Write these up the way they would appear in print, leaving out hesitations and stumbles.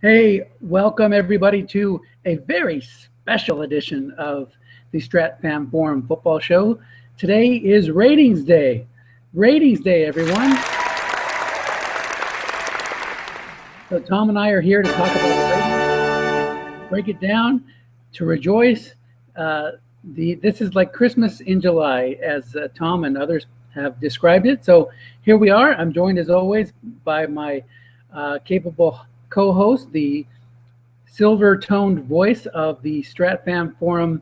Hey, welcome everybody to a very special edition of the Strat Fan Forum Football Show. Today is Ratings Day. Ratings Day, everyone. So Tom and I are here to talk about ratings, break it down, to rejoice. This is like Christmas in July, as Tom and others have described it. So here we are. I'm joined as always by my capable co-host, the silver-toned voice of the Strat Fan Forum,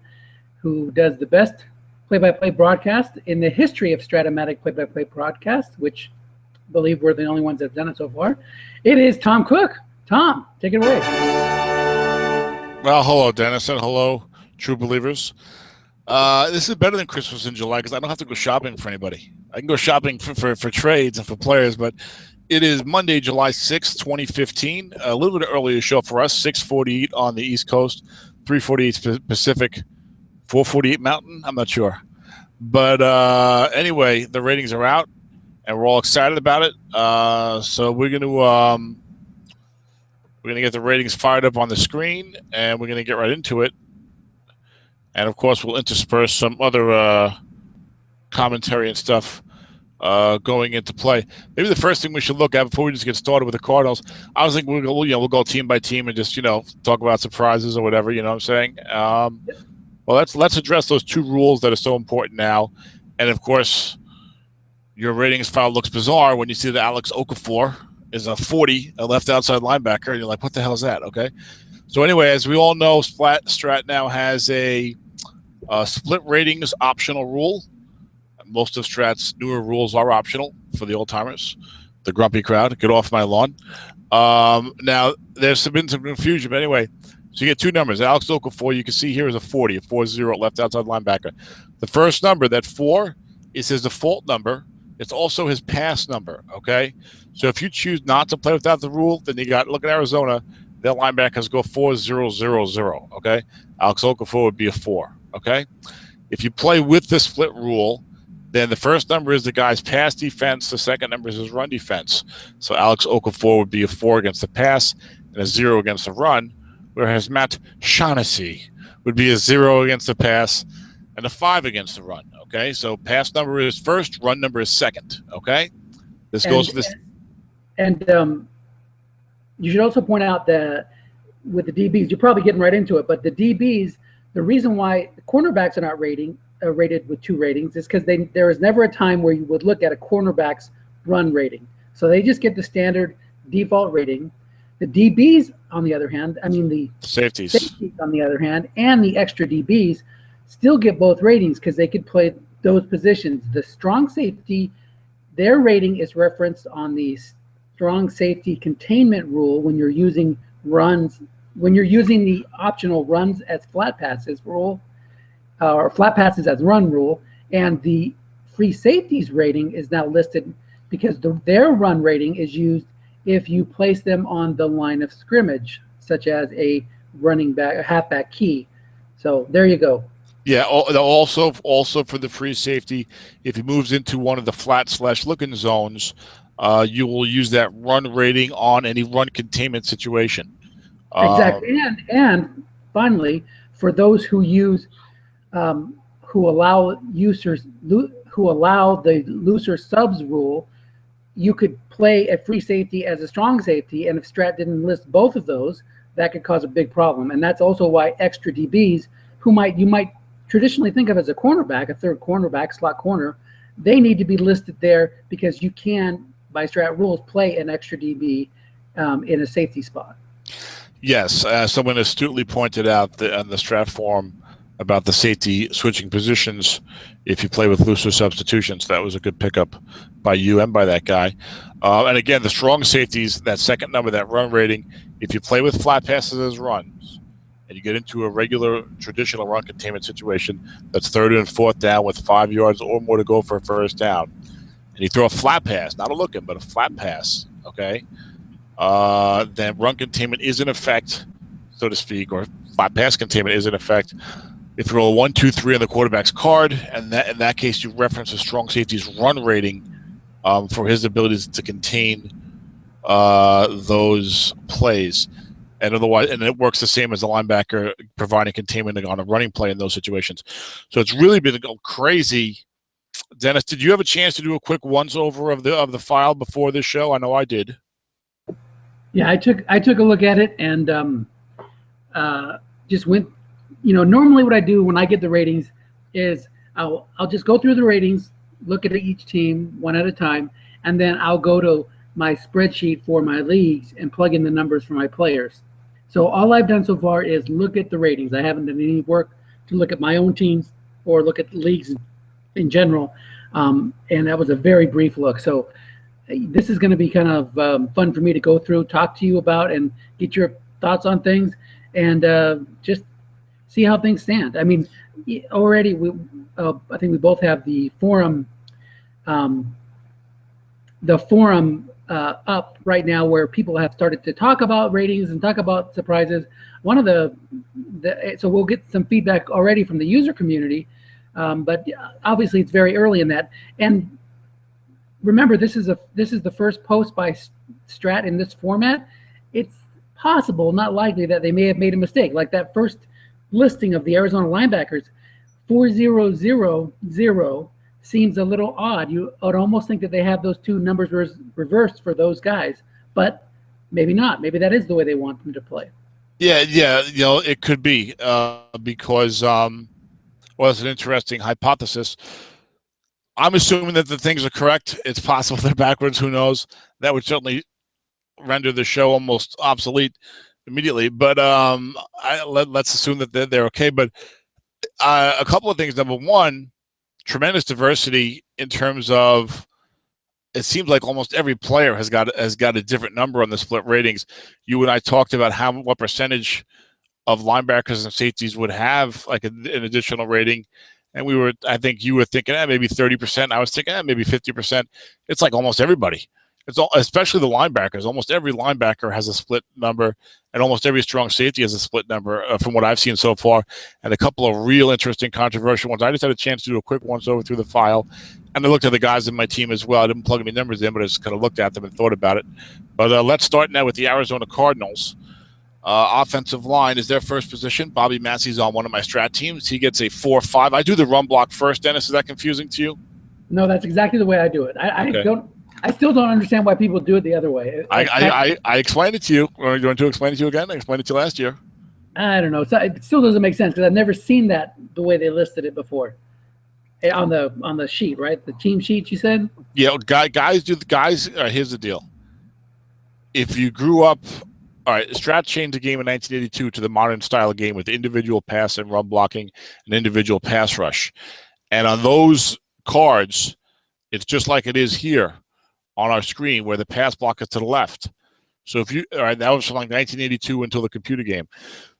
who does the best play-by-play broadcast in the history of Stratomatic play-by-play broadcasts, which I believe we're the only ones that have done it so far. It is Tom Cooke. Tom, take it away. Well, hello, Dennis, and hello, true believers. This is better than Christmas in July because I don't have to go shopping for anybody. I can go shopping for trades and for players, but it is Monday, July 6th, 2015. A little bit earlier show for us, 6:48 on the East Coast, 3:48 Pacific, 4:48 Mountain. I'm not sure. But anyway, the ratings are out, and we're all excited about it. So we're going to get the ratings fired up on the screen, and we're going to get right into it. And, of course, we'll intersperse some other commentary and stuff going into play. Maybe the first thing we should look at before we just get started with the Cardinals, I was thinking we'll go team by team and just talk about surprises or whatever. You know what I'm saying? Well, let's address those two rules that are so important now. And of course, your ratings file looks bizarre when you see that Alex Okafor is a 40, a left outside linebacker, and you're like, what the hell is that? Okay. So anyway, as we all know, Strat now has a split ratings optional rule. Most of Strat's newer rules are optional for the old-timers, the grumpy crowd. Get off my lawn. Now, there's been some confusion, but anyway, so you get two numbers. Alex Okafor, you can see here is a 40, a 4-0 left outside linebacker. The first number, that 4, is his default number. It's also his pass number, okay? So if you choose not to play without the rule, then you got, look at Arizona, their linebackers go 4-0-0-0, okay? Alex Okafor would be a 4, okay? If you play with the split rule, then the first number is the guy's pass defense. The second number is his run defense. So Alex Okafor would be a 4 against the pass and a 0 against the run, whereas Matt Shaughnessy would be a 0 against the pass and a 5 against the run. Okay, so pass number is first, run number is second. Okay, this goes for this. And you should also point out that with the DBs, you're probably getting right into it, but the DBs, the reason why the cornerbacks are not rated with 2 ratings is because there is never a time where you would look at a cornerback's run rating. So they just get the standard default rating. The DBs, on the other hand, the safeties on the other hand, and the extra DBs still get both ratings because they could play those positions. The strong safety, their rating is referenced on the strong safety containment rule when you're using runs, when you're using the optional runs as flat passes rule, or flat passes as run rule, and the free safeties rating is now listed because their run rating is used if you place them on the line of scrimmage, such as a running back, a halfback key. So there you go. Yeah. Also for the free safety, if he moves into one of the flat/looking zones, you will use that run rating on any run containment situation. Exactly. And finally, for those who use who allow the looser subs rule, you could play a free safety as a strong safety, and if Strat didn't list both of those, that could cause a big problem. And that's also why extra DBs, who you might traditionally think of as a cornerback, a third cornerback, slot corner, they need to be listed there because you can, by Strat rules, play an extra DB in a safety spot. Yes, someone astutely pointed out on the Strat forum about the safety switching positions if you play with looser substitutions. That was a good pickup by you and by that guy. And again, the strong safeties, that second number, that run rating, if you play with flat passes as runs and you get into a regular traditional run containment situation that's third and fourth down with 5 yards or more to go for a first down, and you throw a flat pass, not a looking, but a flat pass, okay, then run containment is in effect, so to speak, or flat pass containment is in effect. If you roll a 1, 2, 3 on the quarterback's card, and in that case you reference a strong safety's run rating for his abilities to contain those plays. And otherwise, and it works the same as the linebacker providing containment on a running play in those situations. So it's really been crazy. Dennis, did you have a chance to do a quick once-over of the file before this show? I know I did. Yeah, I took a look at it and just went. Normally what I do when I get the ratings is I'll just go through the ratings, look at each team one at a time, and then I'll go to my spreadsheet for my leagues and plug in the numbers for my players. So all I've done so far is look at the ratings. I haven't done any work to look at my own teams or look at leagues in general, and that was a very brief look. So this is going to be kind of fun for me to go through, talk to you about, and get your thoughts on things, and just see how things stand. I mean, already I think we both have the forum up right now where people have started to talk about ratings and talk about surprises. One of so we'll get some feedback already from the user community, but obviously it's very early in that. And remember, this is the first post by Strat in this format. It's possible, not likely, that they may have made a mistake. Like that first listing of the Arizona linebackers, 4000 seems a little odd. You would almost think that they have those two numbers reversed for those guys, but maybe not. Maybe that is the way they want them to play. Yeah, it could be because it's an interesting hypothesis. I'm assuming that the things are correct. It's possible they're backwards. Who knows? That would certainly render the show almost obsolete immediately. But let's assume that they're okay. But a couple of things. Number one, tremendous diversity in terms of, it seems like almost every player has got a different number on the split ratings. You and I talked about what percentage of linebackers and safeties would have like an additional rating, and I think you were thinking maybe 30%. I was thinking maybe 50%. It's like almost everybody. Especially the linebackers. Almost every linebacker has a split number, and almost every strong safety has a split number from what I've seen so far. And a couple of real interesting, controversial ones. I just had a chance to do a quick once-over through the file, and I looked at the guys in my team as well. I didn't plug any numbers in, but I just kind of looked at them and thought about it. But let's start now with the Arizona Cardinals. Offensive line is their first position. Bobby Massey's on one of my strat teams. He gets a 4-5. I do the run block first, Dennis. Is that confusing to you? No, that's exactly the way I do it. I still don't understand why people do it the other way. I explained it to you. Do you want to explain it to you again? I explained it to you last year. I don't know. It still doesn't make sense because I've never seen that the way they listed it before. On the sheet, right? The team sheet, you said? Yeah, guys. Here's the deal. If you grew up, all right, Strat changed the game in 1982 to the modern style of game with individual pass and run blocking and individual pass rush. And on those cards, it's just like it is here on our screen where the pass block is to the left. So that was from like 1982 until the computer game.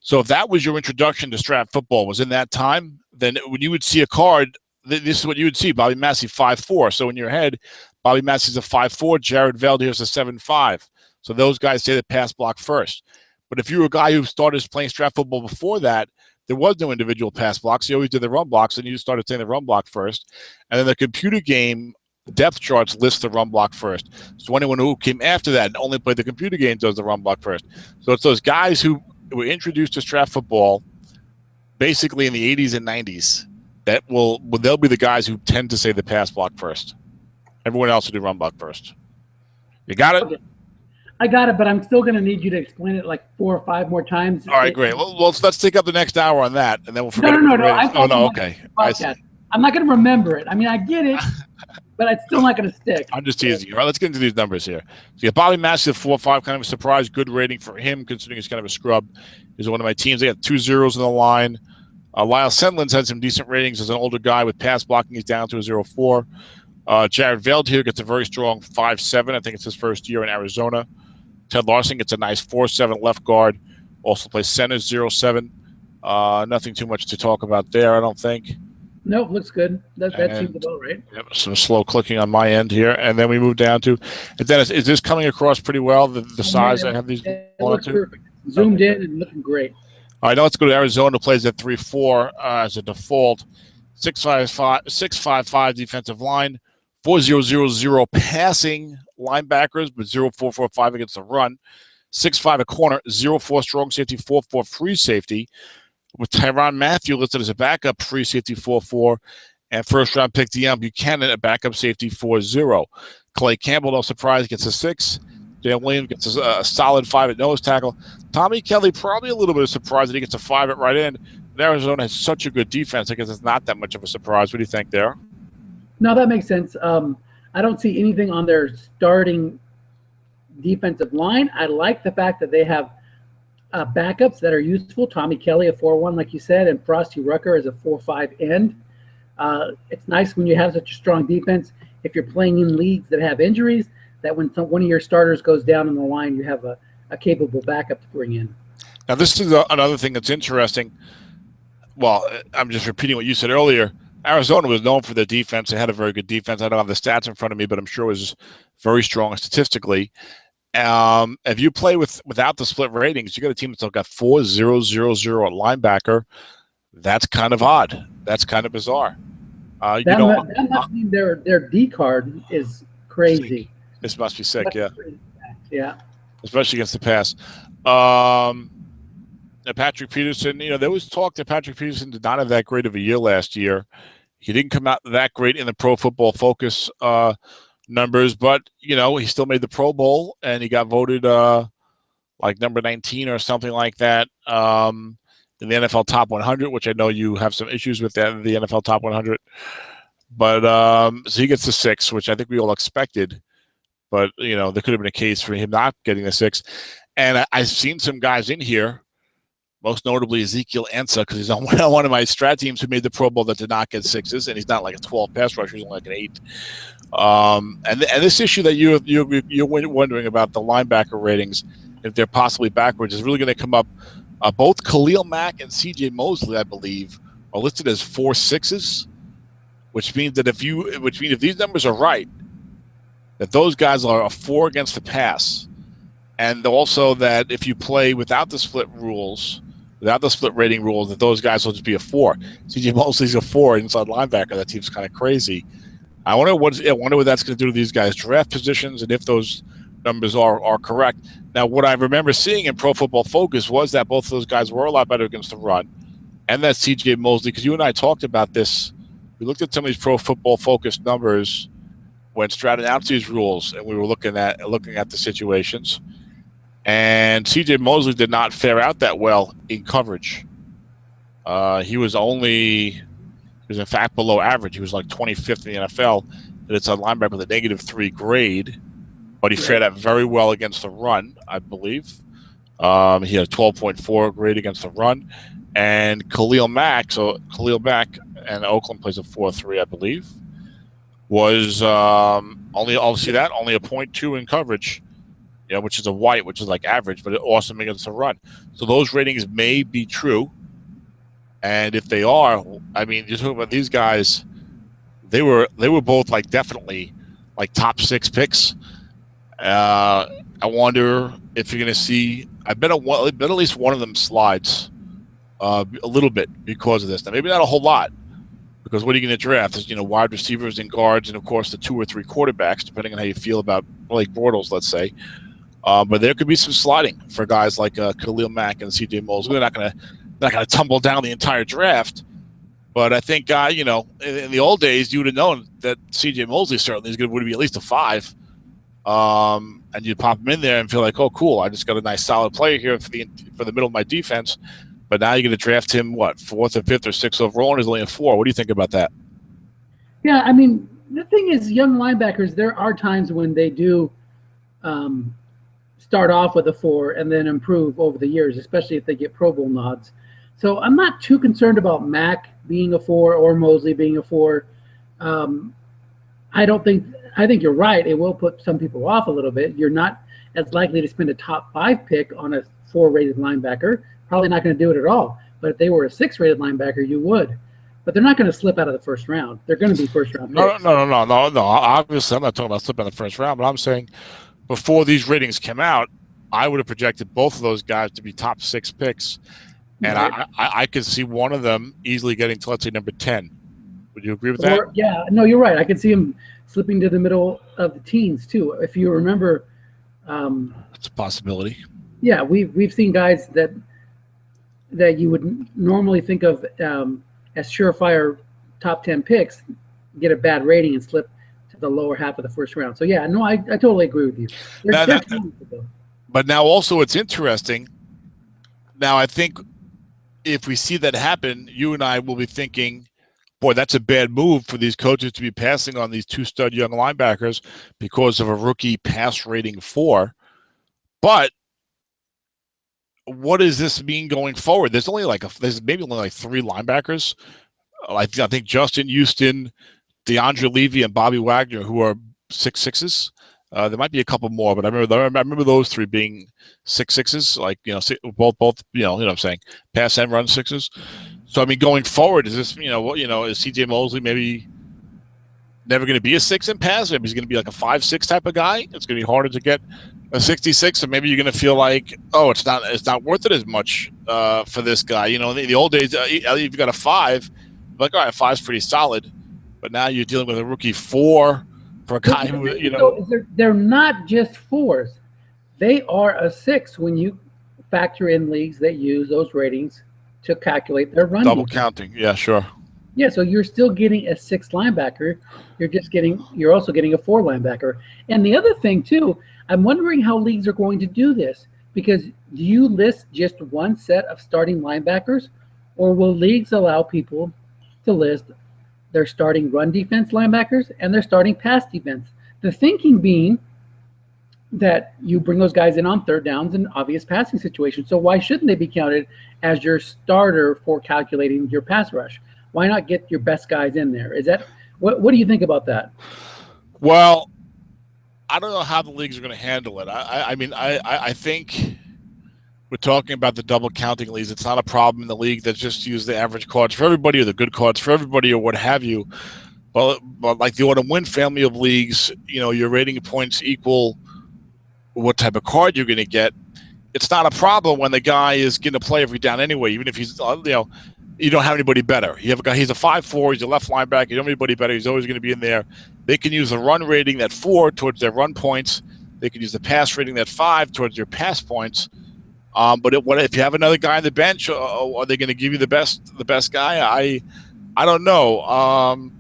So if that was your introduction to Strat football, was in that time, then when you would see a card, this is what you would see: Bobby Massey 5'4". So in your head, Bobby Massey's a 5'4", Jared Veldheer's a 7'5". So those guys say the pass block first. But if you were a guy who started playing Strat football before that, there was no individual pass blocks. You always did the run blocks, and you started saying the run block first. And then the computer game depth charts list the run block first. So anyone who came after that and only played the computer game does the run block first. So it's those guys who were introduced to Strat football basically in the 80s and 90s they'll be the guys who tend to say the pass block first. Everyone else will do run block first. You got it? Okay. I got it, but I'm still going to need you to explain it like 4 or 5 more times. All right, great. Well, let's take up the next hour on that, and then we'll forget. No. Okay. I'm not going to remember it. I mean, I get it, but it's still not going to stick. I'm just teasing you. All right, let's get into these numbers here. So yeah, Bobby Massey, 4-5, kind of a surprise. Good rating for him, considering he's kind of a scrub. He's one of my teams. They got 2 zeros in the line. Lyle Sendlin's had some decent ratings as an older guy with pass blocking. He's down to a 0-4. Jared Veldheer gets a very strong 5-7. I think it's his first year in Arizona. Ted Larson gets a nice 4-7 left guard. Also plays center, 0-7. Nothing too much to talk about there, I don't think. Nope, looks good. That seems about right. Yep, some slow clicking on my end here. And then we move down to – Dennis, is this coming across pretty well, the size I have these? It looks perfect. Zoomed in and looking great. All right, now let's go to Arizona, plays at 3-4 as a default. 6'5" defensive line. 4-0-0-0 passing linebackers, but 0-4-4-5 against the run. 6'5" a corner, 0-4 strong safety, 4-4 free safety. With Tyrann Mathieu listed as a backup free safety, 4-4, and first-round pick Deion Buchanan, a backup safety, 4-0. Clay Campbell, no surprise, gets a 6. Dan Williams gets a solid 5 at nose tackle. Tommy Kelly, probably a little bit of surprise that he gets a 5 at right end. But Arizona has such a good defense. I guess it's not that much of a surprise. What do you think there? No, that makes sense. I don't see anything on their starting defensive line. I like the fact that they have backups that are useful. Tommy Kelly, a 4-1, like you said, and Frosty Rucker is a 4-5 end. It's nice when you have such a strong defense, if you're playing in leagues that have injuries, that when one of your starters goes down in the line, you have a capable backup to bring in. Now, this is another thing that's interesting. Well, I'm just repeating what you said earlier. Arizona was known for their defense. They had a very good defense. I don't have the stats in front of me, but I'm sure it was very strong statistically. If you play without the split ratings, you got a team that's got 4-0-0-0 at linebacker. That's kind of odd. That's kind of bizarre. That must mean their D card is crazy. This must be sick, yeah. Yeah. Especially against the pass. Patrick Peterson, there was talk that Patrick Peterson did not have that great of a year last year. He didn't come out that great in the Pro Football Focus numbers, but, he still made the Pro Bowl, and he got voted like number 19 or something like that in the NFL Top 100, which I know you have some issues with that in the NFL Top 100. But so he gets the 6, which I think we all expected. But, there could have been a case for him not getting the 6. And I've seen some guys in here, most notably Ezekiel Ansah, because he's on one of my strat teams who made the Pro Bowl that did not get 6s, and he's not like a 12 pass rusher, he's only like an 8. And this issue that you're wondering about the linebacker ratings, if they're possibly backwards, is really going to come up. Both Khalil Mack and C.J. Mosley, I believe, are listed as 4-6s, which means if these numbers are right, that those guys are a 4 against the pass, and also that if you play without the split rating rules, that those guys will just be a 4. C.J. Mosley's a 4 inside linebacker. That seems kind of crazy. I wonder what that's going to do to these guys' draft positions, and if those numbers are correct. Now, what I remember seeing in Pro Football Focus was that both of those guys were a lot better against the run, and that C.J. Mosley, because you and I talked about this, we looked at some of these Pro Football Focus numbers when Strat announced these rules, and we were looking at the situations. And C.J. Mosley did not fare out that well in coverage. He was in fact below average. He was like 25th in the NFL. And it's a linebacker with a -3 grade, but he fared out very well against the run, I believe. He had a 12.4 grade against the run. And Khalil Mack and Oakland plays a 4-3, I believe, was only a 0.2 in coverage. Which is a white, which is like average, but awesome against the run. So those ratings may be true. And if they are, I mean, you're talking about these guys, they were both definitely top 6 picks. I wonder if you're going to see, I bet at least one of them slides a little bit because of this. Now, maybe not a whole lot, because what are you going to draft? There's, wide receivers and guards, and of course the 2 or 3 quarterbacks, depending on how you feel about Blake Bortles, let's say. But there could be some sliding for guys like Khalil Mack and C.J. Mosley. They're not going to tumble down the entire draft. But I think, in the old days, you would have known that C.J. Mosley certainly would be at least a 5. And you'd pop him in there and feel like, oh, cool, I just got a nice solid player here for the middle of my defense. But now you're going to draft him, 4th or 5th or 6th overall, and he's only a 4. What do you think about that? Yeah, I mean, the thing is, young linebackers, there are times when they do start off with a 4 and then improve over the years, especially if they get Pro Bowl nods. So I'm not too concerned about Mack being a 4 or Mosley being a 4. I think you're right. It will put some people off a little bit. You're not as likely to spend a top 5 pick on a 4-rated linebacker. Probably not going to do it at all. But if they were a 6-rated linebacker, you would. But they're not going to slip out of the first round. They're going to be first-round picks. No. Obviously, I'm not talking about slipping in the first round, but I'm saying before these ratings came out, I would have projected both of those guys to be top 6 picks. And right. I could see one of them easily getting to, let's say, number 10. Would you agree with that? Yeah, no, you're right. I could see him slipping to the middle of the teens, too. If you remember. It's a possibility. Yeah, we've seen guys that you would normally think of as surefire top 10 picks get a bad rating and slip to the lower half of the first round. So yeah, no, I totally agree with you. Now, They're talented though. but now also it's interesting. Now I think if we see that happen, you and I will be thinking, boy, that's a bad move for these coaches to be passing on these two stud young linebackers because of a rookie pass rating 4. But what does this mean going forward? There's maybe only like 3 linebackers. I think Justin Houston, DeAndre Levy, and Bobby Wagner, who are 6'6s. There might be a couple more, but I remember those 3 being 6'6s, like both you know what I'm saying, pass and run 6s. So I mean, going forward, is this is C.J. Mosley maybe never going to be a 6 in pass? Maybe he's going to be like a 5'6" type of guy. It's going to be harder to get a 66, and maybe you're going to feel like, oh, it's not worth it as much for this guy. In the old days, if you got a 5, like, all right, 5's pretty solid, but now you're dealing with a rookie 4 for a guy who they're not just 4s; they are a 6 when you factor in leagues that use those ratings to calculate their run. Double counting, yeah, sure. Yeah, so you're still getting a 6 linebacker. You're also getting a 4 linebacker. And the other thing too, I'm wondering how leagues are going to do this, because do you list just one set of starting linebackers, or will leagues allow people to list their starting run defense linebackers and their starting pass defense? The thinking being that you bring those guys in on third downs and obvious passing situations. So why shouldn't they be counted as your starter for calculating your pass rush? Why not get your best guys in there? What do you think about that? Well, I don't know how the leagues are going to handle it. I think we're talking about the double counting leagues. It's not a problem in the league that just use the average cards for everybody or the good cards for everybody or what have you. But like the Autumn Win family of leagues, your rating points equal what type of card you're going to get. It's not a problem when the guy is going to play every down anyway, even if he's, you don't have anybody better. You have a guy, he's a 5'4", he's a left linebacker, you don't have anybody better, he's always going to be in there. They can use the run rating that 4 towards their run points. They can use the pass rating that 5 towards their pass points. But if you have another guy on the bench, are they going to give you the best guy? I don't know.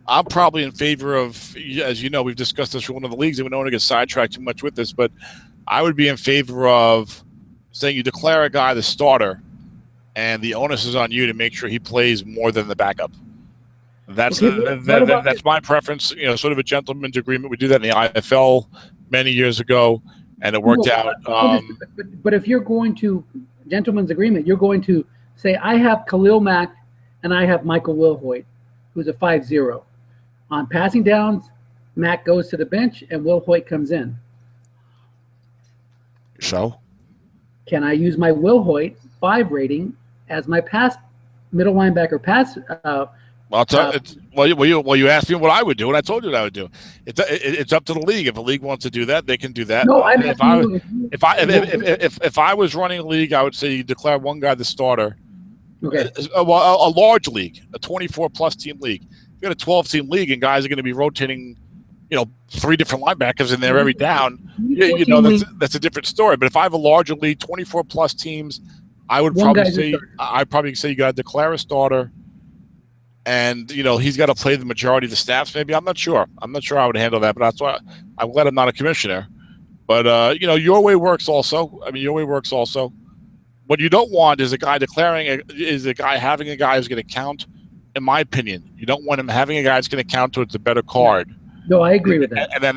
I'm probably in favor of, as you know, we've discussed this for one of the leagues, and we don't want to get sidetracked too much with this, but I would be in favor of saying you declare a guy the starter, and the onus is on you to make sure he plays more than the backup. That's my preference. Sort of a gentleman's agreement. We do that in the IFL many years ago, and it worked out. But if you're going to gentleman's agreement, you're going to say, I have Khalil Mack and I have Michael Wilhoit, who's a 5-0. On passing downs, Mack goes to the bench and Wilhoit comes in. So? Can I use my Wilhoit 5 rating as my middle linebacker pass? You asked me what I would do, and I told you what I would do. It's up to the league. If a league wants to do that, they can do that. No, if I was running a league, I would say you declare one guy the starter. Okay. A large league, a 24-plus team league. If you got a 12-team league and guys are going to be rotating, 3 different linebackers in there every down, that's a different story. But if I have a larger league, 24-plus teams, I would probably say you got to declare a starter, and he's got to play the majority of the snaps. Maybe I'm not sure. I'm not sure how I would handle that, but that's why I'm glad I'm not a commissioner. But your way works also. Your way works also. What you don't want is a guy having a guy who's going to count. In my opinion, you don't want him having a guy that's going to count towards a better card. No, I agree with that. And then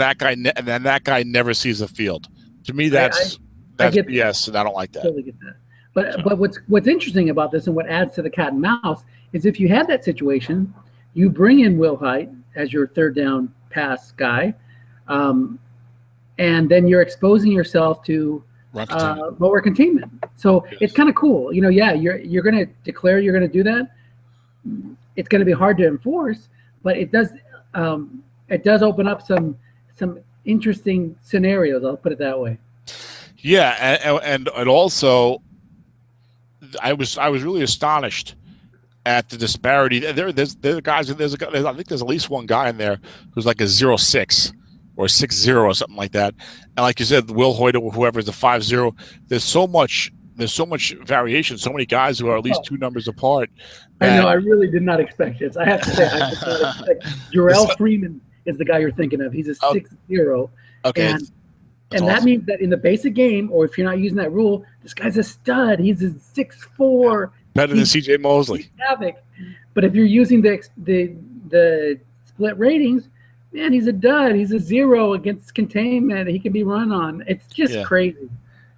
that guy never sees the field. To me, that's BS, and I don't like that. Totally get that. But what's interesting about this, and what adds to the cat and mouse, is if you had that situation, you bring in Wilhoit as your third down pass guy, and then you're exposing yourself to lower containment. So It's kind of cool. You're going to declare you're going to do that. It's going to be hard to enforce, but it does open up some interesting scenarios. I'll put it that way. Yeah, and also, I was really astonished at the disparity. There's guys. I think there's at least one guy in there who's like a 0.6, or 6-0 or something like that. And like you said, Will Hoyt or whoever is a 5-0. There's so much variation. So many guys who are at least 2 numbers apart. I know. I really did not expect this. I have to say, I did not expect. Jarrell Freeman is the guy you're thinking of. He's a 6-0. Okay. And that means that in the basic game, or if you're not using that rule, this guy's a stud. He's a 6'4". Better than C.J. Mosley. Havoc. But if you're using the split ratings, man, he's a dud. He's a 0 against containment. He can be run on. It's just crazy.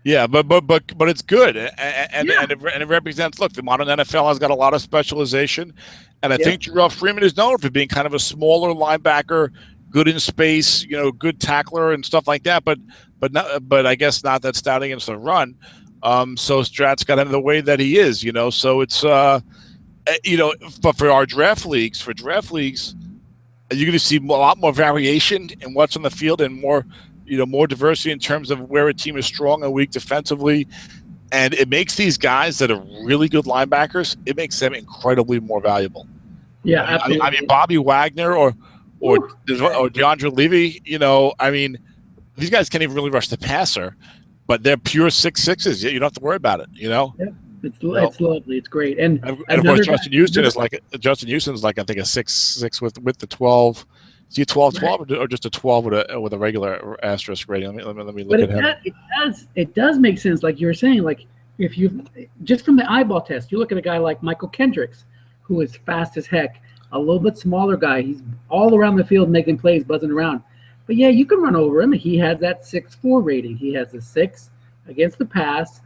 Yeah, but it's good, and it represents. Look, the modern NFL has got a lot of specialization, and I think Jarrell Freeman is known for being kind of a smaller linebacker, good in space, good tackler and stuff like that. But I guess not that stout against the run. So Strat's got him the way that he is, So it's but for our draft leagues, you're going to see a lot more variation in what's on the field and more diversity in terms of where a team is strong and weak defensively. And it makes these guys that are really good linebackers, it makes them incredibly more valuable. Yeah, absolutely. I mean, Bobby Wagner or DeAndre Levy, these guys can't even really rush the passer, but they're pure 6'6". You don't have to worry about it, Yeah. It's lovely. It's great. And of course, Justin Houston is like I think a 6'6" with the 12. Is he a 12-12 or just a 12 with a regular asterisk rating? Let me look at him. It does make sense, like you were saying. Like if you just from the eyeball test, you look at a guy like Michael Kendricks, who is fast as heck, a little bit smaller guy. He's all around the field making plays, buzzing around. But yeah, you can run over him. He has that 6'4" rating. He has a 6 against the pass,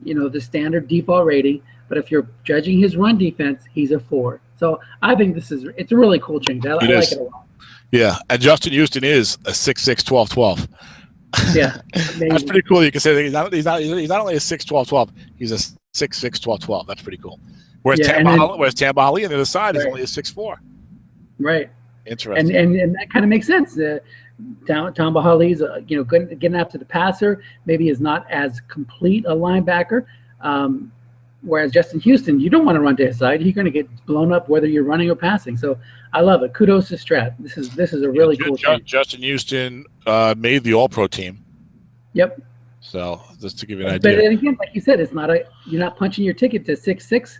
the standard default rating. But if you're judging his run defense, he's a 4. So I think it's a really cool change. I like it a lot. Yeah, and Justin Houston is a 6'6", 12-12. Yeah, that's pretty cool. You can say that he's not only a 6'12", 12. He's a 6'6", 12-12. That's pretty cool. Whereas Tamba Hali on the other side is only a 6'4". Right. Interesting. And that kind of makes sense. Tamba Hali's getting after the passer. Maybe is not as complete a linebacker. Whereas Justin Houston, you don't want to run to his side. You're going to get blown up whether you're running or passing. So I love it. Kudos to Strat. This is a really cool thing. Justin Houston made the All-Pro team. Yep. So just to give you an idea. But again, like you said, you're not punching your ticket to 6'6"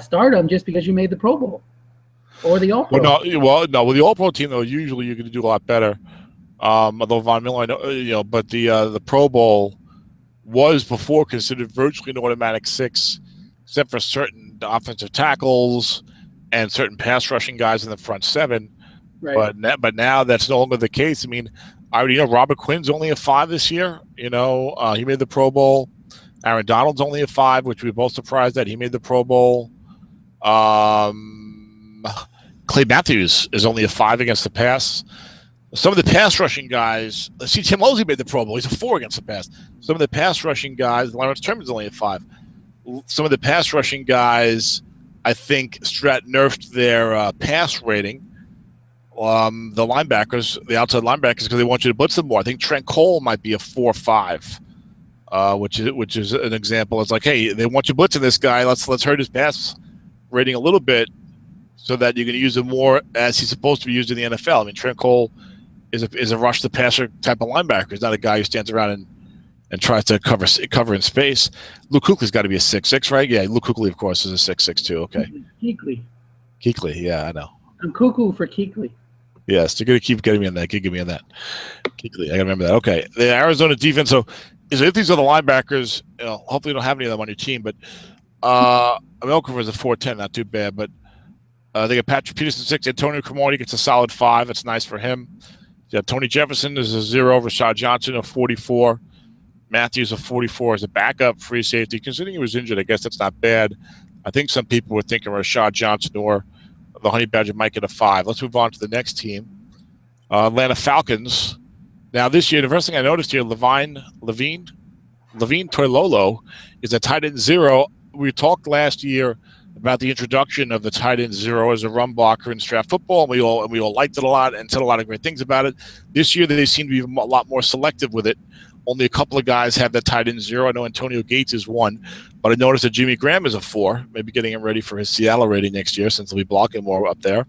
stardom just because you made the Pro Bowl or the All-Pro. With the All-Pro team though, usually you're going to do a lot better. Although Von Miller, I know, but the Pro Bowl was before considered virtually an automatic 6, except for certain offensive tackles and certain pass rushing guys in the front 7. Right. But now that's no longer the case. I mean, Robert Quinn's only a 5 this year. He made the Pro Bowl. Aaron Donald's only a 5, which we were both surprised that he made the Pro Bowl. Clay Matthews is only a 5 against the pass. Some of the pass rushing guys, Tim Mosey made the Pro Bowl. He's a 4 against the pass. Some of the pass rushing guys, Lawrence Terman's only a 5. Some of the pass rushing guys, I think Strat nerfed their pass rating. The linebackers, the outside linebackers, because they want you to blitz them more. I think Trent Cole might be a 4-5, which is an example. It's like, hey, they want you blitzing this guy. Let's hurt his pass rating a little bit so that you can use him more as he's supposed to be used in the NFL. I mean, Trent Cole is a rush the passer type of linebacker. He's not a guy who stands around and tries to cover in space. Luke Kuechly's got to be a 6'6", right? Yeah, Luke Kuechly, of course, is a 6'6" too. Okay. Kuechly, yeah, I know. I'm cuckoo for Kuechly. Yes, you're going to keep getting me on that. Get me on that. Kuechly, I got to remember that. Okay, the Arizona defense. So if these are the linebackers, hopefully you don't have any of them on your team, but Melker is a 4'10", not too bad, but they got Patrick Peterson 6, Antonio Cromartie gets a solid 5. That's nice for him. Yeah, Tony Jefferson is a 0. Rashad Johnson a 44. Matthews a 44 as a backup free safety. Considering he was injured, I guess that's not bad. I think some people were thinking Rashad Johnson or the Honey Badger might get a 5. Let's move on to the next team. Atlanta Falcons. Now this year, the first thing I noticed here, Levine Toilolo is a tight end 0. We talked last year about the introduction of the tight end 0 as a run blocker in Strat football, and we all liked it a lot and said a lot of great things about it. This year, they seem to be a lot more selective with it. Only a couple of guys have the tight end 0. I know Antonio Gates is 1, but I noticed that Jimmy Graham is a 4, maybe getting him ready for his Seattle rating next year since he'll be blocking more up there.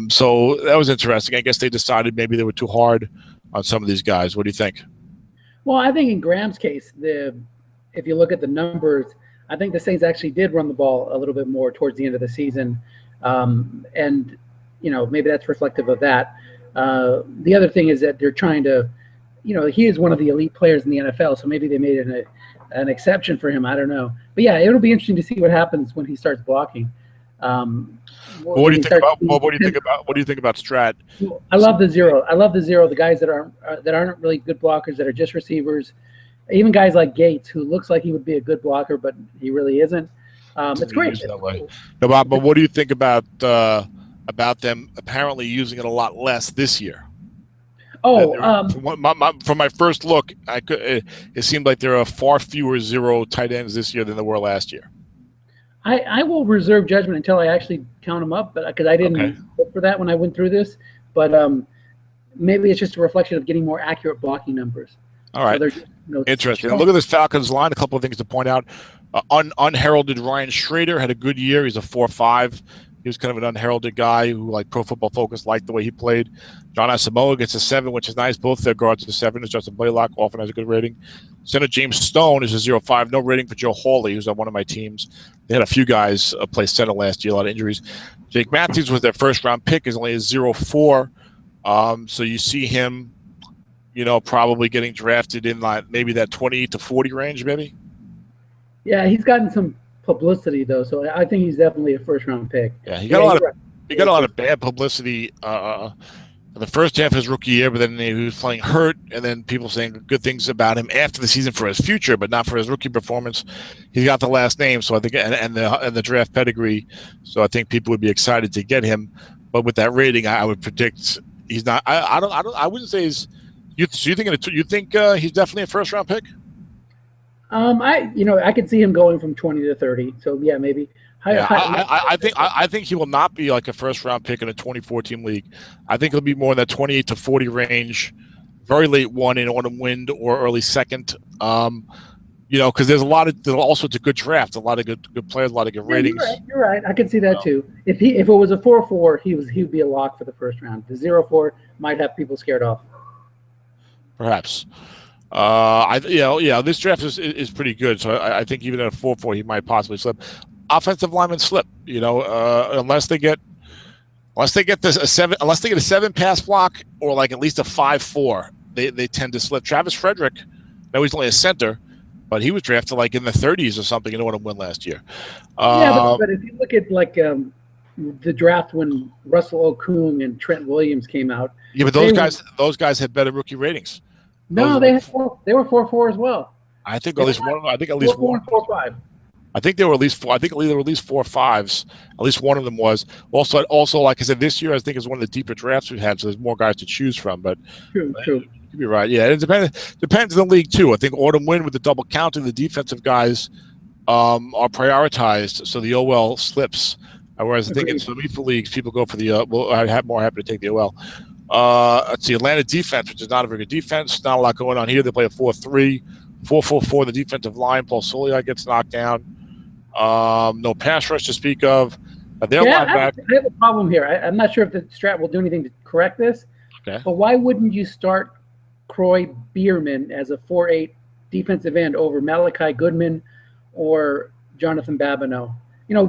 So that was interesting. I guess they decided maybe they were too hard on some of these guys. What do you think? Well, I think in Graham's case, if you look at the numbers, I think the Saints actually did run the ball a little bit more towards the end of the season, and maybe that's reflective of that. The other thing is that they're trying to, he is one of the elite players in the NFL, so maybe they made an exception for him. I don't know, but yeah, it'll be interesting to see what happens when he starts blocking. What do you think about Strat? I love the zero. I love the zero. The guys that aren't really good blockers, that are just receivers. Even guys like Gates, who looks like he would be a good blocker, but he really isn't. It's great. That way. No, but what do you think about them apparently using it a lot less this year? Oh, from my first look, it seemed like there are far fewer zero tight ends this year than there were last year. I will reserve judgment until I actually count them up, but because I didn't look for that when I went through this. But maybe it's just a reflection of getting more accurate blocking numbers. All right, so interesting. Look at this Falcons line. A couple of things to point out. Unheralded Ryan Schrader had a good year. He's a 4.5. He was kind of an unheralded guy who, like Pro Football Focus, liked the way he played. John Asamoah gets a 7, which is nice. Both their guards are 7. Justin Blaylock often has a good rating. Center James Stone is a 0.5. No rating for Joe Hawley, who's on one of my teams. They had a few guys play center last year, a lot of injuries. Jake Matthews was their first-round pick, is only a 0.4. So you see him, probably getting drafted in maybe that 20 to 40 range, maybe. Yeah, he's gotten some publicity though, so I think he's definitely a first-round pick. Yeah, he got a lot of bad publicity in the first half of his rookie year, but then he was playing hurt, and then people saying good things about him after the season for his future, but not for his rookie performance. He's got the last name, so I think, and the draft pedigree, so I think people would be excited to get him. But with that rating, I would predict he's not. I wouldn't say he's. You think he's definitely a first-round pick? I could see him going from 20 to 30. So yeah, maybe. I think he will not be like a first-round pick in a 2014 league. I think he'll be more in that 28 to 40 range, very late one in autumn wind or early second. Because there's all sorts of good drafts, a lot of good players, a lot of good ratings. You're right. I could see that too. If it was a 4.4, he would be a lock for the first round. The 0.4 might have people scared off. Perhaps. This draft is pretty good. So I think even at a 4.4, he might possibly slip. Offensive linemen slip, unless they get a 7 pass block or like at least a 5.4, they tend to slip. Travis Frederick, now he's only a center, but he was drafted like in the 30s or something in order to win last year. But if you look at like the draft when Russell Okung and Trent Williams came out. Yeah, but those guys had better rookie ratings. No, they were 4.4 as well. I think at least one. I think at least 4.4 and 4.5. I think there were at least 4. I think there were at least 4.5s. At least one of them was. Also, like I said, this year I think is one of the deeper drafts we've had, so there's more guys to choose from. But true. You'd be right. Yeah, it depends on the league too. I think autumn wind with the double counting, the defensive guys are prioritized, so the OL slips. Whereas I think in some lethal leagues, people go for the. I have more happy to take the OL. Let's see, Atlanta defense, which is not a very good defense. Not a lot going on here. They play a 4-3, 4-4-4. The defensive line, Paul Soliai gets knocked down. No pass rush to speak of. I have a problem here. I'm not sure if the Strat will do anything to correct this. Okay. But why wouldn't you start Croy Bierman as a 4.8 defensive end over Malachi Goodman or Jonathan Babineau?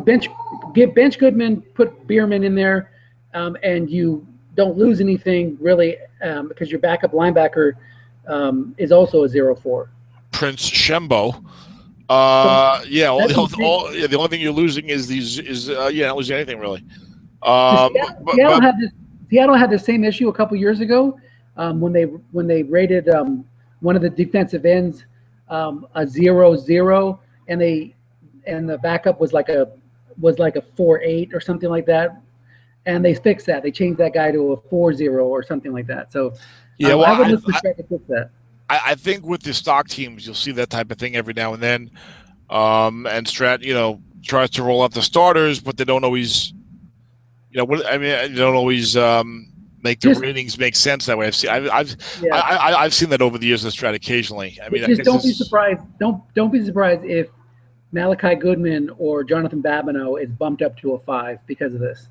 Bench Goodman, put Bierman in there, and you don't lose anything really because your backup linebacker is also a 0.4. Prince Shembo. The only thing you're losing is not losing anything really. Seattle had the same issue a couple years ago when they rated one of the defensive ends a 0.0, and the backup was like a 4.8 or something like that, and they fixed that. They changed that guy to a 4.0 or something like that. So I would look for Strat to fix that. I think with the stock teams, you'll see that type of thing every now and then. And Strat, tries to roll out the starters, but they don't always, they don't always make the ratings make sense that way. I've seen that over the years with Strat occasionally. Don't be surprised. Don't be surprised if Malachi Goodman or Jonathan Babineau is bumped up to a 5 because of this.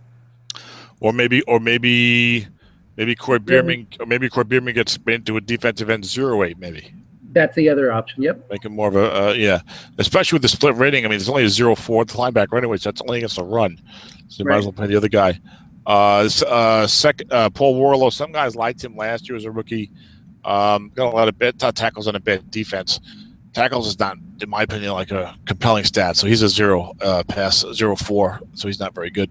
Or maybe Maybe Corey Bierman, or maybe Corey Bierman gets into a defensive end 0-8, maybe. That's the other option. Yep. Make him more of a yeah, especially with the split rating. I mean, there's only a 0-4 linebacker anyway, so that's only against a run. So you might as well play the other guy. Paul Warlow. Some guys liked him last year as a rookie. Got a lot of bad tackles on a bad defense. Tackles is not, in my opinion, like a compelling stat. So he's a 0-4. So he's not very good.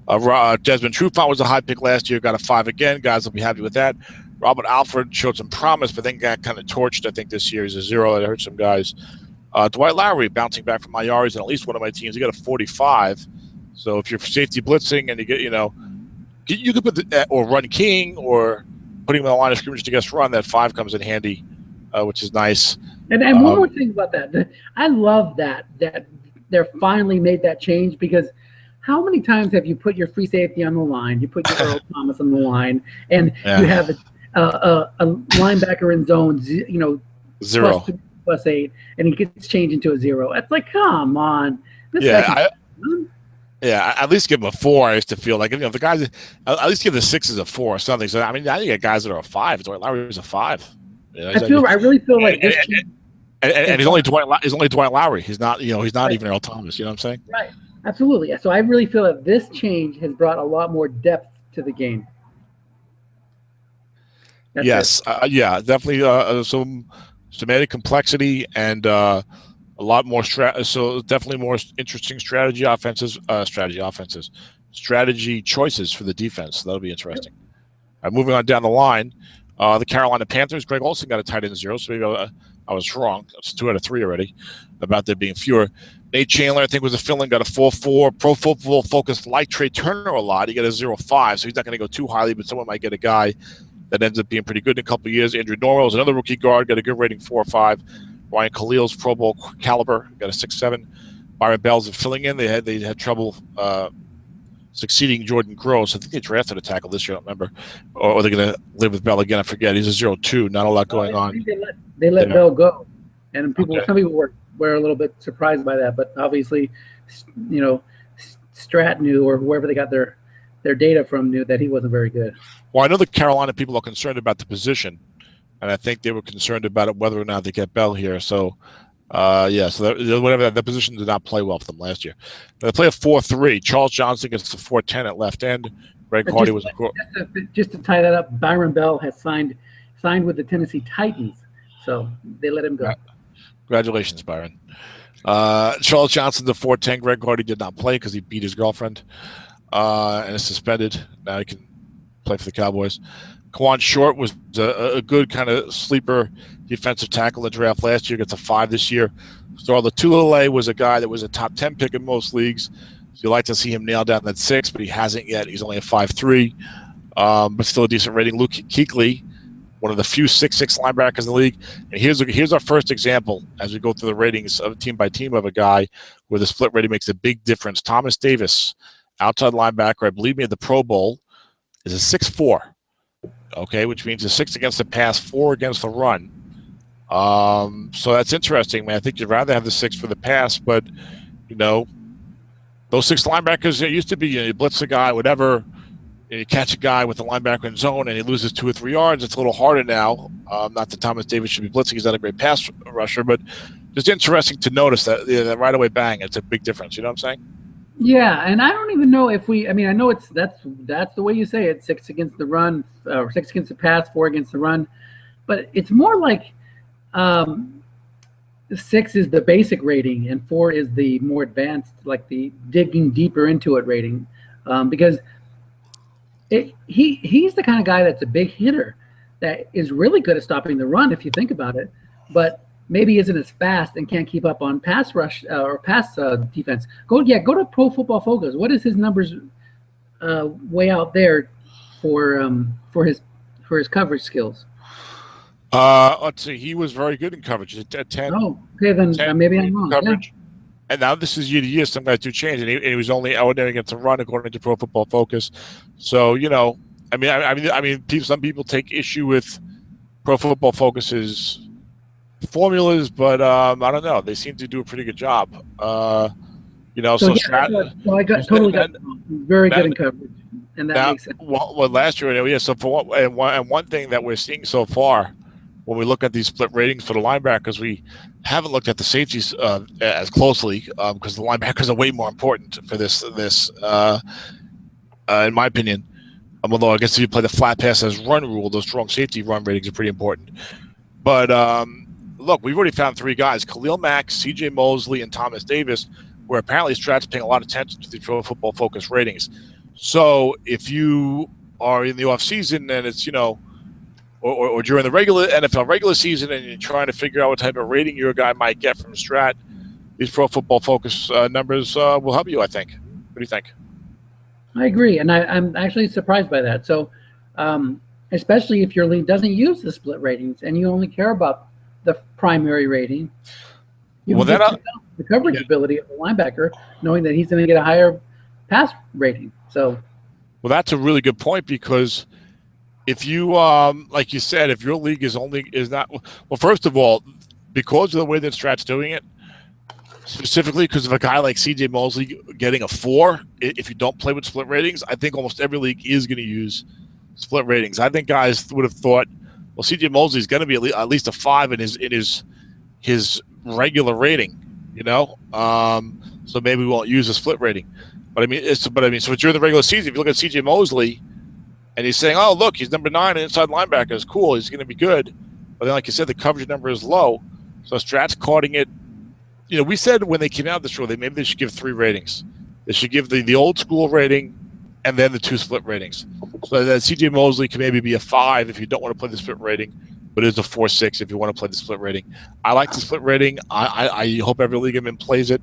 Desmond Trufant was a high pick last year. Got a 5 again. Guys will be happy with that. Robert Alford showed some promise, but then got kind of torched. I think this year he's a 0. That hurt some guys. Dwight Lowry bouncing back from IRs on at least one of my teams. He got a 45. So if you're safety blitzing and you get, you could put or run King or putting him on the line of scrimmage to get run, that 5 comes in handy, which is nice. And one more thing about that. I love that they're finally made that change, because how many times have you put your free safety on the line, you put your Earl Thomas on the line, and you have a linebacker in zone, 0 +8, and he gets changed into a 0. It's like, come on. At least give him a 4. I used to feel like, the guys, at least give the 6s a 4 or something. So I mean, now you get guys that are a 5. Dwight Lowry was a 5. I really feel like this. And he's only Dwight Lowry. He's not, he's not even Earl Thomas. You know what I'm saying? Right. Absolutely. So I really feel that this change has brought a lot more depth to the game. Yes. Definitely. Some added complexity and a lot more so definitely more interesting strategy choices for the defense. So that'll be interesting. Moving on down the line, the Carolina Panthers. Greg Olsen got a tight end 0, so maybe I was wrong. It's 2 out of 3 already about there being fewer. Nate Chandler, I think, was a fill-in, got a 4-4. Pro Football Focus like Trey Turner a lot. He got a 0-5, so he's not going to go too highly, but someone might get a guy that ends up being pretty good in a couple of years. Andrew Norwell is another rookie guard, got a good rating, 4-5. Ryan Khalil's Pro Bowl caliber, got a 6-7. Byron Bell's filling in. They had trouble succeeding Jordan Gross. I think they drafted a tackle this year, I don't remember. Or they're going to live with Bell again, I forget. He's a 0-2, not a lot going on. They let Bell go. And some people were a little bit surprised by that, but obviously, Strat knew, or whoever they got their data from knew that he wasn't very good. Well, I know the Carolina people are concerned about the position, and I think they were concerned about it, whether or not they get Bell here. So, whatever that position did not play well for them last year. They play a 4-3. Charles Johnson gets the 4-10 at left end. Greg Hardy was just to tie that up. Byron Bell has signed with the Tennessee Titans, so they let him go. Congratulations, Byron. Charles Johnson, the 4-10. Greg Hardy did not play because he beat his girlfriend and is suspended. Now he can play for the Cowboys. Kawan Short was a good kind of sleeper defensive tackle in the draft last year. Gets a 5 this year. Starla Tulele was a guy that was a top 10 pick in most leagues. So you like to see him nail down that 6, but he hasn't yet. He's only a 5-3, but still a decent rating. Luke Kuechly, one of the few 6'6" linebackers in the league. And here's our first example as we go through the ratings of team by team of a guy where the split rating makes a big difference. Thomas Davis, outside linebacker, I believe made the Pro Bowl, is a 6'4". Okay, which means a 6 against the pass, 4 against the run. So that's interesting, man. I think you'd rather have the 6 for the pass, but those 6 linebackers, it used to be you blitz a guy, whatever. You catch a guy with the linebacker in zone and he loses 2 or 3 yards. It's a little harder now. Not that Thomas Davis should be blitzing. He's not a great pass rusher, but just interesting to notice that right away, bang, it's a big difference. You know what I'm saying? Yeah, and I don't even know if I know that's the way you say it, 6 against the run, or 6 against the pass, 4 against the run. But it's more like 6 is the basic rating and 4 is the more advanced, like the digging deeper into it rating. Because he's the kind of guy that's a big hitter that is really good at stopping the run if you think about it, but maybe isn't as fast and can't keep up on pass rush or pass defense. Go to Pro Football Focus. What is his numbers way out there for his coverage skills? Let's see. He was very good in coverage at 10. Oh, okay, then 10 maybe I'm wrong. Coverage. Yeah. And now this is year to year. Some guys do change, and he was only ordinary against the run according to Pro Football Focus. So some people take issue with Pro Football Focus's formulas, but I don't know. They seem to do a pretty good job. I got totally got very good in coverage. and that Now, makes sense. well, last year, yeah. So for one thing that we're seeing so far, when we look at these split ratings for the linebackers, we haven't looked at the safeties as closely because the linebackers are way more important for this. In my opinion, although I guess if you play the flat pass as run rule, those strong safety run ratings are pretty important. But look, we've already found 3 guys: Khalil Mack, C.J. Mosley, and Thomas Davis, where apparently Strat's paying a lot of attention to the Pro Football Focus ratings. So if you are in the off season and it's or during the regular NFL regular season and you're trying to figure out what type of rating your guy might get from Strat, these Pro Football Focus numbers will help you, I think. What do you think? I agree, and I'm actually surprised by that. So, especially if your league doesn't use the split ratings and you only care about the primary rating, you can get the coverage ability of the linebacker, knowing that he's going to get a higher pass rating. So, well, that's a really good point because if you, like you said, if your league is not well, first of all, because of the way that Strat's doing it, specifically because of a guy like C.J. Mosley getting a 4, if you don't play with split ratings, I think almost every league is going to use split ratings. I think guys would have thought, well, C.J. Mosley is going to be at least a 5 in his regular rating, so maybe we won't use a split rating. But I mean, so during the regular season, if you look at C.J. Mosley, and he's saying, oh, look, he's number 9 inside linebacker. It's cool. He's going to be good. But then, like you said, the coverage number is low. So Strat's caught it. We said when they came out of this rule, maybe they should give 3 ratings. They should give the old school rating and then the 2 split ratings. So that C.J. Mosley can maybe be a 5 if you don't want to play the split rating, but it's a 4-6 if you want to play the split rating. I like the split rating. I hope every league I'm in plays it.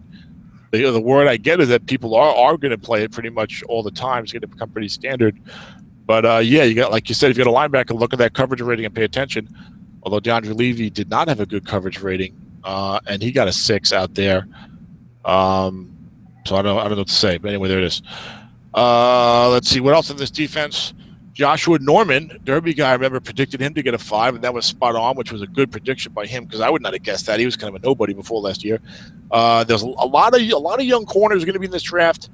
The word I get is that people are going to play it pretty much all the time. It's going to become pretty standard. But, yeah, you got, like you said, if you got a linebacker, look at that coverage rating and pay attention. Although DeAndre Levy did not have a good coverage rating, and he got a 6 out there. So I don't know what to say. But anyway, there it is. Let's see. What else in this defense? Joshua Norman, Derby guy, I remember predicted him to get a 5, and that was spot on, which was a good prediction by him because I would not have guessed that. He was kind of a nobody before last year. There's a lot of young corners going to be in this draft.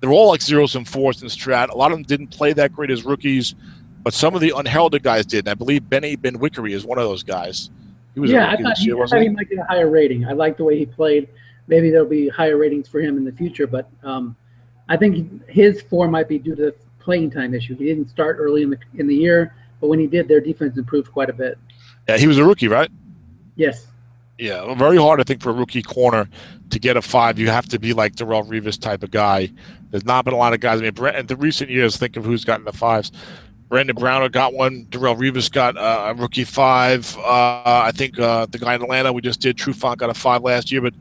They're all like 0s and 4s in Strat. A lot of them didn't play that great as rookies, but some of the unheralded guys did. And I believe Benny Ben-Wickery is one of those guys. He was I thought he might get a higher rating. I like the way he played. Maybe there'll be higher ratings for him in the future, but I think his 4 might be due to the playing time issue. He didn't start early in the year, but when he did, their defense improved quite a bit. Yeah, he was a rookie, right? Yes. Yeah, very hard, I think, for a rookie corner to get a 5. You have to be like Darrelle Revis type of guy. There's not been a lot of guys. I mean, in the recent years, think of who's gotten the 5s. Brandon Browner got one. Darrelle Revis got a rookie 5. I think the guy in Atlanta we just did, Trufant, got a 5 last year. But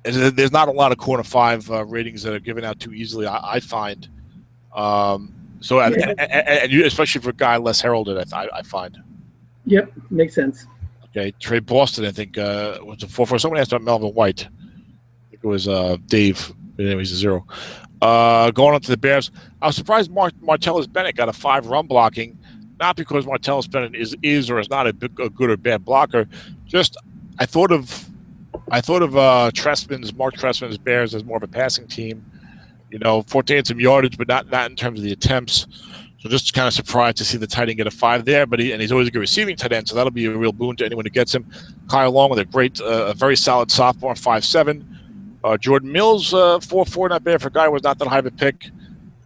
there's not a lot of corner 5 ratings that are given out too easily, I find. And you, especially for a guy less heralded, I find. Yep, makes sense. Okay, Trey Boston, I think, was a 4-4. Someone asked about Melvin White. I think it was Dave. Anyway, he's a 0. Going on to the Bears, I was surprised Martellus Bennett got a 5 run blocking, not because Martellus Bennett is or is not a good or bad blocker. Just I thought of Mark Trestman's Bears as more of a passing team. Forte had some yardage, but not in terms of the attempts. So just kind of surprised to see the tight end get a 5 there. But he's always a good receiving tight end, so that'll be a real boon to anyone who gets him. Kyle Long with a very solid sophomore, 5.7. Jordan Mills, 4.4, not bad for a guy who was not that high of a pick.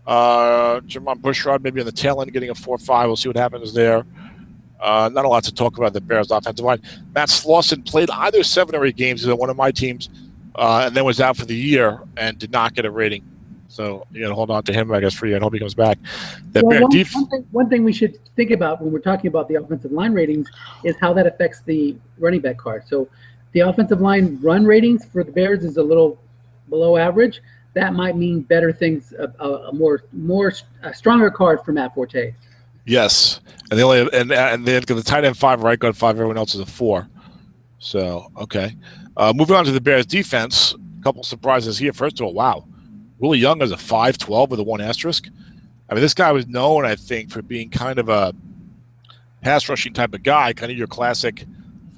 Jermon Bushrod maybe on the tail end getting a 4.5. We'll see what happens there. Not a lot to talk about the Bears offensive line. Matt Slauson played either 7 or 8 games on one of my teams, and then was out for the year and did not get a rating. So you got to hold on to him, I guess, for you. I hope he comes back. One thing we should think about when we're talking about the offensive line ratings is how that affects the running back card. So the offensive line run ratings for the Bears is a little below average. That might mean better things, a stronger card for Matt Forte. Yes, and they only have, and they've got the tight end 5, right guard 5. Everyone else is a 4. So okay, moving on to the Bears defense. A couple surprises here. First of all, wow. Willie Young as a 5.12 with a 1 asterisk. I mean, this guy was known, I think, for being kind of a pass rushing type of guy, kind of your classic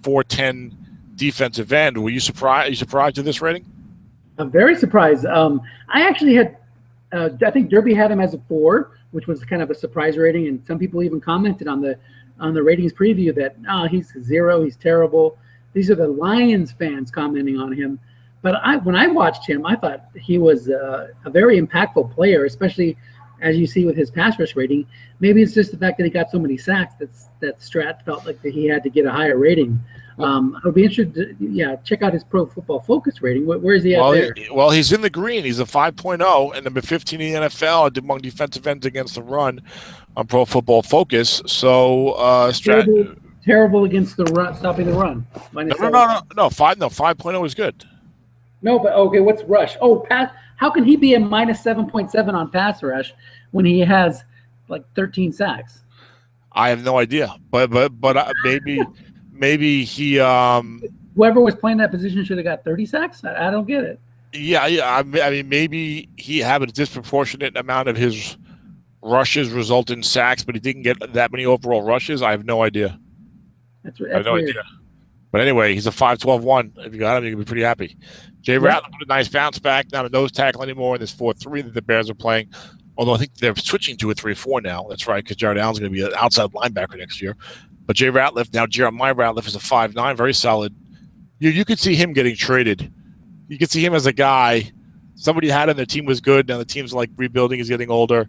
4.10 defensive end. Were you surprised? Are you surprised at this rating? I'm very surprised. I actually had, I think Derby had him as a 4, which was kind of a surprise rating. And some people even commented on the ratings preview that he's 0, he's terrible. These are the Lions fans commenting on him. But when I watched him, I thought he was a very impactful player, especially as you see with his pass rush rating. Maybe it's just the fact that he got so many sacks that Strat felt like that he had to get a higher rating. I would be interested to check out his Pro Football Focus rating. Where is he at there? Well, he's in the green. He's a 5.0 and number 15 in the NFL among defensive ends against the run on Pro Football Focus. So Strat terrible against the run, stopping the run. No. 5.0 is good. No, but okay, what's rush? Oh, pass. How can he be a minus 7.7 on pass rush when he has like 13 sacks? I have no idea, but maybe he whoever was playing that position should have got 30 sacks. I don't get it. Yeah. I mean, maybe he had a disproportionate amount of his rushes result in sacks, but he didn't get that many overall rushes. I have no idea. That's I have no idea. But anyway, he's a 5.12-1. If you got him, you can be pretty happy. Jay Ratliff with a nice bounce back. Not a nose tackle anymore in this 4-3 that the Bears are playing. Although I think they're switching to a 3-4 now. That's right, because Jared Allen's going to be an outside linebacker next year. But Jay Ratliff, now Jeremiah Ratliff is a 5'9", very solid. You could see him getting traded. You could see him as a guy, somebody had him, their team was good. Now the team's like rebuilding, he's getting older,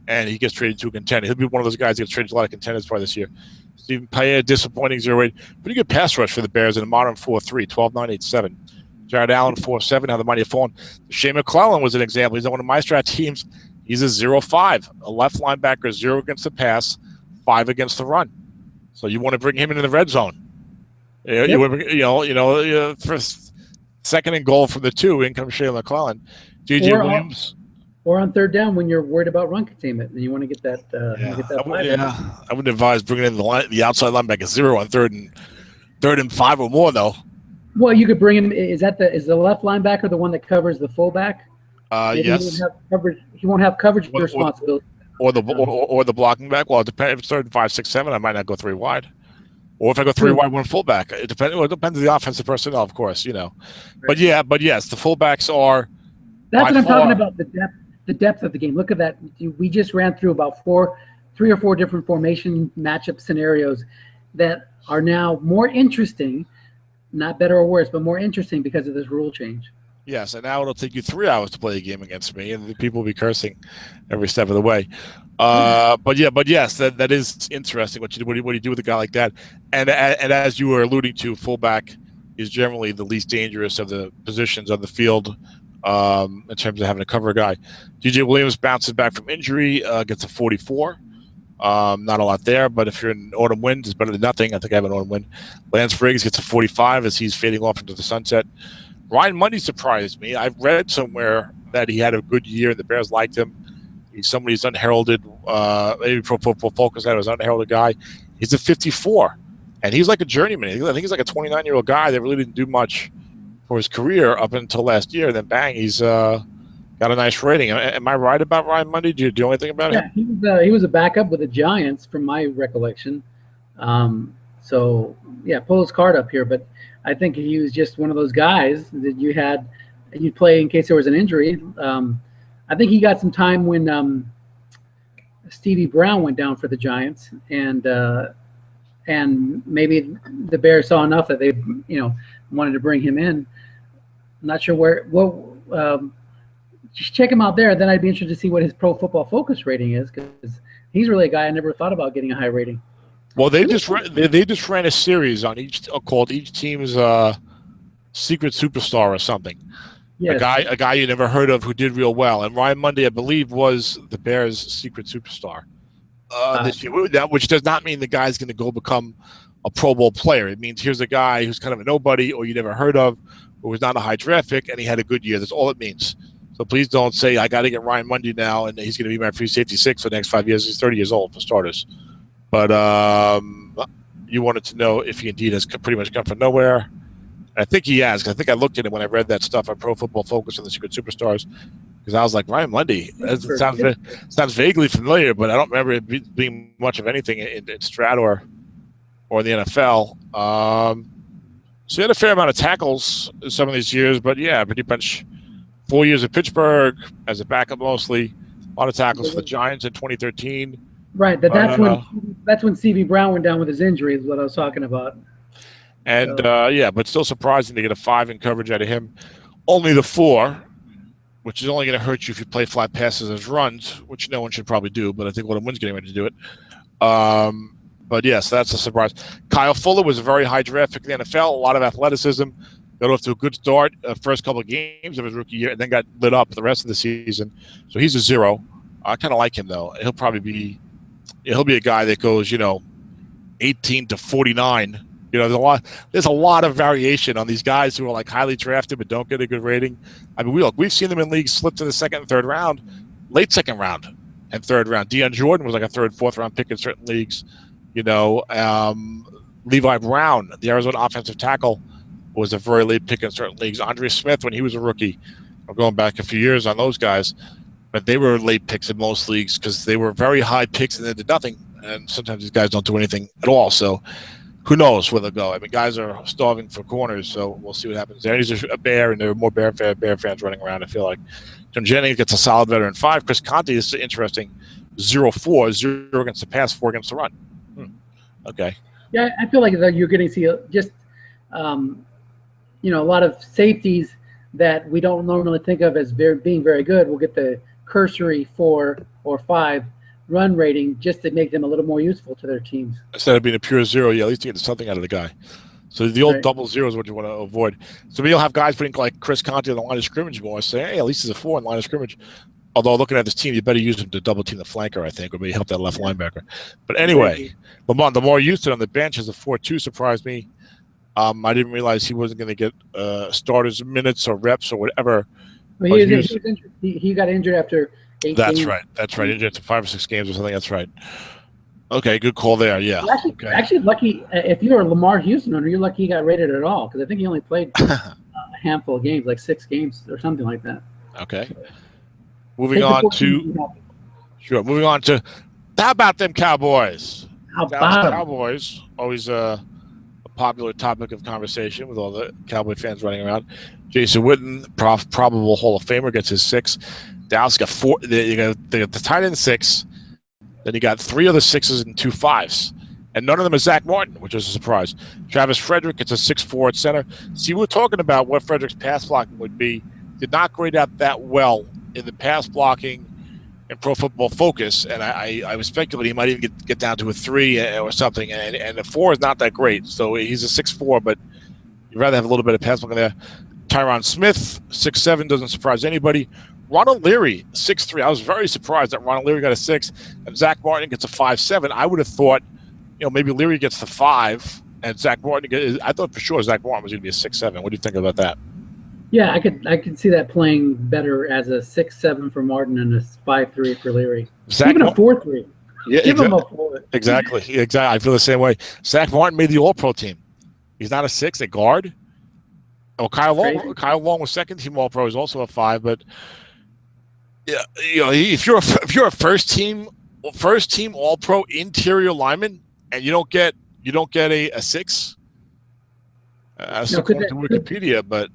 and he gets traded to a contender. He'll be one of those guys that gets traded to a lot of contenders probably this year. Stephen Payet, disappointing 0-8. Pretty good pass rush for the Bears in a modern 4-3, 12-9-8-7. Jared Allen, 4-7, how the mighty have fallen. Shane McClellan was an example. He's on one of my Strat teams. He's a 0-5, a left linebacker, 0 against the pass, 5 against the run. So you want to bring him into the red zone. For second and goal from the 2, in comes Shane McClellan. DJ Williams. Or on third down when you're worried about run containment and you want to get that. I wouldn't advise bringing in the outside linebacker 0 on third and 5 or more though. Well, you could bring him. Is the left linebacker the one that covers the fullback? Yes. He won't have coverage responsibility. Or the blocking back. Well, it depends. If it's third and 5, 6, 7, I might not go 3 wide. Or if I go 3 wide, 1 fullback. It depends. Well, it depends on the offensive personnel, of course. Right. But yes, the fullbacks are. That's what I'm talking about. The depth of the game. Look at that. We just ran through about 3 or 4 different formation matchup scenarios that are now more interesting, not better or worse, but more interesting because of this rule change. Yes, and now it'll take you 3 hours to play a game against me, and people will be cursing every step of the way. But yes, that is interesting. What do you do with a guy like that? And as you were alluding to, fullback is generally the least dangerous of the positions on the field. In terms of having to cover a guy. DJ Williams bounces back from injury, gets a 44. Not a lot there, but if you're in autumn wind, it's better than nothing. I think I have an autumn wind. Lance Briggs gets a 45 as he's fading off into the sunset. Ryan Mundy surprised me. I've read somewhere that he had a good year and the Bears liked him. He's somebody who's unheralded, maybe Pro Football Focus had was an unheralded guy. He's a 54, and he's like a journeyman. I think he's like a 29-year-old guy that really didn't do much for his career up until last year. Then bang, he's got a nice rating. Am I right about Ryan Mundy? Do you know anything about him? Yeah, he was a backup with the Giants from my recollection. So pull his card up here, but I think he was just one of those guys that you'd play in case there was an injury. I think he got some time when Stevie Brown went down for the Giants, and maybe the Bears saw enough that they wanted to bring him in. I'm not sure just check him out there. Then I'd be interested to see what his Pro Football Focus rating is, because he's really a guy I never thought about getting a high rating. Well, they just ran a series on called each team's secret superstar or something. Yes. A guy you never heard of who did real well, and Ryan Mundy, I believe, was the Bears' secret superstar this year. Which does not mean the guy's going to go become a Pro Bowl player. It means here's a guy who's kind of a nobody or you never heard of, who was not a high draft pick, and he had a good year. That's all it means. So please don't say, I got to get Ryan Mundy now, and he's going to be my free safety 6 for the next 5 years. He's 30 years old, for starters. But you wanted to know if he indeed has pretty much come from nowhere. And I think he has, because I think I looked at it when I read that stuff on Pro Football Focus on the Secret Superstars, because I was like, Ryan Mundy, that sounds vaguely familiar, but I don't remember it being much of anything in Strat or the NFL. So he had a fair amount of tackles some of these years, but pretty much 4 years at Pittsburgh as a backup mostly, A lot of tackles for the Giants in 2013. Right, that's when CV Brown went down with his injury, is what I was talking about. And yeah, but still surprising to get a 5 in coverage out of him. Only the 4, which is only going to hurt you if you play flat passes as runs, which no one should probably do, but I think Wynn's getting ready to do it. But yes, that's a surprise. Kyle Fuller was a very high draft pick in the NFL, a lot of athleticism. Got off to a good start first couple of games of his rookie year, and then got lit up the rest of the season. So he's a 0. I kind of like him though. He'll probably be, he'll be a guy that goes, 18 to 49. There's a lot of variation on these guys who are like highly drafted but don't get a good rating. I mean, we've seen them in leagues slip to the second and third round, late second round and third round. Deion Jordan was like a third, fourth round pick in certain leagues. Levi Brown, the Arizona offensive tackle, was a very late pick in certain leagues. Andre Smith, when he was a rookie, I'm going back a few years on those guys, but they were late picks in most leagues because they were very high picks and they did nothing. And sometimes these guys don't do anything at all. So who knows where they'll go? I mean, guys are starving for corners, so we'll see what happens there. He's a Bear, and there are more Bear fans running around, I feel like. Jim Jennings gets a solid veteran 5. Chris Conte is interesting. 0-4, 0 against the pass, 4 against the run. Okay. Yeah, I feel like you're going to see just, a lot of safeties that we don't normally think of as being very good. We'll get the cursory 4 or 5 run rating just to make them a little more useful to their teams. Instead of being a pure 0, at least you get something out of the guy. So the old double 0 is what you want to avoid. So you'll have guys putting like Chris Conte on the line of scrimmage more, say, hey, at least he's a 4 in line of scrimmage. Although looking at this team, you better use him to double team the flanker, I think, or maybe help that left linebacker. But anyway, Lamont, the more Houston on the bench as a 4-2 surprised me. I didn't realize he wasn't going to get starters minutes or reps or whatever. Well, he got injured after 8 That's games. right. That's right. Injured after 5 or 6 games or something. That's right. Okay, good call there. Yeah. Actually, lucky if you're a Lamar Houston owner, you're lucky he got rated at all because I think he only played a handful of games, like 6 games or something like that. Okay. Moving on to how about them Cowboys? How about Cowboys? Always a popular topic of conversation with all the Cowboy fans running around. Jason Witten, probable Hall of Famer, gets his 6. Dallas got 4. They got the tight end 6. Then you got 3 other 6s and 2 5s. And none of them is Zach Martin, which is a surprise. Travis Frederick gets a 6'4" at center. See, we're talking about what Frederick's pass blocking would be. Did not grade out that well in the pass blocking and Pro Football Focus. And I was speculating he might even get down to a 3 or something. And a 4 is not that great. So he's a 6'4", but you'd rather have a little bit of pass blocking there. Tyron Smith, 6'7", doesn't surprise anybody. Ronald Leary, 6'3". I was very surprised that Ronald Leary got a 6 and Zach Martin gets a 5'7". I would have thought, maybe Leary gets the 5 and Zach Martin I thought for sure Zach Martin was going to be a 6'7". What do you think about that? Yeah, I could see that playing better as a 6'7" for Martin and a 5'3" for Leary. Even a 4'3". Yeah, give him a 4. Exactly. I feel the same way. Zach Martin made the All-Pro team. He's not a 6 at guard. Oh, Kyle Long was second team All-Pro. He's also a 5, but yeah, if you're a first team All-Pro interior lineman and you don't get a 6, that's according to Wikipedia, but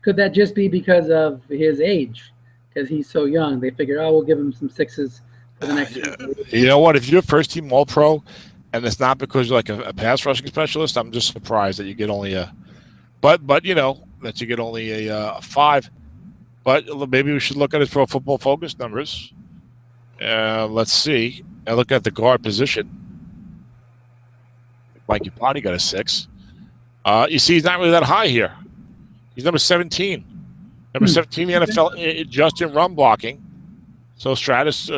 could that just be because of his age? Because he's so young, they figured, we'll give him some 6s for the next year. You know what? If you're a first team All-Pro and it's not because you're like a pass rushing specialist, I'm just surprised that you get only a. But that you get only a 5. But maybe we should look at his Pro Football Focus numbers. Let's see. I look at the guard position. Mikey Potty got a 6. You see, he's not really that high here. He's number 17. Number 17 in the NFL just in run blocking. So Strat's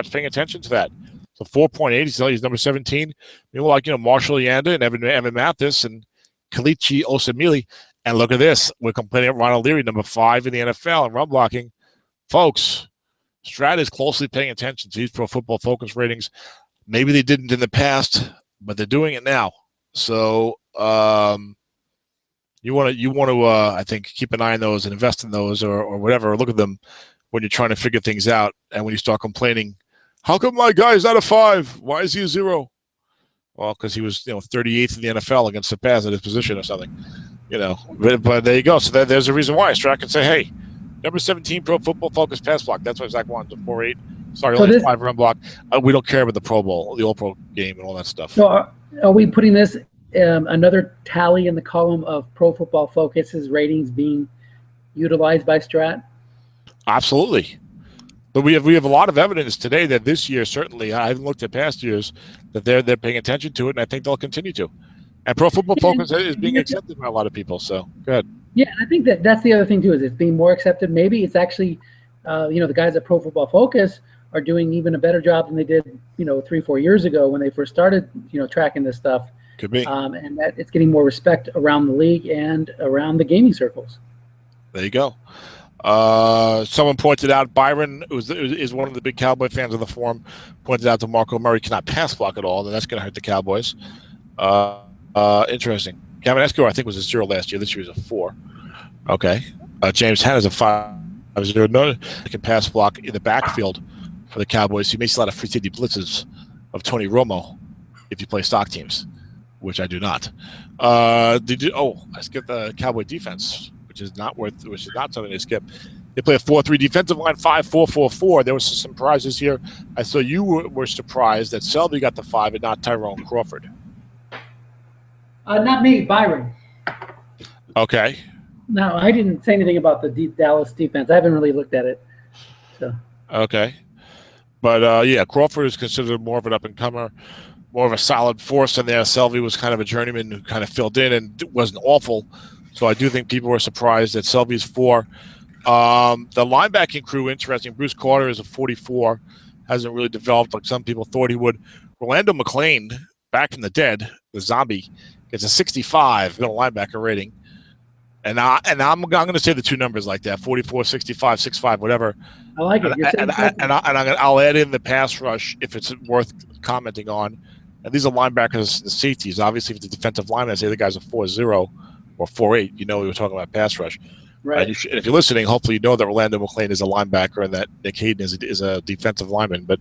paying attention to that. So 4.8, he's number 17. Marshall Yanda and Evan Mathis and Kalichi Osemele. And look at this. We're complaining about Ronald Leary, number 5 in the NFL in run blocking. Folks, Strat is closely paying attention to these Pro Football Focus ratings. Maybe they didn't in the past, but they're doing it now. So you want to I think, keep an eye on those and invest in those or whatever, or look at them when you're trying to figure things out. And when you start complaining, how come my guy's not a 5? Why is he a 0? Well, because he was 38th in the NFL against the pass at his position or something. But there you go. So there's a reason why Strat can say, hey, Number 17, Pro Football Focus pass block. That's why Zach wanted the 4.8. Sorry, So only this- 5 run block. We don't care about the Pro Bowl, the All-Pro game, and all that stuff. So are we putting this another tally in the column of Pro Football Focus's ratings being utilized by Strat? Absolutely. But we have a lot of evidence today that this year, certainly, I haven't looked at past years, that they're paying attention to it, and I think they'll continue to. And Pro Football Focus is being accepted by a lot of people. So go ahead. Yeah, I think that's the other thing too, is it's being more accepted. Maybe it's actually, the guys at Pro Football Focus are doing even a better job than they did, 3-4 years ago when they first started, tracking this stuff. Could be. And that it's getting more respect around the league and around the gaming circles. There you go. Someone pointed out, Byron is one of the big Cowboy fans of the forum, pointed out that Marco Murray cannot pass block at all, and that's going to hurt the Cowboys. Interesting. Kevin Esco, I think, was a 0 last year. This year is a 4. Okay. James Hanna is a 5-0. No, he can pass block in the backfield for the Cowboys. You may see a lot of free safety blitzes of Tony Romo if you play stock teams, which I do not. I skipped the Cowboy defense, which is not something to skip. They play a 4-3 defensive line, 5-4-4-4. There was some surprises here. I saw you were surprised that Selby got the 5 and not Tyrone Crawford. Not me, Byron. Okay. No, I didn't say anything about the Dallas defense. I haven't really looked at it. So. Okay. But, Crawford is considered more of an up-and-comer, more of a solid force in there. Selby was kind of a journeyman who kind of filled in and wasn't awful. So I do think people were surprised that Selby's 4. The linebacking crew, interesting. Bruce Carter is a 44. Hasn't really developed like some people thought he would. Rolando McClain, back from the dead, the zombie, gets a 65 middle linebacker rating. And I'm going to say the 2 numbers like that, 44, 65, 65, whatever. I like it. I'll add in the pass rush if it's worth commenting on. And these are linebackers and safeties. Obviously, if it's a defensive lineman, I say the guy's a 4-0 or 4-8. We were talking about pass rush. Right. And if you're listening, hopefully you know that Rolando McClain is a linebacker and that Nick Hayden is a defensive lineman. But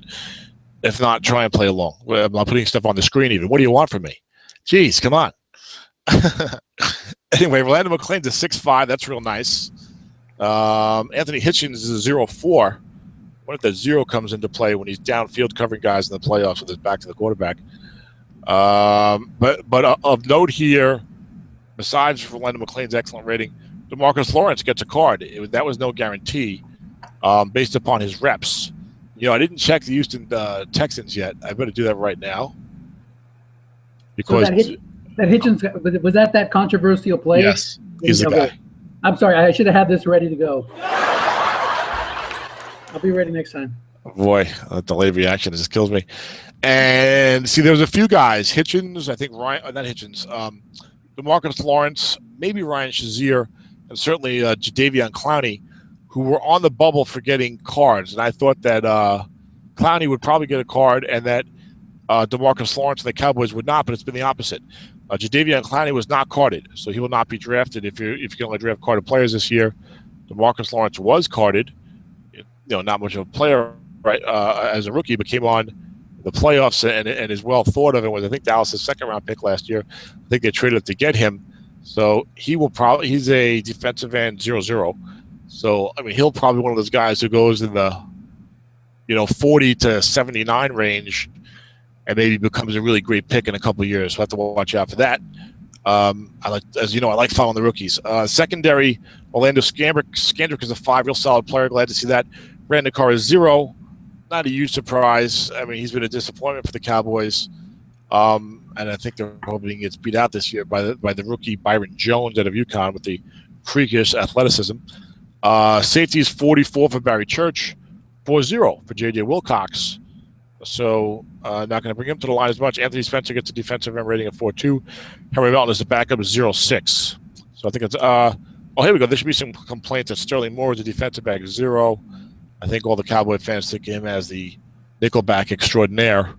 if not, try and play along. I'm not putting stuff on the screen even. What do you want from me? Jeez, come on. Anyway, Rolando McClain's a 6'5". That's real nice. Anthony Hitchens is a 0-4. What if the 0 comes into play when he's downfield covering guys in the playoffs with his back to the quarterback? But of note here, besides Rolando McClain's excellent rating, DeMarcus Lawrence gets a card. That was no guarantee based upon his reps. I didn't check the Houston Texans yet. I better do that right now. Because that Hitchens, was that controversial play? Yes, he's the guy. I'm sorry, I should have had this ready to go. I'll be ready next time. Boy, that delayed reaction just kills me. And see, there was a few guys. Hitchens, I think Ryan, not Hitchens, DeMarcus Lawrence, maybe Ryan Shazier, and certainly Jadeveon Clowney, who were on the bubble for getting cards. And I thought that Clowney would probably get a card and that DeMarcus Lawrence and the Cowboys would not, but it's been the opposite. Jadeveon Clowney was not carded, so he will not be drafted if you can only draft carded players this year. DeMarcus Lawrence was carded, not much of a player right as a rookie, but came on the playoffs and is well thought of and was, I think, Dallas' second-round pick last year. I think they traded up to get him. So he's a defensive end 0-0. So, he'll probably be one of those guys who goes in the, 40 to 79 range and maybe becomes a really great pick in a couple of years. So I have to watch out for that. I like following the rookies. Secondary, Orlando Scandrick is a 5, real solid player. Glad to see that. Brandon Carr is 0. Not a huge surprise. He's been a disappointment for the Cowboys. And I think they're hoping he gets beat out this year by the rookie Byron Jones out of UConn with the freakish athleticism. Safety is 44 for Barry Church, 4-0 for J.J. Wilcox. So not going to bring him to the line as much. Anthony Spencer gets a defensive end rating of 4.2. Henry Melton is the backup of 0.6. So I think it's here we go. There should be some complaints that Sterling Moore is a defensive back 0. I think all the Cowboy fans think of him as the nickelback extraordinaire.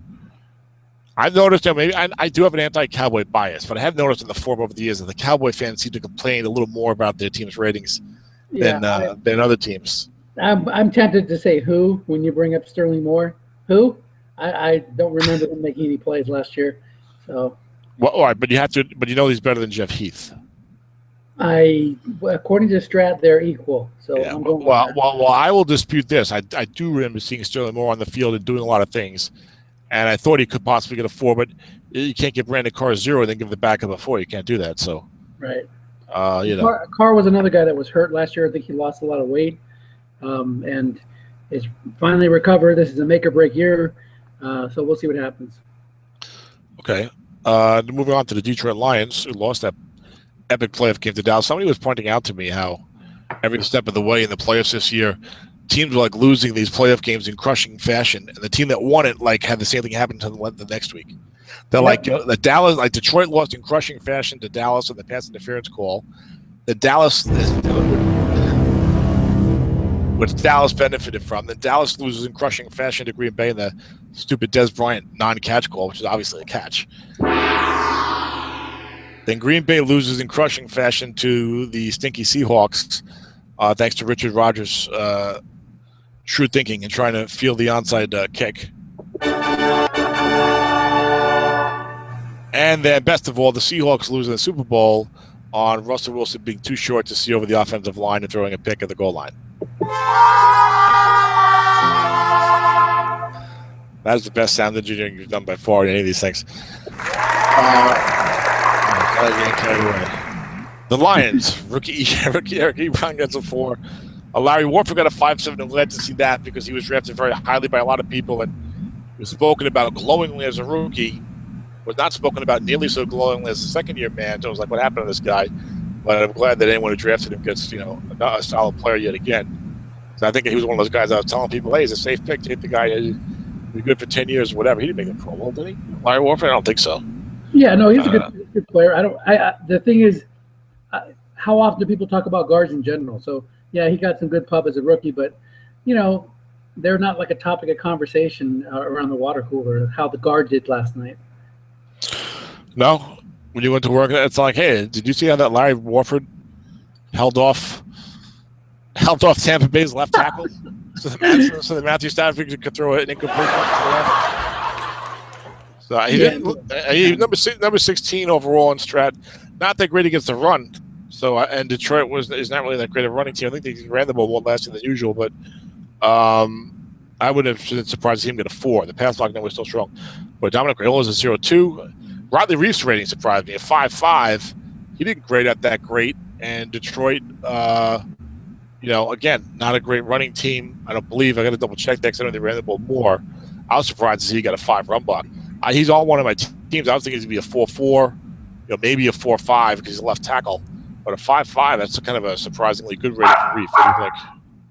I've noticed that maybe I do have an anti-Cowboy bias, but I have noticed in the forum over the years that the Cowboy fans seem to complain a little more about their team's ratings than other teams. I'm tempted to say who when you bring up Sterling Moore. Who? I don't remember him making any plays last year. So. Well, all right, but you have to. But he's better than Jeff Heath. According to Strat, they're equal. So Yeah. I'm going with Well, that. I will dispute this. I do remember seeing Sterling more on the field and doing a lot of things, and I thought he could possibly get a 4, but you can't give Brandon Carr a 0 and then give the backup a 4. You can't do that. So, Right. you know, Carr was another guy that was hurt last year. I think he lost a lot of weight, and is finally recovered. This is a make or break year, so we'll see what happens. Okay. Moving on to the Detroit Lions, who lost that epic playoff game to Dallas. Somebody was pointing out to me how every step of the way in the playoffs this year, teams were like losing these playoff games in crushing fashion, and the team that won it like had the same thing happen to them the next week. They're like the Dallas, like Detroit lost in crushing fashion to Dallas on the pass interference call. The Dallas, which Dallas benefited from. Then Dallas loses in crushing fashion to Green Bay in the stupid Des Bryant non-catch call, which is obviously a catch. Then Green Bay loses in crushing fashion to the stinky Seahawks, thanks to Richard Rodgers' shrewd thinking and trying to field the onside kick. And then, best of all, the Seahawks lose in the Super Bowl on Russell Wilson being too short to see over the offensive line and throwing a pick at the goal line. That is the best sound engineering you've done by far in any of these things. The Lions, rookie Eric Ebron gets a 4. Larry Warford got a 5.7. I'm glad to see that because he was drafted very highly by a lot of people and was spoken about glowingly as a rookie. Was not spoken about nearly so glowingly as a second-year man. So I was like, what happened to this guy? But I'm glad that anyone who drafted him gets, a solid player yet again. So I think he was one of those guys I was telling people, hey, he's a safe pick. Take the guy who'll be good for 10 years or whatever. He didn't make the Pro Bowl, did he? Larry Warford? I don't think so. Yeah, no, he's a good player. The thing is, how often do people talk about guards in general? So, yeah, he got some good pub as a rookie, but, they're not like a topic of conversation around the water cooler, how the guard did last night. No, when you went to work, it's like, hey, did you see how that Larry Warford held off Tampa Bay's left tackle so that Matthew Stafford could throw an incomplete one to the left? So he number 16 overall in Strat. Not that great against the run. So and Detroit is not really that great of a running team. I think they ran the ball more last than usual, but I would have been surprised to see him get a 4. The pass block was still strong. But Dominic Raiola is a 0.2. Rodley Reef's rating surprised me at 5.5. He didn't grade out that great. And Detroit, again, not a great running team. I don't believe. I got to double check that because I know they ran the ball more. I was surprised to see he got a 5 run block. He's on one of my teams. I was thinking he's going to be a 4.4, maybe a 4.5 because he's a left tackle. But a 5.5, that's kind of a surprisingly good rating for Reef. What do you think?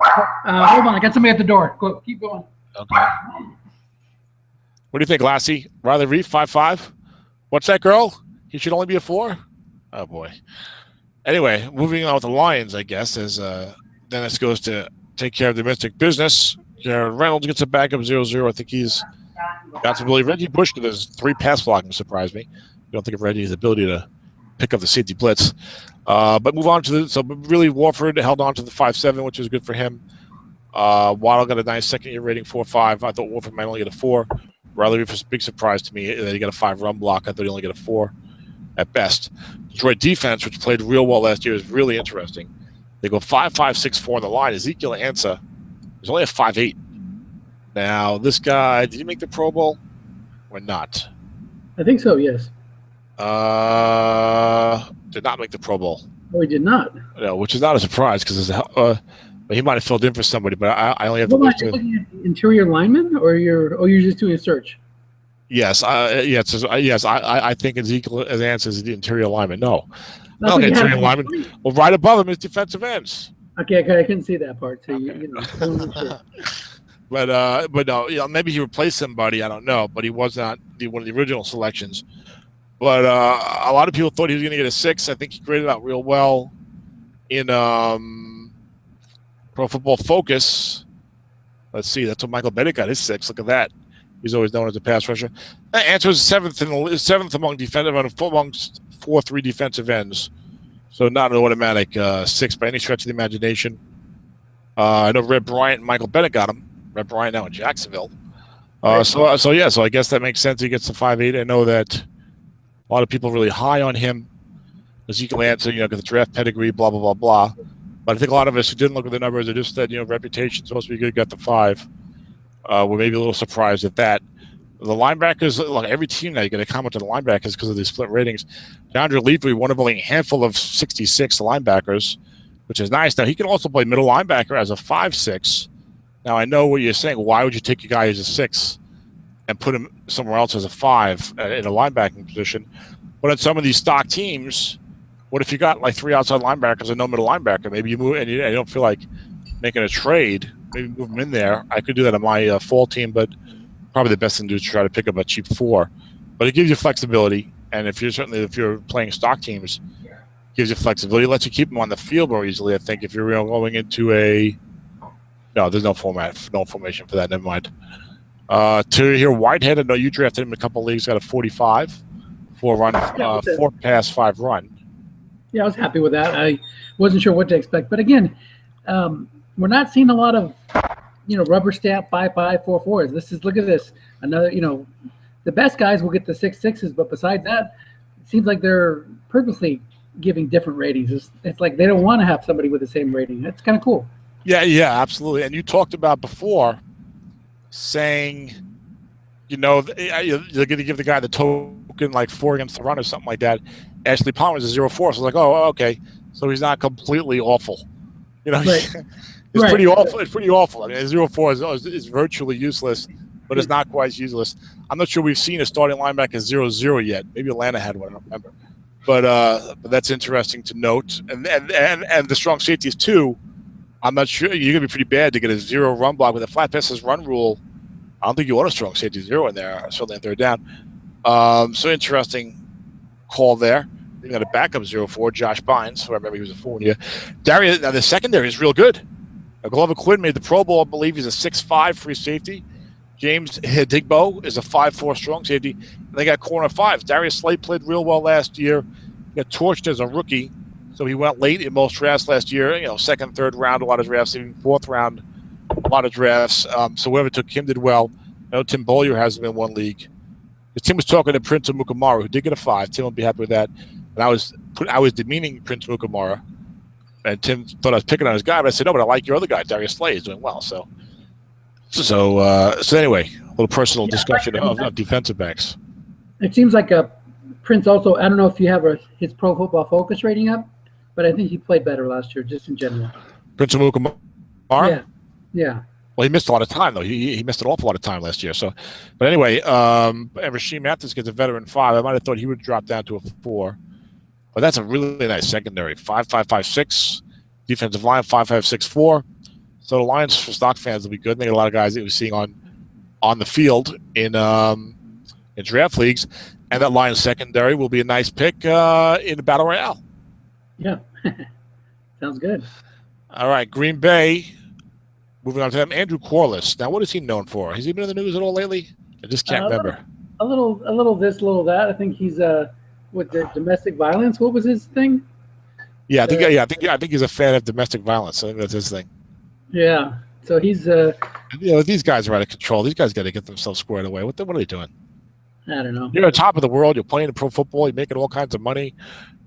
Hold on, I got somebody at the door. Go, keep going. Okay. What do you think, Lassie? Rodley Reef, 5.5? What's that, girl? He should only be a 4? Oh, boy. Anyway, moving on with the Lions, I guess, as Dennis goes to take care of domestic business. Jared Reynolds gets a backup 0-0. I think he's got some ability. Reggie Bush with his 3 pass blocking surprised me. I don't think of Reggie's ability to pick up the safety blitz. But move on to so really Warford held on to the 5.7, which was good for him. Waddle got a nice second-year rating, 4.5. I thought Warford might only get a 4. Riley was a big surprise to me that he got a 5 run block. I thought he only got a 4 at best. Detroit defense, which played real well last year, is really interesting. They go 5.5, 6.4 on the line. Ezekiel Ansah is only a 5.8. Now, this guy, did he make the Pro Bowl or not? I think so, yes. Did not make the Pro Bowl. No, he did not. No, which is not a surprise because he might have filled in for somebody, but I only have the list. You're looking at interior lineman, or you're just doing a search? Yes, yes. I think Ezekiel Ansah is the interior lineman. No, not the interior lineman. Well, right above him is defensive ends. Okay, I couldn't see that part. So sure. But no, maybe he replaced somebody. I don't know, but he was not one of the original selections. But a lot of people thought he was going to get a 6. I think he graded out real well in Pro Football Focus. Let's see. That's what Michael Bennett got his 6. Look at that. He's always known as a pass rusher. Answer is seventh among defensive amongst 4-3 defensive ends. So not an automatic 6 by any stretch of the imagination. I know Red Bryant and Michael Bennett got him. Red Bryant now in Jacksonville. So I guess that makes sense. He gets the 5.8. I know that a lot of people are really high on him. because you can answer, get the draft pedigree, blah, blah, blah, blah. But I think a lot of us who didn't look at the numbers, they just said, reputation's supposed to be good, got the 5. We're maybe a little surprised at that. The linebackers, look, every team now, you get a comment on the linebackers because of the split ratings. DeAndre Levy, one of only a handful of 66 linebackers, which is nice. Now, he can also play middle linebacker as a 5'6". Now, I know what you're saying. Why would you take a guy who's a 6 and put him somewhere else as a 5 in a linebacking position? But in some of these stock teams, what if you got like 3 outside linebackers and no middle linebacker? Maybe you move and you don't feel like making a trade. Maybe move them in there. I could do that on my fall team, but probably the best thing to do is try to pick up a cheap 4. But it gives you flexibility, and if you're playing stock teams, it gives you flexibility. It lets you keep them on the field more easily. I think if you're going into there's no formation for that. Never mind. To hear Whitehead, I know you drafted him in a couple of leagues. Got a 45, 4 pass, 5 run. Yeah, I was happy with that. I wasn't sure what to expect, but again, we're not seeing a lot of rubber stamp 5.5, 4.4s. Look at this. Another, the best guys will get the 6.6s, but besides that, it seems like they're purposely giving different ratings. It's like they don't want to have somebody with the same rating. That's kind of cool. Yeah, absolutely. And you talked about before saying, you're going to give the guy the token like 4 against the run or something like that. Ashley Palmer's a 0.4, so I was like, oh, okay, so he's not completely awful. Right. It's pretty awful. It's pretty awful. I mean, 0.4 is virtually useless, but it's not quite as useless. I'm not sure we've seen a starting linebacker 0.0 yet. Maybe Atlanta had one. I don't remember. But that's interesting to note. And the strong safeties too. I'm not sure. You're gonna be pretty bad to get a 0 run block with a flat passes run rule. I don't think you want a strong safety 0 in there. Certainly in third down. So interesting call there. You got a backup 0.4, Josh Bynes. So I remember he was a 4 year. Darius. Now the secondary is real good. Glover Quinn made the Pro Bowl. I believe he's a 6'5" free safety. James Hidigbo is a 5'4" strong safety. And they got corner 5s. Darius Slade played real well last year. He got torched as a rookie, so he went late in most drafts last year. Second, third round, a lot of drafts, even fourth round, a lot of drafts. So whoever took him did well. I know Tim Bollier has him in one league. Tim was talking to Prince Mukamara, who did get a 5. Tim will be happy with that. And I was demeaning Prince Mukamara. And Tim thought I was picking on his guy, but I said, no, but I like your other guy. Darius Slade is doing well. So anyway, a little personal discussion of defensive backs. It seems like Prince also, I don't know if you have his Pro Football Focus rating up, but I think he played better last year, just in general. Prince Mukamara? Yeah. Well, he missed a lot of time, though. He missed an awful lot of time last year. So, but anyway, and Rasheem Mathis gets a veteran 5. I might have thought he would drop down to a 4. But that's a really nice secondary. 5.5, 5.6. Defensive line, 5.5, 6.4. So the Lions for stock fans will be good. They got a lot of guys that we're seeing on the field in draft leagues. And that Lions secondary will be a nice pick in the Battle Royale. Yeah. Sounds good. All right, Green Bay. Moving on to them, Andrew Corliss. Now, what is he known for? Has he been in the news at all lately? I just can't remember. A little this, a little that. I think he's with the domestic violence. What was his thing? Yeah, I think he's a fan of domestic violence. I think that's his thing. Yeah. So he's these guys are out of control. These guys got to get themselves squared away. What are they doing? I don't know. You're on top of the world. You're playing pro football. You're making all kinds of money.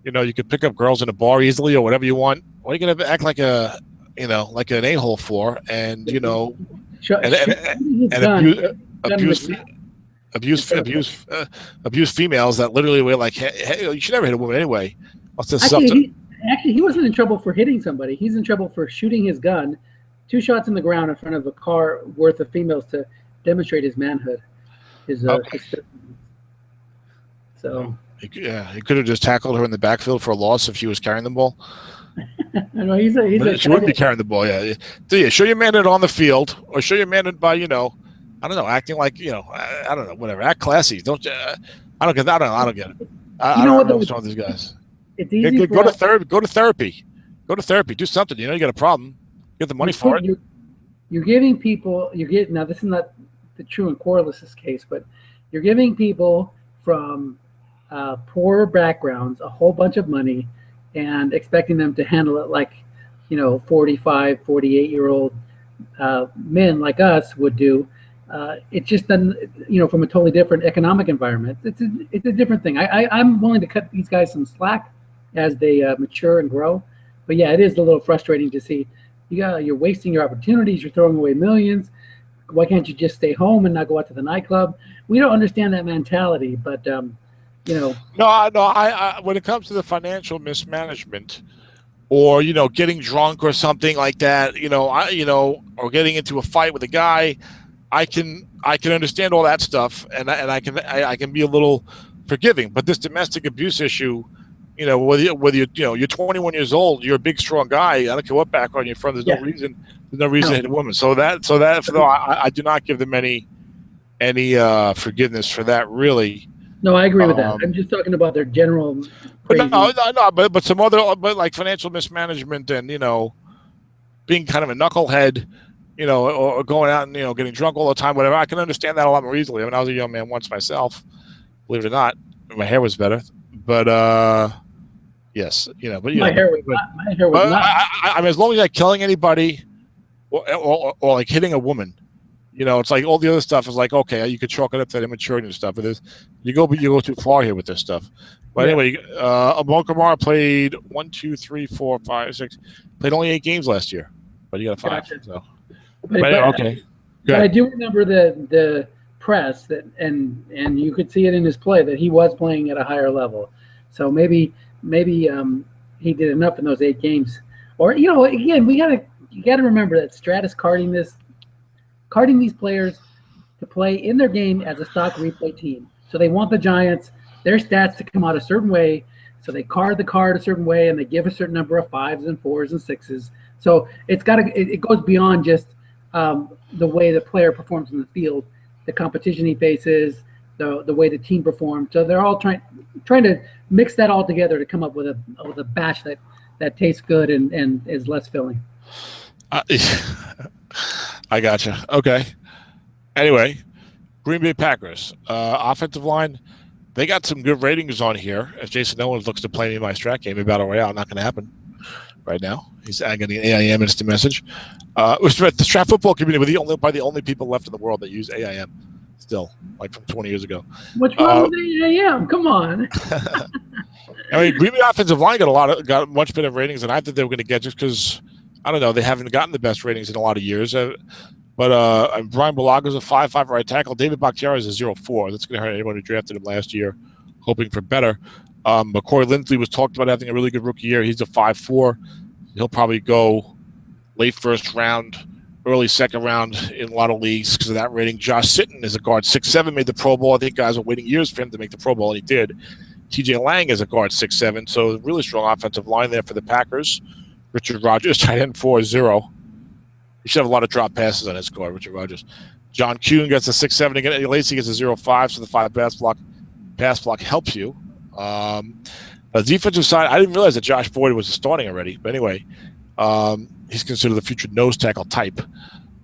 You could pick up girls in a bar easily or whatever you want. What are you going to act like like an a-hole for? And abuse females that literally were like, hey, you should never hit a woman anyway. What's this stuff? Actually, he wasn't in trouble for hitting somebody. He's in trouble for shooting his gun, 2 shots in the ground in front of a car worth of females to demonstrate his manhood. His so he could have just tackled her in the backfield for a loss if she was carrying the ball. I know she wouldn't be carrying the ball. Yeah, show your manhood on the field, or show your manhood by I don't know, acting like I don't know, whatever. Act classy. Don't I don't get that. I don't get it. I don't know what's wrong with these guys. It's easy. Go to therapy. Go to therapy. Do something. You got a problem. Get the money for it. You're giving people. Now. This is not the true in Corliss's case, but you're giving people from poor backgrounds a whole bunch of money and expecting them to handle it like 45, 48-year-old men like us would do. It just doesn't, from a totally different economic environment. It's a different thing. I'm willing to cut these guys some slack as they mature and grow. But yeah, it is a little frustrating to see you're wasting your opportunities. You're throwing away millions. Why can't you just stay home and not go out to the nightclub? We don't understand that mentality, but No, I when it comes to the financial mismanagement, or getting drunk or something like that, or getting into a fight with a guy, I can understand all that stuff, and I can be a little forgiving. But this domestic abuse issue, whether you're 21 years old, you're a big strong guy. I don't care what background you're from. There's no reason to hit a woman. So I do not give them any forgiveness for that, really. No, I agree with that. I'm just talking about their general. But some other, like financial mismanagement and being kind of a knucklehead, or going out and getting drunk all the time, whatever. I can understand that a lot more easily. I mean, I was a young man once myself, believe it or not. My hair was better, but yes, but my hair was not. I mean, as long as you're not killing anybody, or like hitting a woman. It's like all the other stuff is like, okay, you could chalk it up to that immaturity and stuff. But you go too far here with this stuff. But anyway, Amon Kamara played 1, 2, 3, 4, 5, 6. Played only 8 games last year, but he got a 5. Gotcha. So, okay. But I do remember the press that, and you could see it in his play that he was playing at a higher level. So maybe he did enough in those 8 games. Or again, you gotta remember that Strat is carding these players to play in their game as a stock replay team. So they want the Giants, their stats to come out a certain way. So they card the card a certain way, and they give a certain number of 5s and 4s and 6s. So it goes beyond just the way the player performs in the field, the competition he faces, the way the team performs. So they're all trying to mix that all together to come up with a batch that tastes good and is less filling. I gotcha. Okay. Anyway, Green Bay Packers offensive line. They got some good ratings on here. As Jason Owens looks to play me in my Strat game, Battle Royale, not going to happen right now. He's getting an AIM instant message. The Strat football community, we're the only people left in the world that use AIM still, like from 20 years ago. What's wrong with AIM? Come on. I mean, Green Bay offensive line got much better ratings than I thought they were going to get, just because I don't know, they haven't gotten the best ratings in a lot of years. But Brian Balaga's a 5.5 right tackle. David Bakhtiari is a 0.4. That's going to hurt anyone who drafted him last year, hoping for better. But Corey Linsley was talked about having a really good rookie year. He's a 5.4. He'll probably go late first round, early second round in a lot of leagues because of that rating. Josh Sitton is a guard, 6'7", made the Pro Bowl. I think guys were waiting years for him to make the Pro Bowl, and he did. TJ Lang is a guard, 6'7", so really strong offensive line there for the Packers. Richard Rodgers, tight end 4-0. He should have a lot of drop passes on his guard, Richard Rodgers. John Kuhn gets a 6'7". Again, Eddie Lacy gets a 0.5, so the 5 pass block helps you. The defensive side, I didn't realize that Josh Boyd was starting already. But anyway, he's considered the future nose tackle type.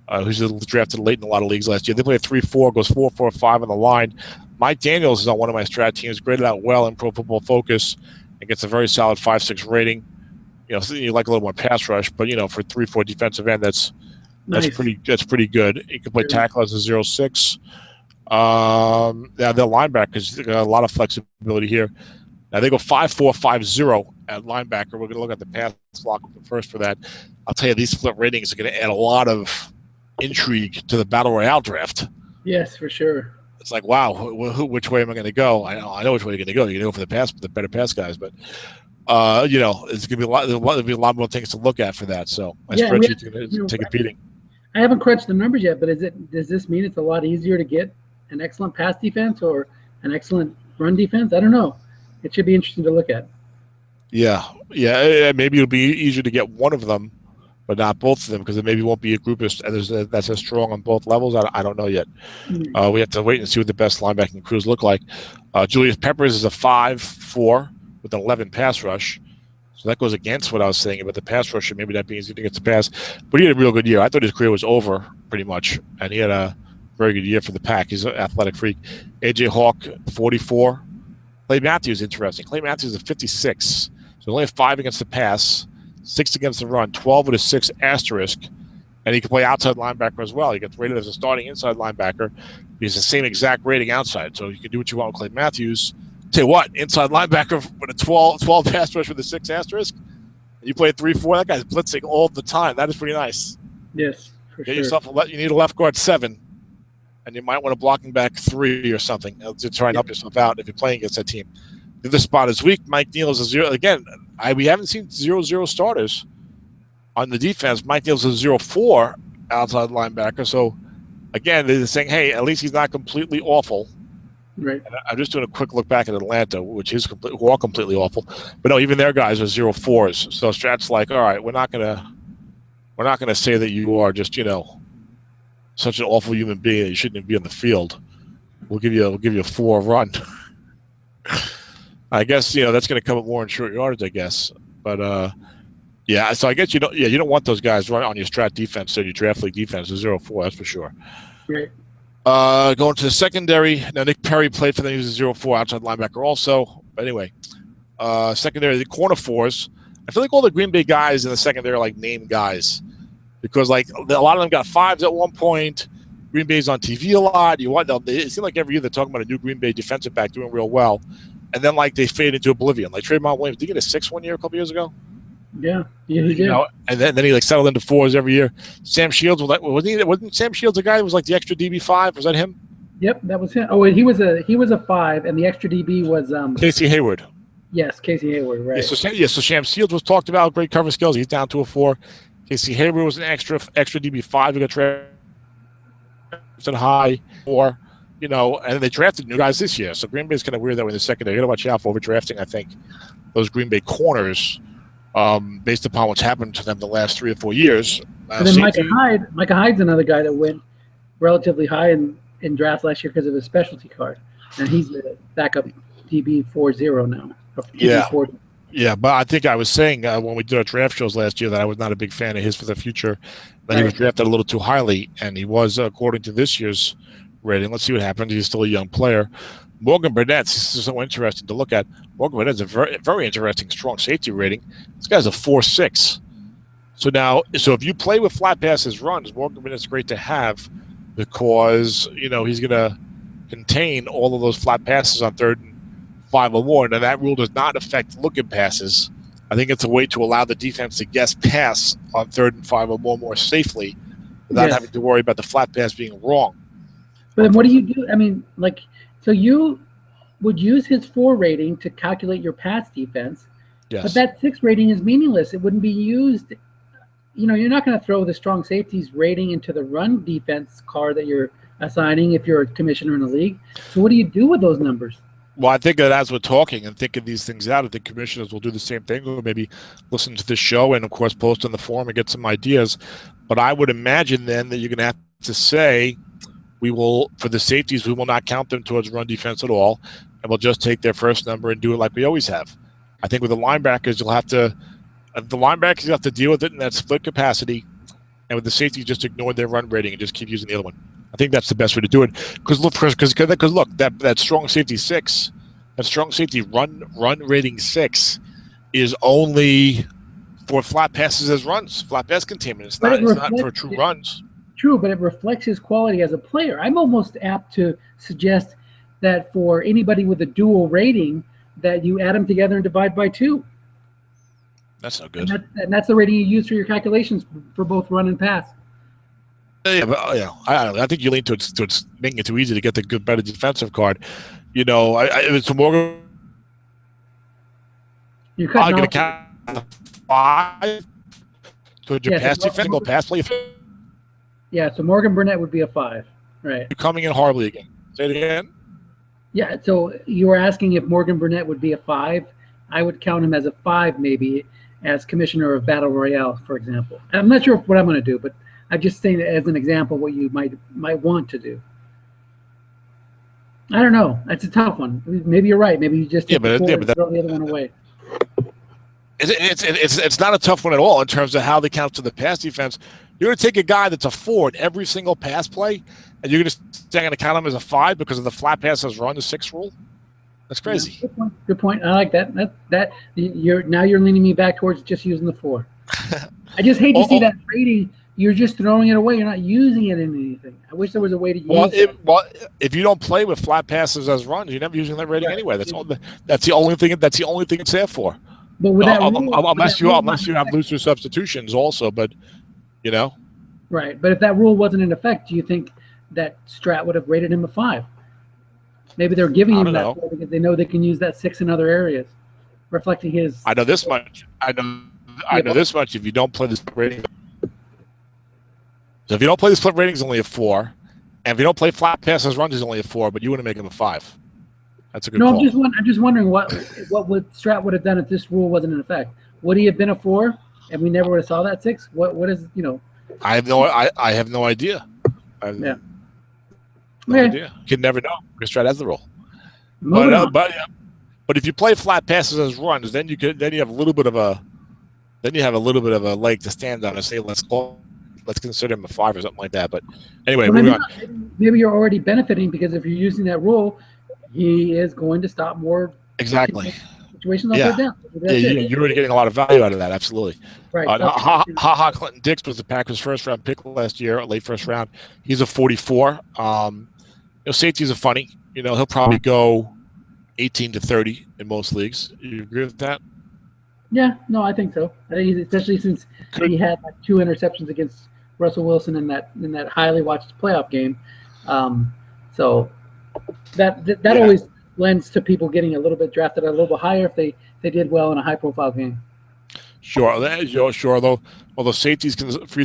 Who's drafted late in a lot of leagues last year. They play a 3-4, goes 4-4-5 on the line. Mike Daniels is on one of my Strat teams, graded out well in Pro Football Focus, and gets a very solid 5.6 rating. You like a little more pass rush, but for 3-4 defensive end, that's pretty good. He can play tackle as a 0.6. Now their linebackers got a lot of flexibility here. Now they go 5-4-5-0 at linebacker. We're going to look at the pass block first for that. I'll tell you, these split ratings are going to add a lot of intrigue to the Battle Royale draft. Yes, for sure. It's like, wow, which way am I going to go? I know which way you're going to go. You're going to go for the better pass guys, but it's going to be there'll be a lot more things to look at for that. So my spreadsheet's going to take a beating. I haven't crunched the numbers yet, but does this mean it's a lot easier to get an excellent pass defense or an excellent run defense? I don't know. It should be interesting to look at. Yeah. Maybe it'll be easier to get one of them, but not both of them, because it maybe won't be a group that's as strong on both levels. I don't know yet. Mm-hmm. We have to wait and see what the best linebacking crews look like. Julius Peppers is a 5.4 with an 11 pass rush. So that goes against what I was saying about the pass rush, and maybe that means he didn't get to pass. But he had a real good year. I thought his career was over pretty much, and he had a very good year for the Pack. He's an athletic freak. A.J. Hawk, 44. Clay Matthews, interesting. Clay Matthews is a 56. So only a 5 against the pass, 6 against the run, 12 with a 6 asterisk, and he can play outside linebacker as well. He gets rated as a starting inside linebacker. He's the same exact rating outside, so you can do what you want with Clay Matthews. Tell you what, inside linebacker with a 12 pass rush with a 6 asterisk, and you play 3-4, that guy's blitzing all the time. That is pretty nice. Yes, for Get sure. yourself you need a left guard 7, and you might want a blocking back 3 or something to try and help yourself out if you're playing against that team. The other spot is weak. Mike Neal is a 0. Again, we haven't seen 0-0 starters on the defense. Mike Neal is a 0-4 outside linebacker. So, again, they're saying, hey, at least he's not completely awful. Right. And I'm just doing a quick look back at Atlanta, which is who are completely awful. But no, even their guys are 0-4s. So Strat's like, all right, we're not gonna say that you are just, such an awful human being that you shouldn't even be on the field. We'll give you a 4 run. I guess that's going to come up more in short yardage, I guess. But yeah, so I guess you don't want those guys running on your Strat defense, so your draft league defense is 0-4. That's for sure. Right. Going to the secondary. Now Nick Perry played for them. He was a 0-4 outside linebacker also. But anyway, secondary, the corner 4s. I feel like all the Green Bay guys in the secondary are like name guys, because like a lot of them got 5s at one point. Green Bay's on TV a lot. It seems like every year they're talking about a new Green Bay defensive back doing real well, and then like they fade into oblivion. Like Trayvon Williams, did he get a 6 one year a couple years ago? Yeah, he did. And then he like settled into 4s every year. Sam Shields wasn't Sam Shields a guy who was like the extra DB5? Was that him? Yep, that was him. Oh, he was a 5, and the extra DB was Casey Hayward. Yes, Casey Hayward, right? So Sam Shields was talked about, great cover skills. He's down to a 4. Casey Hayward was an extra DB5. We got drafted high 4, and they drafted new guys this year. So Green Bay's kind of weird that way in the secondary. You got to watch out for overdrafting, I think, those Green Bay corners, based upon what's happened to them the last 3 or 4 years. And then Micah Hyde's another guy that went relatively high in drafts last year because of his specialty card, and he's the backup DB40 now. Yeah, but I think I was saying when we did our draft shows last year that I was not a big fan of his for the future. That he was drafted a little too highly, and he was, according to this year's rating. Let's see what happens. He's still a young player. Morgan Burnett's, this is so interesting to look at. Morgan Burnett's a very, very interesting strong safety rating. This guy's a 4.6. So if you play with flat passes runs, Morgan Burnett's great to have, because he's going to contain all of those flat passes on 3rd and 5 or more. Now that rule does not affect looking passes. I think it's a way to allow the defense to guess pass on 3rd and 5 or more safely, without having to worry about the flat pass being wrong. But then what do you do? I mean, so you would use his 4 rating to calculate your pass defense. Yes. But that 6 rating is meaningless. It wouldn't be used. You're not going to throw the strong safeties rating into the run defense card that you're assigning if you're a commissioner in the league. So what do you do with those numbers? Well, I think that as we're talking and thinking these things out, I think commissioners will do the same thing, or maybe listen to this show and, of course, post on the forum and get some ideas. But I would imagine then that you're going to have to say, for the safeties, we will not count them towards run defense at all, and we'll just take their first number and do it like we always have. I think with the linebackers, you'll have to deal with it in that split capacity, and with the safeties, just ignore their run rating and just keep using the other one. I think that's the best way to do it. Because look, that strong safety 6, that strong safety run rating 6 is only for flat passes as runs, flat pass containment. It's not for true runs. True, but it reflects his quality as a player. I'm almost apt to suggest that for anybody with a dual rating, that you add them together and divide by 2. That's not good. And that's the rating you use for your calculations for both run and pass. Yeah, but I think you lean towards making it too easy to get the better defensive card. It's Morgan. You're going to count 5 towards your pass defense, single pass play. Yeah, so Morgan Burnett would be a 5, right? You're coming in horribly again. Say it again. Yeah, so you were asking if Morgan Burnett would be a 5. I would count him as a 5, maybe, as commissioner of Battle Royale, for example. I'm not sure what I'm going to do, but I'm just saying as an example what you might want to do. I don't know. That's a tough one. Maybe you're right. Maybe you just throw the other one away. It's not a tough one at all in terms of how they count to the pass defense. You're going to take a guy that's a 4 in every single pass play, and you're going to count him as a 5 because of the flat passes run the 6 rule. That's crazy. Yeah, good point. I like that. You're leaning me back towards just using the 4. I just hate to see that rating you're just throwing it away. You're not using it in anything. I wish there was a way to use it. Well, if you don't play with flat passes as runs, you're never using that rating anyway. That's the only thing. That's the only thing it's there for. But with that rule, unless you have looser substitutions also, but you know. Right, but if that rule wasn't in effect, do you think that Strat would have rated him a 5? Maybe they're giving him that 4 because they know they can use that 6 in other areas, reflecting his. I know this much. I know this much. If you don't play the split rating, so if you don't play the split rating, it's only a 4, and if you don't play flat passes runs, it's only a 4. But you wouldn't make him a 5. That's a good call. I'm just wondering what would Strat would have done if this rule wasn't in effect. Would he have been a 4, and we never would have saw that 6? What is I have no idea. No idea. You can never know because Strat has the rule. But if you play flat passes as runs, then you have a little bit of a leg to stand on and say let's consider him a 5 or something like that. But anyway, moving on. Maybe you're already benefiting because if you're using that rule, he is going to stop more situations on third down. You're already getting a lot of value out of that. Absolutely. Right. Clinton Dix was the Packers' first round pick last year, late first round. He's a 44. Safeties are funny. He'll probably go 18 to 30 in most leagues. You agree with that? Yeah, no, I think so. Especially since he had 2 interceptions against Russell Wilson in that highly watched playoff game. So that always lends to people getting a little bit drafted a little bit higher if they did well in a high profile game. Sure. Although free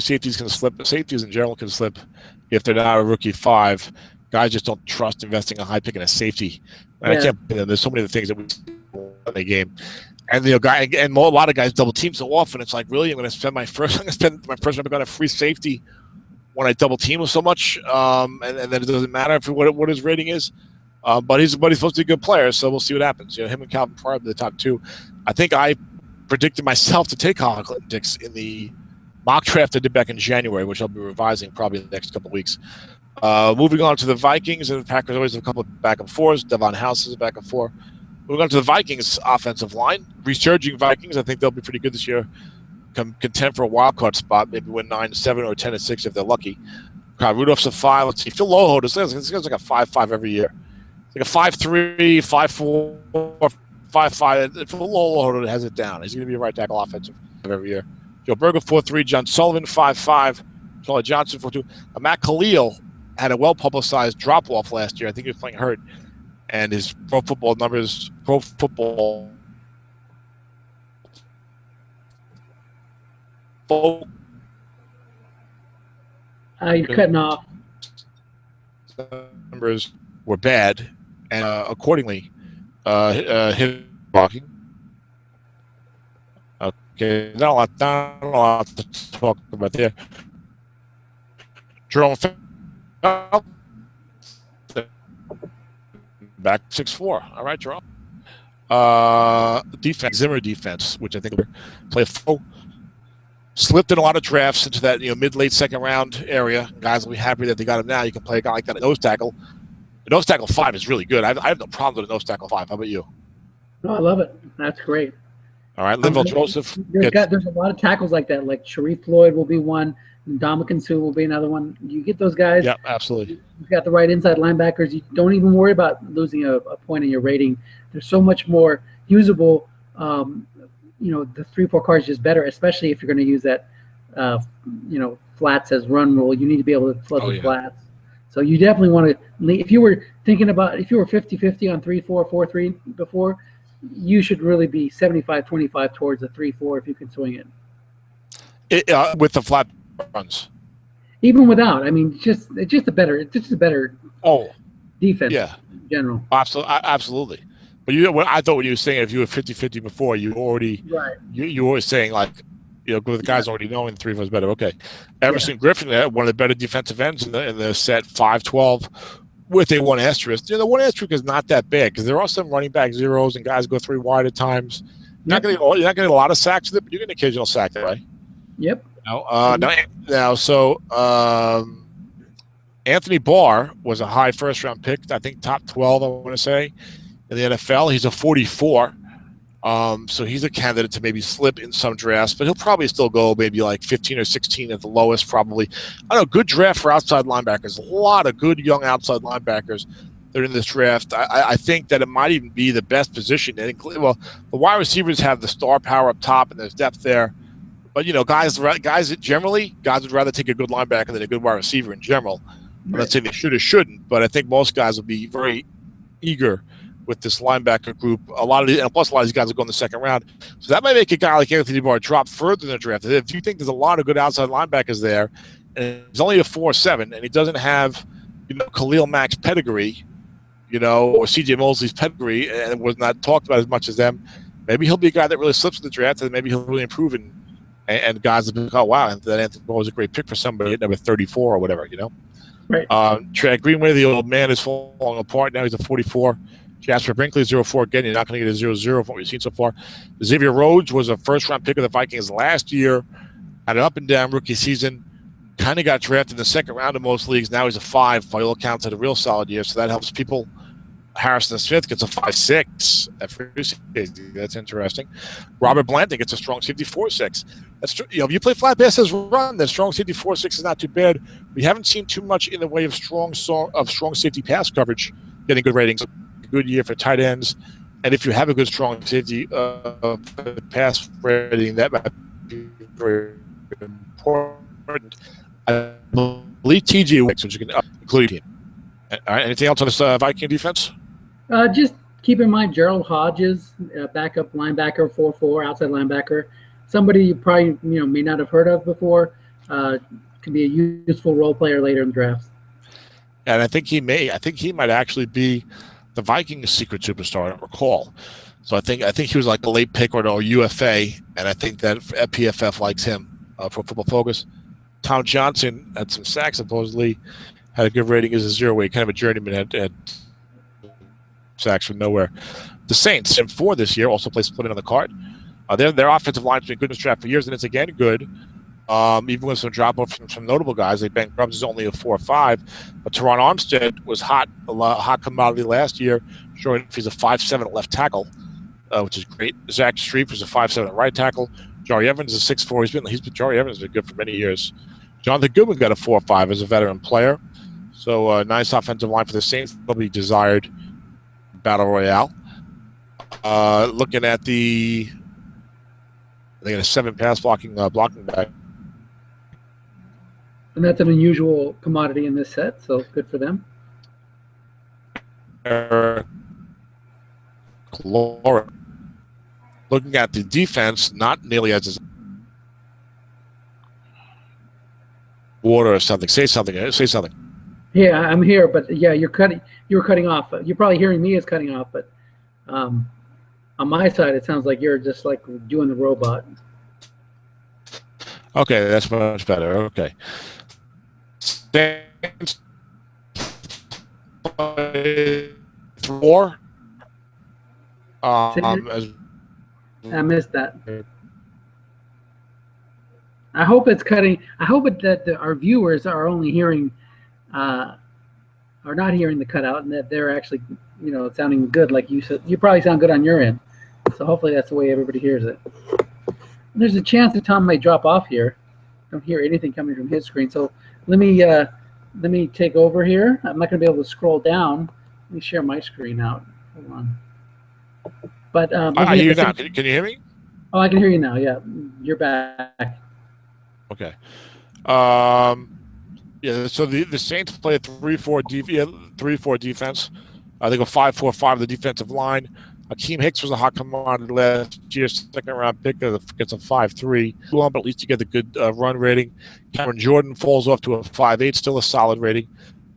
safeties can slip. Safeties in general can slip if they're not a rookie 5. Guys just don't trust investing a high pick in a safety. And I can't. There's so many other things that we in the game. And a lot of guys double team so often. It's like, really, I'm going to spend my first round pick on a free safety when I double team him so much, and then it doesn't matter what his rating is. But he's supposed to be a good player, so we'll see what happens. Him and Calvin Pryor are the top 2. I think I predicted myself to take Clinton Dix in the mock draft I did back in January, which I'll be revising probably the next couple of weeks. Moving on to the Vikings, and the Packers always have a couple of back and forths. Devon House is a back and forth. Moving on to the Vikings offensive line, resurging Vikings. I think they'll be pretty good this year. Contend for a wild card spot, maybe win 9-7 or 10-6 if they're lucky. Rudolph's a 5. Let's see, Phil Loho. This guy's like a 5-5 every year. It's like a 5-3, 5-4, 5-5. Phil Loho has it down. He's going to be a right tackle offensive every year. Joe Berger 4-3, John Sullivan 5-5, Charlie Johnson 4-2. Matt Khalil had a well-publicized drop-off last year. I think he was playing hurt. And his pro football numbers, you're cutting off. Numbers were bad, and accordingly, hit blocking. Okay, not a lot to talk about there. Jerome back 6'4". All right, Jerome. Defense, Zimmer defense, which I think will play a full. Slipped in a lot of drafts into that mid-late second round area. Guys will be happy that they got him now. You can play a guy like that at nose tackle. The nose tackle 5 is really good. I have no problem with a nose tackle 5. How about you? No, I love it. That's great. All right, Linval Joseph. There's a lot of tackles like that. Like Sharif Floyd will be one. Ndamukong Suh will be another one. You get those guys. Yeah, absolutely. You've got the right inside linebackers. You don't even worry about losing a point in your rating. They're so much more usable. The 3-4 cards is just better, especially if you're going to use that, flats as run rule. You need to be able to flood the flats. So you definitely want to. If you were 50-50 on 3-4, 4-3 before, you should really be 75-25 towards a 3-4 if you can swing it. With the flat runs. Even without, it's just a better defense. Yeah, in general. Absolutely. But I thought when you were saying if you were 50-50 before, you already you were saying like with the guys already knowing 3-4 is better. Okay, Everson Griffin, one of the better defensive ends in the set, 5'12", with a 1 asterisk. The 1 asterisk is not that bad because there are some running back zeros and guys go 3 wide at times. You're not getting a lot of sacks with it, but you're getting an occasional sack that way. Yep. So Anthony Barr was a high first round pick. I think top 12. I want to say in the NFL. He's a 44. So he's a candidate to maybe slip in some drafts, but he'll probably still go maybe like 15 or 16 at the lowest, probably. I don't know, good draft for outside linebackers. A lot of good young outside linebackers that are in this draft. I think that it might even be the best position. Well, the wide receivers have the star power up top, and there's depth there. But, you know, guys would rather take a good linebacker than a good wide receiver in general. I'm not saying they should or shouldn't, but I think most guys will be very eager with this linebacker group. Plus a lot of these guys will go in the second round. So that might make a guy like Anthony Barr drop further in the draft. If you think there's a lot of good outside linebackers there, and he's only a 4.7, and he doesn't have, you know, Khalil Mack's pedigree, you know, or C.J. Mosley's pedigree, and was not talked about as much as them, maybe he'll be a guy that really slips in the draft, and maybe he'll really improve. And guys will be like, oh, wow, that Anthony Barr was a great pick for somebody at number 34 or whatever, you know. Right. Chad Greenway, the old man, is falling apart. Now he's a 44. Jasper Brinkley, 0-4. Again, you're not going to get a 0-0 from what we've seen so far. Xavier Rhodes was a first-round pick of the Vikings last year. Had an up-and-down rookie season. Kind of got drafted in the second round in most leagues. Now he's a 5. By all accounts, had a real solid year, so that helps people. Harrison Smith gets a 5.6 at free safety. That's interesting. Robert Blanton gets a strong safety 4.6. That's true. You know, if you play flat passes run, then strong safety 4.6 is not too bad. We haven't seen too much in the way of strong safety pass coverage getting good ratings. Good year for tight ends, and if you have a good strong safety pass rating, that might be very important. I believe TJ Wicks, which you can include him. All right, anything else on this Viking defense? Just keep in mind Gerald Hodges, backup linebacker, 4.4, outside linebacker. Somebody you probably may not have heard of before. Can be a useful role player later in the drafts. And I think he might actually be the Vikings' secret superstar. I don't recall. So I think he was like a late pick or UFA, and I think that PFF likes him for Football Focus. Tom Johnson had some sacks, supposedly had a good rating as a 0-8, kind of a journeyman at sacks from nowhere. The Saints, in 4 this year, also play split on the card. Their offensive line's been good in this draft for years, and it's again good. Even with some drop off from some notable guys, like Ben Grubbs is only a 4.5, but Teron Armstead was hot commodity last year, showing he's a 5.7 left tackle, which is great. Zach Streif was a 5.7 right tackle. Jari Evans is a 6.4. Jari Evans has been good for many years. Jonathan Goodwin got a 4.5 as a veteran player, so nice offensive line for the Saints. Probably desired battle royale. Looking at they got a 7 pass blocking back. And that's an unusual commodity in this set, so good for them. Looking at the defense, not nearly as water or something. Say something. Yeah, I'm here, but yeah, you were cutting off. You're probably hearing me as cutting off, but on my side, it sounds like you're just like doing the robot. Okay, that's much better. Okay. War. I missed that. I hope it's cutting. I hope that our viewers are only hearing, are not hearing the cutout, and that they're actually, sounding good. Like you said, you probably sound good on your end. So hopefully that's the way everybody hears it. There's a chance that Tom may drop off here. I don't hear anything coming from his screen. So let me take over here. I'm not going to be able to scroll down. Let me share my screen out. Hold on. But I hear you now. Can you hear me? Oh, I can hear you now. Yeah, you're back. Okay. Yeah. So the Saints play a 3-4 defense. They go 5-4-5 the defensive line. Akeem Hicks was a hot commodity last year, second-round pick, gets a 5.3. But at least you get the good run rating. Cameron Jordan falls off to a 5.8, still a solid rating.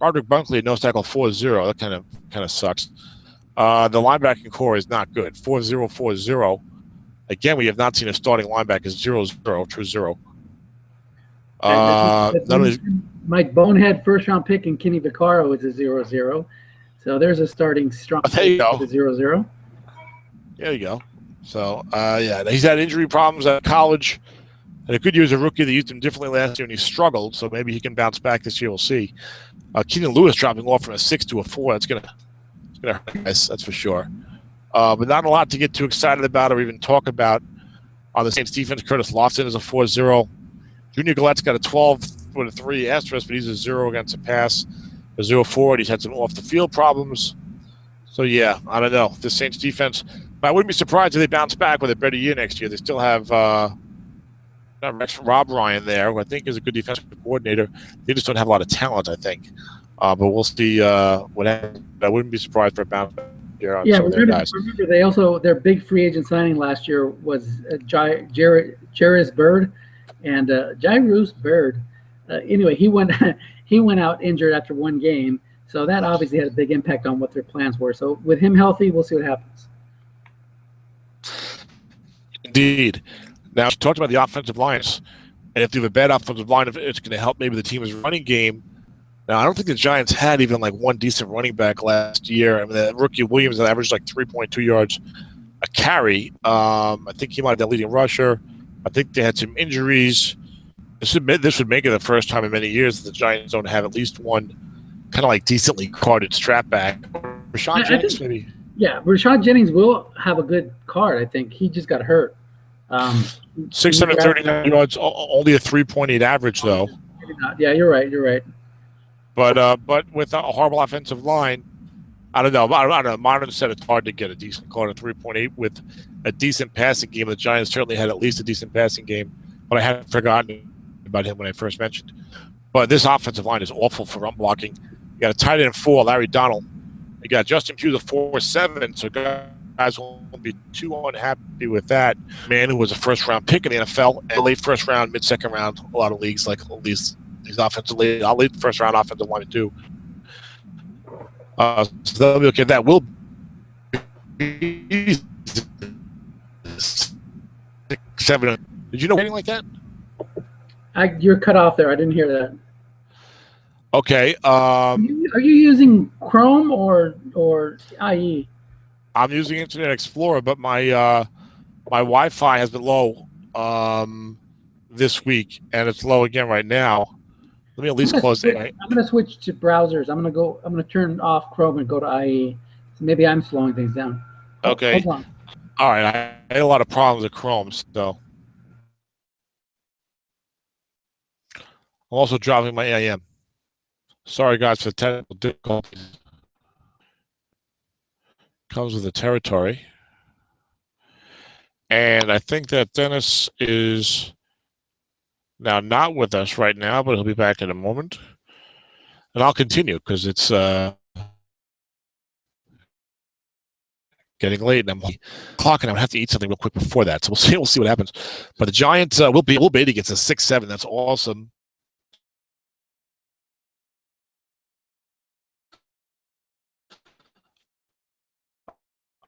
Roderick Bunkley, nose tackle 4.0. That kind of sucks. The linebacking core is not good. 4.0. Again, we have not seen a starting linebacker 0.0, true 0. My bonehead first-round pick in Kenny Vaccaro is a 0.0. So there's a starting strong there you go. 0.0. There you go. So, yeah, he's had injury problems at college. And a good year as a rookie. They used him differently last year, and he struggled. So maybe he can bounce back this year. We'll see. Keenan Lewis dropping off from a 6 to a 4. That's gonna hurt guys. That's for sure. but not a lot to get too excited about or even talk about. On the Saints defense, Curtis Lofton is a 4-0. Junior Gallette's got a 12 with a 3 asterisk, but he's a 0 against the pass, a 0 forward. He's had some off-the-field problems. So, yeah, I don't know. The Saints defense, I wouldn't be surprised if they bounce back with a better year next year. They still have Rob Ryan there, who I think is a good defensive coordinator. They just don't have a lot of talent, I think. But we'll see what happens. I wouldn't be surprised for a bounce back here on some of their guys. Remember, they also, their big free agent signing last year was Jairus Byrd, and Jairus Byrd. Anyway, he went out injured after one game, so that obviously had a big impact on what their plans were. So with him healthy, we'll see what happens. Indeed. Now, she talked about the offensive lines, and if they have a bad offensive line, it's going to help maybe the team's running game. Now, I don't think the Giants had even like one decent running back last year. I mean, the rookie Williams averaged like 3.2 yards a carry. I think he might have been leading rusher. I think they had some injuries. This would make it the first time in many years that the Giants don't have at least one kind of like decently carded Strat back. Rashad Jennings, maybe. Yeah, Rashad Jennings will have a good card. I think he just got hurt. 639 yards, only a 3.8 average though. Yeah, you're right. You're right. But with a horrible offensive line, I don't know. Modern said it's hard to get a decent card at 3.8 with a decent passing game. The Giants certainly had at least a decent passing game, but I hadn't forgotten about him when I first mentioned. But this offensive line is awful for run blocking. You got a tight end 4, Larry Donald. You got Justin Pugh, the 4-7. So guys won't be too unhappy with that. Man who was a first-round pick in the NFL, and late first round, mid-second round, a lot of leagues like these offensive leagues. I'll lead the first round offensive line too. So that'll be okay. That will be 7. Did you know anything like that? You're cut off there. I didn't hear that. Okay. Are you using Chrome or IE? I'm using Internet Explorer, but my my Wi-Fi has been low this week, and it's low again right now. Let me at least close it. I'm going to switch to browsers. I'm going to turn off Chrome and go to IE. So maybe I'm slowing things down. Okay. Hold on. All right. I had a lot of problems with Chrome, so I'm also dropping my AIM. Sorry, guys, for the technical difficulties. Comes with the territory. And I think that Dennis is now not with us right now, but he'll be back in a moment. And I'll continue because it's getting late, and I'm clocking. I'm gonna have to eat something real quick before that. So we'll see what happens. But the Giants Will Beatty gets a 6-7. That's awesome.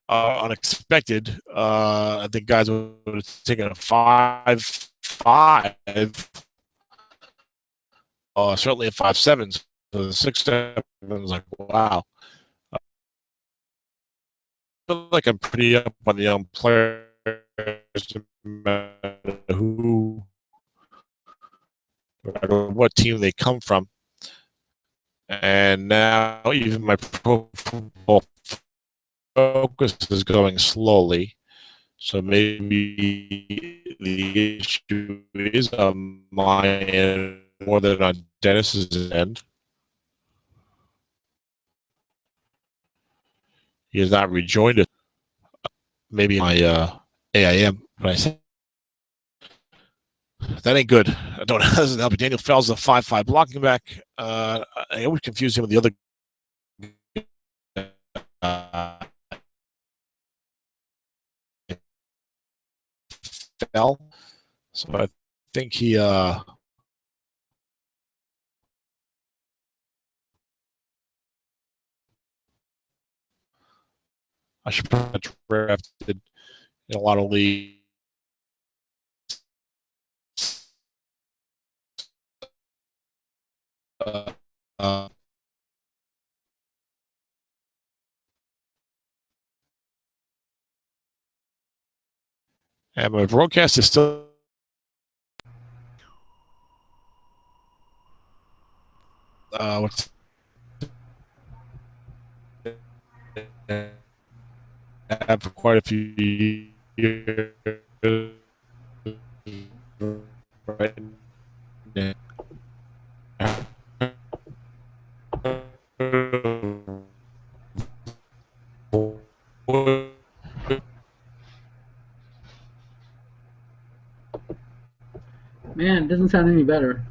Unexpected. I think guys would have taken a 5-5. Certainly a 5-7. So the 6-7 is like, wow. I feel like I'm pretty up on the young players, no matter what team they come from. And now even my pro football focus is going slowly. So maybe the issue is on my end more than on Dennis's end. He has not rejoined it. Maybe my AIM. But I said that ain't good. I don't know. That doesn't help. Daniel Fells, a 5-5 blocking back. I always confuse him with the other. Fell. So I think he I should probably drafted in a lot of leagues. And my broadcast is still what's have for quite a few years. Right now. Man, it doesn't sound any better.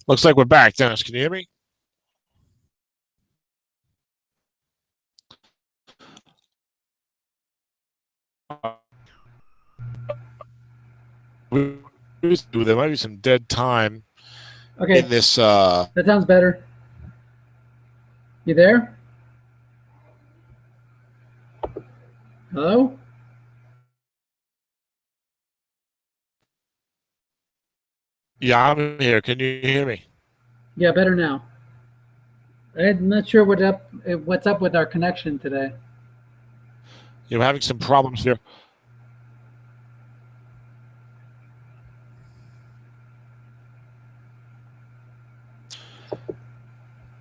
Looks like we're back, Dennis. Can you hear me? There might be some dead time in this. That sounds better. You there? Hello? Yeah, I'm here. Can you hear me? Yeah, better now. I'm not sure what's up with our connection today. You're having some problems here.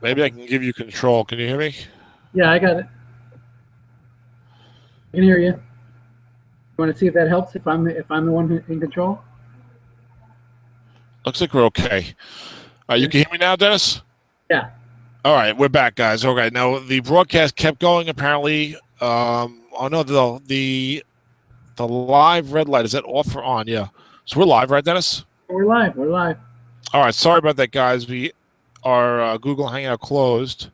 Maybe I can give you control. Can you hear me? Yeah, I got it. I can hear you. You want to see if that helps? If I'm the one in control? Looks like we're okay. You can hear me now, Dennis? Yeah. All right, we're back, guys. Okay, now the broadcast kept going. Apparently, oh no, the live red light, is that off or on? Yeah, so we're live, right, Dennis? We're live. We're live. All right, sorry about that, guys. Our Google Hangout closed.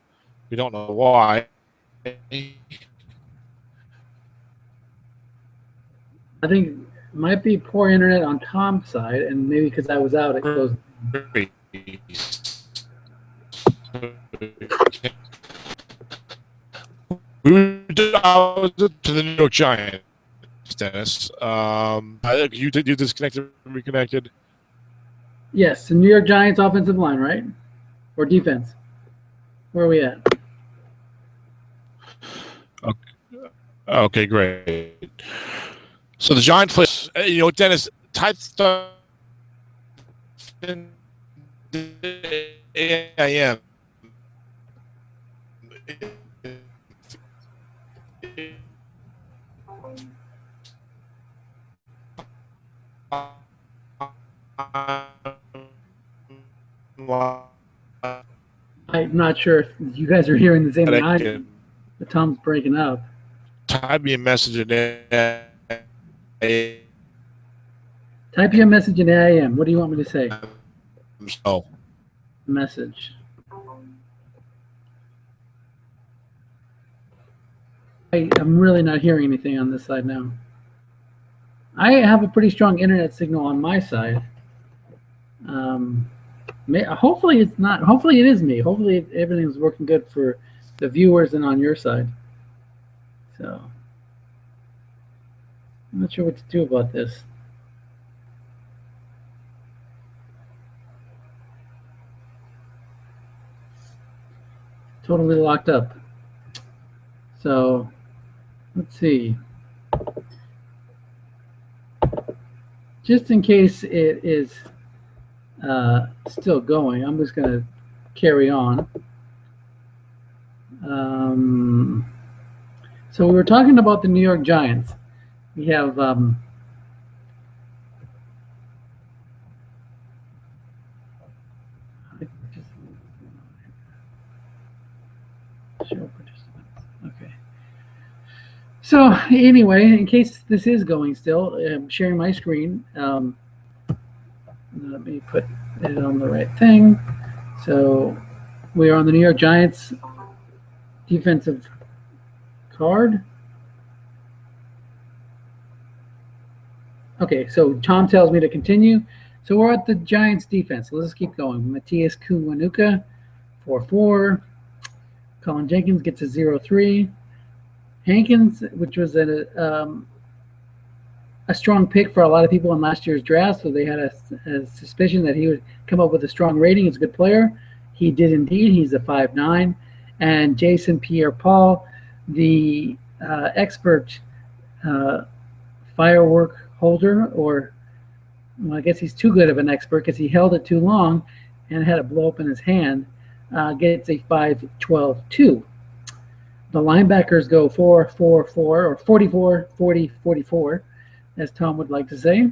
We don't know why. I think it might be poor internet on Tom's side, and maybe because I was out, it closed. To the New York Giants, Dennis. I think you disconnected, reconnected. Yes, the New York Giants offensive line, right? Or defense? Where are we at? Okay, great. So the Giants play. Dennis, type stuff in AM. I'm not sure if you guys are hearing the same thing I can am, but Tom's breaking up. type me a message in there. Type your message in AIM. What do you want me to say? So, Message. I'm really not hearing anything on this side now. I have a pretty strong internet signal on my side. Hopefully it's not. Hopefully it is me. Hopefully everything's working good for the viewers and on your side. So I'm not sure what to do about this. Totally locked up. So let's see. Just in case it is still going, I'm just going to carry on. So we were talking about the New York Giants. We have okay. So anyway, in case this is going still, I'm sharing my screen. Let me put it on the right thing. So we are on the New York Giants defensive card. Okay, so Tom tells me to continue. So we're at the Giants defense. So let's keep going. Matthias Kuwanuka, 4-4. Colin Jenkins gets a 0-3. Hankins, which was a strong pick for a lot of people in last year's draft, so they had a suspicion that he would come up with a strong rating. He's a good player. He did indeed. He's a 5.9. And Jason Pierre-Paul, the expert firework holder, or well, I guess he's too good of an expert because he held it too long and had it blow up in his hand, gets a 5.12.2. The linebackers go 4-4-4 or 44-40-44, as Tom would like to say.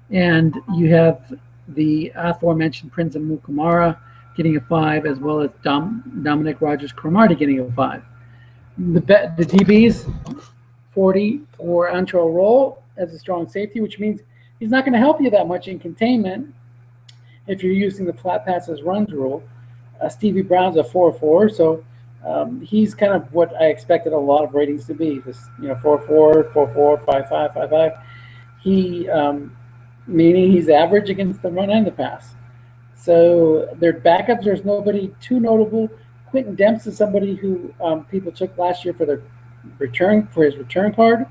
And you have the aforementioned Prince of Mukamara getting a 5, as well as Dominic Rogers-Cromartie getting a 5. The DBs, 40 for Antrell Roll as a strong safety, which means he's not going to help you that much in containment if you're using the flat passes runs rule. Stevie Brown's a 4-4, so he's kind of what I expected a lot of ratings to be. This, 4-4, 4-4, 5-5, 5-5. He, meaning he's average against the run and the pass. So their backups, there's nobody too notable. Quentin Demps is somebody who people took last year for his return card,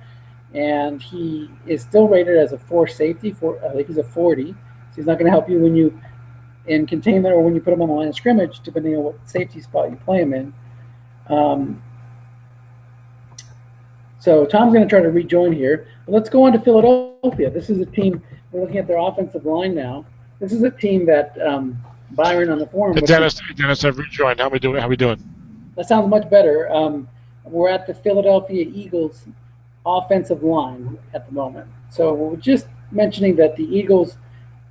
and he is still rated as a 4 safety. I think he's a 40. So he's not going to help you when you in containment or when you put him on the line of scrimmage, depending on what safety spot you play him in. So Tom's going to try to rejoin here. But let's go on to Philadelphia. This is a team, we're looking at their offensive line now. This is a team that Byron on the forum. Dennis, I've rejoined. How we doing? That sounds much better. We're at the Philadelphia Eagles offensive line at the moment. So we're just mentioning that the Eagles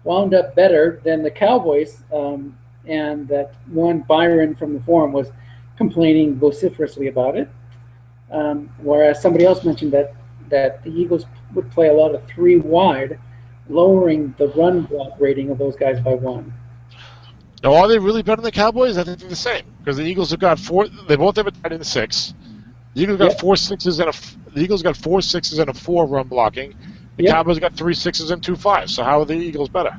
wound up better than the Cowboys, and that one Byron from the forum was complaining vociferously about it, whereas somebody else mentioned that the Eagles would play a lot of 3 wide, lowering the run block rating of those guys by 1. Now, are they really better than the Cowboys? I think they're the same, because the Eagles have got 4. They both have a tight end 6. The Eagles got 4 6s and the Eagles got 4 6s and a 4 run blocking. The Cowboys got 3 6s and 2 5s. So how are the Eagles better?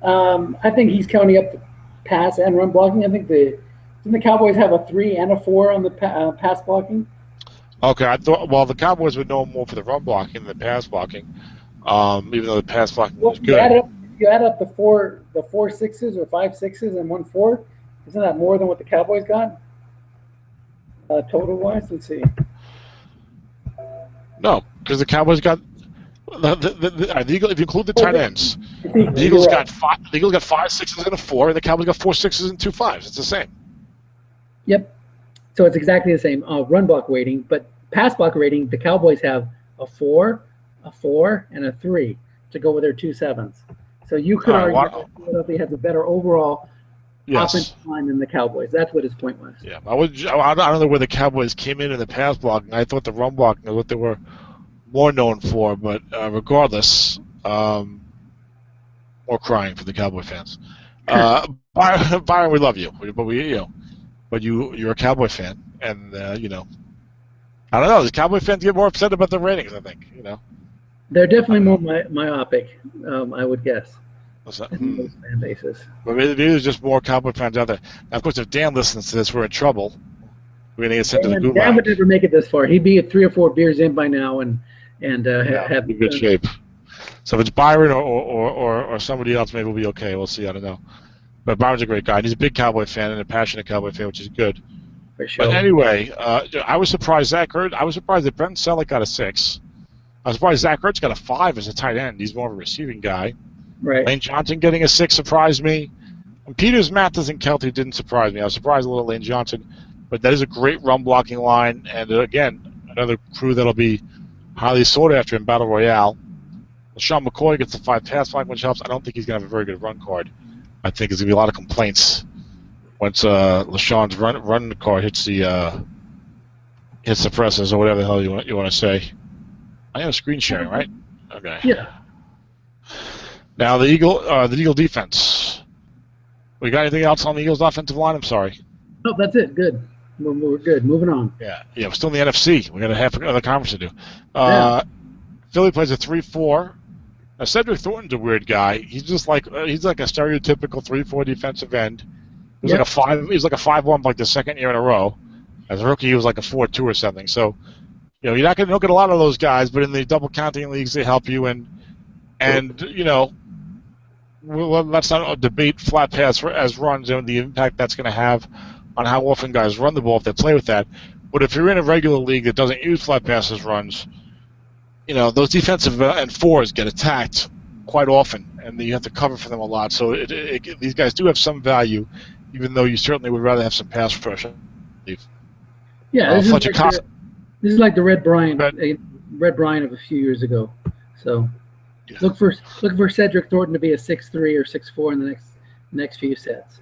I think he's counting up the pass and run blocking. I think didn't the Cowboys have a 3 and a 4 on the pass blocking? Okay, I thought. Well, the Cowboys would know more for the run blocking than the pass blocking, even though the pass blocking was good. You add up the 4 6s or 5 6s and 1 4. Isn't that more than what the Cowboys got? Total wise, let's see. No, because the Cowboys got the Eagles. If you include the tight ends, the Eagles got 5. The Eagles got 5 6s and a 4, and the Cowboys got 4 6s and 2 5s. It's the same. Yep. So it's exactly the same run block rating, but pass block rating, the Cowboys have a 4, and a 3 to go with their 2 7s. So you could argue that Philadelphia has a better overall offensive line than the Cowboys. That's what his point was. Yeah, I don't know where the Cowboys came in the pass blocking. I thought the run blocking was what they were more known for, but regardless, more crying for the Cowboy fans. Byron, we love you, but you're a Cowboy fan, and I don't know. The Cowboy fans get more upset about the ratings. I think they're definitely more myopic. I would guess. What's that? Most fan bases. But maybe there's just more Cowboy fans out there. Now, of course, if Dan listens to this, we're in trouble. We're going to get sent to the gulag. Dan would never make it this far. He'd be at 3 or 4 beers in by now, and have in good shape. So if it's Byron or somebody else, maybe we'll be okay. We'll see. I don't know. But Byron's a great guy. He's a big Cowboy fan and a passionate Cowboy fan, which is good. For sure. But anyway, I was surprised I was surprised that Brent Selleck got a 6. I was surprised Zach Ertz got a 5 as a tight end. He's more of a receiving guy. Right. Lane Johnson getting a 6 surprised me. And Peters, Mathis, and Kelty didn't surprise me. I was surprised a little Lane Johnson. But that is a great run blocking line. And again, another crew that'll be highly sought after in Battle Royale. LaShawn McCoy gets the 5 pass line, which helps. I don't think he's going to have a very good run card. I think there's going to be a lot of complaints once LaShawn's run card hits the presses or whatever the hell you want to say. I have screen sharing, right? Okay. Yeah. Now the Eagle defense. We got anything else on the Eagles' offensive line? I'm sorry. No, that's it. Good. We're good. Moving on. Yeah. We're still in the NFC. We got a half another conference to do. Philly plays a 3-4. Now Cedric Thornton's a weird guy. He's like a stereotypical 3-4 defensive end. He's like a 5. He's like a 5-1 like the second year in a row. As a rookie, he was like a 4-2 or something. So, you're not going to look at a lot of those guys, but in the double counting leagues, they help you. And let's not debate flat pass as runs and the impact that's going to have on how often guys run the ball if they play with that. But if you're in a regular league that doesn't use flat passes runs, those defensive end fours get attacked quite often, and you have to cover for them a lot. So these guys do have some value, even though you certainly would rather have some pass pressure. Yeah, this is like the Red Bryant of a few years ago. So look for Cedric Thornton to be a 6'3" or 6'4" in the next few sets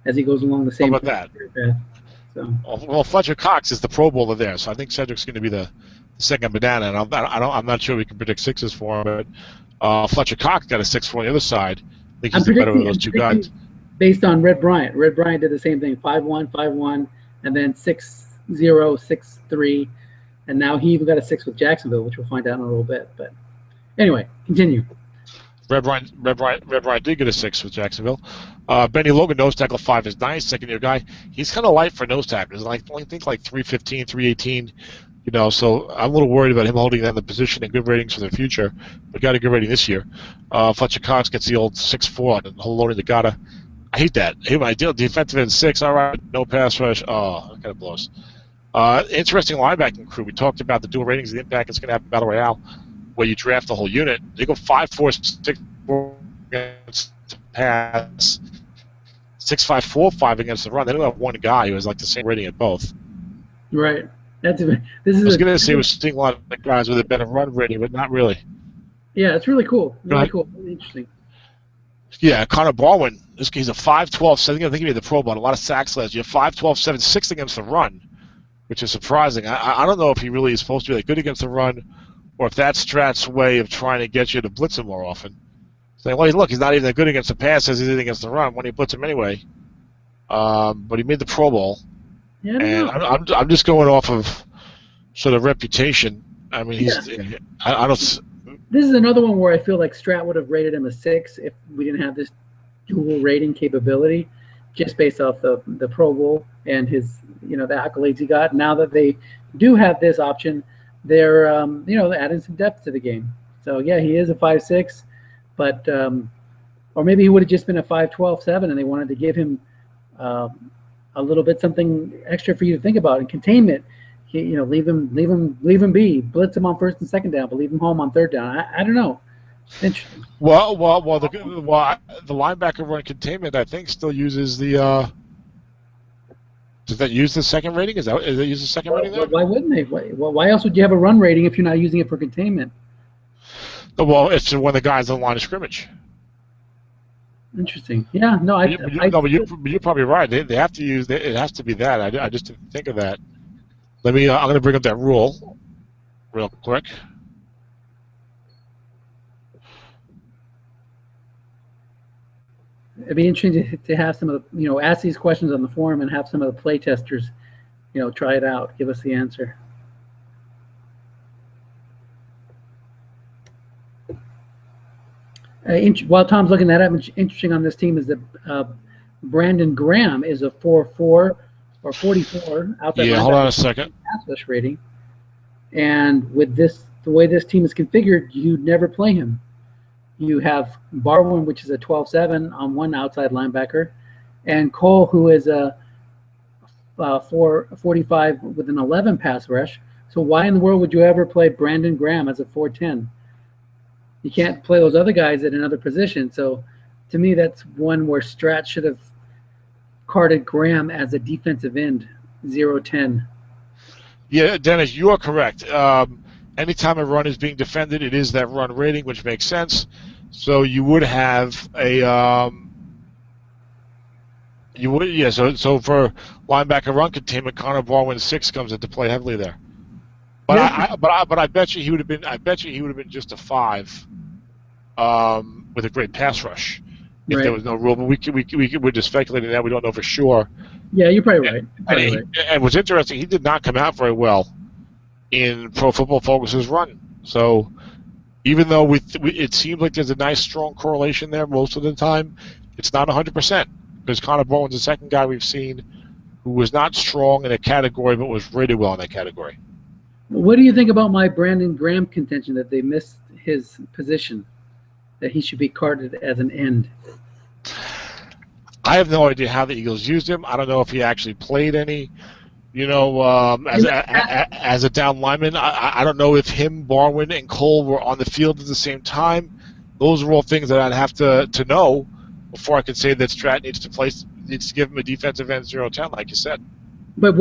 as he goes along the same. How about that? So. Well, Fletcher Cox is the Pro Bowler there, so I think Cedric's going to be the second banana, and I'm not sure we can predict 6s for him, but Fletcher Cox got a 6 on the other side. I think he's the better of those two guys. Based on Red Bryant. Red Bryant did the same thing, 5'1", 5'1", and then 6'0", 6'3", and now he even got a 6 with Jacksonville, which we'll find out in a little bit. But anyway, continue. Red Bryant did get a 6 with Jacksonville. Benny Logan, nose tackle, 5 is nice, second-year guy. He's kind of light for nose tackles. I think like 315, 318. So I'm a little worried about him holding down the position and good ratings for the future. But got a good rating this year. Fletcher Cox gets the old 6'4" and holding the Gata. I hate that. My deal defensive end 6. All right, no pass rush. Oh, that kind of blows. Interesting linebacking crew. We talked about the dual ratings, the impact it's going to have in Battle Royale, where you draft the whole unit. They go 5-4, 6-4 against the pass, 6-5, 4-5 against the run. They don't have one guy who has like the same rating at both. Right. I was going to say we're seeing a lot of guys with a better run rating, but not really. Yeah, it's really cool. Really cool. Really interesting. Yeah, Connor Baldwin. He's a 5'12", I think he made the Pro Bowl. A lot of sacks last year. 5'12", 7'6" against the run, which is surprising. I don't know if he really is supposed to be that good against the run, or if that's Strat's way of trying to get you to blitz him more often. Saying, well, look, he's not even that good against the pass as he did against the run when he blitz him anyway. But he made the Pro Bowl. Yeah, and I'm just going off of sort of reputation. I mean, I don't. This is another one where I feel like Strat would have rated him a 6 if we didn't have this dual rating capability, just based off the Pro Bowl and his the accolades he got. Now that they do have this option, they're adding some depth to the game. So yeah, he is a 5'6", but or maybe he would have just been a 5'12", 7, and they wanted to give him a little bit something extra for you to think about. And containment, leave him be, blitz him on first and second down, but leave him home on third down. I don't know. Interesting. Well, the linebacker run containment, I think, still uses the. Does that use the second rating? Is it use the second rating there? Why wouldn't they? Why else would you have a run rating if you're not using it for containment? Well, it's when the guy's on the line of scrimmage. Interesting. Yeah. No, You're probably right. They have to use it. Has to be that. I just didn't think of that. Let me. I'm going to bring up that rule real quick. It'd be interesting to have some of the, ask these questions on the forum and have some of the play testers, try it out, give us the answer. While Tom's looking that up, interesting on this team is that Brandon Graham is a 4.4 or 44 outside. Yeah, hold on a second. Pass rush rating, and with the way this team is configured, you never play him. You have Barwin, which is a 12.7 on one outside linebacker, and Cole, who is a 45 with an 11 pass rush. So why in the world would you ever play Brandon Graham as a 4.10? You can't play those other guys at another position. So to me, that's one where Strat should have carded Graham as a defensive end, 0.10. Yeah, Dennis, you are correct. Anytime a run is being defended, it is that run rating, which makes sense. So you would have a So for linebacker run containment, Connor Barwin 6 comes into play heavily there. But yeah. I bet you he would have been. I bet you he would have been just a 5, with a great pass rush if there was no rule. But we're just speculating that. We don't know for sure. Yeah, you're probably right. And what's interesting, he did not come out very well in Pro Football Focus's run. So even though it seems like there's a nice strong correlation there most of the time, it's not 100% because Connor Bowen's the second guy we've seen who was not strong in a category but was rated well in that category. What do you think about my Brandon Graham contention that they missed his position, that he should be carded as an end? I have no idea how the Eagles used him. I don't know if he actually played any, as a down lineman. I don't know if him, Barwin, and Cole were on the field at the same time. Those are all things that I'd have to know before I could say that Strat needs to give him a defensive end 0-10, like you said. But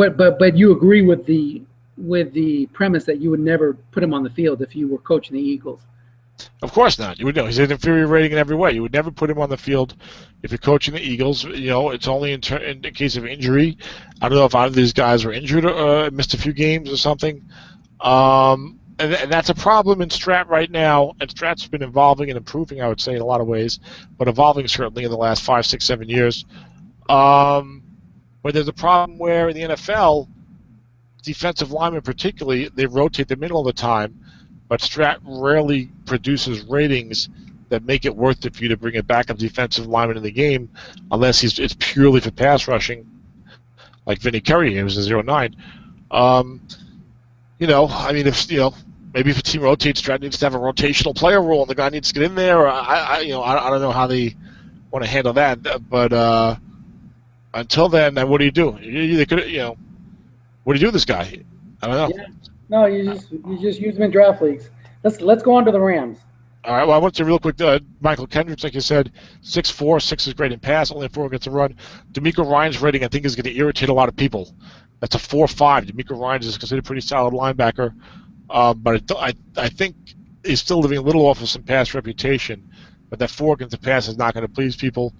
you agree with the premise that you would never put him on the field if you were coaching the Eagles? Of course not. You would know. He's an inferior rating in every way. You would never put him on the field if you're coaching the Eagles. It's only in case of injury. I don't know if either of these guys were injured or missed a few games or something. And that's a problem in Strat right now. And Strat's been evolving and improving, I would say, in a lot of ways, but evolving certainly in the last 5, 6, 7 years. But there's a problem where in the NFL, defensive linemen particularly, they rotate the middle of the time, but Strat rarely produces ratings that make it worth it for you to bring a backup defensive lineman in the game unless it's purely for pass rushing, like Vinny Curry, who was a 0.9. Maybe if a team rotates, Strat needs to have a rotational player rule, and the guy needs to get in there. Or I don't know how they want to handle that, but until then, what do you do? What do you do with this guy? I don't know. Yeah. No, you just use them in draft leagues. Let's go on to the Rams. All right. Well, I want to real quick. Michael Kendricks, like you said, 6'4", 6 is great in pass, only 4 against the run. D'Amico Ryan's rating, I think, is going to irritate a lot of people. That's a 4.5. D'Amico Ryan is considered a pretty solid linebacker, but I think he's still living a little off of some past reputation. But that 4 against the pass is not going to please people.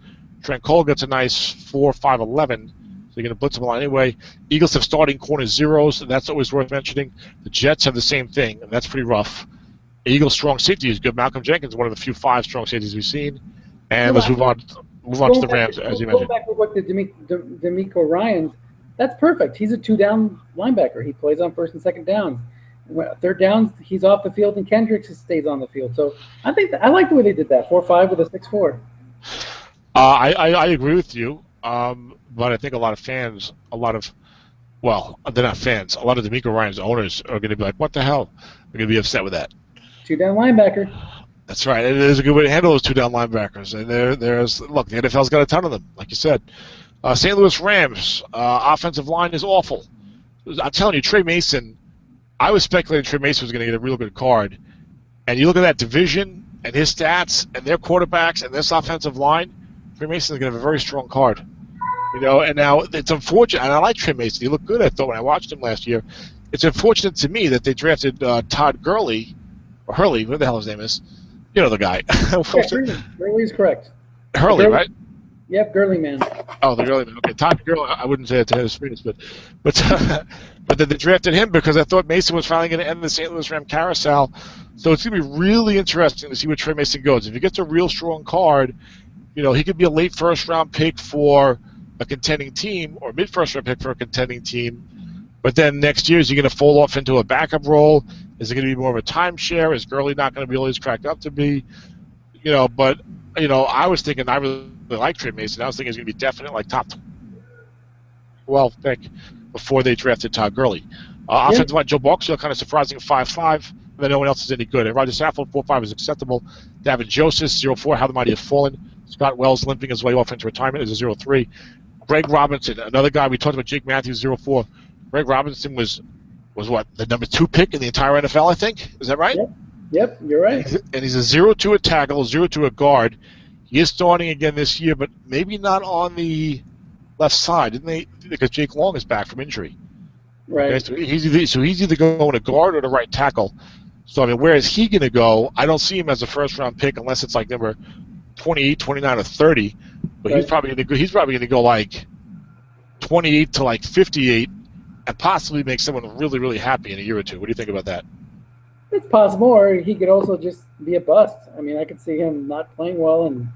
Trent Cole gets a nice 4, 5, 11. So you're going to blitz them a lot anyway. Eagles have starting corner zeros, and that's always worth mentioning. The Jets have the same thing, and that's pretty rough. Eagles' strong safety is good. Malcolm Jenkins, one of the few 5 strong safeties we've seen. And let's move on to the Rams, as you mentioned. Going back to what the D'Amico Ryans, that's perfect. He's a 2-down linebacker. He plays on first and second downs. Third downs, he's off the field, and Kendricks stays on the field. So I think I like the way they did that, 4.5 with a 6.4. I agree with you. But I think a lot of fans, they're not fans. A lot of D'Amico Ryan's owners are going to be like, what the hell? They're going to be upset with that. 2-down linebacker. That's right. And there's a good way to handle those 2-down linebackers. And look, the NFL's got a ton of them, like you said. St. Louis Rams, offensive line is awful. I'm telling you, Trey Mason, I was speculating Trey Mason was going to get a real good card. And you look at that division and his stats and their quarterbacks and this offensive line, Trey Mason's going to have a very strong card. And now it's unfortunate, and I like Trey Mason. He looked good, I thought, when I watched him last year. It's unfortunate to me that they drafted Todd Gurley, or Hurley, whatever the hell his name is. You know the guy. Gurley is correct. Hurley, right? Yep, Gurley man. Oh, the Gurley man. Okay, Todd Gurley. I wouldn't say it to his face, but but then they drafted him because I thought Mason was finally going to end the St. Louis Ram carousel. So it's going to be really interesting to see where Trey Mason goes. If he gets a real strong card, he could be a late first-round pick for a contending team or mid-first-round pick for a contending team. But then next year, is he going to fall off into a backup role? Is it going to be more of a timeshare? Is Gurley not going to be all he's cracked up to be? But I was thinking I really like Trey Mason. I was thinking he's going to be definite like top 12 pick before they drafted Todd Gurley. Offensive line, Joe Barksdale kind of surprising 5'5", and then no one else is any good. And Roger Saffold 4'5" is acceptable. David Joseph 0'4", how the mighty have fallen. Scott Wells limping his way off into retirement is a 0'3". Greg Robinson, another guy we talked about, Jake Matthews 0'4". Greg Robinson was what, the number 2 pick in the entire NFL, I think. Is that right? Yep, you're right. And he's a 0-2 at tackle, 0-2 at guard. He is starting again this year, but maybe not on the left side, didn't they? Because Jake Long is back from injury. Right. Okay, so he's either going to guard or to right tackle. So, where is he going to go? I don't see him as a first-round pick unless it's like number 28, 29, or 30. But he's probably going to go like 28 to like 58 and possibly make someone really, really happy in a year or two. What do you think about that? It's possible, or he could also just be a bust. I could see him not playing well and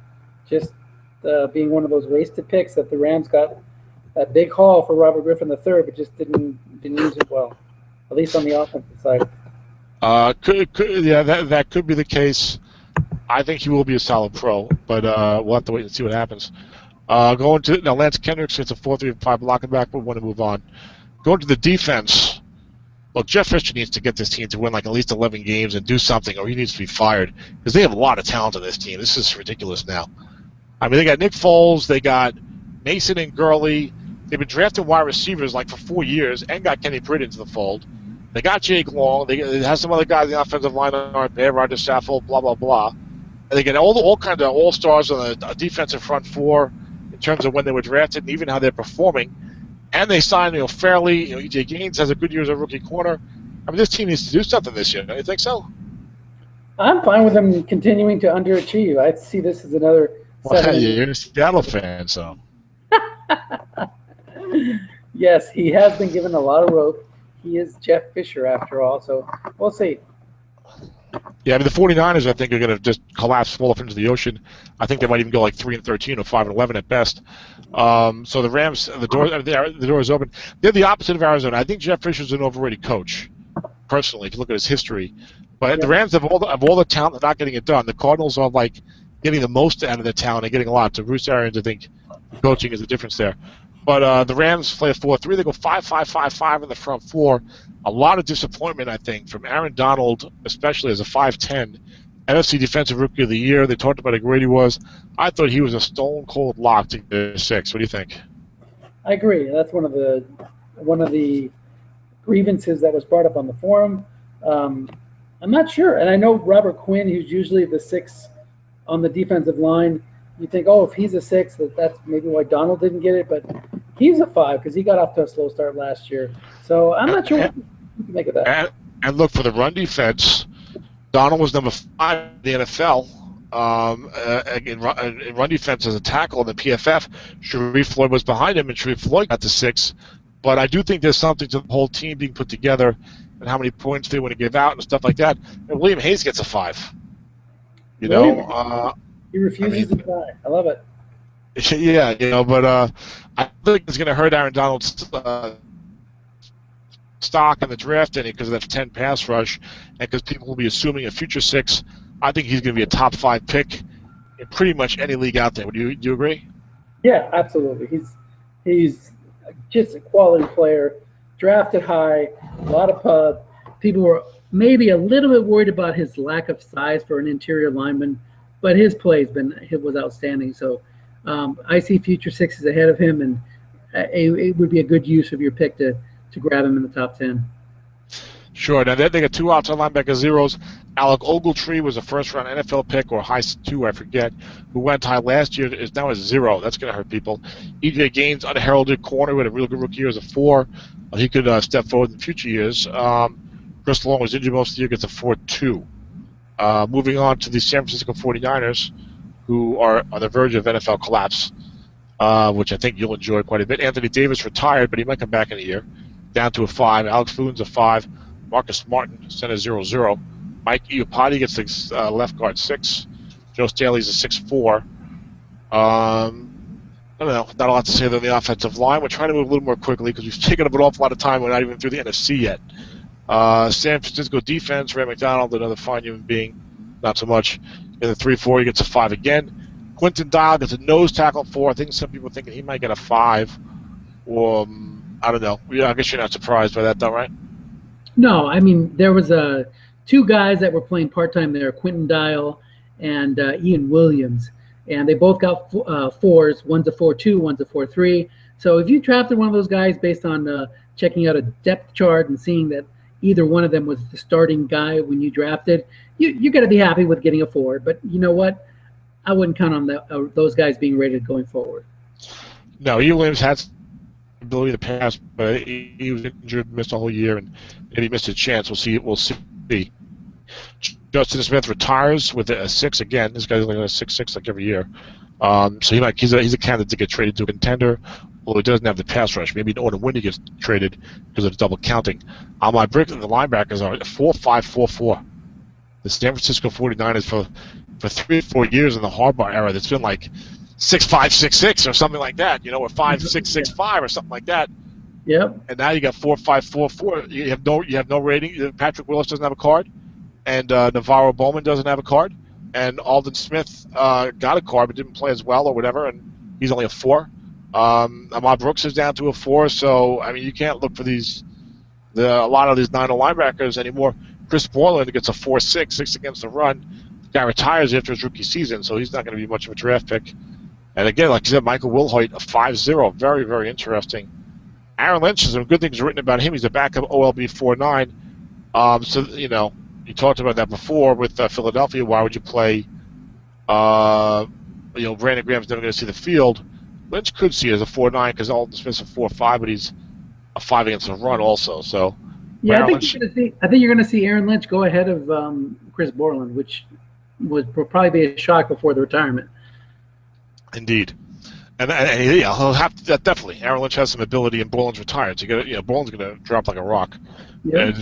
just being one of those wasted picks that the Rams got that big haul for Robert Griffin III, but just didn't use it well, at least on the offensive side. That could be the case. I think he will be a solid pro, but we'll have to wait and see what happens. Going to now, Lance Kendricks gets a 4-3-5 blocking back. We want to move on. Going to the defense. Look, Jeff Fisher needs to get this team to win like at least 11 games and do something, or he needs to be fired because they have a lot of talent on this team. This is ridiculous now. They got Nick Foles, they got Mason and Gurley. They've been drafting wide receivers like for 4 years and got Kenny Britt into the fold. They got Jake Long. They have some other guys in the offensive line that aren't there, Roger Saffold, blah, blah, blah. And they get all kinds of all-stars on the defensive front four in terms of when they were drafted and even how they're performing. And they signed, fairly. E.J. Gaines has a good year as a rookie corner. This team needs to do something this year. Don't you think so? I'm fine with them continuing to underachieve. I see this as another. Well, you're a Seattle fan, so. Yes, he has been given a lot of rope. He is Jeff Fisher, after all, so we'll see. Yeah, the 49ers, I think, are going to just collapse, fall off into the ocean. I think they might even go like 3-13 or 5-11 at best. So the Rams, the door is open. They're the opposite of Arizona. I think Jeff Fisher's an overrated coach, personally, if you look at his history. But the Rams have all the talent, they're not getting it done. The Cardinals are like getting the most out of their talent and getting a lot. So Bruce Arians, I think, coaching is the difference there. But the Rams play a 4-3. They go 5-5-5-5 in the front four. A lot of disappointment, I think, from Aaron Donald, especially as a 5'10", NFC Defensive Rookie of the Year. They talked about how great he was. I thought he was a stone-cold lock to get 6. What do you think? I agree. That's one of the grievances that was brought up on the forum. I'm not sure. And I know Robert Quinn, who's usually the 6 on the defensive line, you think, if he's a 6, that's maybe why Donald didn't get it. But he's a 5 because he got off to a slow start last year. So I'm not sure what you can make of that. And look, for the run defense, Donald was number 5 in the NFL in run defense as a tackle in the PFF. Sharif Floyd was behind him, and Sharif Floyd got to 6. But I do think there's something to the whole team being put together and how many points they want to give out and stuff like that. And William Hayes gets a 5. He refuses to die. I love it. Yeah, but I think it's going to hurt Aaron Donald's stock in the draft any because of that 10 pass rush and because people will be assuming a future 6. I think he's going to be a top 5 pick in pretty much any league out there. Do you agree? Yeah, absolutely. He's just a quality player, drafted high, a lot of people were maybe a little bit worried about his lack of size for an interior lineman, but his play was outstanding. So I see future 6s ahead of him, and it would be a good use of your pick to grab him in the top 10. Sure. Now they got 2 outside linebacker zeros. Alec Ogletree was a first-round NFL pick, or high 2, I forget, who went high last year, is now a 0. That's going to hurt people. E.J. Gaines, unheralded corner, with a real good rookie year as a 4. He could step forward in future years. Chris Long was injured most of the year, gets a 4-2. Moving on to the San Francisco 49ers. who are on the verge of NFL collapse, which I think you'll enjoy quite a bit. Anthony Davis retired, but he might come back in a year. Down to a 5. Alex Boone's a 5. Marcus Martin, center 0-0. Mike Iupati gets the left guard 6. Joe Staley's a 6-4. I don't know. Not a lot to say on the offensive line. We're trying to move a little more quickly because we've taken up an awful lot of time. We're not even through the NFC yet. San Francisco defense, Ray McDonald, another fine human being. Not so much. In the 3-4, he gets a 5 again. Quinton Dial gets a nose tackle 4. I think some people thinking he might get a 5. Or, I don't know. I guess you're not surprised by that, though, right? No, I mean, there was two guys that were playing part-time there, Quinton Dial and Ian Williams. And they both got 4s. One's a 4-2, one's a 4-3. So if you drafted one of those guys based on checking out a depth chart and seeing that either one of them was the starting guy when you drafted, you're going to be happy with getting a 4. But you know what? I wouldn't count on those guys being rated going forward. No, Ian Williams had ability to pass, but he was injured, missed a whole year, and maybe missed a chance. We'll see. Justin Smith retires with a 6 again. This guy's like a 6-6 like every year. So he's a candidate to get traded to a contender, although he doesn't have the pass rush. Maybe Norton Windy gets traded because of double counting. On my brick, the linebackers are 4-5-4-4. The San Francisco 49ers for 3 or 4 years in the Harbaugh era, that's been like 6-5, 6-6 or something like that, or 5-6-6-5 or something like that. Yep. And now you got 4-5-4-4. You have no rating. Patrick Willis doesn't have a card, and Navarro Bowman doesn't have a card, and Alden Smith got a card but didn't play as well or whatever, and he's only a 4. Ahmad Brooks is down to a 4. So I mean, you can't look for a lot of these 9 linebackers anymore. Chris Borland gets a 4-6, 6 against the run. The guy retires after his rookie season, so he's not going to be much of a draft pick. And again, like you said, Michael Wilhoit, a 5-0. Very, very interesting. Aaron Lynch, some good things written about him. He's a backup OLB 4-9. So, you talked about that before with Philadelphia. Why would you play, Brandon Graham's never going to see the field. Lynch could see it as a 4-9 because Alden Smith's a 4-5, but he's a 5 against the run also. So, yeah, I think you're going to see Aaron Lynch go ahead of Chris Borland, which will probably be a shock before the retirement. Indeed, and he'll have to, definitely. Aaron Lynch has some ability, and Borland's retired, so Borland's going to drop like a rock. Yeah. And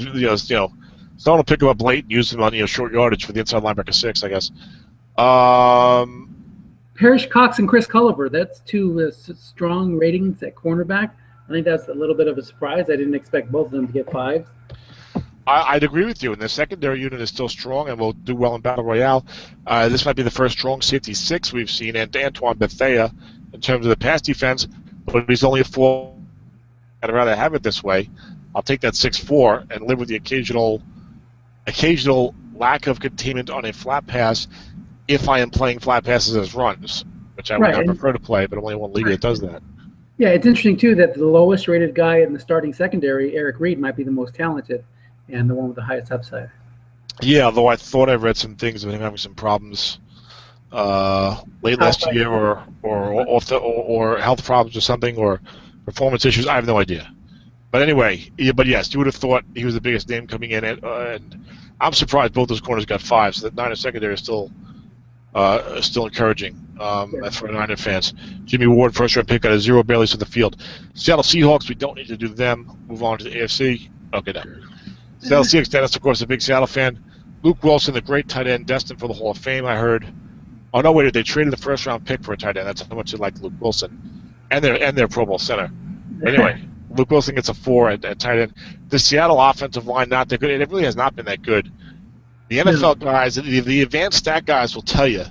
someone will pick him up late and use him on short yardage for the inside linebacker 6, I guess. Parrish Cox and Chris Culliver. That's 2 strong ratings at cornerback. I think that's a little bit of a surprise. I didn't expect both of them to get 5s. I'd agree with you. And the secondary unit is still strong and will do well in Battle Royale. This might be the first strong safety 6 we've seen, and Antoine Bethea in terms of the pass defense, but he's only a 4. I'd rather have it this way. I'll take that 6-4 and live with the occasional lack of containment on a flat pass if I am playing flat passes as runs, which I would not prefer to play, but only one league that does that. Yeah, it's interesting, too, that the lowest rated guy in the starting secondary, Eric Reed, might be the most talented and the one with the highest upside. Yeah, although I thought I read some things of him having some problems late last year or health problems or something or performance issues. I have no idea. But anyway, but yes, you would have thought he was the biggest name coming in, and I'm surprised both those corners got 5, so that Niner secondary is still encouraging for Niner fans. Jimmy Ward, first-round pick, got a 0 barely to the field. Seattle Seahawks, we don't need to do them. Move on to the AFC. Okay, no. Seattle Seahawks, Dennis, of course, a big Seattle fan. Luke Wilson, the great tight end, destined for the Hall of Fame, I heard. Oh, no, wait, they traded the first-round pick for a tight end. That's how much they like Luke Wilson. And their Pro Bowl center. Anyway, Luke Wilson gets a 4 at tight end. The Seattle offensive line, not that good. It really has not been that good. The NFL guys, the advanced stat guys will tell you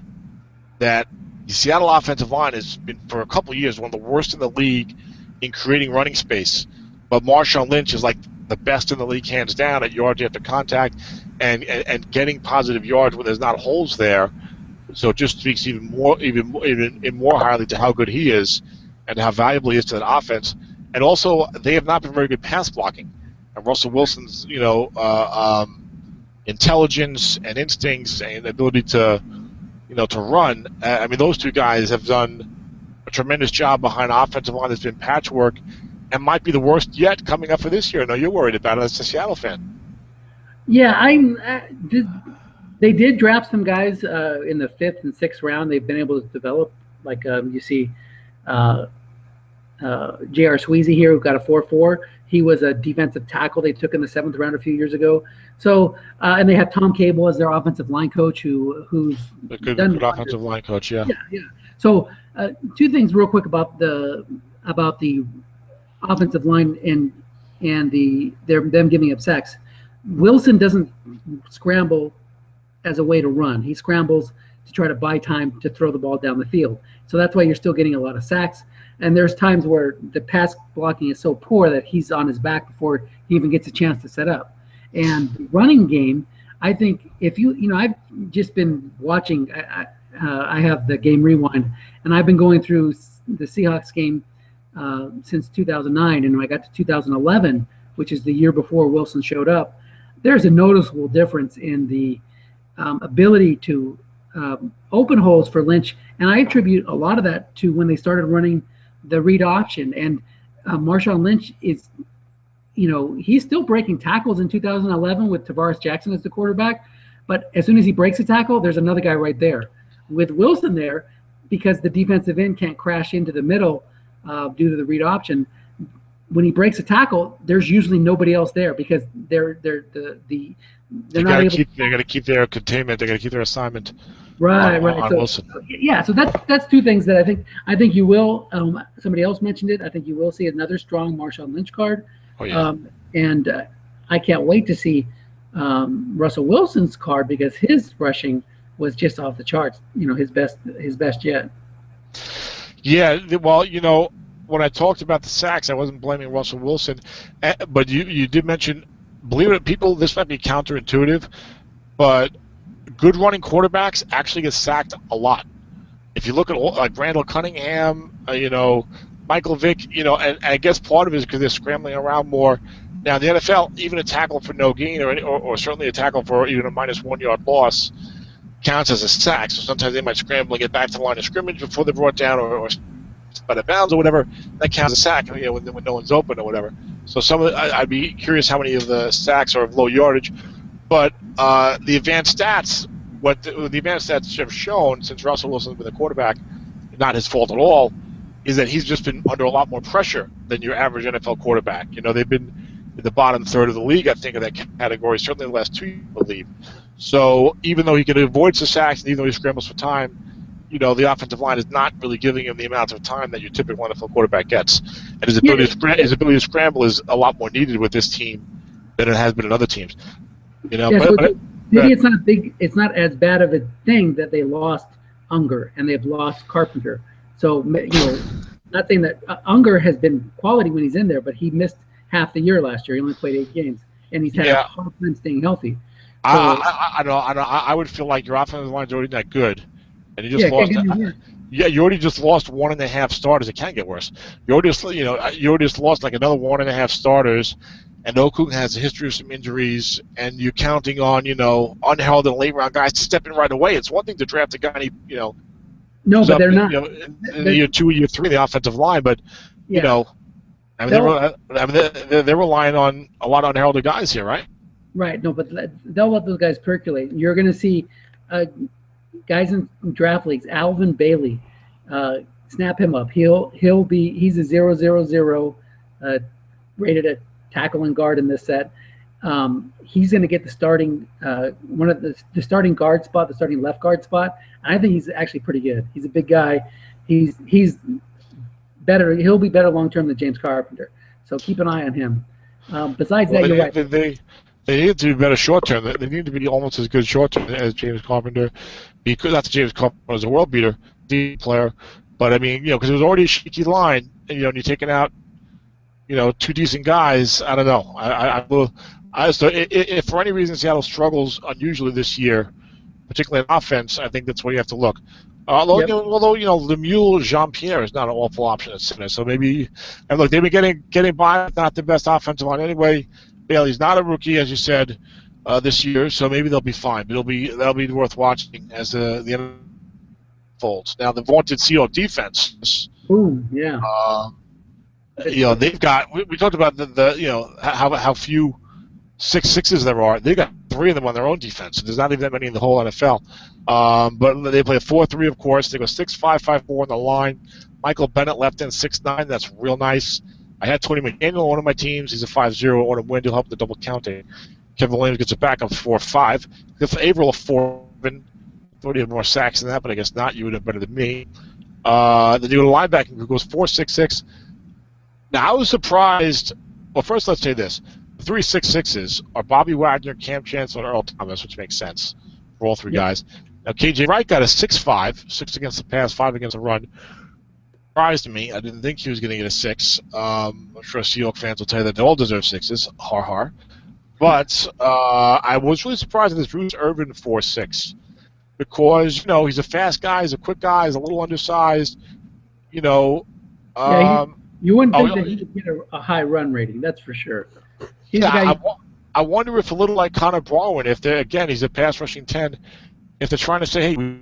that the Seattle offensive line has been, for a couple of years, one of the worst in the league in creating running space. But Marshawn Lynch is like the best in the league, hands down, at yards after contact and getting positive yards when there's not holes there. So it just speaks even more highly to how good he is and how valuable he is to that offense. And also, they have not been very good pass blocking. And Russell Wilson's, intelligence and instincts and ability to run. I mean, those 2 guys have done a tremendous job behind an offensive line that's been patchwork and might be the worst yet coming up for this year. I know you're worried about it as a Seattle fan. Yeah, the They did draft some guys in the 5th and 6th round. They've been able to develop, like you see J.R. Sweezy here, who got a 4.4. He was a defensive tackle they took in the 7th round a few years ago. So, and they have Tom Cable as their offensive line coach, who's a good offensive line coach. Yeah. Yeah. So, 2 things real quick about the offensive line and them giving up sacks. Wilson doesn't scramble as a way to run. He scrambles to try to buy time to throw the ball down the field. So that's why you're still getting a lot of sacks. And there's times where the pass blocking is so poor that he's on his back before he even gets a chance to set up. And the running game, I think if I've just been watching, I have the game rewind, and I've been going through the Seahawks game since 2009. And when I got to 2011, which is the year before Wilson showed up, there's a noticeable difference in the ability to open holes for Lynch. And I attribute a lot of that to when they started running the read option. And Marshawn Lynch is, he's still breaking tackles in 2011 with Tavares Jackson as the quarterback. But as soon as he breaks a tackle, there's another guy right there. With Wilson there, because the defensive end can't crash into the middle due to the read option, when he breaks a tackle, there's usually nobody else there because they're not able. They're going to keep their containment. They're going to keep their assignment. Right. On Wilson. Yeah. So that's 2 things that I think you will. Somebody else mentioned it. I think you will see another strong Marshawn Lynch card. Oh yeah. And I can't wait to see Russell Wilson's card because his rushing was just off the charts. His best yet. Yeah. Well, when I talked about the sacks, I wasn't blaming Russell Wilson, but you did mention, believe it, people, this might be counterintuitive, but good running quarterbacks actually get sacked a lot. If you look at like Randall Cunningham, Michael Vick, and I guess part of it is because they're scrambling around more. Now, in the NFL, even a tackle for no gain or certainly a tackle for even a -1 yard loss counts as a sack. So sometimes they might scramble and get back to the line of scrimmage before they're brought down or out of bounds or whatever. That counts as a sack, when no one's open or whatever. So I'd be curious how many of the sacks are of low yardage. But the advanced stats, what the advanced stats have shown since Russell Wilson's been the quarterback, not his fault at all, is that he's just been under a lot more pressure than your average NFL quarterback. They've been in the bottom third of the league, I think, of that category, certainly the last 2 years, I believe. So even though he can avoid some sacks and even though he scrambles for time, the offensive line is not really giving him the amount of time that your typical NFL quarterback gets. And his ability to scramble is a lot more needed with this team than it has been in other teams. Maybe it's not as bad of a thing that they lost Unger and they've lost Carpenter. So, not saying that Unger has been quality when he's in there, but he missed half the year last year. He only played 8 games, and he's had a hard time staying healthy. So, I would feel like your offensive line is already that good, and you just lost. You already just lost 1.5 starters. It can get worse. You already just lost like another 1.5 starters, and Cooke has a history of some injuries, and you're counting on unheralded and late round guys to step in right away. It's one thing to draft a guy, No, but they're not. In year 2, year 3, the offensive line, but they're relying on a lot of unheralded guys here, right? Right. No, but they'll let those guys percolate. You're going to see guys in draft leagues. Alvin Bailey, snap him up. He's a 0-0-0 rated at tackle and guard in this set. He's going to get the starting one of the starting guard spot, the starting left guard spot. And I think he's actually pretty good. He's a big guy. He's better. He'll be better long term than James Carpenter. So keep an eye on him. Besides that, you're right. They need to be better short term. They need to be almost as good short term as James Carpenter, because that's James Carpenter was a world beater, deep player. But I mean, because it was already a shaky line, and you're taking out, 2 decent guys. I don't know. So if for any reason Seattle struggles unusually this year, particularly in offense, I think that's where you have to look. Although Lemuel Jean-Pierre is not an awful option at center, so maybe. And look, they've been getting by, not the best offensive line anyway. Bailey's not a rookie, as you said, this year, so maybe they'll be fine. But that'll be worth watching as the end folds. Now the vaunted Seahawks defense. Ooh, yeah. They've got. We talked about how few 6'6" there are. They got 3 of them on their own defense. There's not even that many in the whole NFL. But they play a 4-3, of course. They go 6-5-5-4 on the line. Michael Bennett left end 6-9. That's real nice. I had Tony McDaniel on one of my teams. He's a 5-0. I want to win to help the double counting. Kevin Williams gets a backup 4-5. Gets Averill a 4. Thought he had more sacks than that, but I guess not. You would have better than me. Then you go to linebacking, who goes 4-6-6. Now, I was surprised. Well, first, let's say this. The 3 6-6s are Bobby Wagner, Cam Chancellor, and Earl Thomas, which makes sense for all 3 guys. Now, KJ Wright got a 6-5, 6 against the pass, 5 against the run. Surprised me. I didn't think he was going to get a 6. I'm sure Seahawks fans will tell you that they all deserve 6s. Har har. But I was really surprised at this Bruce Irvin 4-6 because, he's a fast guy, he's a quick guy, he's a little undersized, you wouldn't think that he would get a high run rating, that's for sure. I wonder if a little like Connor Barwin, if they're, again, he's a pass rushing 10, if they're trying to say, hey, we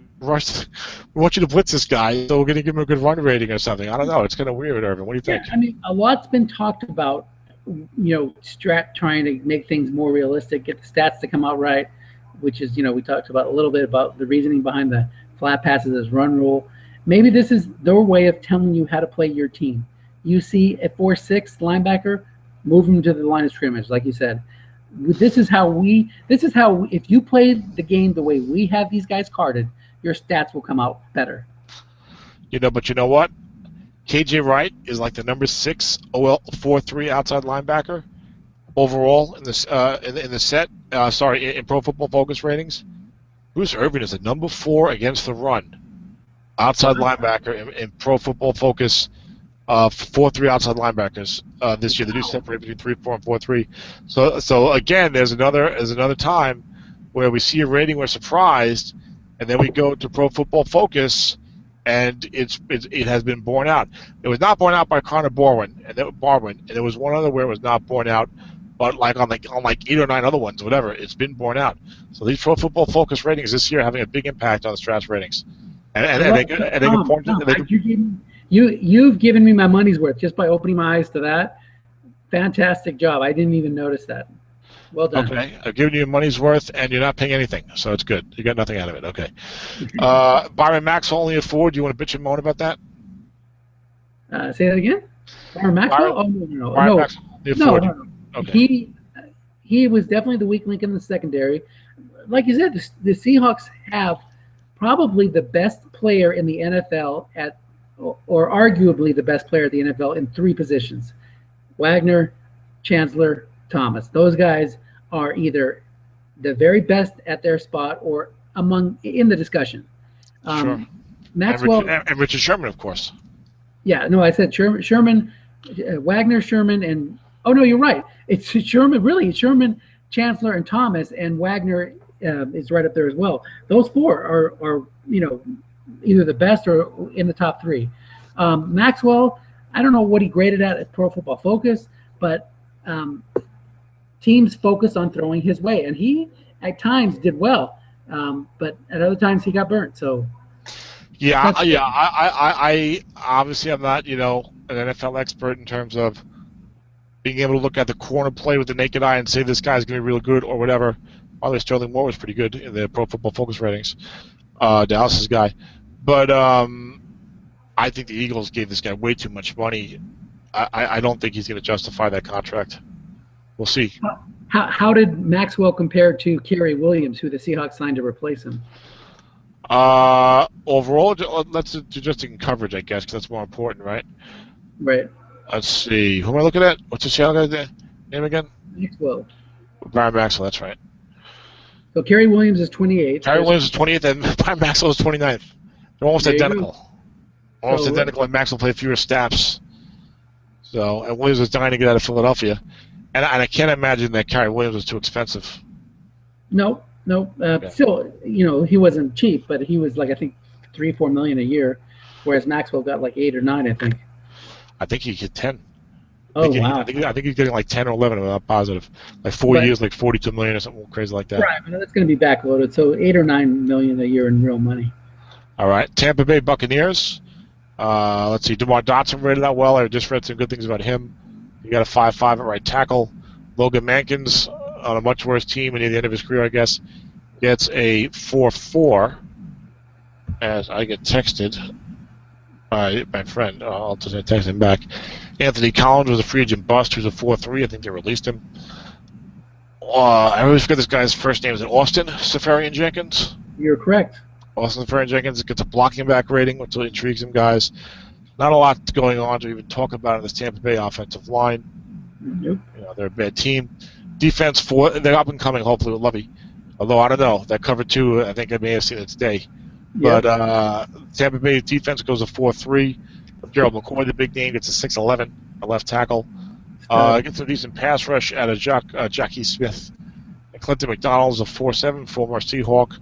want you to blitz this guy, so we're going to give him a good run rating or something. I don't know. It's kind of weird, Irvin. What do you think? I mean, a lot's been talked about, Strat trying to make things more realistic, get the stats to come out right, which is, we talked about a little bit about the reasoning behind the flat passes as run rule. Maybe this is their way of telling you how to play your team. You see a 4-6 linebacker, move him to the line of scrimmage, like you said. This is how if you play the game the way we have these guys carded, your stats will come out better. But you know what? KJ Wright is like the number 6 4-3 outside linebacker overall in this in the set. In Pro Football Focus ratings. Bruce Irvin is a number 4 against the run outside linebacker in Pro Football Focus. 4-3 outside linebackers this year. They do separate between 3-4 and 4-3. So again, there's another time where we see a rating, we're surprised, and then we go to Pro Football Focus, and it has been borne out. It was not borne out by Connor Barwin, and there was one other where it was not borne out, but on 8 or 9 other ones, whatever, it's been borne out. So these Pro Football Focus ratings this year are having a big impact on the Strat ratings, You've given me my money's worth just by opening my eyes to that. Fantastic job. I didn't even notice that. Well done. Okay. I've given you your money's worth, and you're not paying anything, so it's good. You got nothing out of it. Okay. Byron Maxwell only a 4. Do you want to bitch and moan about that? Say that again? Byron Maxwell? No. Okay. He was definitely the weak link in the secondary. Like you said, the Seahawks have probably the best player in the NFL or arguably the best player at the NFL in 3 positions: Wagner, Chancellor, Thomas. Those guys are either the very best at their spot or in the discussion. Sure. Maxwell and Richard Sherman, of course. Yeah, no, I said Sherman, Wagner, Sherman, and no, you're right. It's Sherman. Really, it's Sherman, Chancellor, and Thomas, and Wagner is right up there as well. Those 4 are either the best or in the top 3. Maxwell, I don't know what he graded at Pro Football Focus, but teams focus on throwing his way, and he at times did well, but at other times he got burnt. So I obviously I'm not an NFL expert in terms of being able to look at the corner play with the naked eye and say this guy's going to be real good or whatever. By the way, Sterling Moore was pretty good in the Pro Football Focus ratings. Dallas's guy. But I think the Eagles gave this guy way too much money. I don't think he's going to justify that contract. We'll see. How did Maxwell compare to Kerry Williams, who the Seahawks signed to replace him? Overall, let's do just in coverage, I guess, because that's more important, right? Right. Let's see. Who am I looking at? What's the Seattle guy's name again? Maxwell. Byron Maxwell, that's right. So Kerry Williams is 28. Kerry Williams is 28th, and Byron Maxwell is 29th. They're almost identical. Almost identical, and Maxwell played fewer snaps. So, and Williams was dying to get out of Philadelphia. And I can't imagine that Kerry Williams was too expensive. No. Okay. Still, he wasn't cheap, but he was like, I think, $3-4 million a year, whereas Maxwell got like 8 or 9, I think. I think he get 10. Oh, wow. I think he's getting like 10 or 11, I'm not positive. Like 4 years, like $42 million or something crazy like that. Right, that's going to be backloaded, so 8 or 9 million a year in real money. All right, Tampa Bay Buccaneers. Let's see, DeMar Dotson rated out well. I just read some good things about him. You got a 5-5 at right tackle. Logan Mankins on a much worse team and near the end of his career, I guess, gets a 4.4. As I get texted by my friend, I'll just text him back. Anthony Collins was a free agent bust, who's a 4.3. I think they released him. I always forget this guy's first name. Is it Austin Safarian Jenkins? You're correct. Austin Safarian Jenkins gets a blocking back rating, which intrigues him, guys. Not a lot going on to even talk about in this Tampa Bay offensive line. Nope. You know, they're a bad team. Defense, they're up and coming, hopefully, with Lovey. Although, I don't know. That cover 2, I think I may have seen it today. But Tampa Bay defense goes a 4.3. Gerald McCoy, the big name, gets a 6.11, a left tackle. Gets a decent pass rush out of Jackie Smith. And Clinton McDonald's a 4.7, former Seahawk.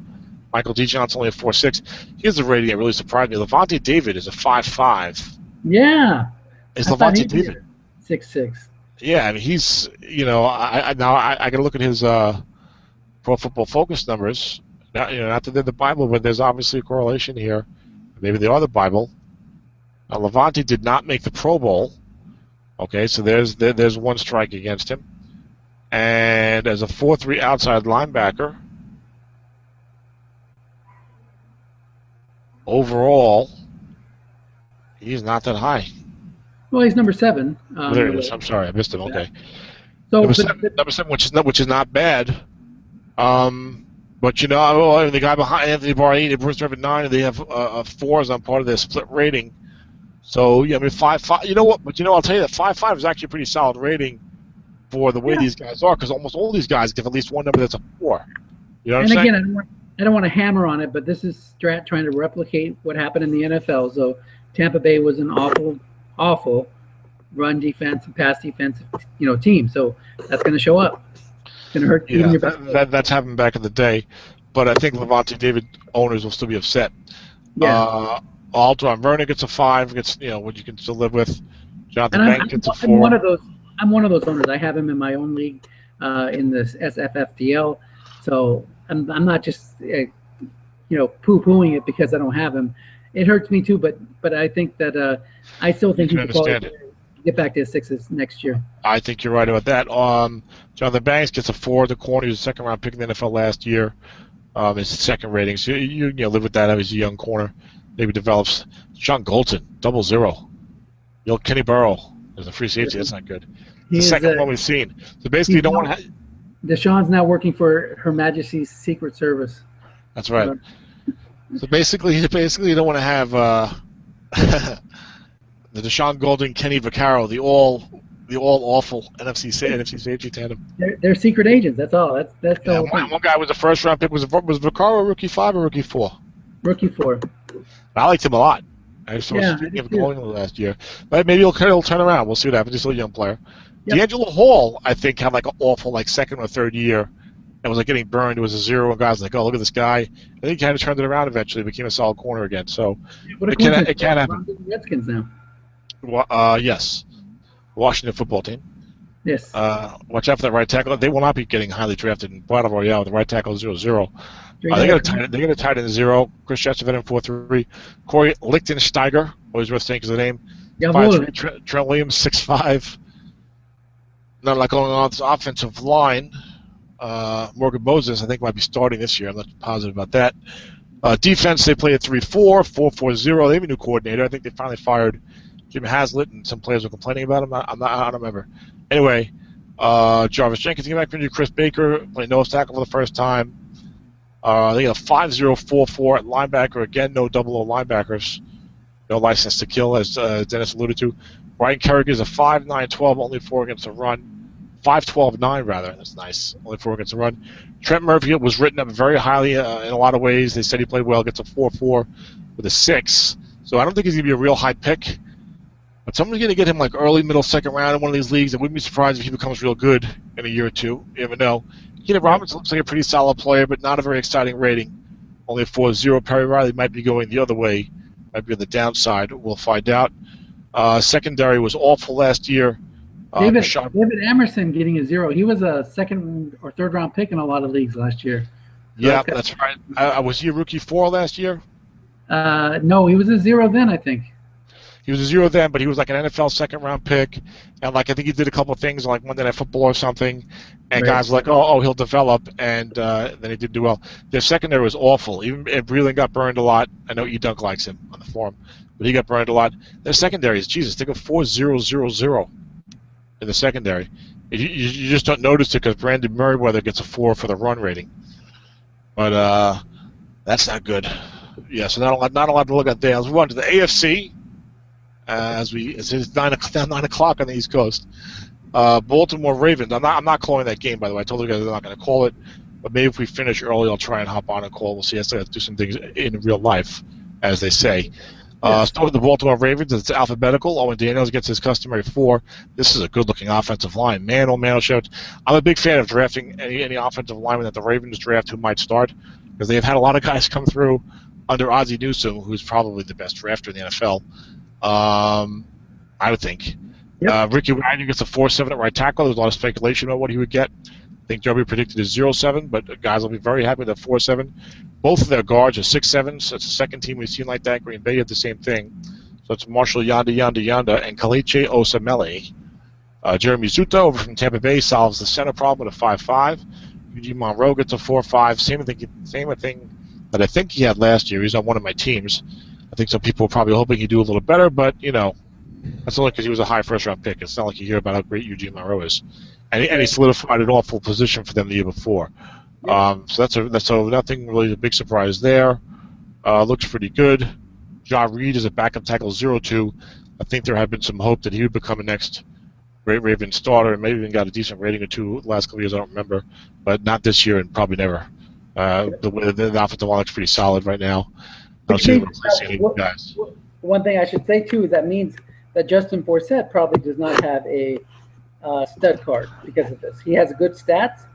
Michael D. Johnson only a 4.6. Here's the rating that really surprised me. Levante David is a 5.5. Yeah. Is Levante David 6.6? Yeah, I mean, he's, you know, I got to look at his Pro Football Focus numbers. Not, you know, not that they're the Bible, but there's obviously a correlation here. Maybe they are the Bible. Levante did not make the Pro Bowl. Okay, so there's one strike against him. And as a 4.3 outside linebacker, overall, he's not that high. Well, he's number 7. There it is. I'm sorry, I missed him. Okay, so number seven, which is not bad. But you know, the guy behind Anthony Barr 8, and Bruce Trevor 9, and they have 4s on part of their split rating. So yeah, I mean 5.5. You know what? But you know, I'll tell you that 5.5 is actually a pretty solid rating for the way these guys are, because almost all these guys give at least one number that's a 4. You know what I'm saying? And again, I don't want to hammer on it, but this is Strat trying to replicate what happened in the NFL. So Tampa Bay was an awful run defense and pass defense, team. So that's going to show up. It's going to hurt even your best. That's happened back in the day, but I think Levante David owners will still be upset. Yeah. Aldron Vernon gets a 5. Gets what you can still live with. Jonathan Banks gets a 4. I'm one of those owners. I have him in my own league, in this SFFDL. So I'm not just poo-pooing it because I don't have him. It hurts me too, but I think that I still think he can get back to his 6s next year. I think you're right about that. Jonathan Banks gets a 4. The corner, he was a second-round pick in the NFL last year. His second rating. So you live with that. He's a young corner. Maybe develops. Sean Golton, 0. Kenny Burrow as a free safety. That's not good. The second one we've seen. So basically, you don't want to. Deshaun's now working for Her Majesty's Secret Service. That's right. So basically, you don't want to have the Deshaun Golden, Kenny Vaccaro, the all awful NFC safety tandem. They're secret agents. That's all. That's the whole thing. One guy was a first round pick. Was Vaccaro rookie 5 or rookie 4? Rookie 4. I liked him a lot. I saw speaking of going last year, but maybe he'll turn around. We'll see what happens. He's still a young player. Yep. D'Angelo Hall, I think, had like an awful second or third year, and was getting burned. It was a 0, and guys were like, oh, look at this guy. I think he kind of turned it around eventually, became a solid corner again. So it can happen. Redskins now. Yes, Washington football team. Yes. Watch out for that right tackle. They will not be getting highly drafted in Battle Royale. The right tackle is 0-0. They got a tight end 0. Chris Chesterfield 4.3. Corey Lichtensteiger, always worth saying because of the name. 5.3. Trent Williams 6.5. Not a lot going on with this offensive line. Morgan Moses, I think, might be starting this year. I'm not positive about that. Defense, they play at 3-4, 4-4-0. They have a new coordinator. I think they finally fired Jim Haslett, and some players were complaining about him. I don't remember. Anyway, Jarvis Jenkins came back from you. Chris Baker playing nose tackle for the first time. They got a 5-0-4-4 at linebacker. Again, no 0 linebackers. No license to kill, as Dennis alluded to. Ryan Kerrigan is a 5-9-12, only 4 against the run. 5-12-9, rather. That's nice. Only 4 against the run. Trent Murphy was written up very highly in a lot of ways. They said he played well. Gets a 4-4 with a 6. So I don't think he's going to be a real high pick. But someone's going to get him early, middle, second round in one of these leagues. I wouldn't be surprised if he becomes real good in a year or two. You never know. Keenan Robinson looks like a pretty solid player, but not a very exciting rating. Only a 4.0. Perry Riley might be going the other way. Might be on the downside. We'll find out. Secondary was awful last year. David Emerson getting a 0. He was a second or third round pick in a lot of leagues last year. So yeah, that's right. Was he a rookie 4 last year? No, he was a 0 then, I think. He was a zero then, but he was like an NFL second-round pick, and like I think he did a couple of things like Monday Night Football or something, and guys were like, oh, he'll develop, and then he didn't do well. Their secondary was awful. Even Breland got burned a lot. I know E-Dunk likes him on the forum, but he got burned a lot. Their secondary is, Jesus, they go 4-0-0-0 in the secondary. You just don't notice it because Brandon Merriweather gets a 4 for the run rating, but that's not good. Yeah, so not a lot to look at there. Let's move on to the AFC. It's 9 o'clock on the East Coast. Baltimore Ravens. I'm not calling that game, by the way. I told you guys I'm not going to call it, but maybe if we finish early, I'll try and hop on and call. We'll see. I still have to do some things in real life, as they say. Start with the Baltimore Ravens. It's alphabetical. Owen Daniels gets his customary 4. This is a good-looking offensive line. Man, oh man, oh shit. I'm a big fan of drafting any offensive lineman that the Ravens draft who might start, because they have had a lot of guys come through under Ozzie Newsome, who's probably the best drafter in the NFL. I would think. Yep. Ricky Wagner gets a 4.7 at right tackle. There's a lot of speculation about what he would get. I think Joby predicted a 0.7, but guys will be very happy with that 4.7. Both of their guards are 6'7", so it's the second team we've seen like that. Green Bay did the same thing. So it's Marshall Yanda, and Kalichi Osamele. Jeremy Zuto over from Tampa Bay solves the center problem with a 5.5. Eugene Monroe gets a 4.5. Same thing that I think he had last year. He's on one of my teams. I think some people are probably hoping he'd do a little better, but, that's only because he was a high first-round pick. It's not like you hear about how great Eugene Monroe is. And he solidified an awful position for them the year before. So that's nothing really a big surprise there. Looks pretty good. Ja Reed is a backup tackle 0.2. I think there had been some hope that he would become a next great Ravens starter, and maybe even got a decent rating or two the last couple of years, I don't remember. But not this year and probably never. The way the offensive line looks pretty solid right now. I don't see them replacing any guys. One thing I should say, too, is that means that Justin Forsett probably does not have a stud card because of this. He has good stats,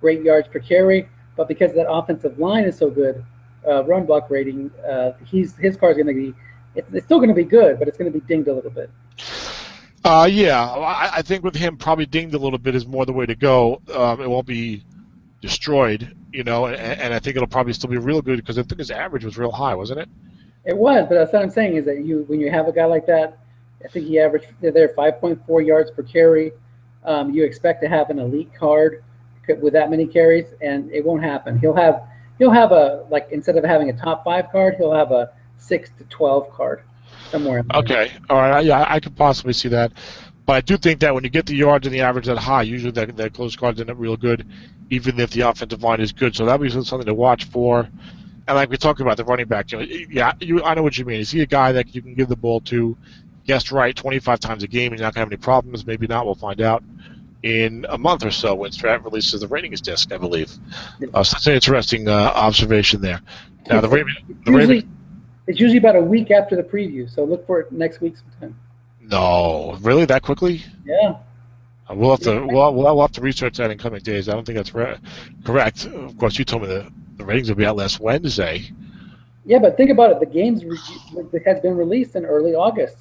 great yards per carry, but because that offensive line is so good, run block rating, his card is going to be it's still going to be good, but it's going to be dinged a little bit. I think with him probably dinged a little bit is more the way to go. It won't be destroyed, and I think it'll probably still be real good because I think his average was real high, wasn't it? It was, but that's what I'm saying is that when you have a guy like that, I think he averaged there 5.4 yards per carry. You expect to have an elite card with that many carries, and it won't happen. He'll have a, like, instead of having a top 5 card, he'll have a 6 to 12 card somewhere in there. Okay, all right, yeah, I could possibly see that. But I do think that when you get the yards and the average that high, usually that close cards end up real good, even if the offensive line is good. So that'll be something to watch for. And like we talked about the running back, I know what you mean. Is he a guy that you can give the ball to, guessed right 25 times a game, and you're not going to have any problems? Maybe not. We'll find out in a month or so when Strat releases the ratings disc, I believe. So that's an interesting observation there. Now it's usually about a week after the preview, so look for it next week sometime. No, really, that quickly? Yeah. We'll have to research that in coming days. I don't think that's correct. Of course, you told me the ratings will be out last Wednesday. Yeah, but think about it. The games has been released in early August.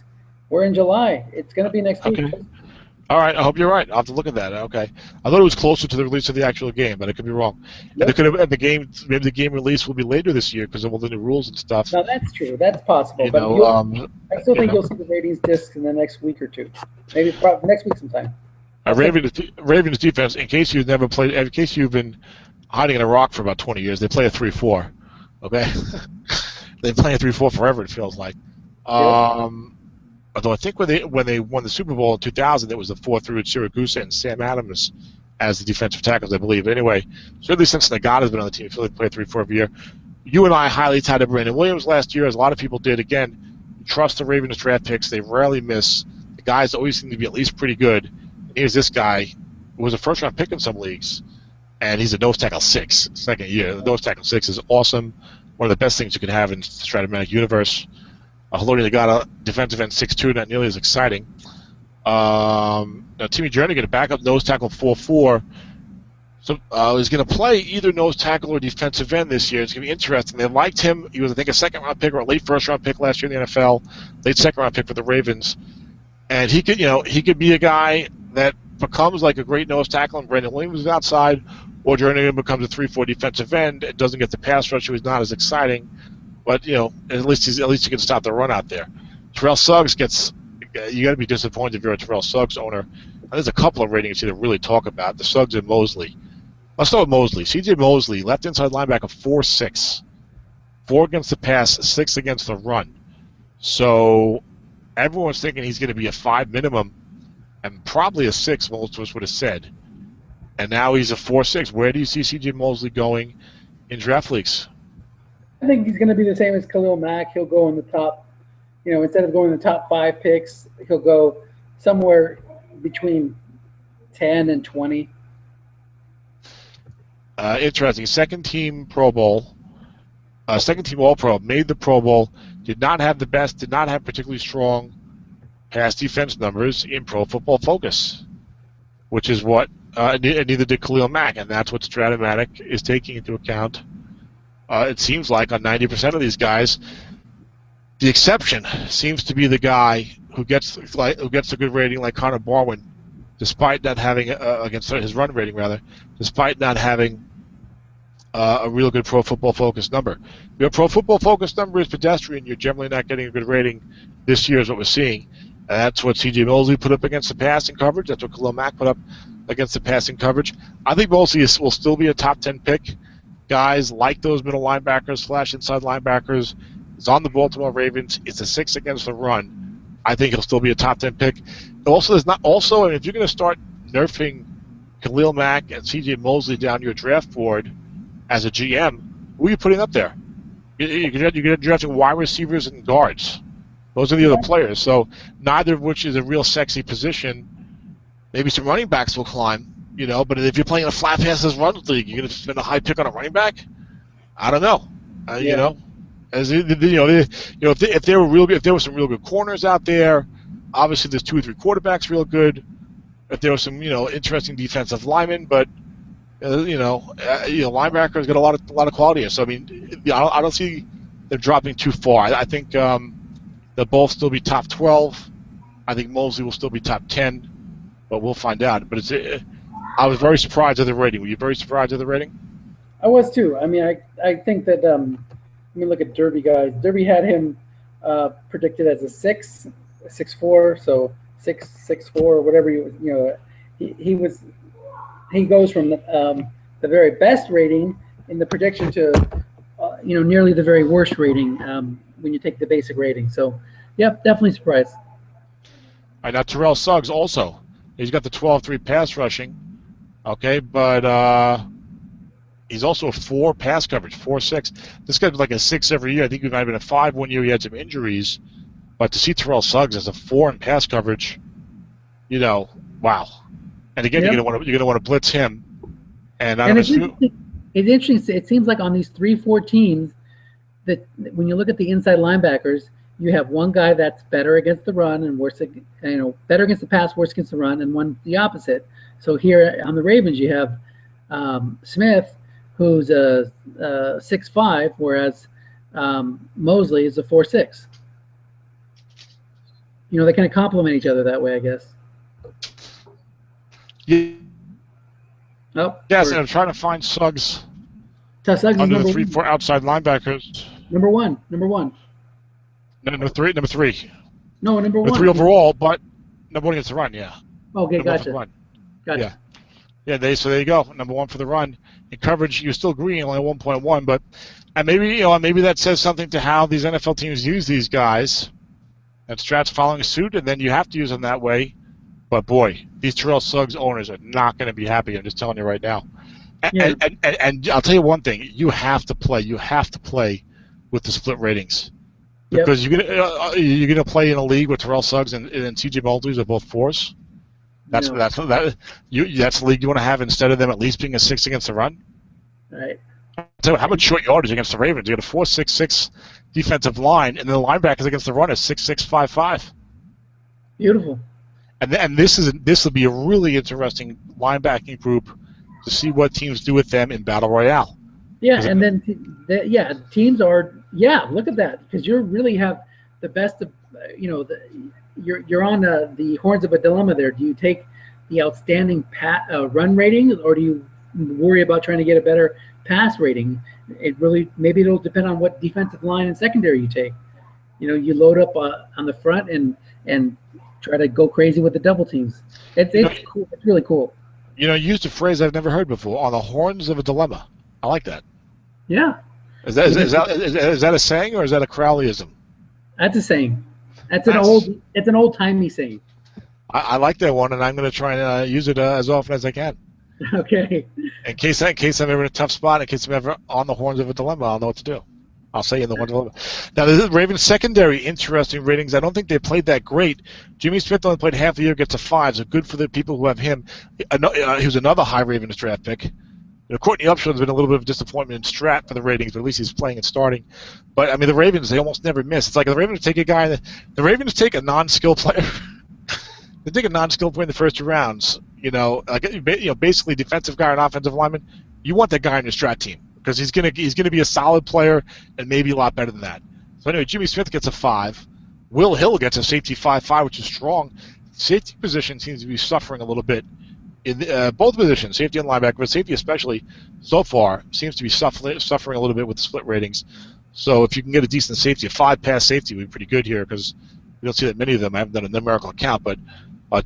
We're in July. It's going to be next week. All right, I hope you're right. I'll have to look at that. Okay, I thought it was closer to the release of the actual game, but I could be wrong. Yep. And maybe the game release will be later this year because of all the new rules and stuff. No, that's true. That's possible. I still think you'll see the ratings disc in the next week or two, maybe next week sometime. Ravens defense. In case you've been hiding in a rock for about 20 years, they play a 3-4. Okay, they play a 3-4 forever. It feels like. Although I think when they won the Super Bowl in 2000, it was the 4-3 with Syracuse and Sam Adams as the defensive tackles, I believe. Anyway, certainly since Nagata has been on the team, I feel like they play 3-4 every year. You and I highly tied up Brandon Williams last year, as a lot of people did. Again, trust the Ravens draft picks. They rarely miss. The guys always seem to be at least pretty good. And here's this guy who was a first-round pick in some leagues, and he's a nose tackle 6, second year. The nose tackle 6 is awesome. One of the best things you can have in the Stratomatic universe. Haloti Nagata, defensive end 6'2", not nearly as exciting. Now, Timmy Journey going to back up nose tackle 4'4". So he's going to play either nose tackle or defensive end this year. It's going to be interesting. They liked him. He was, I think, a second-round pick or a late first-round pick last year in the NFL, late second-round pick for the Ravens. And he could be a guy that becomes like a great nose tackle and Brandon Williams is outside, or Journey becomes a 3-4 defensive end. It doesn't get the pass rush, so he's not as exciting. But at least he can stop the run out there. Terrell Suggs gets. You got to be disappointed if you're a Terrell Suggs owner. And there's a couple of ratings here to really talk about. The Suggs and Mosley. Let's start with Mosley. C.J. Mosley, left inside linebacker, 4.6. 4 against the pass, 6 against the run. So everyone's thinking he's going to be a 5 minimum and probably a 6, most of us would have said. And now he's a 4.6. Where do you see C.J. Mosley going in draft leagues? I think he's going to be the same as Khalil Mack. He'll go in the top, instead of going in the top 5 picks, he'll go somewhere between 10 and 20. Interesting. Second team Pro Bowl. Second team All-Pro. Made the Pro Bowl. Did not have particularly strong pass defense numbers in Pro Football Focus, which is what neither did Khalil Mack, and that's what Strat is taking into account. It seems like on 90% of these guys, the exception seems to be the guy who gets a good rating like Connor Barwin, despite not having against his run rating rather, despite not having a real good Pro Football Focus number. If your Pro Football Focus number is pedestrian, you're generally not getting a good rating. This year is what we're seeing. And that's what C.J. Mosley put up against the passing coverage. That's what Khalil Mack put up against the passing coverage. I think Mosley will still be a top 10 pick. Guys like those middle linebackers / inside linebackers. He's on the Baltimore Ravens. It's a 6 against the run. I think he'll still be a top 10 pick. Also, if you're going to start nerfing Khalil Mack and C.J. Mosley down your draft board as a GM, who are you putting up there? You're drafting wide receivers and guards. Those are the other players. So neither of which is a real sexy position. Maybe some running backs will climb, but if you're playing a flat passes run league, you're going to spend a high pick on a running back? I don't know. If there were some real good corners out there, obviously there's 2 or 3 quarterbacks real good. If there were some interesting defensive linemen, but linebackers got a lot of quality here. So I don't see them dropping too far. I think they'll both still be top 12. I think Mosley will still be top 10, but we'll find out. But I was very surprised at the rating. Were you very surprised at the rating? I was too. I think that look at Derby, guys. Derby had him predicted as a 6'4", so 6'4", whatever he goes from the very best rating in the prediction to nearly the very worst rating when you take the basic rating. So, yep, definitely surprised. All right, now Terrell Suggs also. He's got the 12-3 pass rushing, okay, but he's also a 4 pass coverage, 4.6. This guy's like a 6 every year. I think he might have been a 5 one year. He had some injuries, but to see Terrell Suggs as a 4 in pass coverage, wow. And again, you're gonna want to blitz him. And it's interesting. It seems like on these 3-4 teams that when you look at the inside linebackers, you have one guy that's better against the run and worse, better against the pass, worse against the run, and one the opposite. So here on the Ravens, you have Smith, who's a 6'5", whereas Mosley is a 4'6". They kind of complement each other that way, I guess. Yeah. Oh, yes, and I'm trying to find Suggs. Suggs under is the 3-4 outside linebackers. Number one. No, number three. No, number 1. 3 overall, but number 1 against the run. Yeah. Okay, gotcha. Yeah. Yeah. So there you go. Number 1 for the run. In coverage, you're still green, only 1.1, but maybe that says something to how these NFL teams use these guys. And Strat's following suit, and then you have to use them that way. But boy, these Terrell Suggs owners are not going to be happy. I'm just telling you right now. And I'll tell you one thing: you have to play. You have to play with the split ratings because you're gonna play in a league with Terrell Suggs and C.J. Mosley are both 4s. That's the league you want to have instead of them at least being a 6 against the run. Right. So how much short yardage against the Ravens? You got a 4.66 defensive line, and then the linebackers against the run is 6.6, 5.5. Beautiful. And this will be a really interesting linebacking group to see what teams do with them in Battle Royale. Yeah, and then teams are look at that because you really have the best of you're on the horns of a dilemma there. Do you take the outstanding run rating or do you worry about trying to get a better pass rating? Maybe it'll depend on what defensive line and secondary you take. you load up on the front and try to go crazy with the double teams. It's cool. It's really cool. You used a phrase I've never heard before, on the horns of a dilemma. I like that. Yeah. Is that a saying, or is that a Crowleyism? That's a saying. It's an old-timey saying. I like that one, and I'm going to try and use it as often as I can. Okay. In case I'm ever in a tough spot, in case I'm ever on the horns of a dilemma, I'll know what to do. I'll say in the horns of a dilemma. Now, the Ravens secondary, interesting ratings. I don't think they played that great. Jimmy Smith only played half the year, gets a 5, so good for the people who have him. He was another high Ravens draft pick. Courtney Upshaw has been a little bit of a disappointment in Strat for the ratings, but at least he's playing and starting. But, I mean, the Ravens, they almost never miss. It's like the Ravens take the Ravens take a non-skill player. They take a non-skill player in the first 2 rounds. Basically defensive guy or an offensive lineman. You want that guy on your Strat team because he's gonna be a solid player and maybe a lot better than that. So anyway, Jimmy Smith gets a 5. Will Hill gets a safety 5.5, which is strong. Safety position seems to be suffering a little bit. In both positions, safety and linebacker, but safety especially so far seems to be suffering a little bit with the split ratings. So if you can get a decent safety, a 5 pass safety would be pretty good here because we don't see that many of them. I haven't done a numerical count, but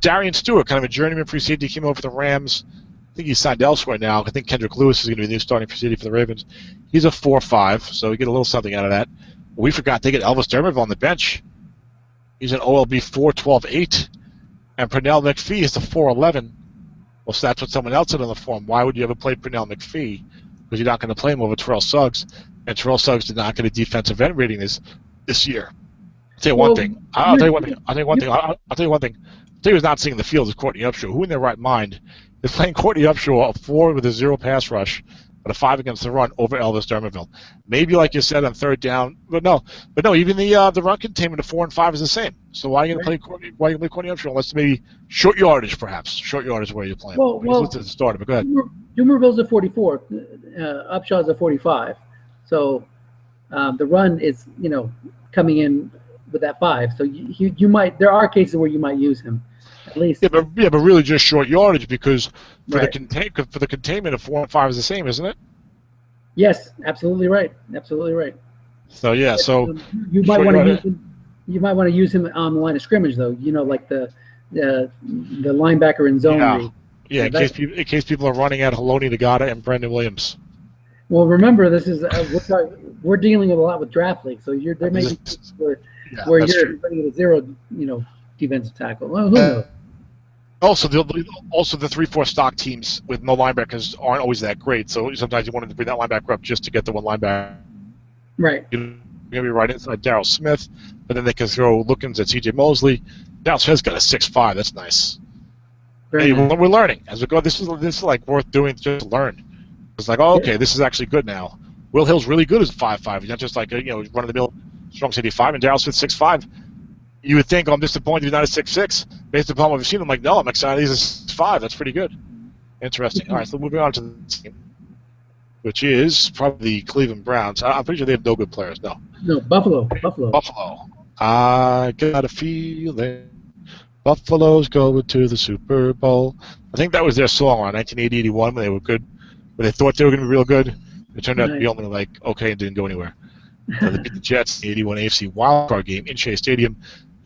Darian Stewart, kind of a journeyman free safety, came over for the Rams. I think he's signed elsewhere now. I think Kendrick Lewis is going to be the new starting free safety for the Ravens. He's a 4.5, so we get a little something out of that. We forgot they get Elvis Dermerville on the bench. He's an OLB 4.12.8, and Pernell McPhee is a 4.11. Well, so that's what someone else said on the form. Why would you ever play Pernell McPhee? Because you're not going to play him over Terrell Suggs, and Terrell Suggs did not get a defensive end rating this year. I'll tell you one thing. I'll tell you one thing. He was not seeing the field as Courtney Upshaw. Who in their right mind is playing Courtney Upshaw a 4 with a 0 pass rush, but a 5 against the run over Elvis Dermerville? Maybe, like you said, on third down, but no. Even the run containment of 4 and 5 is the same. So why are you going to play Courtney? Why are you going to play Courtney Upshaw unless maybe short yardage, perhaps short yardage where you're playing? Well, at the starter. But go ahead. Dermerville's a 44. Upshaw's a 45. So the run is coming in with that 5. So you might. There are cases where you might use him. At least. Yeah, but really just short yardage because for the containment of 4 and 5 is the same, isn't it? Yes, absolutely right. Absolutely right. So yeah, you might want to use him. You might want to use him on the line of scrimmage, though. Like the linebacker in zone read. Yeah, in case people are running at Haloni Nagata and Brendan Williams. Well, remember this is we're dealing a lot with draft leagues, so there may be where you're running at a 0, defensive tackle. Well, who knows? Also, the 3-4 stock teams with no linebackers aren't always that great. So sometimes you wanted to bring that linebacker up just to get the one linebacker. Right. You're going to be right inside Darryl Smith, but then they can throw look-ins at C.J. Mosley. Darryl Smith's got a 6.5. That's nice. Hey, nice. We're learning as we go. This is like worth doing just to learn. It's like, okay, this is actually good now. Will Hill's really good as a 5.5. He's not just like run-of-the-mill strong safety 5, and Darryl Smith 6.5. You would think, I'm disappointed he's not a 6.6. Based upon what we've seen, I'm like, no, I'm excited he's a 6.5. That's pretty good. Interesting. All right, so moving on to the team, which is probably the Cleveland Browns. I'm pretty sure they have no good players. No, Buffalo. I got a feeling Buffalo's going to the Super Bowl. I think that was their song on 1980-81 when they were good, when they thought they were going to be real good. It turned out to be only like okay and didn't go anywhere. They beat the Jets in the 81 AFC wildcard game in Shea Stadium.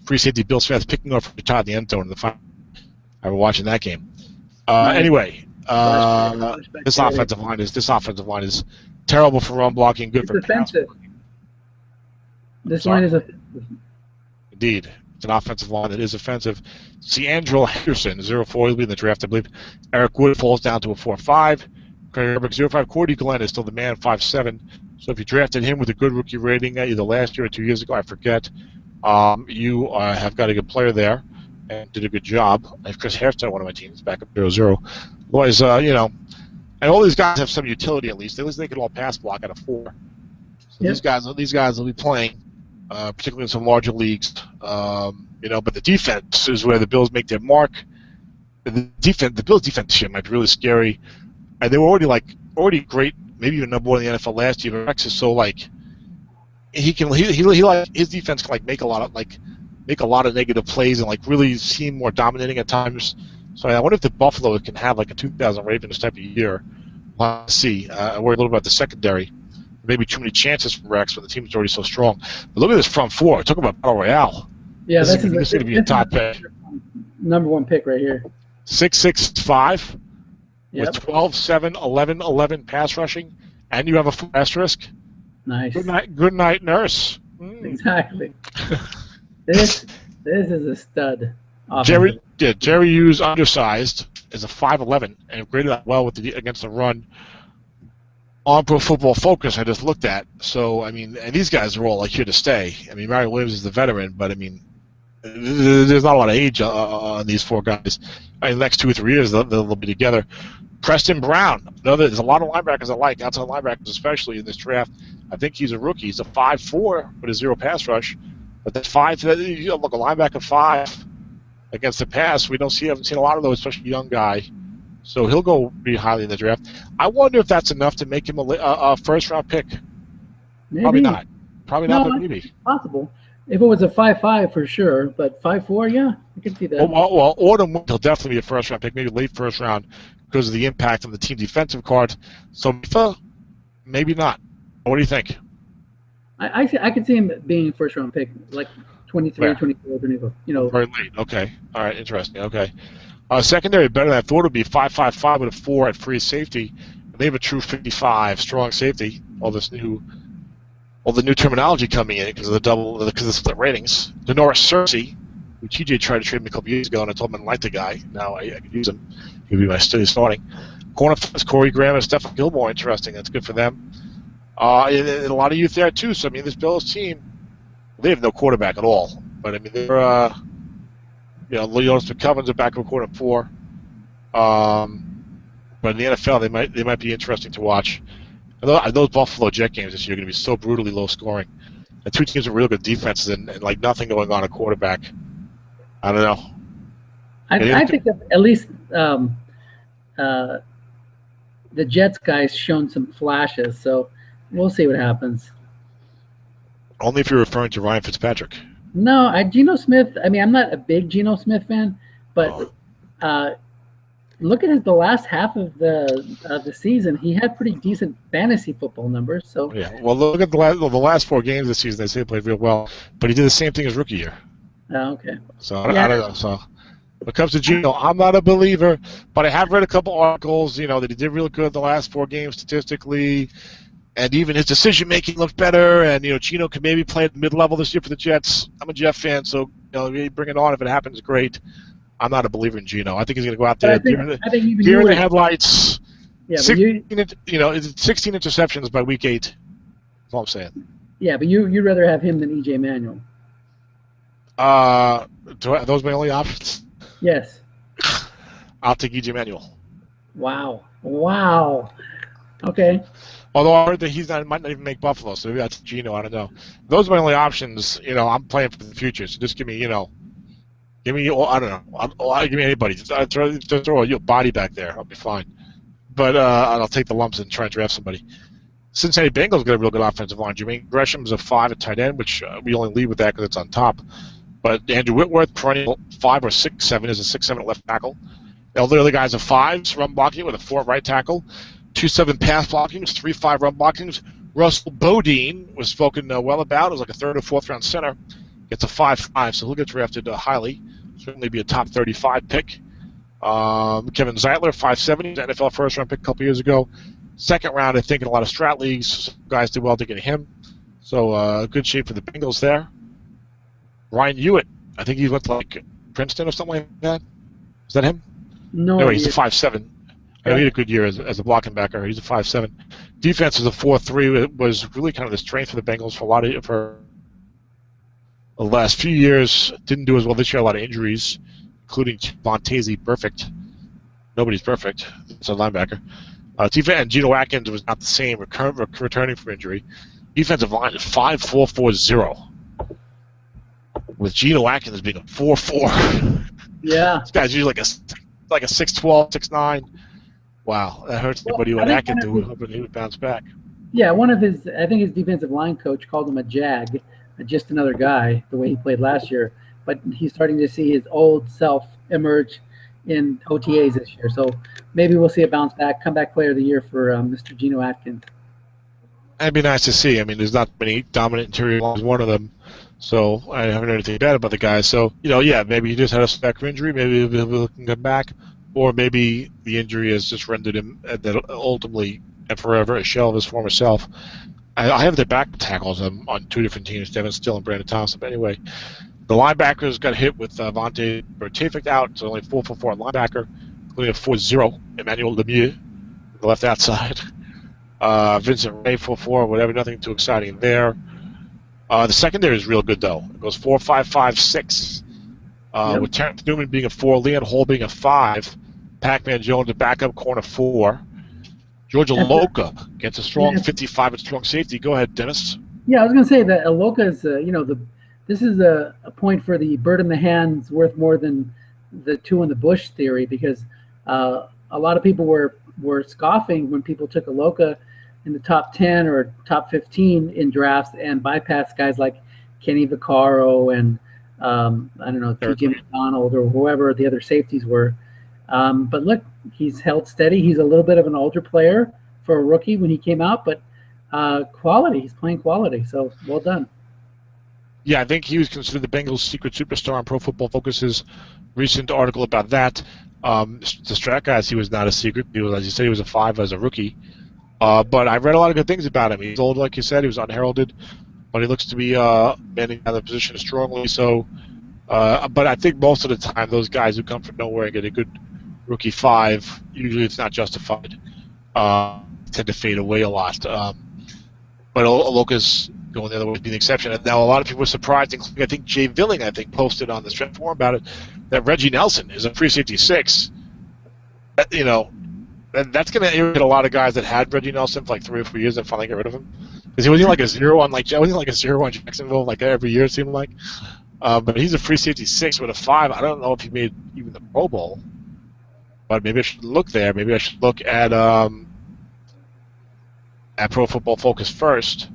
Free safety Bill Smith picking off the top of the end zone in the final. I was watching that game. Anyway, this offensive line is terrible for run blocking, good for pass blocking. This line is offensive. Indeed. It's an offensive line that is offensive. Andrew Henderson, 0.4, he'll be in the draft, I believe. Eric Wood falls down to a 4.5. Craig Herbert, 0.5. Cordy Glenn is still the man, 5.7. So if you drafted him with a good rookie rating either last year or 2 years ago, I forget, you have got a good player there and did a good job. And Chris Hairstone, one of my teams, back up 0.0. Otherwise, and all these guys have some utility at least. At least they can all pass block at a 4. So these guys will be playing, particularly in some larger leagues. But the defense is where the Bills make their mark. The Bills' defense this year might be really scary. And they were already great, maybe even number 1 in the NFL last year. But Rex is so his defense can make a lot of negative plays and really seem more dominating at times. So I wonder if the Buffalo can have a 2000 Ravens type of year. We'll see. I worry a little about the secondary. maybe too many chances for Rex when the team is already so strong. But look at this front four. Talk about Battle Royale. Yeah, this is going to be a top pick. #1 pick right here. 6'6", 5", Yep. with 12, 7, 11, 11 pass rushing, and you have a 4 asterisk. Nice. Good night, nurse. Exactly. This is a stud. Offensive. Jerry Hughes, undersized, is a 5'11", and graded out well against the run. On Pro Football Focus, I just looked at. So, I mean, and these guys are all like here to stay. I mean, Mario Williams is the veteran, but I mean, there's not a lot of age on these 4 guys. I mean, the next 2 or 3 years, they'll be together. Preston Brown. There's a lot of linebackers I like, outside linebackers especially in this draft. I think he's a rookie. He's a 5'4" with a 0 pass rush. But that 5, look, a linebacker 5 against the pass, haven't seen a lot of those, especially a young guy. So he'll go pretty highly in the draft. I wonder if that's enough to make him a first-round pick. Maybe. Probably not. Probably not, but maybe. Possible. If it was a 5'5", for sure, but 5'4", yeah, I can see that. Well, Autumn, he'll definitely be a first-round pick, maybe late first round, because of the impact on the team defensive card. So maybe not. What do you think? I can see him being a first-round pick, like 23, 24, 24. Very late. Okay. All right. Interesting. Okay. Secondary better than I thought it would be. 5.55 with a 4 at free safety. They have a true 55 strong safety. All the new terminology coming in because of the split ratings. Denora Cersei, who TJ tried to trade me a couple years ago, and I told him I liked the guy. Now I could use him. He'll be my starting. Corner is Corey Graham and Stephen Gilmore. Interesting. That's good for them. And a lot of youth there too. So I mean, this Bills team, they have no quarterback at all. But I mean, they're Leonis McCovens are back in quarter 4. But in the NFL, they might be interesting to watch. And those Buffalo Jet games this year are going to be so brutally low scoring. The 2 teams with real good defenses and like nothing going on at quarterback. I don't know. I think that at least the Jets guys shown some flashes, so we'll see what happens. Only if you're referring to Ryan Fitzpatrick. No, Geno Smith. I mean, I'm not a big Geno Smith fan, but look at the last half of the season. He had pretty decent fantasy football numbers. So yeah, well, look at the last 4 games this season. They say he played real well, but he did the same thing as rookie year. Oh, okay. So I don't know. So when it comes to Geno, I'm not a believer, but I have read a couple articles. That he did really good the last 4 games statistically. And even his decision-making looked better, and, Geno could maybe play at the mid-level this year for the Jets. I'm a Jet fan, so, bring it on. If it happens, great. I'm not a believer in Geno. I think he's going to go out there, deer in the headlights. Yeah, 16 interceptions by week 8. That's all I'm saying. Yeah, but you'd rather have him than E.J. Manuel. Are those my only options? Yes. I'll take E.J. Manuel. Wow. Okay. Although I heard that might not even make Buffalo, so maybe that's Geno. I don't know. Those are my only options. I'm playing for the future, so just give me, I don't know. I'll give me anybody. Just throw a body back there. I'll be fine. But I'll take the lumps and try and draft somebody. Cincinnati Bengals got a real good offensive line. Jermaine Gresham's a 5 at tight end, which we only lead with that because it's on top. But Andrew Whitworth, perennial 5 or 6'7", is a 6'7" at left tackle. The other guys are 5s, run blocking with a 4 at right tackle. 2-7 pass blockings, 3-5 run blockings. Russell Bodine was spoken well about. It was like a 3rd or 4th round center. Gets a 5'5", so he'll get drafted highly. Certainly be a top 35 pick. Kevin Zeitler, 5'7", he's an NFL first round pick a couple years ago. 2nd round, I think, in a lot of Strat leagues. Some guys did well to get him. So good shape for the Bengals there. Ryan Hewitt, I think he went to like Princeton or something like that. Is that him? No. Anyway, he's a 5'7". I mean, he had a good year as a blocking backer. He's a 5'7". Defense is a 4-3. It was really kind of the strength for the Bengals for the last few years. Didn't do as well this year. A lot of injuries, including Montese Perfect. Nobody's perfect. It's a linebacker. Defense and Geno Atkins was not the same, returning from injury. Defensive line is 5-4-4-0. With Geno Atkins being a 4-4. Yeah. This guy's usually like a 6'12", 6'9". Wow, that hurts anybody who had Atkins hoping he would bounce back. Yeah, I think his defensive line coach called him a jag, just another guy, the way he played last year. But he's starting to see his old self emerge in OTAs this year. So maybe we'll see a bounce back, comeback player of the year for Mr. Geno Atkins. It'd be nice to see. I mean, there's not many dominant interior lines, one of them. So I haven't heard anything bad about the guy. So, yeah, maybe he just had a back injury. Maybe he'll be looking to come back. Or maybe the injury has just rendered him that ultimately and forever a shell of his former self. I have their back tackles on two different teams, Devin Still and Brandon Thompson. But anyway, the linebackers got hit with Vontae Bertafik out. It's only 4-for-4 linebacker, including a 4-0 Emmanuel Lemieux, the left outside. Vincent Ray 4-4, whatever, nothing too exciting there. The secondary is real good, though. It goes 4-5-5-6. With Terrence Newman being a 4, Leon Hall being a 5, Pac-Man Jones a backup corner 4. Georgia Loca gets a strong 55 and strong safety. Go ahead, Dennis. Yeah, I was going to say that Loca is, this is a point for the bird in the hand's worth more than the two in the bush theory, because a lot of people were scoffing when people took Loca in the top 10 or top 15 in drafts and bypassed guys like Kenny Vaccaro and I don't know, T.J. McDonald or whoever the other safeties were. But look, he's held steady. He's a little bit of an older player for a rookie when he came out, but quality. He's playing quality, so well done. Yeah, I think he was considered the Bengals' secret superstar on Pro Football Focus's recent article about that. The Strat guys, he was not a secret. He was, as you said, he was a 5 as a rookie. But I read a lot of good things about him. He's old, like you said. He was unheralded, but he looks to be manning down the position strongly. So, but I think most of the time, those guys who come from nowhere and get a good rookie 5, usually it's not justified. Tend to fade away a lot. But Aloka's going the other way, being the exception. And now a lot of people are surprised, including I think Jay Villing, posted on the Strat forum about it, that Reggie Nelson is a free safety 6. And that's going to irritate a lot of guys that had Reggie Nelson for like 3 or 4 years and finally get rid of him, because he wasn't like a 0 on Jacksonville like every year it seemed like. But he's a free safety 6 with a 5. I don't know if he made even the Pro Bowl, but maybe I should look there. Maybe I should look at Pro Football Focus first.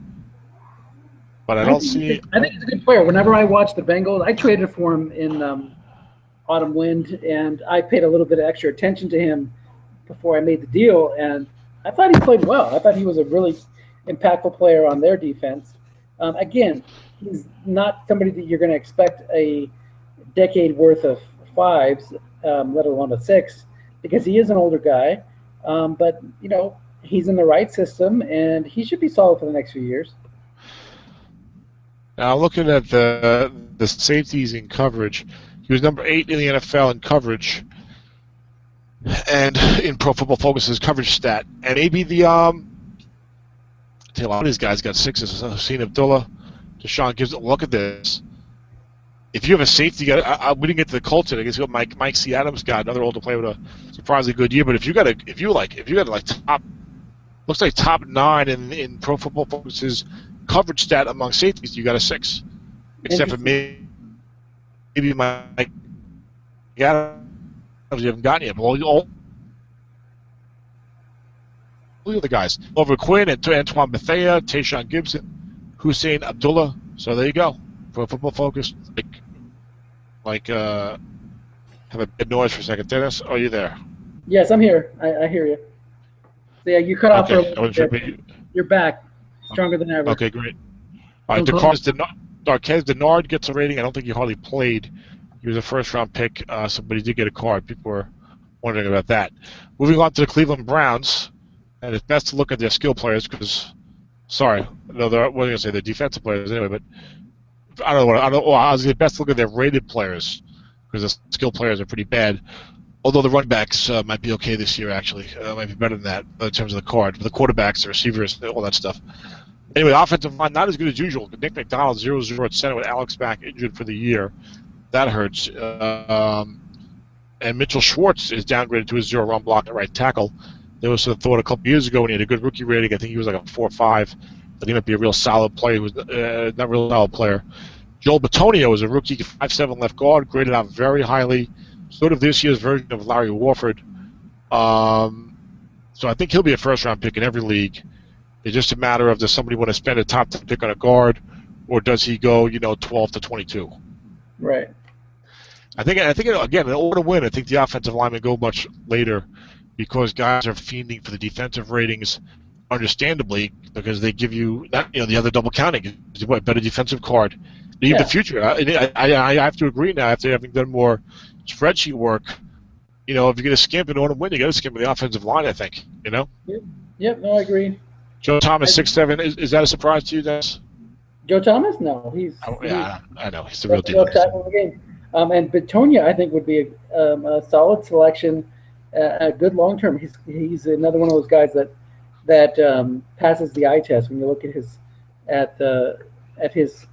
But I think he's a good player. Whenever I watch the Bengals, I traded for him in Autumn Wind, and I paid a little bit of extra attention to him before I made the deal, and I thought he played well. I thought he was a really impactful player on their defense. Again, he's not somebody that you're going to expect a decade worth of 5s, let alone a 6, because he is an older guy. But he's in the right system, and he should be solid for the next few years. Now, looking at the safeties in coverage, he was number 8 in the NFL in coverage, and in Pro Football Focus's coverage stat. And maybe a lot of these guys got 6s. Hussein Abdullah, Deshaun Gibbs. Look at this. If you have a safety, we didn't get to the Colts yet. I guess Mike C. Adams got another older player with a surprisingly good year. But if you got top, looks like top 9 in Pro Football Focus's coverage stat among safeties, you got a 6, except for maybe Mike Adams. You haven't gotten yet, but all the other guys. Over Quinn and Antoine Bethea, Tayshaun Gibson, Hussein Abdullah. So there you go. Pro Football Focus. Have a bit noise for a second. Dennis, are you there? Yes, I'm here. I hear you. So yeah, you cut off for a little bit. You're back. Stronger than ever. Okay, great. All right, Darquez Denard gets a rating. I don't think he hardly played. He was a first-round pick, but he did get a card. People were wondering about that. Moving on to the Cleveland Browns, and it's best to look at their skill players because, what was I going to say? They're defensive players anyway, but I was best to look at their rated players because the skill players are pretty bad. Although the running backs might be okay this year, actually. Might be better than that in terms of the card. But the quarterbacks, the receivers, all that stuff. Anyway, offensive line, not as good as usual. Nick McDonald, 0-0 at center with Alex back injured for the year. That hurts. And Mitchell Schwartz is downgraded to a 0 run block at right tackle. There was some thought a couple years ago when he had a good rookie rating. I think he was like a 4.5. That he might be a real solid player. He was not a real solid player. Joel Bitonio was a rookie, 5'7" left guard, graded out very highly. Sort of this year's version of Larry Warford. So I think he'll be a first-round pick in every league. It's just a matter of does somebody want to spend a top 10 pick on a guard, or does he go 12 to 22? Right. I think again, in order to win, I think the offensive linemen go much later because guys are fiending for the defensive ratings. understandably, because they give you that, the other double counting, better defensive card. Even the future, I have to agree now, after having done more spreadsheet work, if you're going to skimp in order to win, you got to skimp the offensive line, I think, Yep, no, I agree. Joe Thomas, 6'7", is that a surprise to you, Dennis? Joe Thomas? No, I know, he's the real deal. The game. And Betonia, I think, would be a solid selection, a good long term. He's another one of those guys that passes the eye test when you look at his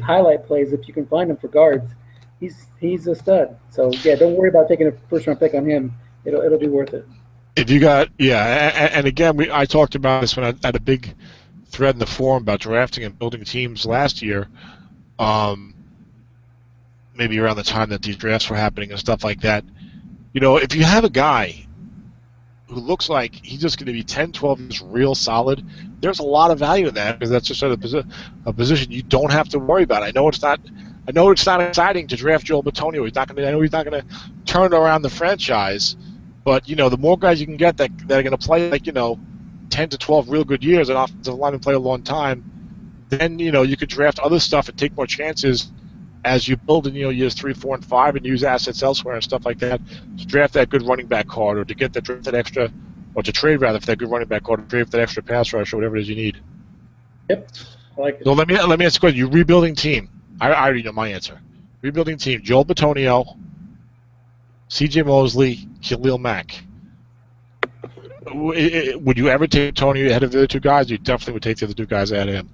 highlight plays. If you can find him for guards, he's a stud. So yeah, don't worry about taking a first round pick on him. It'll be worth it. If you got and again, I talked about this when I had a big thread in the forum about drafting and building teams last year. Maybe around the time that these drafts were happening and stuff like that. If you have a guy who looks like he's just going to be 10, 12 years real solid, there's a lot of value in that, because that's just a position you don't have to worry about. I know it's not exciting to draft Joel Bitonio. I know he's not going to turn around the franchise, but the more guys you can get that are going to play 10 to 12 real good years and offensive linemen play a long time, then you could draft other stuff and take more chances as you build in years 3, 4, and 5 and use assets elsewhere and stuff like that to draft that good running back card, or to get that extra, or to trade rather for that good running back card, or trade for that extra pass rush, or whatever it is you need. Yep, I like it. So let me ask you a question. You rebuilding team? I already know my answer. Rebuilding team: Joel Bitonio, C.J. Mosley, Khalil Mack. Would you ever take Tony ahead of the other two guys? You definitely would take the other two guys ahead of him.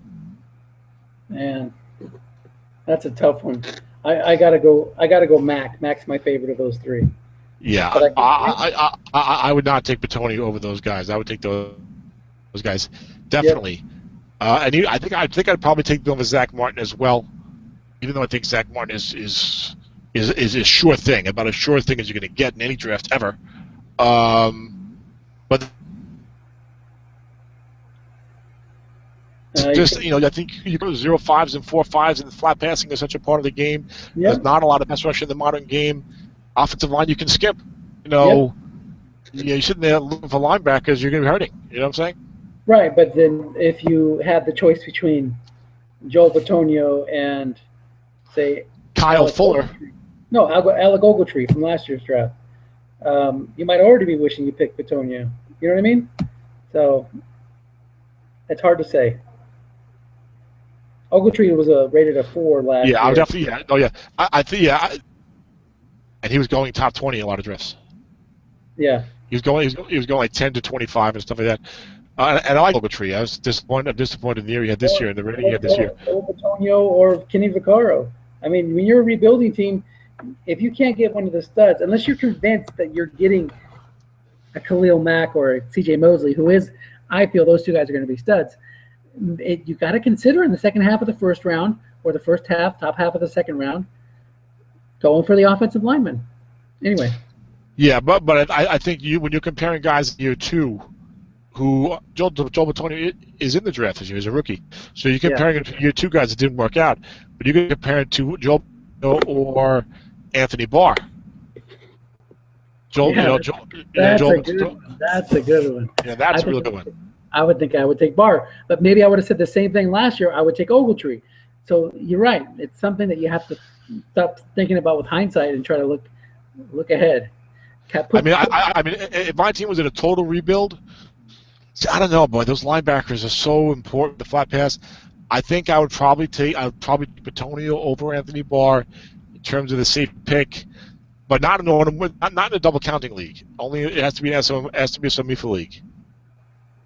Man, that's a tough one. I gotta go Mac. Mac's my favorite of those three. Yeah, I would not take Bitonio over those guys. I would take those guys definitely. Yep. And I think I'd probably take them over Zach Martin as well, even though I think Zach Martin is a sure thing, about as sure thing as you're going to get in any draft ever. But I think you go 0.5s and 4.5s, and flat passing is such a part of the game. Yep. There's not a lot of pass rush in the modern game. Offensive line you can skip. You're sitting there looking for linebackers, you're going to be hurting. You know what I'm saying? Right, but then if you had the choice between Joel Bitonio and, say, Kyle Fuller. No, Alec Ogletree from last year's draft. You might already be wishing you picked Bitonio. You know what I mean? So it's hard to say. Ogletree was rated a 4 last year. Yeah, I'll definitely. Yeah, oh yeah. I think and he was going top 20 in a lot of drafts. Yeah. He was going like 10 to 25 and stuff like that. And I like Ogletree. I'm disappointed in the year he had this year and the rating he had this year. Or Bitonio or Kenny Vaccaro. I mean, when you're a rebuilding team, if you can't get one of the studs, unless you're convinced that you're getting a Khalil Mack or a C.J. Mosley, who is, I feel those two guys are going to be studs, you got to consider in the second half of the first round or the first half, top half of the second round, going for the offensive lineman. Anyway. Yeah, but I think when you're comparing guys in year 2, who Joel Bitonio is in the draft this year, he's a rookie, so you're comparing him to year 2 guys that didn't work out, but you can compare it to Joel or Anthony Barr. That's a good one. Yeah, that's a real good one. I would think I would take Barr, but maybe I would have said the same thing last year. I would take Ogletree. So you're right. It's something that you have to stop thinking about with hindsight and try to look ahead. I mean, if my team was in a total rebuild, I don't know, boy. Those linebackers are so important. The flat pass. I think I would probably take Bitonio over Anthony Barr in terms of the safe pick, but not in a double counting league. Only it has to be a Samifa league.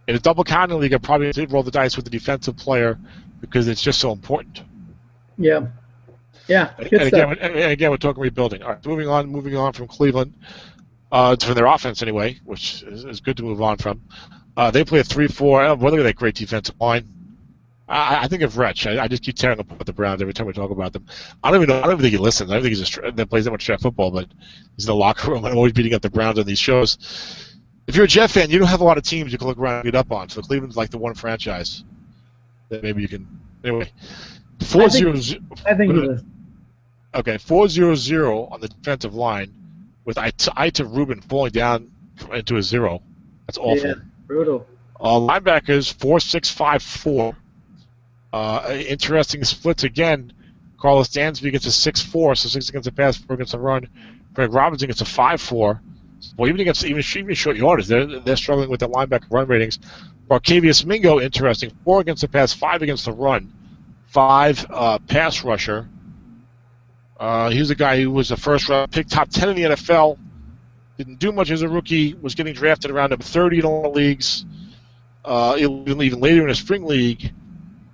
In a double counting league, I probably did roll the dice with the defensive player because it's just so important. Yeah. Yeah. And again, we're talking rebuilding. All right, moving on from Cleveland, from their offense anyway, which is good to move on from. They play a 3-4. Look at that great defensive line. I think of Wretch. I just keep tearing apart the Browns every time we talk about them. I don't even think he listens. I don't think he's that plays that much Jet football, but he's in the locker room. I'm always beating up the Browns on these shows. If you're a Jet fan, you don't have a lot of teams you can look around and beat up on. So Cleveland's like the one franchise that maybe you can. Anyway, 4-0. I think it is. Okay, 4-0-0 on the defensive line with Ita Rubin falling down into a 0. That's awful. Yeah, brutal. Linebackers 4.654. Interesting splits again. Carlos Dansby gets a 6.4, so 6 against the pass, 4 against the run. Greg Robinson gets a 5.4. Well, even short yardage, they're struggling with the linebacker run ratings. Barcavius Mingo, interesting, 4 against the pass, 5 against the run, 5 pass rusher. He's a guy who was a first-round pick, top 10 in the NFL. Didn't do much as a rookie. Was getting drafted around number 30 in all the leagues. Even later in the spring league,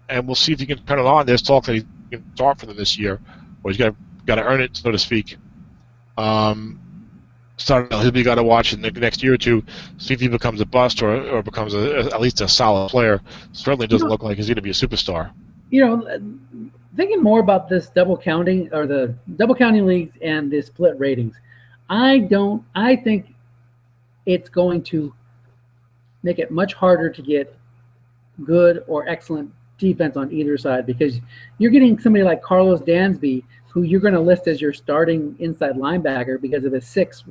and we'll see if he can turn it on. There's talk that he can start for them this year, or he's got to earn it, so to speak. He'll be got to watch in the next year or two, see if he becomes a bust or becomes at least a solid player. Certainly doesn't look like he's going to be a superstar. Thinking more about this double counting or the double counting leagues and the split ratings, I think it's going to make it much harder to get good or excellent defense on either side, because you're getting somebody like Carlos Dansby, who you're going to list as your starting inside linebacker because of his 6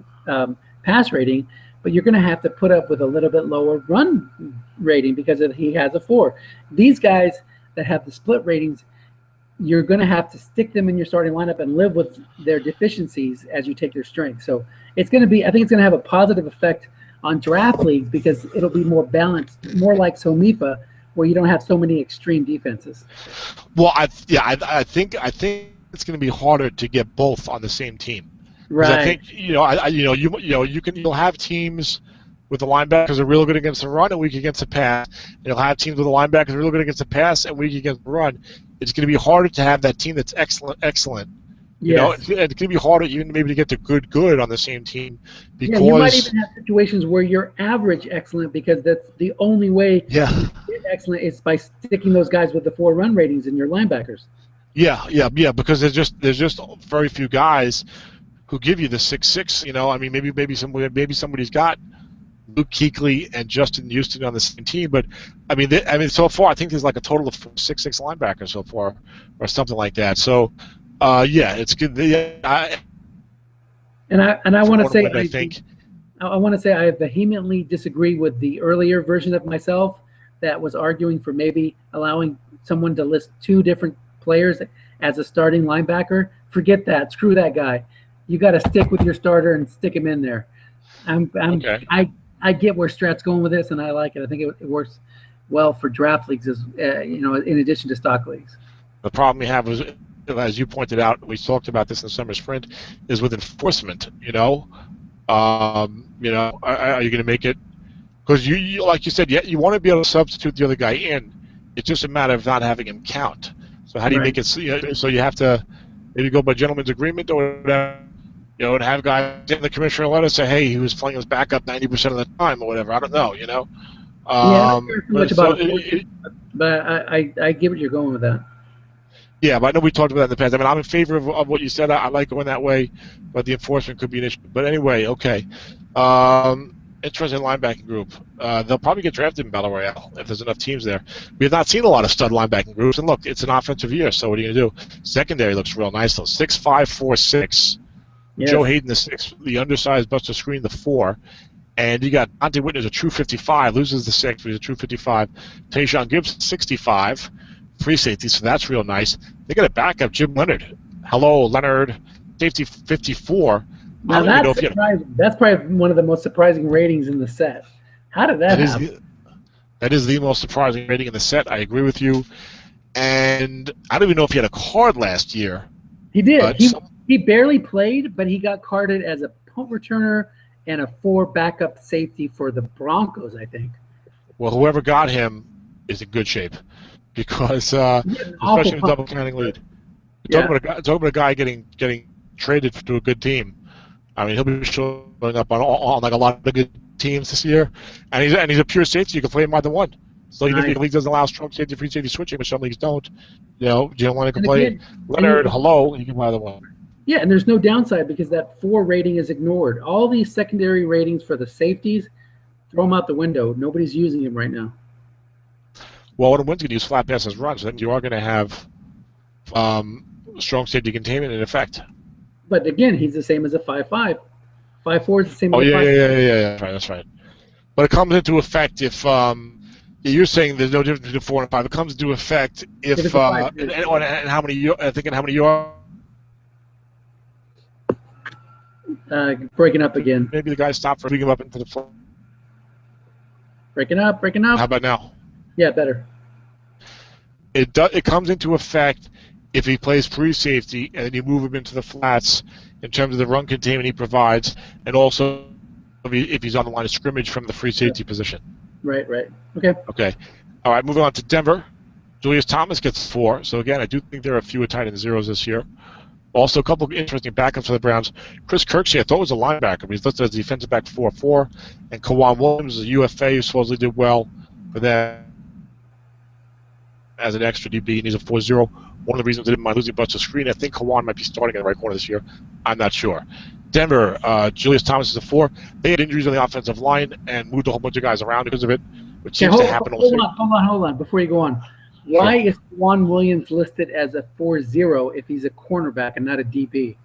pass rating, but you're going to have to put up with a little bit lower run rating because he has a 4. These guys that have the split ratings, you're going to have to stick them in your starting lineup and live with their deficiencies as you take their strengths. So it's going to be, I think it's going to have a positive effect on draft leagues because it'll be more balanced, more like SOMIFA, where you don't have so many extreme defenses. Well, I think it's going to be harder to get both on the same team. Right. I think you'll have teams with the linebackers are real good against the run and weak against the pass. And you'll have teams with the linebackers real good against the pass and weak against the run. It's going to be harder to have that team that's excellent. Yes. It's going to be harder even maybe to get to good on the same team, because you might even have situations where you're average excellent, because that's the only way to get excellent is by sticking those guys with the 4 run ratings in your linebackers. Yeah, because there's just very few guys who give you the 6.6. Maybe somebody's got Luke Kuechly and Justin Houston on the same team, but so far I think there's like a total of 6.6 linebackers so far, or something like that. So. It's good. I want to say I vehemently disagree with the earlier version of myself that was arguing for maybe allowing someone to list 2 different players as a starting linebacker. Forget that. Screw that guy. You got to stick with your starter and stick him in there. Okay. I get where Strat's going with this, and I like it. I think it works well for draft leagues, as in addition to stock leagues. The problem we have is, as you pointed out, we talked about this in the summer sprint, is with enforcement. Are you going to make it? Because you like you said, you want to be able to substitute the other guy in. It's just a matter of not having him count. So how do you make it? So you have to maybe go by gentleman's agreement or whatever, and have guys in the commissioner letter say, hey, he was playing his backup 90% of the time or whatever. I don't know. I'm not sure too much about it, but I get what you're going with that. Yeah, but I know we talked about that in the past. I'm in favor of what you said. I like going that way, but the enforcement could be an issue. But anyway, okay. Interesting linebacking group. They'll probably get drafted in Battle Royale if there's enough teams there. We have not seen a lot of stud linebacking groups. And look, it's an offensive year, so what are you going to do? Secondary looks real nice, though. 6'5", 4'6". Yes. Joe Hayden, the 6, the undersized Buster Screen, the 4. And you got Dante Whitner, a true 55, loses the 6, but he's a true 55. Tayshaun Gibbs, 65. Free safety, so that's real nice. They got a backup, Jim Leonard. Hello, Leonard. Safety 54. Now that's surprising. That's probably one of the most surprising ratings in the set. How did that happen? That is the most surprising rating in the set. I agree with you. And I don't even know if he had a card last year. He did. He barely played, but he got carded as a punt returner and a 4 backup safety for the Broncos, I think. Well, whoever got him is in good shape. Because especially in a double counting lead, talking about a guy getting traded to a good team. I mean, he'll be showing up on like a lot of good teams this year, and he's a pure safety. You can play him either one. So even if the league doesn't allow strong safety, free safety switching, which some leagues don't, Jim Leonard can play Leonard. Hello, he can play either one. Yeah, and there's no downside because that 4 rating is ignored. All these secondary ratings for the safeties, throw them out the window. Nobody's using them right now. Well, what one's going to use flat passes runs, then you are going to have strong safety containment in effect. But again, he's the same as a 5'5". 5'4" is the same as a 5'5". Yeah. That's right. But it comes into effect if You're saying there's no difference between 4 and 5. It comes into effect if it's a 5. and how many? I think and how many yards. Breaking up again. Maybe the guy stopped for him up into the floor. Breaking up. How about now? Yeah, better. It comes into effect if he plays free safety and then you move him into the flats in terms of the run containment he provides, and also if he's on the line of scrimmage from the free safety position. Right. Okay. All right, moving on to Denver. Julius Thomas gets 4. So, again, I do think there are a few tight end zeros this year. Also, a couple of interesting backups for the Browns. Chris Kirksey, I thought was a linebacker, but he's listed as defensive back 4-4. And Kawan Williams is a UFA who supposedly did well for them as an extra DB, and he's a 4-0. One of the reasons I didn't mind losing a bunch of screen, I think Kawan might be starting in the right corner this year. I'm not sure. Denver, Julius Thomas is a 4. They had injuries on the offensive line and moved a whole bunch of guys around because of it, which seems to happen. Hold on. Before you go on, why is Juan Williams listed as a 4-0 if he's a cornerback and not a DB?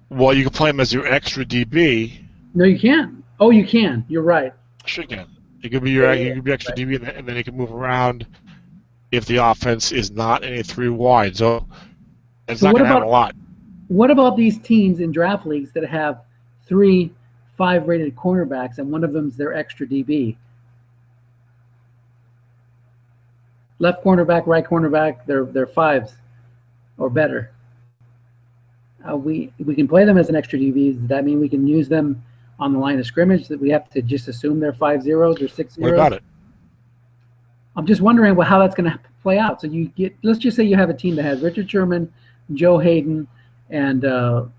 Well, you can play him as your extra DB. No, you can't. Oh, you can. You're right. Sure you can. He could be your extra DB, and then he can move around if the offense is not in a 3 wide. So it's not going to happen a lot. What about these teams in draft leagues that have 3 5-rated cornerbacks and one of them's their extra DB? Left cornerback, right cornerback, they're 5s or better. We can play them as an extra DB. Does that mean we can use them on the line of scrimmage? That we have to just assume they're 5-0s or 6-0s? What about it? I'm just wondering how that's going to play out. So you get, let's just say you have a team that has Richard Sherman, Joe Hayden, and another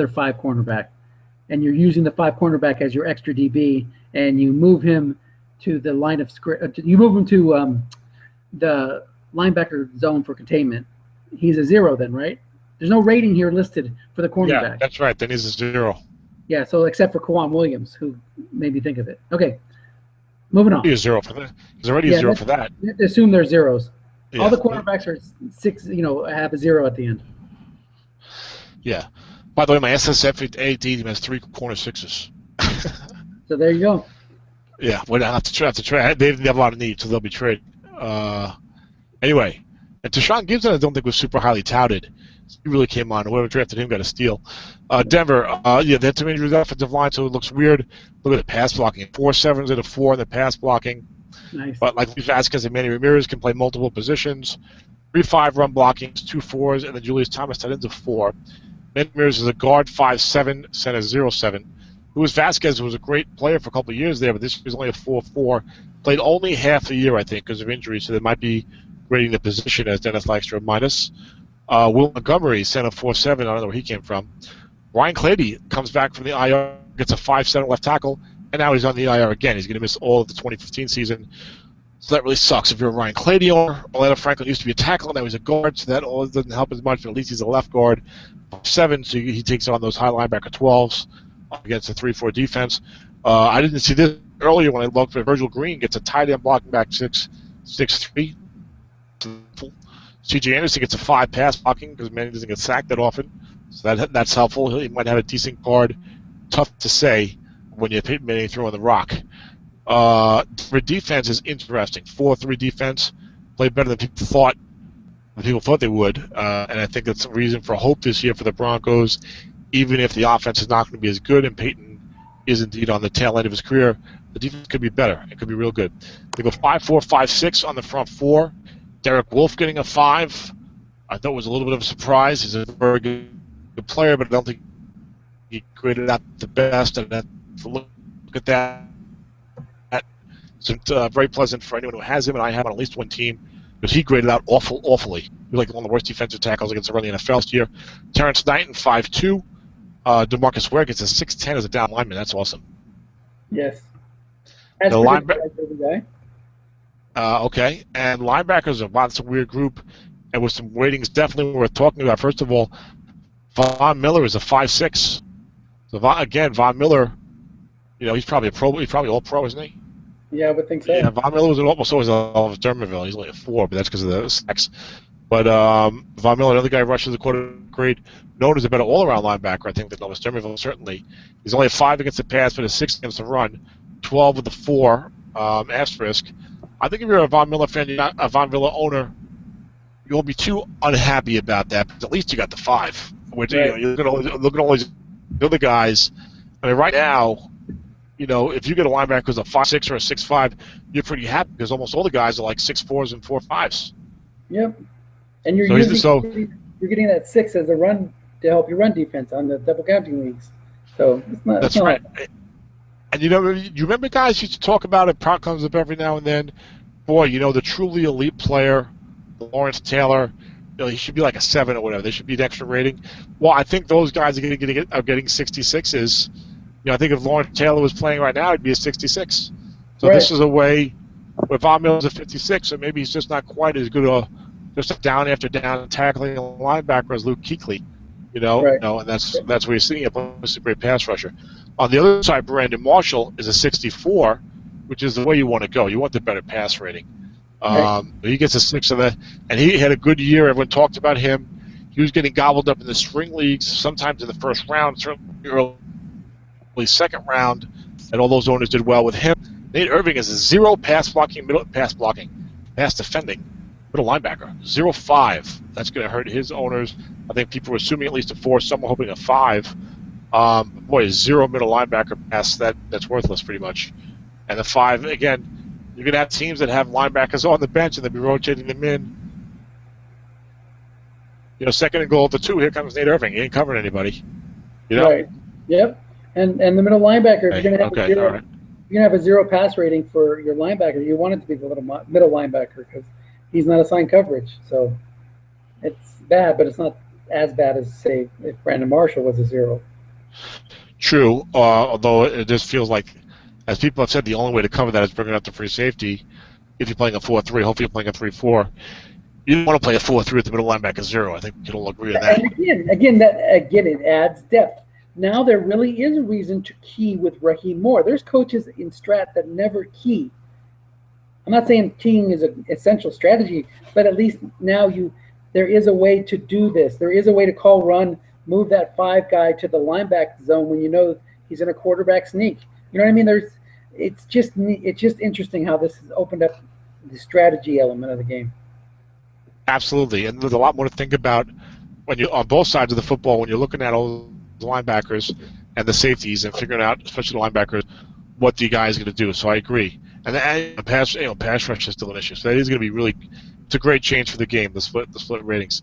5 cornerback, and you're using the 5 cornerback as your extra DB, and you move him to the line of script. You move him to the linebacker zone for containment. He's a 0 then, right? There's no rating here listed for the cornerback. Yeah, that's right. Then he's a 0. Yeah, so except for Kawan Williams, who made me think of it. Okay, moving on. He's a 0 for that. He's already a 0 for that. Assume they're 0s. Yeah. All the quarterbacks are 6. Have a 0 at the end. Yeah. By the way, my SSF AD team has 3 corner 6s. So there you go. Yeah, well, I have to trade. They have a lot of needs, so they'll be traded. Anyway, and Tashawn Gibson, I don't think was super highly touted. He really came on. Whoever drafted him got a steal. Denver, they had some injuries on the offensive line, so it looks weird. Look at the pass blocking. 4 7s and a 4 in the pass blocking. Nice. But like Luis Vasquez and Manny Ramirez can play multiple positions. 3-5 run blocking, 2 4s, and then Julius Thomas tight ends of 4. Manny Ramirez is a guard 5-7, center 0-7. Luis Vasquez was a great player for a couple of years there, but this was only a 4-4. Played only half the year, I think, because of injury, so they might be grading the position as Dennis likes to remind us. Will Montgomery, center 4-7. I don't know where he came from. Ryan Clady comes back from the IR, gets a 5-7 left tackle, and now he's on the IR again. He's going to miss all of the 2015 season. So that really sucks if you're a Ryan Clady owner. Orlando Franklin used to be a tackle, now he's a guard, so that all doesn't help as much, but at least he's a left guard. 7, so he takes on those high linebacker 12s against a 3-4 defense. I didn't see this earlier when I looked, but Virgil Green gets a tight end blocking back 6'3". C.J. Anderson gets a 5 pass blocking because Manny doesn't get sacked that often, so that's helpful. He might have a decent guard. Tough to say when you hit Manny throwing the rock. For defense is interesting. 4-3 defense, played better than people thought they would, and I think that's a reason for hope this year for the Broncos. Even if the offense is not going to be as good, and Peyton is indeed on the tail end of his career, the defense could be better. It could be real good. They go 5-4, 5-6 on the front 4. Derek Wolfe getting a 5. I thought was a little bit of a surprise. He's a very good player, but I don't think he graded out the best. And look at that. It's very pleasant for anyone who has him, and I have on at least one team, because he graded out awfully. He was like one of the worst defensive tackles against the run in the NFL last year. Terrence Knighton, 5'2". DeMarcus Ware gets a 6'10" as a down lineman. That's awesome. Yes. The linebacker. Okay, and linebackers are a weird group, and with some ratings definitely worth talking about. First of all, Von Miller is a 5'6". So Von Miller, he's probably a pro. He's probably all pro, isn't he? Yeah, I would think so. Yeah, Von Miller was almost always Elvis Dermerville. He's only a 4, but that's because of the sacks. But Von Miller, another guy rushes the quarter grade, known as a better all-around linebacker, I think, than Elvis Dermerville, certainly. He's only a 5 against the pass, but a 6 against the run. 12 with the 4 asterisk. I think if you're a Von Miller fan, you're not a Von Miller owner, you won't be too unhappy about that, because at least you got the 5. Which, Right. you're going to look at all these other guys. I mean, right now, if you get a linebacker who's a 5'6" or a 6'5", you're pretty happy, because almost all the guys are like 6'4s and 4'5s. Yep. And you're you're getting that 6 as a run to help your run defense on the double counting leagues. So it's not. That's right. And you remember guys used to talk about it. Prout comes up every now and then. Boy, the truly elite player, Lawrence Taylor. He should be like a 7 or whatever. They should be an extra rating. Well, I think those guys are getting 66s. I think if Lawrence Taylor was playing right now, it'd be a 66. So This is a way where Von Miller's a 56, so maybe he's just not quite as good just a down after down tackling a linebacker as Luke Kuechly. And that's where you're seeing a great pass rusher. On the other side, Brandon Marshall is a 64, which is the way you want to go. You want the better pass rating. He gets a 6 of that, and he had a good year. Everyone talked about him. He was getting gobbled up in the spring leagues, sometimes in the first round, certainly early second round, and all those owners did well with him. Nate Irving is a 0 pass defending middle linebacker, 0.5. That's going to hurt his owners. I think people were assuming at least a 4. Some were hoping a 5. Boy, 0 middle linebacker pass, that's worthless pretty much. And the 5, again, you're going to have teams that have linebackers on the bench, and they'll be rotating them in. Second and goal at the 2, here comes Nate Irving. He ain't covering anybody. Right. Yep. And the middle linebacker, if you're going to have a 0 pass rating for your linebacker, you want it to be the middle linebacker, because he's not assigned coverage. So it's bad, but it's not as bad as, say, if Brandon Marshall was a 0. True, although it just feels like, as people have said, the only way to cover that is bringing up the free safety. If you're playing a 4-3, hopefully you're playing a 3-4. You don't want to play a 4-3 with the middle linebacker 0. I think you all agree with that. And again, it adds depth. Now there really is a reason to key with Raheem Moore. There's coaches in Strat that never key. I'm not saying keying is an essential strategy, but at least now there is a way to do this. There is a way to call run, move that 5 guy to the linebacker zone when he's in a quarterback sneak. You know what I mean? It's just interesting how this has opened up the strategy element of the game. Absolutely, and there's a lot more to think about when you're on both sides of the football, when you're looking at all the linebackers and the safeties and figuring out, especially the linebackers, what the guy is going to do. So I agree. And the pass rush is still an issue. So that is going to be it's a great change for the game, the split ratings.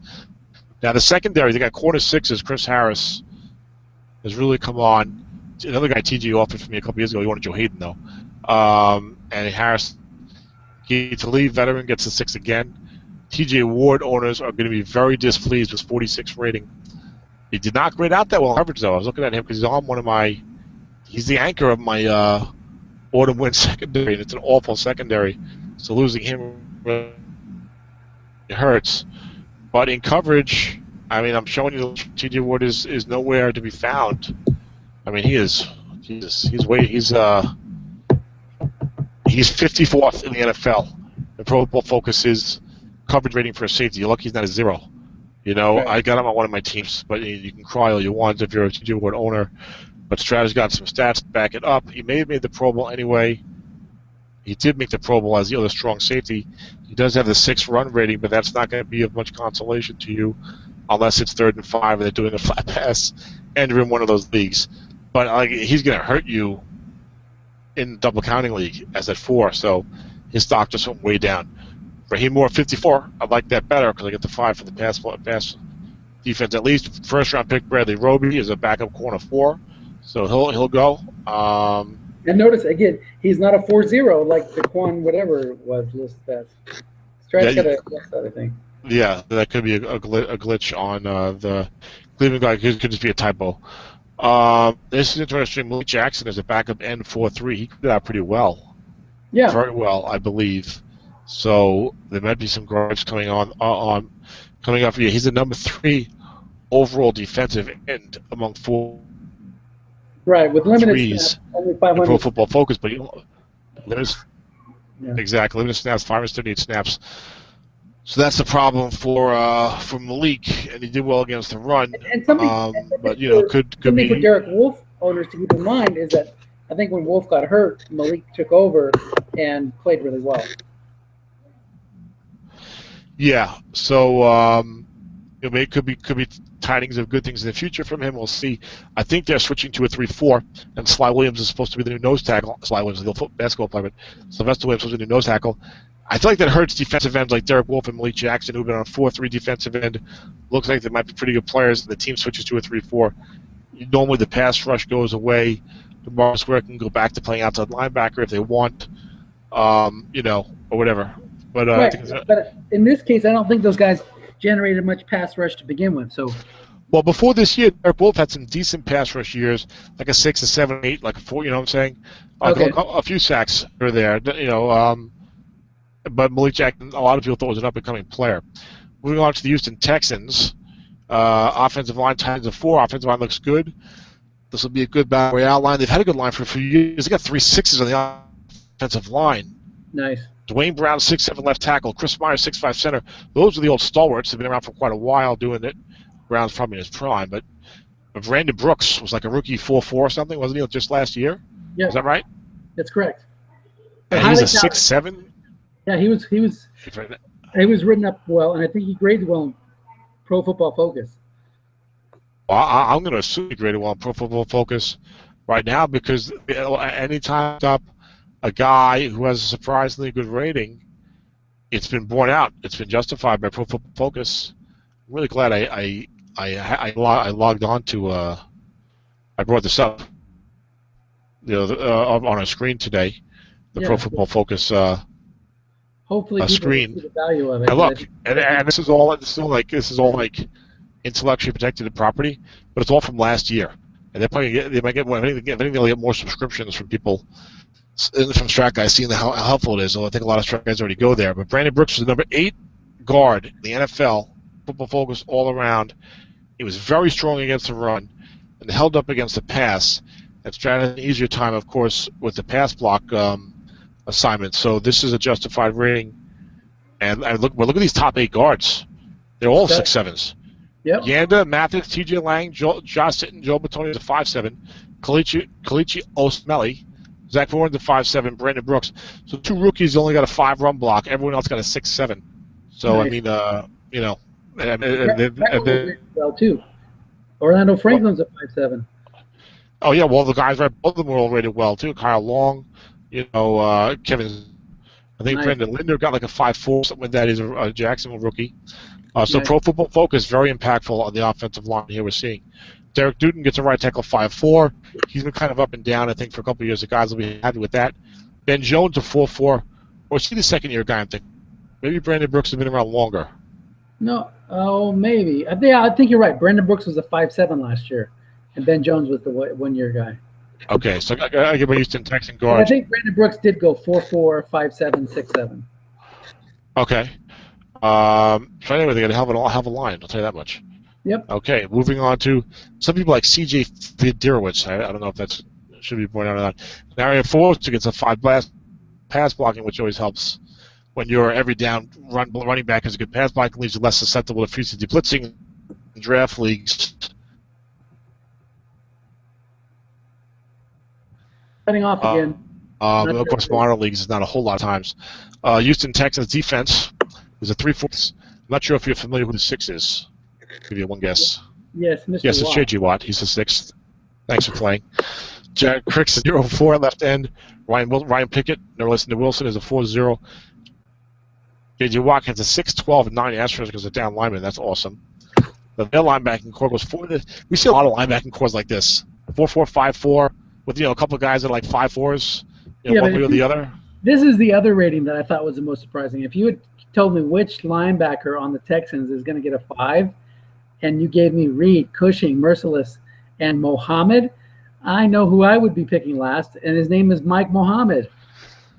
Now the secondary, they got corner 6s. Chris Harris has really come on. Another guy TJ offered for me a couple years ago. He wanted Joe Hayden though. And Harris, to leave, veteran, gets a 6 again. TJ Ward owners are going to be very displeased with 46 rating. He did not grade out that well in coverage though. I was looking at him because he's on he's the anchor of my autumn win secondary, and it's an awful secondary. So losing him it hurts. But in coverage, I mean, I'm showing you TJ Ward is nowhere to be found. I mean, he is. He's 54th in the NFL. The Pro Football Focus is coverage rating for a safety. You're lucky he's not a 0. Right. I got him on one of my teams, but you can cry all you want if you're a TJ Ward owner. But Strat has got some stats to back it up. He may have made the Pro Bowl anyway. He did make the Pro Bowl as the other strong safety. He does have the 6 run rating, but that's not going to be of much consolation to you unless it's 3rd and 5 and they're doing a flat pass and you're in one of those leagues. But he's going to hurt you in double counting league as at 4, so his stock just went way down. Raheem Moore 54, I like that better because I get the 5 for the pass defense at least. First round pick Bradley Roby is a backup corner 4, so he'll go. And notice again, he's not a 4-0 like Daquan whatever was listed as. Strat's got a yes that, I think. Yeah, that could be a glitch on the Cleveland guy. It could just be a typo. This is interesting. Malik Jackson is a backup N4-3. He did out pretty well. Yeah. Very well, I believe. So there might be some grudge coming coming up. Yeah, he's the number 3 overall defensive end among 4. Right, with limited snaps, only 500. Pro Football Focus, but limited. Yeah. Exactly, limited snaps, 538 snaps. So that's the problem for Malik, and he did well against the run. And something, but could be for Derek Wolfe owners to keep in mind is that I think when Wolf got hurt, Malik took over and played really well. Yeah. So it could be tidings of good things in the future from him. We'll see. I think they're switching to a 3-4, and Sly Williams is supposed to be the new nose tackle. Sly Williams is the basketball player, but Sylvester Williams is the new nose tackle. I feel like that hurts defensive ends like Derek Wolfe and Malik Jackson, who've been on a 4-3 defensive end. Looks like they might be pretty good players. The team switches to a 3-4. Normally the pass rush goes away. DeMarcus Ware can go back to playing outside linebacker if they want, or whatever. But, right. But in this case, I don't think those guys generated much pass rush to begin with. So, well, before this year, Derek Wolfe had some decent pass rush years, like a 6, a 7, 8, like a 4. You know what I'm saying? Okay. A few sacks are there. But Malik Jackson, a lot of people thought was an up-and-coming player. Moving on to the Houston Texans, offensive line times of 4. Offensive line looks good. This will be a good battle royale line. They've had a good line for a few years. They got 3 6s on the offensive line. Nice. Dwayne Brown, 6'7" left tackle. Chris Myers, 6'5" center. Those are the old stalwarts. They've been around for quite a while doing it. Brown's probably in his prime, but Brandon Brooks was like a rookie 4-4 or something, wasn't he, just last year? Yeah. Is that right? That's correct. And he's a 6'7"? Yeah, he was written up well, and I think he graded well in Pro Football Focus. Well, I'm going to assume he graded well in Pro Football Focus right now because anytime up a guy who has a surprisingly good rating, it's been borne out. It's been justified by Pro Football Focus. I'm really glad I logged on to. I brought this up, on our screen today, the Pro Football Focus. Hopefully, screen. See the value of it. And look, and this is all like intellectually protected property, but it's all from last year, and they might get more. I think they'll get more subscriptions from people. From Strat guys, seeing how helpful it is. So I think a lot of Strat guys already go there. But Brandon Brooks was the number 8 guard in the NFL, Football Focus all around. He was very strong against the run and held up against the pass. And Strat had an easier time, of course, with the pass block assignment. So this is a justified rating. And look at these top 8 guards. They're all 6'7s. Yep. Yanda, Mathis, T.J. Lang, Josh Sitton, Joe Batoni is a 5'7. Kalichi Osmeli. Zach Warren's a 5'7", Brandon Brooks. So 2 rookies only got a 5 run block. Everyone else got a 6'7". So nice. I mean, well too. Orlando Franklin's a 5'7". Oh yeah, well the guys right, both of them were all rated well too. Kyle Long, Kevin. I think Brendan Linder got like a 5'4", something like that. He's a Jacksonville rookie. So Pro Football Focus very impactful on the offensive line here. We're seeing. Derek Dutton gets a right tackle 5'4". He's been kind of up and down, I think, for a couple of years. The guys will be happy with that. Ben Jones a 4'4". Or is he the second-year guy? I'm thinking maybe Brandon Brooks has been around longer. No, maybe. I think you're right. Brandon Brooks was a 5'7" last year, and Ben Jones was the one-year guy. Okay, so I give my Houston Texan guard. I think Brandon Brooks did go 4'4", 5'7", 6'7". Okay. So anyway, they got a hell of a line. I'll tell you that much. Yep. Okay, moving on to some people like C.J. Fiedorowicz. I don't know if that should be pointed out or not. Now, Forrester gets a 5 pass blocking, which always helps when your every down running back is a good pass blocking, leaves you less susceptible to free safety blitzing in draft leagues. Cutting off again. Of course, minor leagues is not a whole lot of times. Houston Texans defense is a 3-4. I'm not sure if you're familiar who the 6 is. Give you one guess. Yes, Mr. Yes, it's Watt. J.G. Watt. He's the 6th. Thanks for playing. Jack Cricks is 0-4 left end. Ryan Pickett, no less than Wilson, is a 4-0. J.G. Watt has a 6-12 and 9 asterisks because of down lineman. That's awesome. The male linebacking core goes 4. We see a lot of linebacking cores like this. 4-4, 5-4, with a couple of guys that are like 5-4s, one way or the other. This is the other rating that I thought was the most surprising. If you had told me which linebacker on the Texans is going to get a 5, and you gave me Reed, Cushing, Merciless, and Mohammed, I know who I would be picking last, and his name is Mike Mohammed.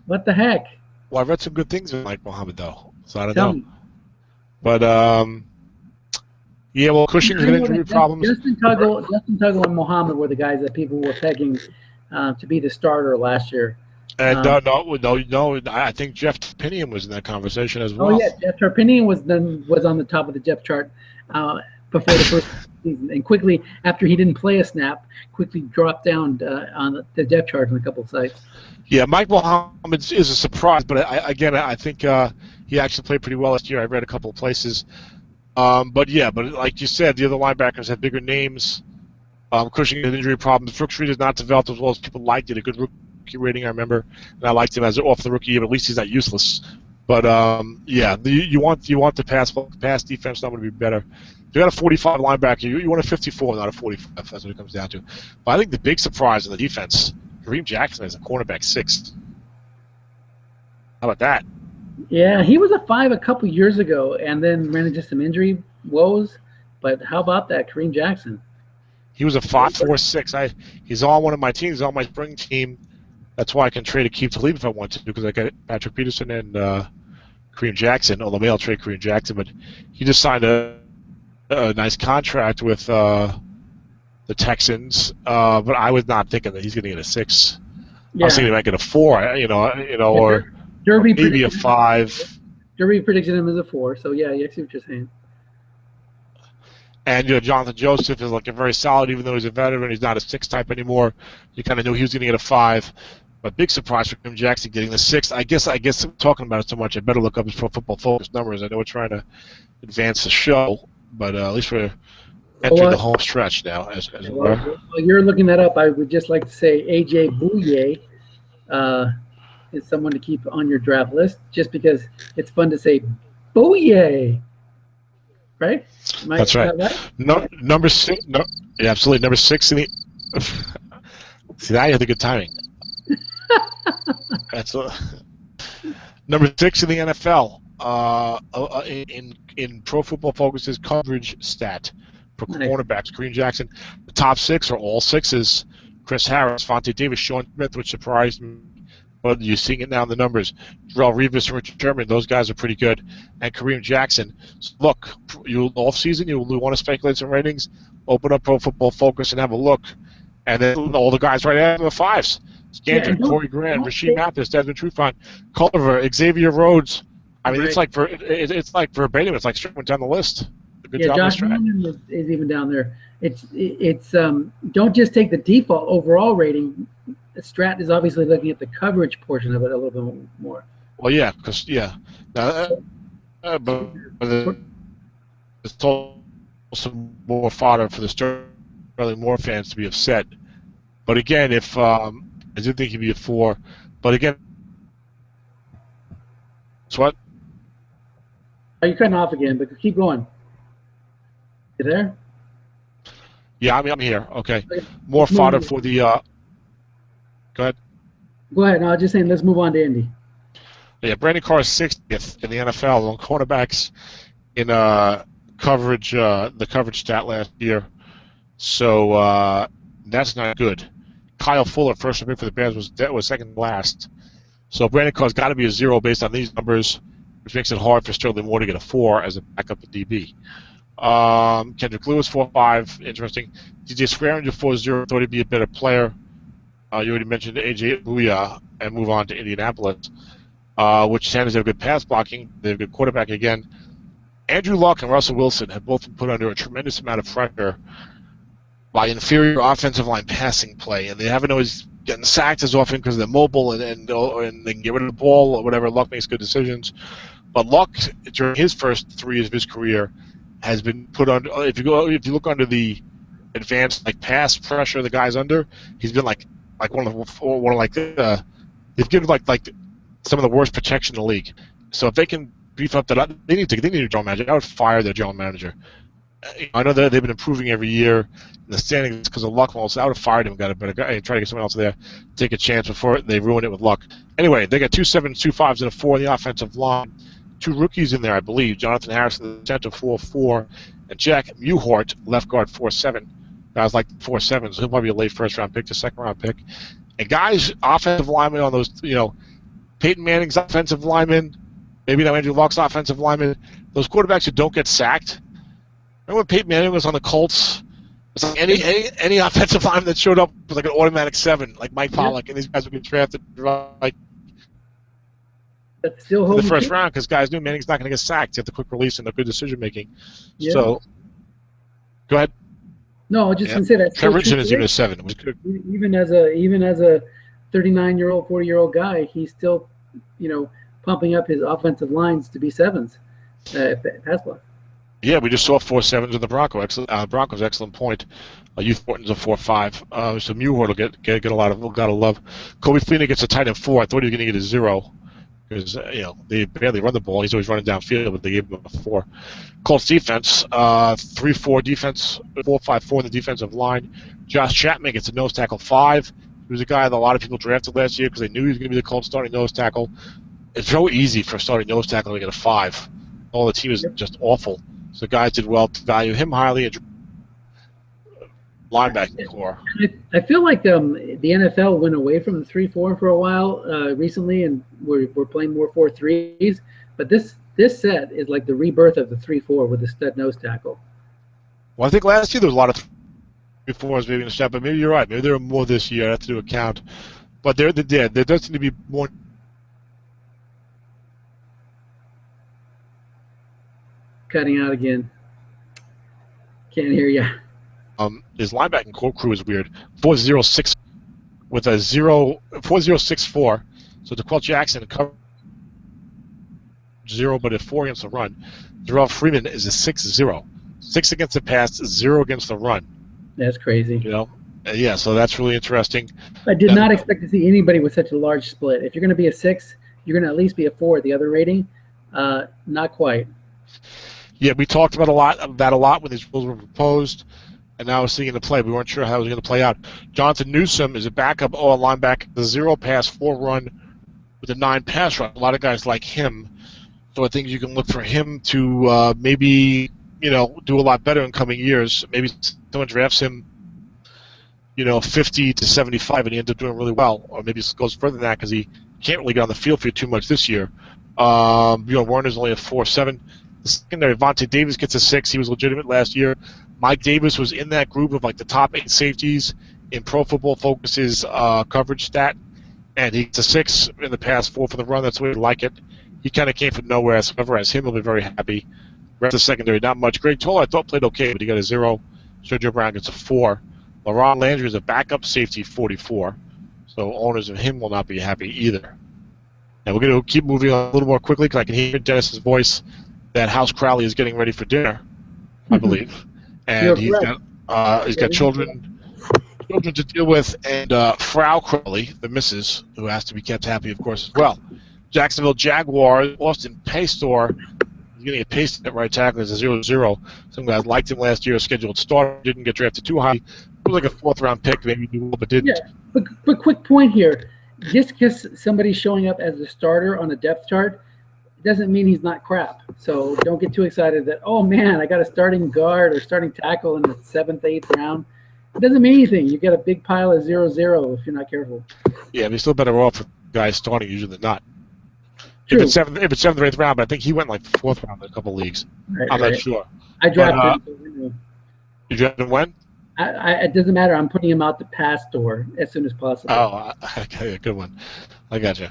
What the heck? Well, I read some good things with Mike Mohammed, though, so I don't Tell know. me. But, Cushing's got injury problems. Justin Tuggle and Mohammed were the guys that people were pegging to be the starter last year. And no, I think Jeff Turpinian was in that conversation as well. Oh, yeah, Jeff Turpinian was on the top of the depth chart. before the first season, and quickly after he didn't play a snap, quickly dropped down on the depth chart on a couple of sites. Yeah, Mike Muhammad is a surprise, but I think he actually played pretty well last year. I read a couple of places. But like you said, the other linebackers have bigger names. Cushing had injury problems. Brooks Reed has not developed as well as people liked it. A good rookie rating, I remember, and I liked him as off the rookie year. But at least he's not useless. But you want the pass defense number to be better. If you got a 45 linebacker, you want a 54, not a 45. That's what it comes down to. But I think the big surprise in the defense, Kareem Jackson is a cornerback 6. How about that? Yeah, he was a 5 a couple years ago, and then ran into some injury woes. But how about that, Kareem Jackson? He was a 5.46. He's on one of my teams, on my spring team. That's why I can trade a Keith Talib if I want to, because I got Patrick Peterson and Kareem Jackson. Although maybe I'll trade Kareem Jackson, but he just signed a nice contract with the Texans. But I was not thinking that he's going to get a 6. Yeah. I was thinking he might get a 4. Or Derby maybe a 5. Derby predicted him as a 4. So yeah, I see what you're saying. And Jonathan Joseph is looking very solid, even though he's a veteran. He's not a 6 type anymore. You kind of knew he was going to get a 5. But big surprise for Kareem Jackson getting the 6. I guess I'm talking about it so much, I better look up his Pro Football Focus numbers. I know we're trying to advance the show, but at least we're entering the home stretch now. While you're looking that up, I would just like to say AJ Bouye is someone to keep on your draft list, just because it's fun to say Bouye. Right? That's right. No, number 6. No, yeah, absolutely. Number 6 in the. See, now you have the good timing. That's number 6 in the NFL. In Pro Football Focus's coverage stat for cornerbacks, Kareem Jackson. The top 6 are all 6s. Chris Harris, Vontae Davis, Sean Smith, which surprised me. But you're seeing it now in the numbers. Darrell Revis and Richard Sherman, those guys are pretty good. And Kareem Jackson. So look, off season, you want to speculate some ratings, open up Pro Football Focus and have a look. And then all the guys right after the 5s. Scandrick, Corey Grant, Rasheed Mathis, Desmond Trufant, Culver, Xavier Rhodes. I mean, it's like verbatim. It's like straight down the list. Good job, Josh Norman is even down there. It's don't just take the default overall rating. Strat is obviously looking at the coverage portion of it a little bit more. Well, yeah, because but it's also more fodder for the Sterling Moore fans to be upset. But again, if I do think he'd be a 4, but again, it's what? Are you cutting off again? But keep going. You there? Yeah, I'm here. Okay, more fodder for the. Go ahead. Go ahead. No, I was just saying, let's move on to Indy. Yeah, Brandon Carr is 60th in the NFL on cornerbacks in coverage, the coverage stat last year. So that's not good. Kyle Fuller, first pick for the Bears, was second last. So Brandon Carr's got to be a 0 based on these numbers, which makes it hard for Sterling Moore to get a 4 as a backup at DB. Kendrick Lewis, 4.5, interesting. DJ Swearinger, 4.0, thought he'd be a better player. You already mentioned AJ Bouye, and move on to Indianapolis, which tends to have good pass blocking. They have good quarterback again. Andrew Luck and Russell Wilson have both been put under a tremendous amount of pressure by inferior offensive line passing play, and they haven't always gotten sacked as often because they're mobile and they can get rid of the ball or whatever. Luck makes good decisions, but Luck during his first 3 years of his career has been put under. If you look under the advanced pass pressure the guy's under, he's been like they've given like some of the worst protection in the league. So if they can beef up that, they need a general manager. I would fire their general manager. I know that they've been improving every year in the standings because of Luck. So I would have fired him, got a better guy, and try to get someone else there, take a chance before they ruin it with Luck. Anyway, they got 2 7s, 2 5s, and a 4 in the offensive line. 2 rookies in there, I believe. Jonathan Harrison, the center, 4.4, and Jack Muhort, left guard, 4.7. Guys like 4.7, so he'll probably be a late first-round pick to second-round pick. And guys, offensive linemen on those, Peyton Manning's offensive lineman, maybe now Andrew Luck's offensive lineman, those quarterbacks who don't get sacked. Remember when Peyton Manning was on the Colts? It's like any offensive lineman that showed up was like an automatic 7, like Mike Pollock, and these guys would get drafted like still in the first round because guys knew Manning's not going to get sacked. He had the quick release and the good decision making. Yeah. So Go ahead. No, I was just gonna say that's Trevor still Richardson true is even today. a 7. It was good. Even as a 39-year-old, 40-year-old guy, he's still, pumping up his offensive lines to be sevens, pass block. Yeah, we just saw 4-7s in the Broncos. Excellent point. Youth Morton's a 4-5. So Mewhort will get a lot of love. Kobe Fleener gets a tight end 4. I thought he was going to get a 0 because they barely run the ball. He's always running downfield, but they gave him a 4. Colts defense, 3-4 defense, 4-5-4 in the defensive line. Josh Chapman gets a nose tackle 5. He was a guy that a lot of people drafted last year because they knew he was going to be the Colts starting nose tackle. It's so easy for a starting nose tackle to get a 5. All the team is just awful. So guys did well to value him highly. Linebacking core. I feel like the NFL went away from the 3-4 for a while recently, and we're playing more 4-3s. But this set is like the rebirth of the 3-4 with the stud nose tackle. Well, I think last year there was a lot of 3-4s maybe in the shot, but maybe you're right. Maybe there are more this year. I have to do a count. But there does seem to be more. Cutting out again. Can't hear you. His linebacking crew is weird. 4-0-6 with a 4-0-6-4. So DeQuell Jackson cover 0, but a 4 against the run. Darrell Freeman is a 6-0. 6 against the pass, 0 against the run. That's crazy. Yeah, so that's really interesting. I did not expect to see anybody with such a large split. If you're going to be a 6, you're going to at least be a 4 at the other rating. Not quite. Yeah, we talked about that a lot when these rules were proposed, and now we're seeing it in play. We weren't sure how it was going to play out. Jonathan Newsome is a backup linebacker, the 0 pass, 4 run with a 9 pass run. A lot of guys like him, so I think you can look for him to maybe do a lot better in coming years. Maybe someone drafts him 50 to 75, and he ends up doing really well, or maybe it goes further than that because he can't really get on the field for you too much this year. Warner's only a 4-7. The secondary, Vontae Davis gets a 6. He was legitimate last year. Mike Davis was in that group of like the top 8 safeties in Pro Football Focus's coverage stat, and he gets a 6 in the pass, 4 for the run. That's the way we like it. He kind of came from nowhere. So whoever has him will be very happy. Rest of the secondary, not much. Greg Toll, I thought played okay, but he got a 0. Sergio Brown gets a 4. LaRon Landry is a backup safety, 44. So owners of him will not be happy either. And we're going to keep moving on a little more quickly because I can hear Dennis's voice that House Crowley is getting ready for dinner, I believe. And he's got children to deal with, and Frau Crowley, the missus, who has to be kept happy, of course, as well. Jacksonville Jaguars, Austin Paystor, he's going to get pasted at right tackle as a 0-0. Some guys liked him last year, scheduled starter, didn't get drafted too high. It was like a 4th-round pick, maybe do well, but didn't. Yeah, but quick point here. Just because somebody's showing up as a starter on a depth chart doesn't mean he's not crap. So don't get too excited that, oh man, I got a starting guard or starting tackle in the 7th, 8th round. It doesn't mean anything. You get a big pile of 0-0 if you're not careful. Yeah, but he's still better off for guys starting usually than not. True. If it's 7th or 8th round, but I think he went like 4th round in a couple of leagues. Right, I'm not sure. I drafted him. You drafted him when? It doesn't matter. I'm putting him out the pass door as soon as possible. Oh, okay, good one. I got you.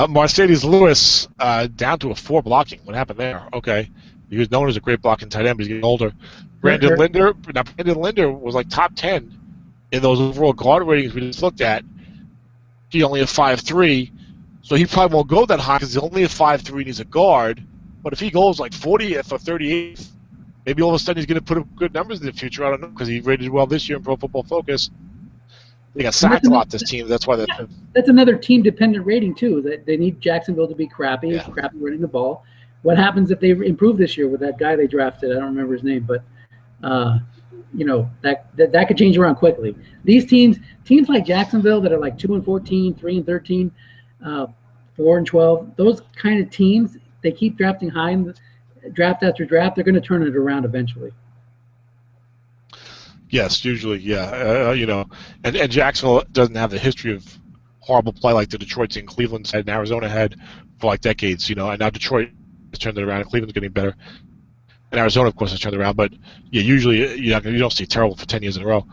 Mercedes Lewis down to a 4 blocking. What happened there? Okay. He was known as a great blocking tight end, but he's getting older. Brandon Linder was like top 10 in those overall guard ratings we just looked at. He only a 5'3", so he probably won't go that high because he's only a 5'3" and he's a guard. But if he goes like 40th or 38th, maybe all of a sudden he's going to put up good numbers in the future. I don't know because he rated well this year in Pro Football Focus. They got sacked a lot this team. That's why that's another team-dependent rating too. That they need Jacksonville to be crappy running the ball. What happens if they improve this year with that guy they drafted? I don't remember his name, but that could change around quickly. These teams like Jacksonville that are like 2-14, 3-13, 4-12. Those kind of teams, they keep drafting high in the draft after draft. They're going to turn it around eventually. Yes, usually, yeah. And Jacksonville doesn't have the history of horrible play like the Detroit and Cleveland had and Arizona had for like decades, and now Detroit has turned it around and Cleveland's getting better. And Arizona, of course, has turned it around, but yeah, usually you don't see terrible for 10 years in a row.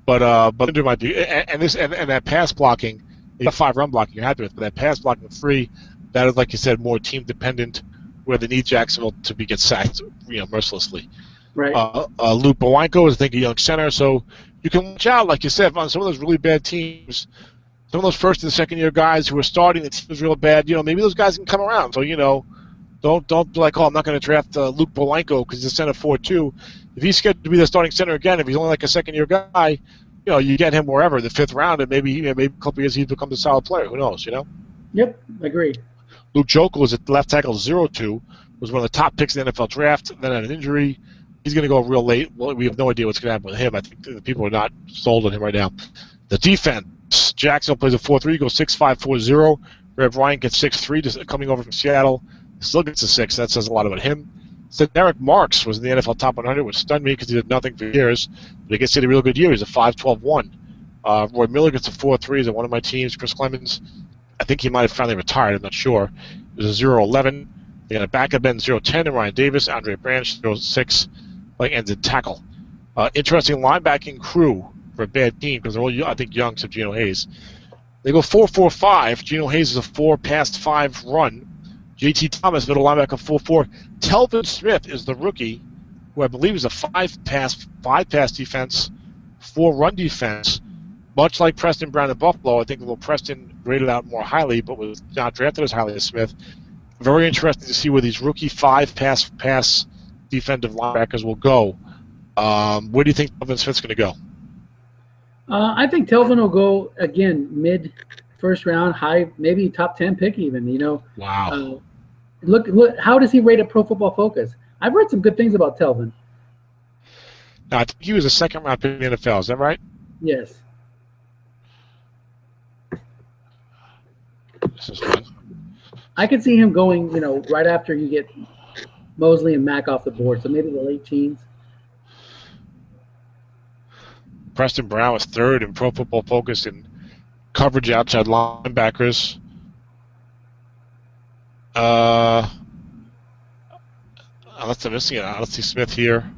But Linder might be, and that pass blocking, you got 5 run blocking you're happy with, but that pass blocking 3, that is, like you said, more team dependent, where they need Jacksonville to get sacked, mercilessly. Right. Luke Bowanko is, I think, a young center. So you can watch out, like you said, on some of those really bad teams. Some of those first and second year guys who are starting, the team is real bad. Maybe those guys can come around. So don't be like, oh, I'm not going to draft Luke Bowanko because he's a center 4-2. If he's scheduled to be the starting center again, if he's only like a second year guy, you get him wherever, the 5th round, and maybe a couple of years he becomes a solid player. Who knows? Yep, agreed. Luke Jokel was at left tackle 0-2, was one of the top picks in the NFL draft, then had an injury. He's going to go real late. Well, we have no idea what's going to happen with him. I think the people are not sold on him right now. The defense, Jacksonville plays a 4-3, goes 6-5, 4-0. Red Bryant gets 6-3, coming over from Seattle. Still gets a 6. That says a lot about him. So Derek Marks was in the NFL top 100, which stunned me because he did nothing for years. But he gets a real good year. He's a 5-12-1. Roy Miller gets a 4-3. He's on one of my teams. Chris Clemens, I think he might have finally retired. I'm not sure. It was a 0-11. They got a backup end 0-10 and Ryan Davis. Andre Branch 0-6. Ends in tackle. Interesting linebacking crew for a bad team because they're all, I think, young, except Geno Hayes. They go 4-4-5. Geno Hayes is a 4-pass-5 run. J.T. Thomas, middle linebacker, 4-4. Telvin Smith is the rookie, who I believe is a 5-pass defense, 4-run defense. Much like Preston Brown in Buffalo, I think little Preston graded out more highly, but was not drafted as highly as Smith. Very interesting to see where these rookie 5-pass defensive linebackers will go. Where do you think Telvin Smith's going to go? I think Telvin will go, again, mid-first round, high, maybe top 10 pick even, Wow. Look, how does he rate at Pro Football Focus? I've read some good things about Telvin. Now, I think he was a second-round pick in the NFL. Is that right? Yes. This is fun. I could see him going, right after you get Mosley and Mack off the board, so maybe the late teens. Preston Brown was 3rd in Pro Football Focus in coverage outside linebackers. Unless I'm missing it, I don't see Smith here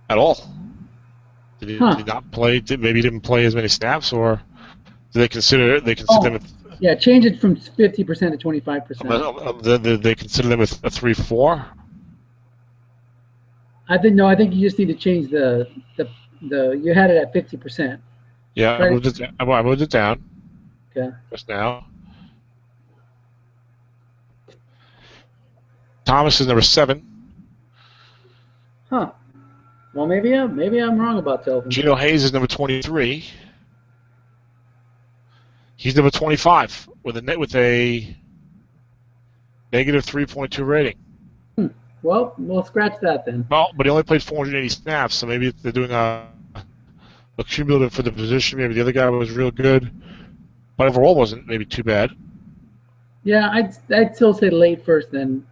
at all. Did he not play? Maybe he didn't play as many snaps, or do they consider them? Yeah, change it from 50% to 25%. They consider them a 3-4. I think you just need to change the you had it at 50%. Yeah, I moved it down. Okay. Just now. Thomas is number 7. Huh. Well, maybe I'm wrong about Telvin. Geno Hayes is number 23. He's number 25 with a negative 3.2 rating. Well, we'll scratch that then. Well, but he only played 480 snaps, so maybe they're doing a cumulative for the position. Maybe the other guy was real good, but overall wasn't maybe too bad. Yeah, I'd still say late first, then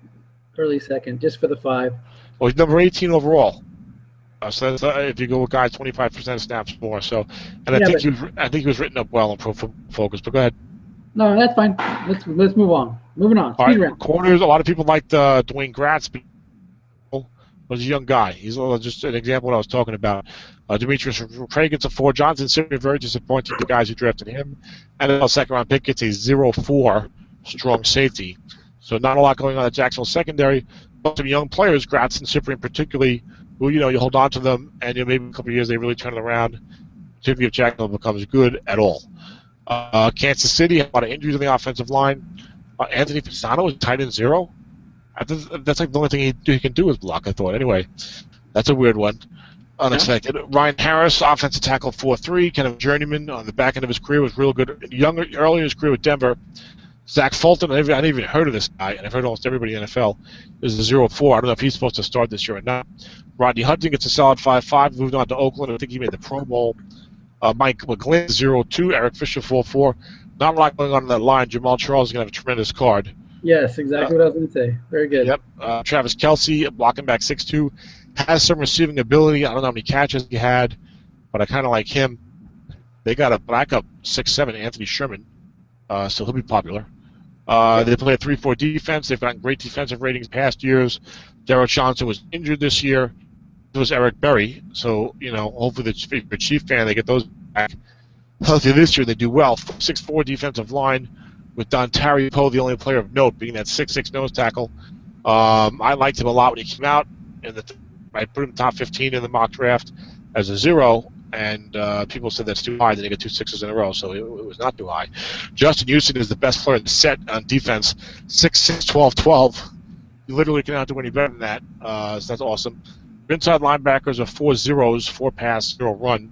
early second, just for the 5. Well, he's number 18 overall. So that's, if you go with guys 25% snaps more. So, and I think he was written up well on Pro Football Focus. But go ahead. No, that's fine. Let's move on. Moving on. Speed round. Corners. A lot of people liked Dwayne Gratz. Was a young guy. He's just an example of what I was talking about. Demetrius Craig gets a 4. Johnson Cyprian, very disappointing. The guys who drafted him, and then a second-round pick gets a 0-4 strong safety. So not a lot going on at Jacksonville secondary. But some young players, Gratz and Cyprian particularly, who you hold on to them, and maybe in a couple of years they really turn it around. Particularly if Jacksonville becomes good at all. Kansas City had a lot of injuries on the offensive line. Anthony Fasano is tight end 0. That's like the only thing he can do is block, I thought. Anyway, that's a weird one. Unexpected. Yeah. Ryan Harris, offensive tackle 4-3, kind of journeyman on the back end of his career, was real good. Early in his career with Denver. Zach Fulton, I hadn't even heard of this guy, and I've heard almost everybody in the NFL, is a 0-4. I don't know if he's supposed to start this year or not. Rodney Hudson gets a solid 5-5, moved on to Oakland. I think he made the Pro Bowl. Mike McGlynn, 0-2. Eric Fisher, 4-4. Not a lot going on in that line. Jamal Charles is going to have a tremendous card. Yes, exactly what I was going to say. Very good. Yep. Travis Kelce, blocking back 6'2", has some receiving ability. I don't know how many catches he had, but I kind of like him. They got a backup 6'7", Anthony Sherman, so he'll be popular. They play a 3-4 defense. They've gotten great defensive ratings past years. Derek Johnson was injured this year. It was Eric Berry, so hopefully if you're a Chief fan, they get those back healthy this year. They do well. 6'4" defensive line. With Don Terry Poe, the only player of note, being that 6'6" nose tackle. I liked him a lot when he came out in the I put him top 15 in the mock draft as a 0, and people said that's too high. Then he got 2 6s in a row, so it was not too high. Justin Houston is the best player in the set on defense, 6'6", 12'12". You literally cannot do any better than that. So that's awesome. Inside linebackers are 4 zeros, 4 pass, 0 run.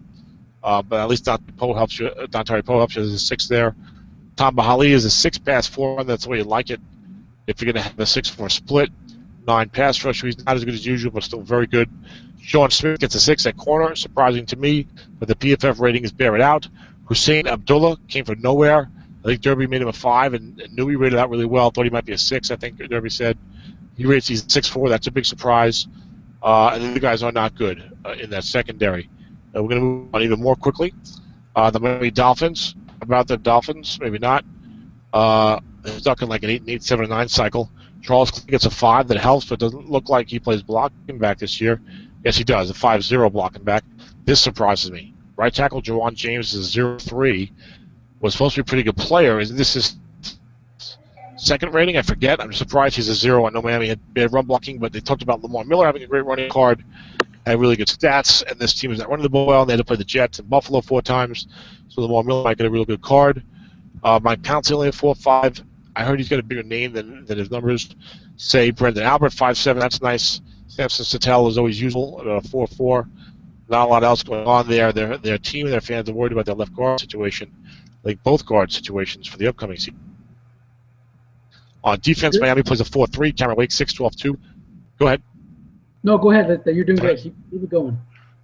But at least Dontari Poe helps you. There's a 6 there. Tom Bahali is a 6 pass, 4 run. That's the way you like it. If you're going to have a 6-4 split, 9 pass rush, he's not as good as usual, but still very good. Sean Smith gets a 6 at corner, surprising to me, but the PFF ratings bear it out. Hussein Abdullah came from nowhere. I think Derby made him a 5 and knew he rated out really well. Thought he might be a 6, I think Derby said. He rates he's 6'4". That's a big surprise. And the other guys are not good in that secondary. We're going to move on even more quickly. The Miami Dolphins. About the Dolphins, maybe not. They're stuck in like an 8, 7, 9 cycle. Charles Clay gets a 5 that helps, but doesn't look like he plays blocking back this year. Yes, he does, a 5-0 blocking back. This surprises me. Right tackle Jawan James is a 0-3. Was supposed to be a pretty good player. Is this his second rating? I forget. I'm surprised he's a 0. I know Miami had bad run blocking, but they talked about Lamar Miller having a great running card, had really good stats, and this team is not running the ball well, and they had to play the Jets and Buffalo 4 times, so Lamar Miller might get a real good card. Mike Pouncey only at 4.5. I heard he's got a bigger name than his numbers say. Brendan Albert, 5.7. That's nice. Samson Sattel is always usual, about a 4.4. Not a lot else going on there. Their team and their fans are worried about their left guard situation, like both guard situations for the upcoming season. On defense, Miami plays a 4-3. Cameron Wake, 6-12-2. Go ahead. No, go ahead. You're doing great. Keep it going.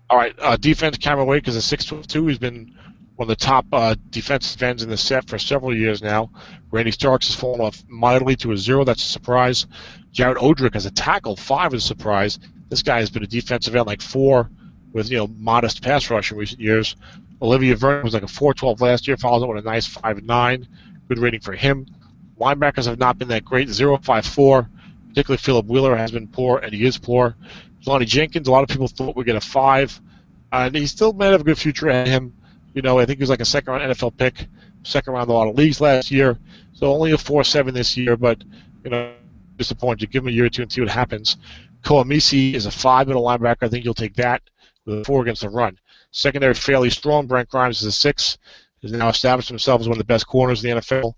All right. Defense, Cameron Wake is a 6-12-2. He's been one of the top defensive ends in the set for several years now. Randy Starks has fallen off mildly to a 0. That's a surprise. Jared Odrick has a tackle, 5 is a surprise. This guy has been a defensive end like 4 with modest pass rush in recent years. Olivia Vernon was like a 4.12 last year, follows it with a nice 5.9. Good rating for him. Linebackers have not been that great, 0.54. Particularly Philip Wheeler has been poor, and he is poor. Lonnie Jenkins, a lot of people thought we'd get a 5. And he still might have a good future ahead of him. I think he was like a second-round NFL pick, second-round a lot of leagues last year. So only a 4.7 this year, but, disappointed. Give him a year or two and see what happens. Koamisi is a 5 middle linebacker. I think you'll take that with a 4 against the run. Secondary fairly strong. Brent Grimes is a 6. Has now established himself as one of the best corners in the NFL.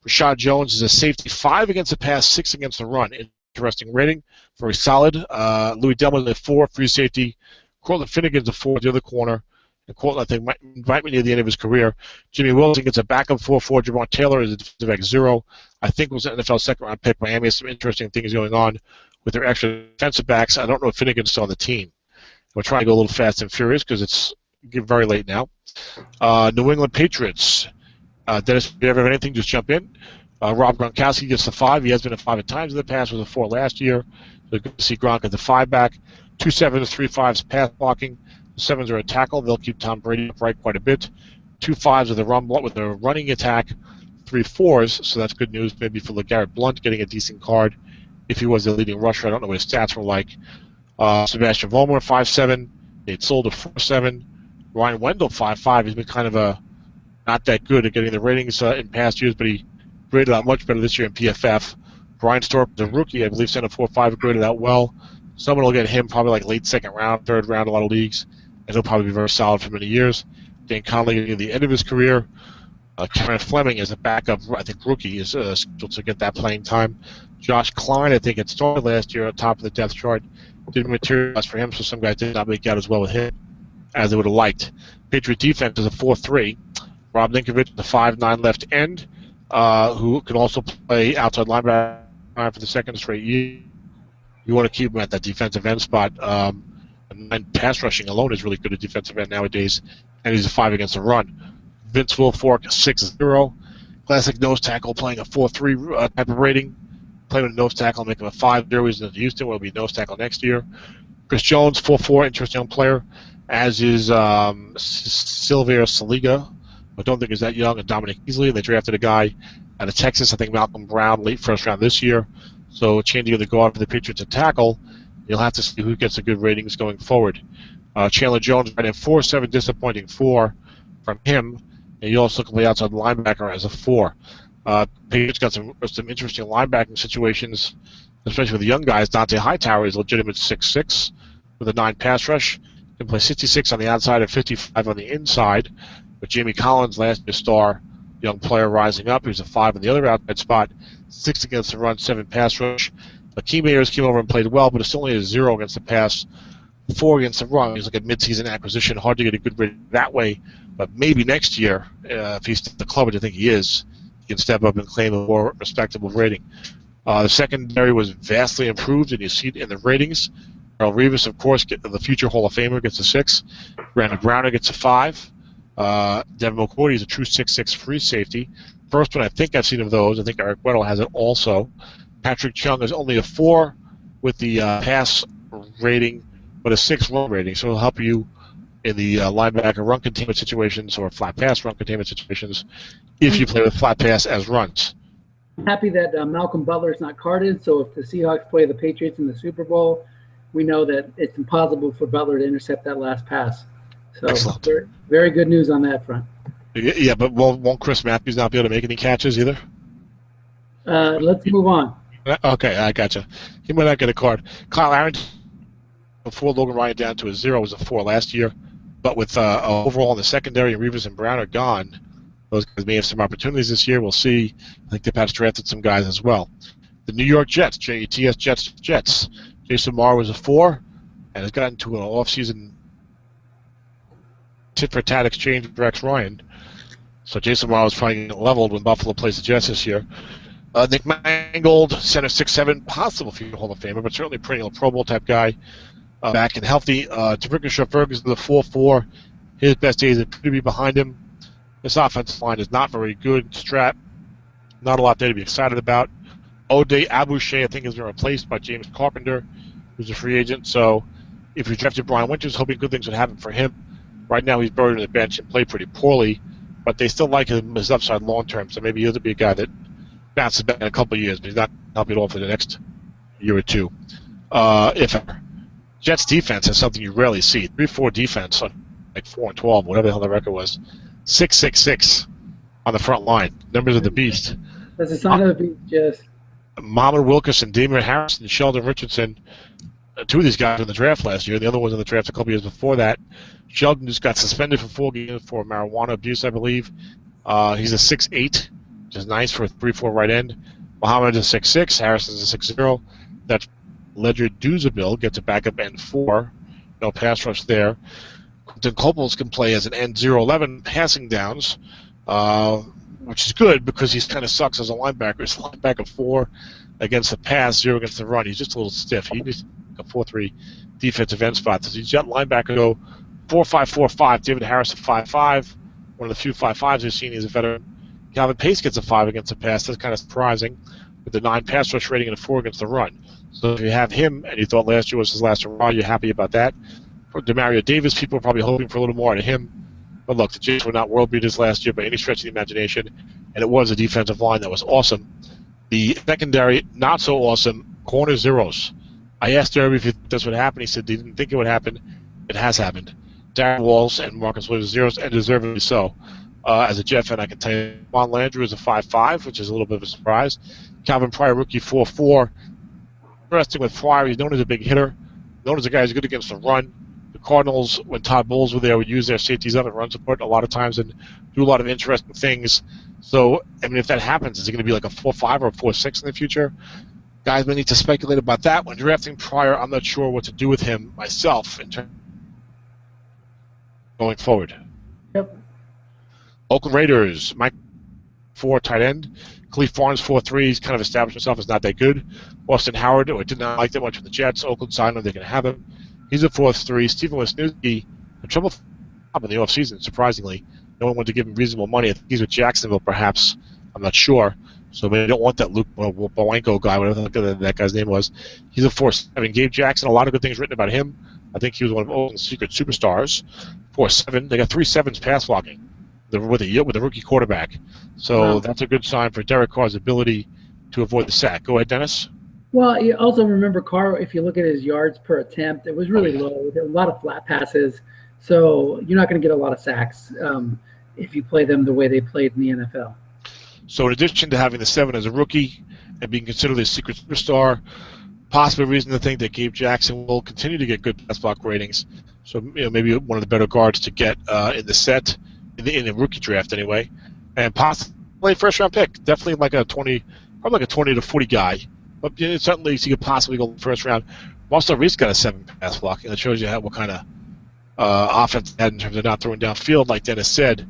Rashad Jones is a safety, 5 against the pass, 6 against the run. Interesting rating. Very solid. Louis Delman is a 4, free safety. Cortland Finnegan's a 4, the other corner. And Cortland, I think, might be near the end of his career. Jimmy Wilson gets a backup 4-4. Javon Taylor is a defensive back 0. I think was an NFL second-round pick. Miami has some interesting things going on with their extra defensive backs. I don't know if Finnegan's still on the team. We're trying to go a little fast and furious because it's very late now. New England Patriots. Dennis, if you ever have anything, just jump in. Rob Gronkowski gets the 5. He has been a 5 at times in the past, was a 4 last year. So good to see Gronk at the 5 back. 2 7s, 3 5s pass blocking. The 7s are a tackle. They'll keep Tom Brady upright quite a bit. 2 5s with a running attack. 3 4s, so that's good news maybe for LeGarrette Blount getting a decent card if he was the leading rusher. I don't know what his stats were like. Sebastian Vollmer, 5.7. Nate Solder, 4.7. Ryan Wendell, 5.5. He's been kind of not that good at getting the ratings in past years, but he graded out much better this year in PFF. Brian Storp, the rookie, I believe, sent a 4.5, graded out well. Someone will get him probably like late second round, third round, a lot of leagues, and he'll probably be very solid for many years. Dan Conley getting the end of his career. Cameron Fleming is a backup, I think, rookie, is scheduled to get that playing time. Josh Klein, I think, had started last year on top of the depth chart. Didn't materialize for him, so some guys did not make out as well with him as they would have liked. Patriot defense is a 4-3. Rob Ninkovich, the 5'9 left end, who can also play outside linebacker for the second straight year. You want to keep him at that defensive end spot. And pass rushing alone is really good at defensive end nowadays, and he's a 5 against the run. Vince Wilfork, 6-0. Classic nose tackle, playing a 4-3 type of rating. Playing with a nose tackle, make him a 5-0. He's in Houston, will be nose tackle next year. Chris Jones, 4-4, interesting young player, as is Silvio Saliga. I don't think he's that young, and Dominic Easley. They drafted a guy out of Texas, I think Malcolm Brown, late first round this year. So changing of the guard for the Patriots to tackle, you'll have to see who gets the good ratings going forward. Chandler Jones right at 4.7, disappointing 4 from him. And you also can play outside linebacker as a 4. Patriots got some interesting linebacking situations, especially with the young guys. Dante Hightower is legitimate 6'6", with a 9 pass rush. Can play 66 on the outside and 55 on the inside. With Jamie Collins, last year's star, young player rising up. He was a 5 in the other outside spot. 6 against the run, 7 pass rush. Akeem Ayers came over and played well, but it's only a 0 against the pass, 4 against the run. He's like a midseason acquisition. Hard to get a good rating that way, but maybe next year, if he's at the club, which I think he is, he can step up and claim a more respectable rating. The secondary was vastly improved, and you see it in the ratings. Earl Revis, of course, the future Hall of Famer, gets a 6. Brandon Browner gets a 5. Devin McCourty is a true 6'6" free safety. First one I think I've seen of those. I think Eric Weddle has it also. Patrick Chung is only a 4 with the pass rating, but a 6 run rating, so it'll help you in the linebacker run containment situations or flat pass run containment situations if you play with flat pass as runs. I'm happy that Malcolm Butler is not carded, so if the Seahawks play the Patriots in the Super Bowl, we know that it's impossible for Butler to intercept that last pass. So very, very good news on that front. Yeah, but won't Chris Matthews not be able to make any catches either? Let's move on. Okay, I gotcha. He might not get a card. Kyle Aaron, before Logan Ryan down to a 0, was a 4 last year. But with overall in the secondary, Revis and Brown are gone. Those guys may have some opportunities this year. We'll see. I think they've perhaps drafted some guys as well. The New York Jets, Jets. Jason Marr was a 4 and has gotten to an off-season tit-for-tat exchange with Rex Ryan. So Jason Marr was probably getting leveled when Buffalo plays the Jets this year. Nick Mangold, center 6'7", possible future Hall of Famer, but certainly perennial Pro Bowl type guy, back and healthy. Tabrika Ferguson, the 4'4", his best days appear to be behind him. This offensive line is not very good. Strat, not a lot there to be excited about. Ode Abouche, I think, has been replaced by James Carpenter, who's a free agent. So if you drafted Brian Winters, hoping good things would happen for him. Right now he's buried on the bench and played pretty poorly, but they still like him as upside long term. So maybe he'll be a guy that bounces back in a couple of years, but he's not helping at all for the next year or two. If ever. Jets defense is something you rarely see. 3-4 defense on like 4-12, whatever the hell the record was. 6-6-6 on the front line. Numbers of the beast. That's a sign of the beast, yes. Muhammad Wilkerson, Damian Harrison, Sheldon Richardson. 2 of these guys were in the draft last year. The other one was in the draft a couple years before that. Sheldon just got suspended for 4 games for marijuana abuse, I believe. He's a 6'8", which is nice for a 3-4 right end. Muhammad is a 6'6", Harrison's a 6'0". That's Ledger Duzabille gets a backup end 4. No pass rush there. Quentin Copels can play as an end 0-11 passing downs, which is good because he kind of sucks as a linebacker. He's a linebacker 4 against the pass, 0 against the run. He's just a little stiff. He needs a 4-3 defensive end spot. So he's got linebacker go 4-5-4-5. David Harris a 5-5. One of the few 5-5s we've seen. He's a veteran. Calvin Pace gets a 5 against the pass. That's kind of surprising with the 9 pass rush rating and a 4 against the run. So if you have him and you thought last year was his last hurrah, you're happy about that. For Demario Davis, people are probably hoping for a little more out of him. But look, the Jets were not world beaters last year by any stretch of the imagination, and it was a defensive line that was awesome. The secondary, not so awesome. Corner zeros. I asked Derby if this would happen. He said he didn't think it would happen. It has happened. Darren Walls and Marcus Williams zeros, and deservedly so. As a Jet fan, I can tell you, Von Landry is a 5'5", which is a little bit of a surprise. Calvin Pryor, rookie, 4'4". Interesting with Pryor, he's known as a big hitter, known as a guy who's good against the run. The Cardinals, when Todd Bowles were there, would use their safeties up and run support a lot of times and do a lot of interesting things. So, I mean, if that happens, is it going to be like a 4-5 or a 4-6 in the future? Guys may need to speculate about that. When drafting Pryor, I'm not sure what to do with him myself in terms going forward. Yep. Oakland Raiders, Mike 4 tight end. Khalif Barnes 4-3. He's kind of established himself as not that good. Austin Howard, who I did not like that much with the Jets. Oakland signed him. They're going to have him. He's a 4-3. Stephen Wisniewski had trouble in the offseason, surprisingly. No one wanted to give him reasonable money. I think he's with Jacksonville, perhaps. I'm not sure. So maybe they don't want that Luke Bowanko guy, whatever that guy's name was. He's a 4-7. Gabe Jackson, a lot of good things written about him. I think he was one of Oakland's secret superstars. 4-7. They got 3 sevens pass blocking with a rookie quarterback. So that's a good sign for Derek Carr's ability to avoid the sack. Go ahead, Dennis. Well, you also remember Carr, if you look at his yards per attempt, it was really low. There were a lot of flat passes. So you're not going to get a lot of sacks if you play them the way they played in the NFL. So in addition to having the 7 as a rookie and being considered a secret superstar, possibly a reason to think that Gabe Jackson will continue to get good pass block ratings. So maybe one of the better guards to get in the set, in the rookie draft anyway, and possibly first round pick. Definitely like a 20, probably like a 20 to 40 guy. But certainly he could possibly go first round. Marcel Reese got a 7 pass block, and it shows you what kind of offense they had in terms of not throwing downfield, like Dennis said.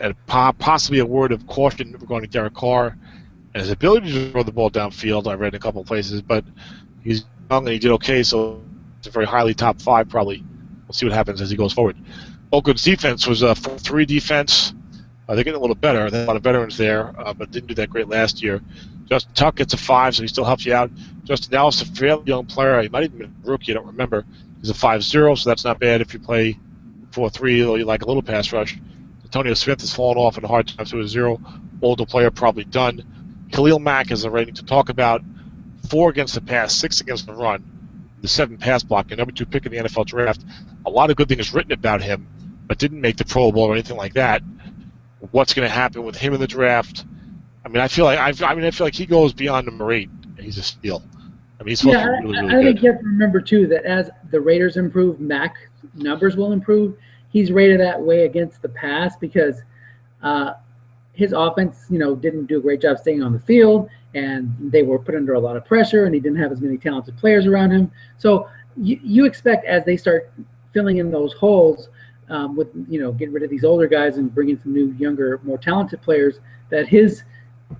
And possibly a word of caution regarding Derek Carr and his ability to throw the ball downfield. I read in a couple of places, but he's young and he did okay, so it's a very highly top 5 probably. We'll see what happens as he goes forward. Oakland's defense was a 4-3 defense. They're getting a little better. There's a lot of veterans there, but didn't do that great last year. Justin Tuck gets a 5, so he still helps you out. Justin Dallas, a fairly young player. He might even be a rookie, I don't remember. He's a 5-0, so that's not bad if you play 4-3 or you like a little pass rush. Antonio Smith has fallen off in a hard time to a 0. Older player, probably done. Khalil Mack is a rating to talk about. 4 against the pass, 6 against the run. The 7 pass block, and number 2 pick in the NFL draft. A lot of good things written about him, but didn't make the Pro Bowl or anything like that. What's going to happen with him in the draft? I mean, I feel like he goes beyond number 8. He's a steal. I mean, he's supposed to be really, really good. I think you have to remember too that as the Raiders improve, Mack numbers will improve. He's rated that way against the pass because his offense, didn't do a great job staying on the field, and they were put under a lot of pressure, and he didn't have as many talented players around him. So you expect as they start filling in those holes with getting rid of these older guys and bringing some new, younger, more talented players, that his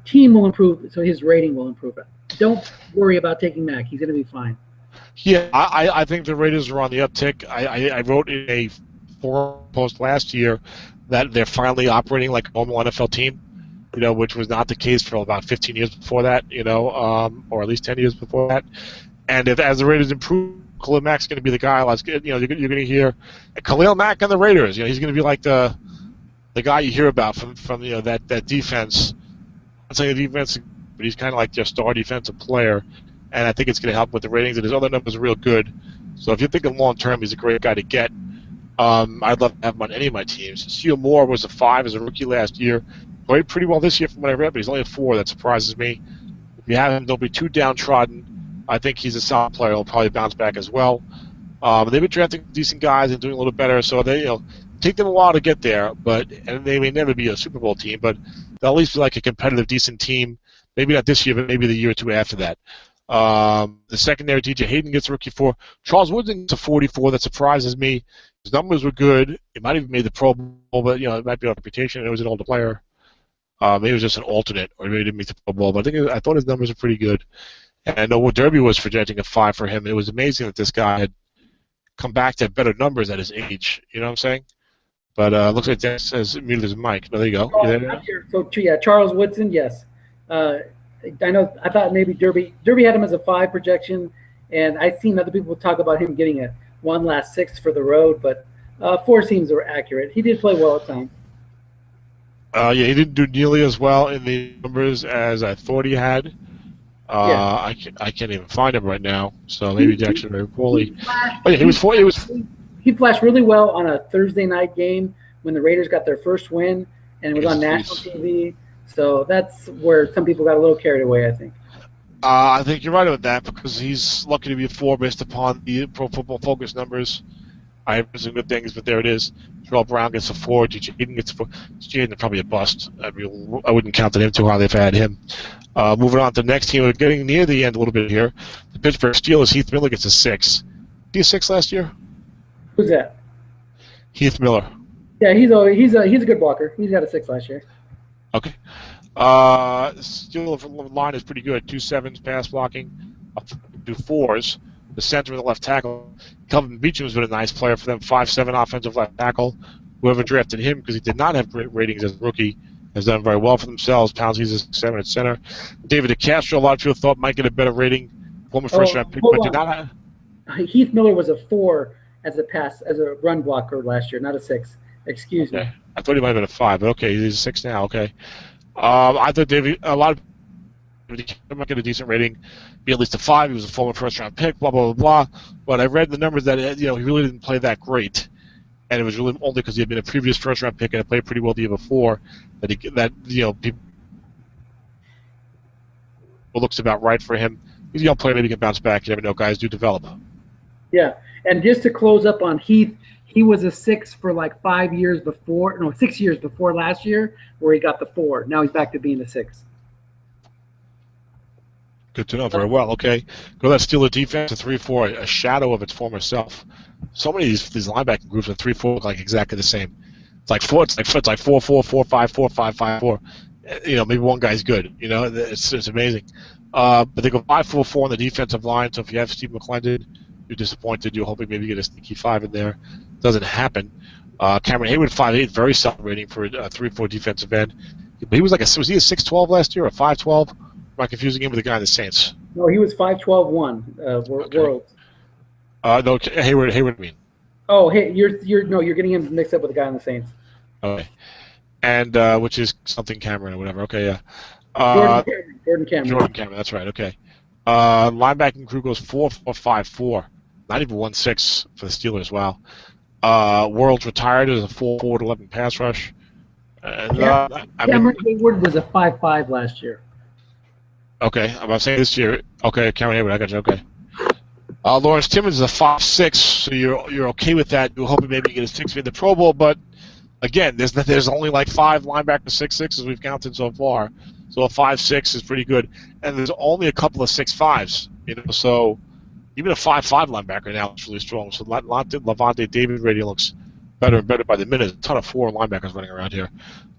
team will improve, so his rating will improve. Don't worry about taking Mack. He's going to be fine. Yeah, I think the Raiders are on the uptick. I wrote in a forum post last year that they're finally operating like a normal NFL team, which was not the case for about 15 years before that, or at least 10 years before that. And as the Raiders improve, Khalil Mack's going to be the guy. You're going to hear Khalil Mack on the Raiders. He's going to be like the guy you hear about from that defense. I'm saying the defense, but he's kind of like their star defensive player, and I think it's going to help with the ratings. And his other numbers are real good. So if you're thinking long term, he's a great guy to get. I'd love to have him on any of my teams. Seal Moore was a 5 as a rookie last year. Played pretty well this year from what I read, but he's only a 4. That surprises me. If you have him, don't be too downtrodden. I think he's a solid player. He'll probably bounce back as well. They've been drafting decent guys and doing a little better, so they take them a while to get there. And they may never be a Super Bowl team, but they'll at least be like a competitive, decent team. Maybe not this year, but maybe the year or 2 after that. The secondary, DJ Hayden gets a rookie 4. Charles Woodson gets a 44. That surprises me. His numbers were good. He might have even made the Pro Bowl, but it might be on reputation. It was an older player. Maybe it was just an alternate, or maybe he didn't make the Pro Bowl. But I thought his numbers were pretty good. And I know what Derby was projecting a 5 for him. It was amazing that this guy had come back to have better numbers at his age. You know what I'm saying? But looks like Dennis has muted his mic. There you go. So yeah, Charles Woodson, yes. I thought maybe Derby had him as a 5 projection, and I've seen other people talk about him getting a 1 last 6 for the road, but 4 seems were accurate. He did play well at times. Yeah, he didn't do nearly as well in the numbers as I thought he had. I can't even find him right now, so maybe he actually very poorly. But yeah, he flashed really well on a Thursday night game when the Raiders got their first win, and it was on national TV. So that's where some people got a little carried away, I think. I think you're right about that because he's lucky to be a 4 based upon the Pro Football Focus numbers. I have some good things, but there it is. Terrell Brown gets a 4. DJ Hayden gets a 4. DJ Hayden is probably a bust. I wouldn't count him too highly if I had him. Moving on to the next team. We're getting near the end a little bit here. The Pittsburgh Steelers, Heath Miller gets a 6. Did he a 6 last year? Who's that? Heath Miller. Yeah, he's a good blocker. He's got a 6 last year. Okay. Steelers line is pretty good. 2 7s pass blocking, 2 4s. The center and the left tackle. Kelvin Beacham's been a nice player for them. 5'7" offensive left tackle. Whoever drafted him, because he did not have great ratings as a rookie, has done very well for themselves. Poundsy's a 7 at center. David DeCastro, a lot of people thought might get a better rating. Former first-round pick, but did not have. Heath Miller was a 4 as a run blocker last year, not a 6. Excuse me. I thought he might have been a 5, but okay, he's a 6 now. Okay. I thought a lot of people might get a decent rating, be at least a 5. He was a former first-round pick, blah, blah, blah, blah. But I read the numbers that, he really didn't play that great. And it was really only because he had been a previous first-round pick and had played pretty well the year before that people looks about right for him. He's a young player. Maybe he can bounce back. You never know. Guys do develop. Yeah, and just to close up on Heath, he was a 6 for like 5 years before, no, 6 years before last year, where he got the 4. Now he's back to being a 6. Good to know. Very well. Okay. Go that Steeler defense, a 3-4, a shadow of its former self. So many of these linebacking groups are 3-4 look like exactly the same. It's like 4-4, 4-5, 4-5-5-4. You know, maybe one guy's good. You know, it's amazing. But they go 5-4-4 on the defensive line. So if you have Steve McClendon, you're disappointed. You're hoping maybe you get a sneaky 5 in there. Doesn't happen. Cameron Hayward 5'8", very solid rating for a 3-4 defensive end. But he was like was he a 6'12 last year or 5'12"? Am I confusing him with the guy in the Saints? No, he was 5'12", Okay. World. No, Hayward. I mean. Oh, hey, you're getting him mixed up with the guy in the Saints. Okay. And which is something Cameron or whatever. Okay, yeah. Jordan Cameron. That's right. Okay. Linebacking crew goes 4-4-5-4. Not even 1-6 for the Steelers. Wow. World's retired as a 4-4-11 pass rush. And, Cameron Hayward was a 5'5" last year. Okay, I'm about to say this year. Okay, Cameron Hayward, I got you. Okay. Lawrence Timmons is a 5'6", so you're okay with that. You're hoping maybe you get a 6 in the Pro Bowl, but again, there's only like 5 linebackers 6'6" we've counted so far. So a 5'6" is pretty good, and there's only a couple of 6'5s. You know, so even a 5'5" linebacker now is really strong. So Levante David rating looks better and better by the minute. A ton of 4 linebackers running around here.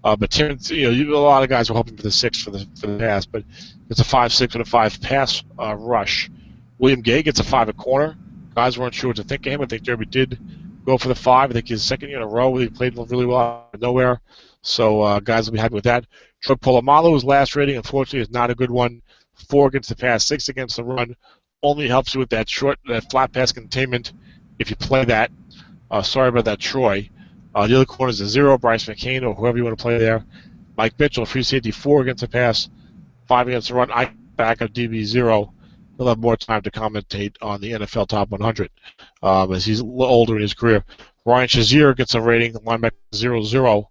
But Timmons, you know, a lot of guys are hoping for the 6 for the pass, but it's a 5'6" and a 5 pass rush. William Gay gets a 5 at corner. Guys weren't sure what to think of him. I think Derby did go for the 5. I think his second year in a row he played really well out of nowhere. So guys will be happy with that. Troy Polamalu's last rating, unfortunately, is not a good one. 4 against the pass, 6 against the run. Only helps you with that flat pass containment if you play that. Sorry about that, Troy. The other corner is a 0, Bryce McCain, or whoever you want to play there. Mike Mitchell, free safety, 4 against the pass, 5 against the run. I back up DB 0. He'll have more time to commentate on the NFL Top 100 as he's a little older in his career. Ryan Shazier gets a rating, linebacker 0-0.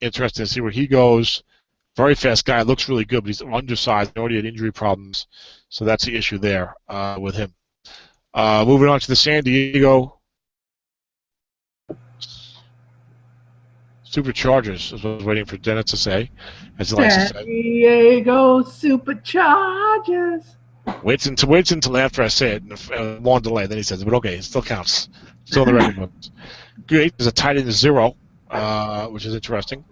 Interesting to see where he goes. Very fast guy, looks really good, but he's undersized. Already had injury problems, so that's the issue there with him. Moving on to the San Diego Superchargers, is what I was waiting for Dennis to say, as he likes to say. San Diego Superchargers. Waits until after I say it, and long delay. Then he says it, but okay, it still counts. Still in the record books. Great. There's a tight end of 0, which is interesting.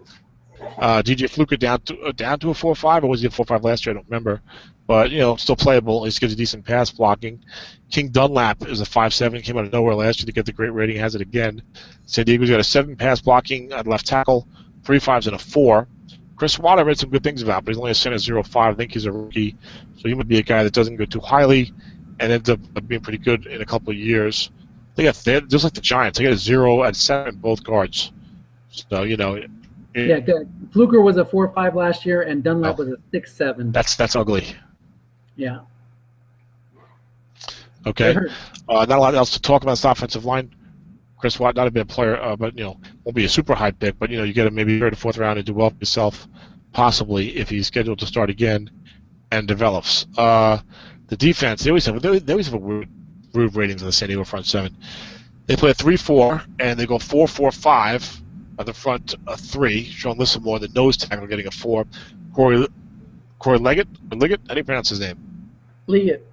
DJ Fluker down to a 4-5, or was he a 4-5 last year? I don't remember. But, you know, still playable. At least gives you decent pass blocking. King Dunlap is a 5'7", came out of nowhere last year to get the great rating, has it again. San Diego's got a 7 pass blocking at left tackle, 3 5s and a 4. Chris Watt I read some good things about, but he's only a center 0-5. I think he's a rookie, so he might be a guy that doesn't go too highly and ends up being pretty good in a couple of years. They got just like the Giants. They got a 0 and 7 both guards. So, you know. Fluker was a 4-5 last year, and Dunlap was a 6-7. That's ugly. Yeah. Okay. Not a lot else to talk about this offensive line. Chris Watt, not a bad player, but, you know, won't be a super high pick, but, you know, you get him maybe 3rd or 4th round and do well for yourself, possibly, if he's scheduled to start again and develops. The defense, they always have a weird ratings on the San Diego front 7. They play a 3-4, and they go 4-4-5 on the front 3. Sean Lissamore, the nose tackle, getting a 4. Corey Leggett? How do you pronounce his name? Leggett.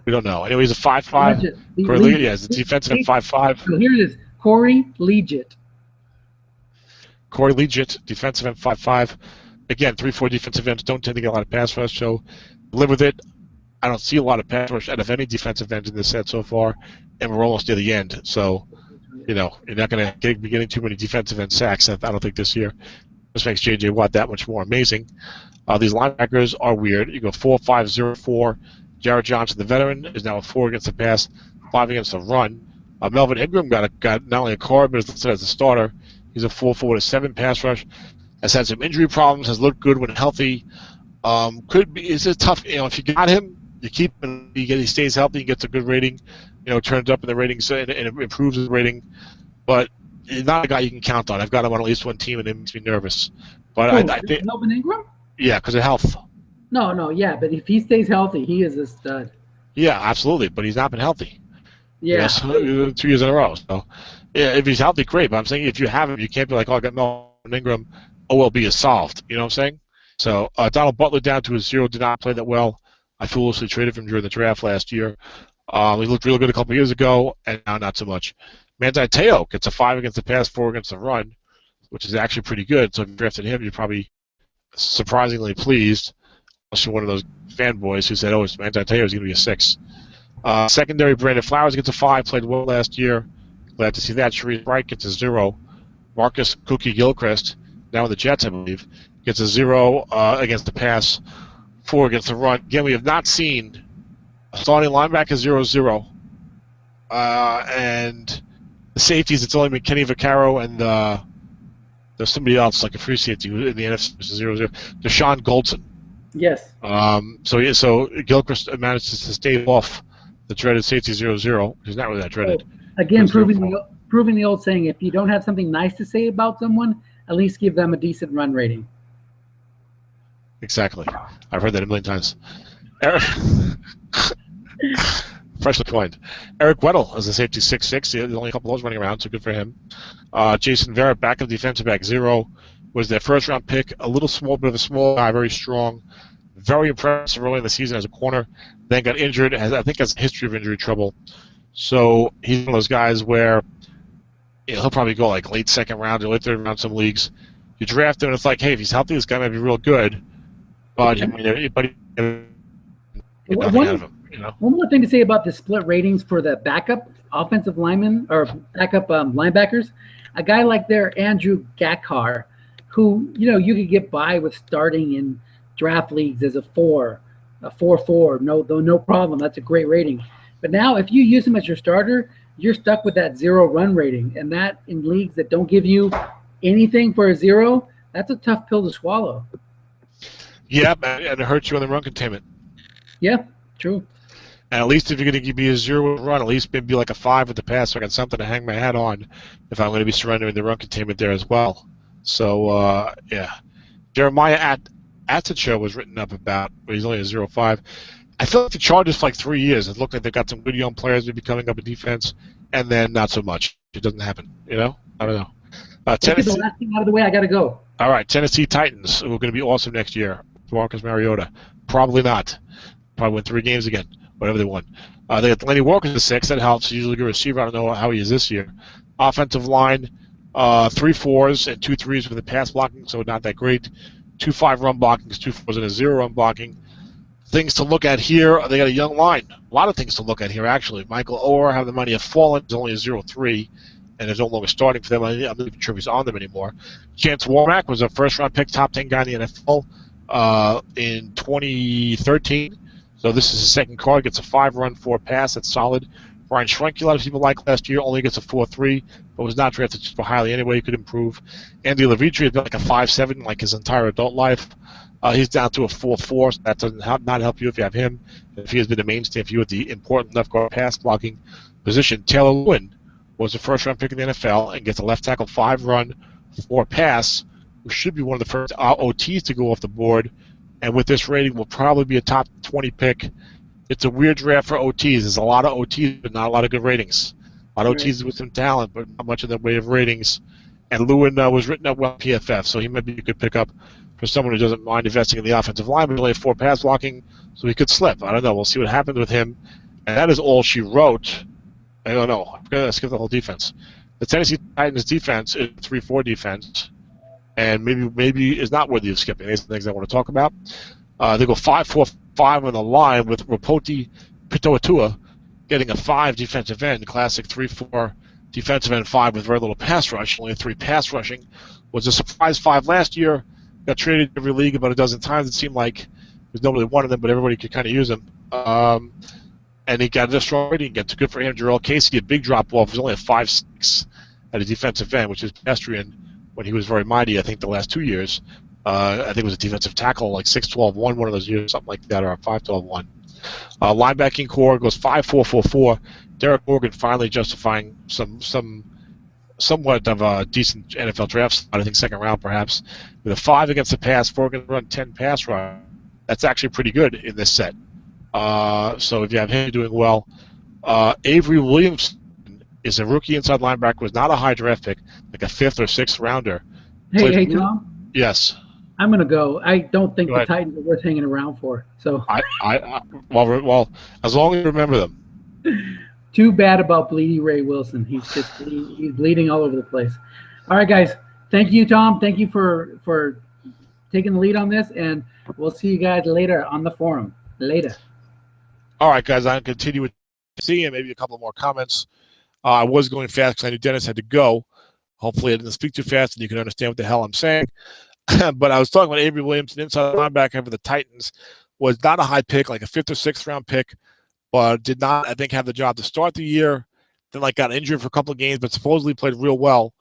We don't know. Anyway, he's a 5'5". Corey Leggett, yeah, he's a defensive end 5'5". So here it is. Corey Leggett, defensive end 5'5". Again, 3-4 defensive ends don't tend to get a lot of pass rush, so live with it. I don't see a lot of pass rush out of any defensive ends in this set so far, and we're almost near the end. So, you know, you're not going to be getting too many defensive end sacks, I don't think, this year. This makes J.J. Watt that much more amazing. These linebackers are weird. You go 4-5-0-4. Jared Johnson, the veteran, is now a 4 against the pass, 5 against the run. Melvin Ingram got not only a card, but is listed as a starter. He's a 4-4 with a 7 pass rush. Has had some injury problems. Has looked good when healthy. Is it tough? You know, if you got him, you keep him. He stays healthy. He gets a good rating. You know, turns up in the ratings and it improves his rating. But he's not a guy you can count on. I've got him on at least one team, and it makes me nervous. But I think Melvin Ingram. Yeah, because of health. No, yeah, but if he stays healthy, he is a stud. Yeah, absolutely. But he's not been healthy. Yeah. So 2 years in a row. So, yeah, if he's healthy, great. But I'm saying if you have him, you can't be like, oh, I got Melvin Ingram. OLB is solved. You know what I'm saying? So Donald Butler down to a 0, did not play that well. I foolishly traded him during the draft last year. He looked real good a couple years ago, and now not so much. Manti Te'o gets a 5 against the pass, 4 against the run, which is actually pretty good. So if you drafted him, you're probably surprisingly pleased. Unless you're one of those fanboys who said, oh, Manti Te'o is going to be a 6. Secondary, Brandon Flowers gets a 5, played well last year. Glad to see that. Sharice Wright gets a 0. Marcus Cookie Gilchrist, now with the Jets, I believe, gets a 0 against the pass, 4 against the run. Again, we have not seen a starting linebacker 0-0. And the safeties, it's only been Kenny Vaccaro and there's somebody else, like a free safety in the NFC, 0-0. Deshaun Goldson. Yes. So Gilchrist manages to stave off the dreaded safety 0-0. He's not really that dreaded. So, again, proving the old saying: if you don't have something nice to say about someone, at least give them a decent run rating. Exactly. I've heard that a million times. Freshly coined. Eric Weddle is a safety 6'6". There's only a couple of those running around, so good for him. Jason Vera, backup defensive back 0, was their first round pick. A little small, bit of a small guy, very strong. Very impressive early in the season as a corner. Then got injured. I think has a history of injury trouble. So he's one of those guys where he'll probably go like late second round or late third round in some leagues. You draft him and it's like, hey, if he's healthy, this guy might be real good. But I mean, everybody get nothing out of him. One more thing to say about the split ratings for the backup offensive linemen or backup linebackers. A guy like their Andrew Gakkar, who you could get by with starting in draft leagues as a 4.4, no problem. That's a great rating. But now, if you use him as your starter, you're stuck with that 0 run rating, and that in leagues that don't give you anything for a 0, that's a tough pill to swallow. Yeah, and it hurts you on the run containment. Yeah, true. And at least if you're going to be a 0 run, at least maybe like a 5 with the pass, so I got something to hang my hat on if I'm going to be surrendering the run containment there as well. So, yeah. Jeremiah Atticho was written up about, but he's only a 0.5. I feel like the Chargers for like 3 years, it looked like they've got some good young players maybe coming up in defense, and then not so much. It doesn't happen, I don't know. Tennessee, the last thing out of the way, I got to go. All right, Tennessee Titans, who are going to be awesome next year. Marcus Mariota. Probably not. Probably win 3 games again, whatever they won. They got Lenny Walker at 6. That helps. He's usually a good receiver. I don't know how he is this year. Offensive line, 3 4s and 2 3s with the pass blocking, so not that great. 2 5 run blocking, 2 4s and a 0 run blocking. Things to look at here. They got a young line. A lot of things to look at here, actually. Michael Orr, how the money have fallen. He's only a 0.3, and there's no longer starting for them. I'm not even sure if he's on them anymore. Chance Warmack was a first-round pick, top 10 guy in the NFL in 2013. So this is his second card. Gets a 5-run, 4 pass. That's solid. Brian Schwenke, a lot of people liked last year, only gets a 4.3, but was not drafted super highly anyway. He could improve. Andy Levitri has been like a 5.7 like his entire adult life. He's down to a 4.4, so that doesn't not help you if you have him. If he has been a mainstay for you at the important left guard pass blocking position. Taylor Lewin was a first-round pick in the NFL and gets a left tackle 5-run, 4 pass, who should be one of the first OTs to go off the board. And with this rating, will probably be a top 20 pick. It's a weird draft for OTs. There's a lot of OTs, but not a lot of good ratings. A lot of OTs with some talent, but not much in the way of ratings. And Lewin was written up well PFF, so he might be a good pickup for someone who doesn't mind investing in the offensive line, but only have 4 pass blocking, so he could slip. I don't know. We'll see what happens with him. And that is all she wrote. I don't know. I'm going to skip the whole defense. The Tennessee Titans defense is a 3-4 defense, and maybe is not worthy of skipping. These are the things I want to talk about. They go 5-4-5 on the line with Rapoti Pitoatua getting a 5 defensive end, classic 3-4 defensive end 5 with very little pass rush, only 3 pass rushing. Was a surprise 5 last year. Got traded every league about a dozen times. It seemed like there's nobody wanted them, but everybody could kind of use him. And he got a strong rating. It's good for him. Jarrell Casey, a big drop-off. He was only a 5.6 at a defensive end, which is pedestrian when he was very mighty, I think, the last 2 years. I think it was a defensive tackle, like 6'12", one of those years, something like that, or a 5'12", one. Linebacking core goes 5-4-4-4. Derek Morgan finally justifying somewhat of a decent NFL draft slot, I think second round perhaps, with a 5 against the pass, 4 against the run, 10 pass run. That's actually pretty good in this set. So if you have him doing well, Avery Williams is a rookie inside linebacker. Was not a high draft pick, like a 5th or 6th rounder. Hey, Tom. Yes. I'm gonna go. I don't think Go the ahead. Titans are worth hanging around for. So Well, as long as you remember them. too bad about Bleedy Ray Wilson. He's bleeding all over the place. All right, guys. Thank you, Tom. Thank you for taking the lead on this, and we'll see you guys later on the forum. Later. All right, guys. I'll continue with C and maybe a couple more comments. I was going fast because I knew Dennis had to go. Hopefully, I didn't speak too fast and you can understand what the hell I'm saying. But I was talking about Avery Williams, an inside linebacker for the Titans. Was not a high pick, like a 5th or 6th round pick, but did not, I think, have the job to start the year. Then, got injured for a couple of games, but supposedly played real well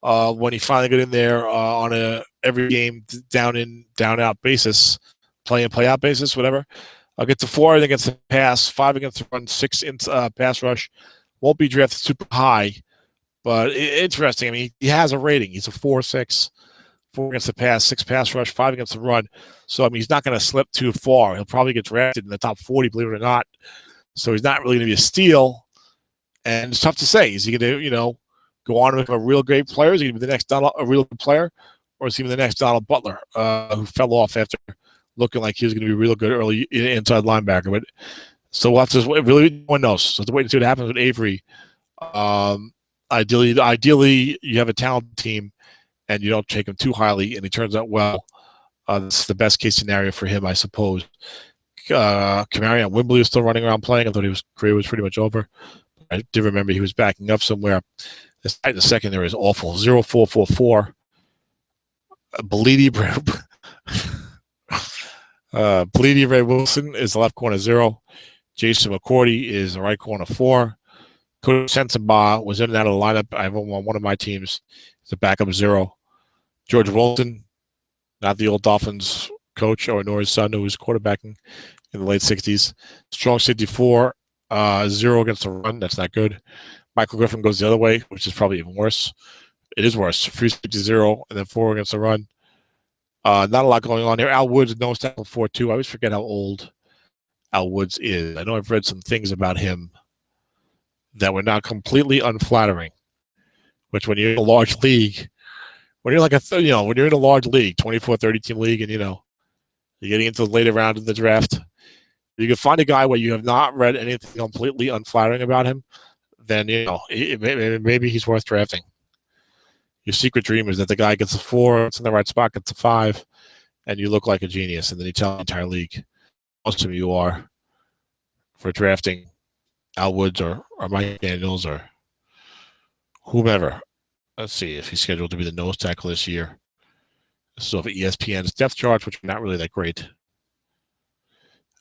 when he finally got in there on a every game down in, down out basis, play in, play out basis, whatever. Gets a 4 against the pass, 5 against the run, 6 in pass rush. Won't be drafted super high, but interesting. I mean, he has a rating. He's a 4.6. 4 against the pass, 6 pass rush, 5 against the run. So, I mean, he's not going to slip too far. He'll probably get drafted in the top 40, believe it or not. So he's not really going to be a steal. And it's tough to say. Is he going to, go on to become a real great player? Is he going to be the next a real good player? Or is he the next Donald Butler, who fell off after looking like he was going to be real good early inside linebacker? But so we'll have to really, no one knows. So to wait and see what happens with Avery. Ideally, you have a talented team and you don't take him too highly, and he turns out well. That's the best case scenario for him, I suppose. Kamarion Wimbley is still running around playing. I thought his career was pretty much over. I did remember he was backing up somewhere. The secondary is awful. 0-4-4-4. Bleedy Ray Wilson is the left corner 0. Jason McCourty is the right corner 4. Cody Sensabaugh was in and out of the lineup. I have him on one of my teams. It's a backup 0. George Wilson, not the old Dolphins coach or nor his son, who was quarterbacking in the late 60s. Strong safety 4, 0 against the run. That's not good. Michael Griffin goes the other way, which is probably even worse. It is worse. Free safety 0, and then 4 against the run. Not a lot going on here. Al Woods, nose tackle 4-2. I always forget how old Al Woods is. I know I've read some things about him that were not completely unflattering, which when you're in a large league, when you're when you're in a large league, 24, 30 team league, and you're getting into the later round of the draft, you can find a guy where you have not read anything completely unflattering about him, then maybe he's worth drafting. Your secret dream is that the guy gets a 4, it's in the right spot, gets a 5, and you look like a genius, and then you tell the entire league, most of you are, for drafting Al Woods or Mike Daniels or whomever. Let's see if he's scheduled to be the nose tackle this year. So for ESPN's depth charts, which are not really that great.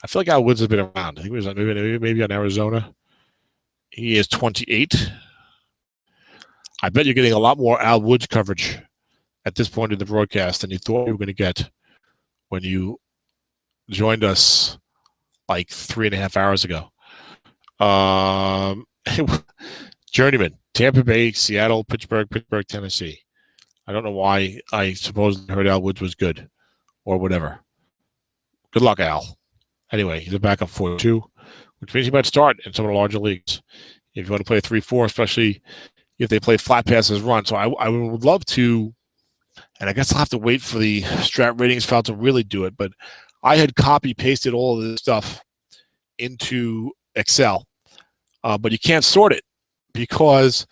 I feel like Al Woods has been around. I think he was maybe on Arizona. He is 28. I bet you're getting a lot more Al Woods coverage at this point in the broadcast than you thought you were going to get when you joined us like 3.5 hours ago. Journeyman, Tampa Bay, Seattle, Pittsburgh, Tennessee. I don't know why I suppose I heard Al Woods was good or whatever. Good luck, Al. Anyway, he's a backup 4-2, which means he might start in some of the larger leagues. If you want to play a 3-4, especially if they play flat passes run. So I would love to, and I guess I'll have to wait for the Strat ratings file to really do it, but I had copy-pasted all of this stuff into Excel, but you can't sort it because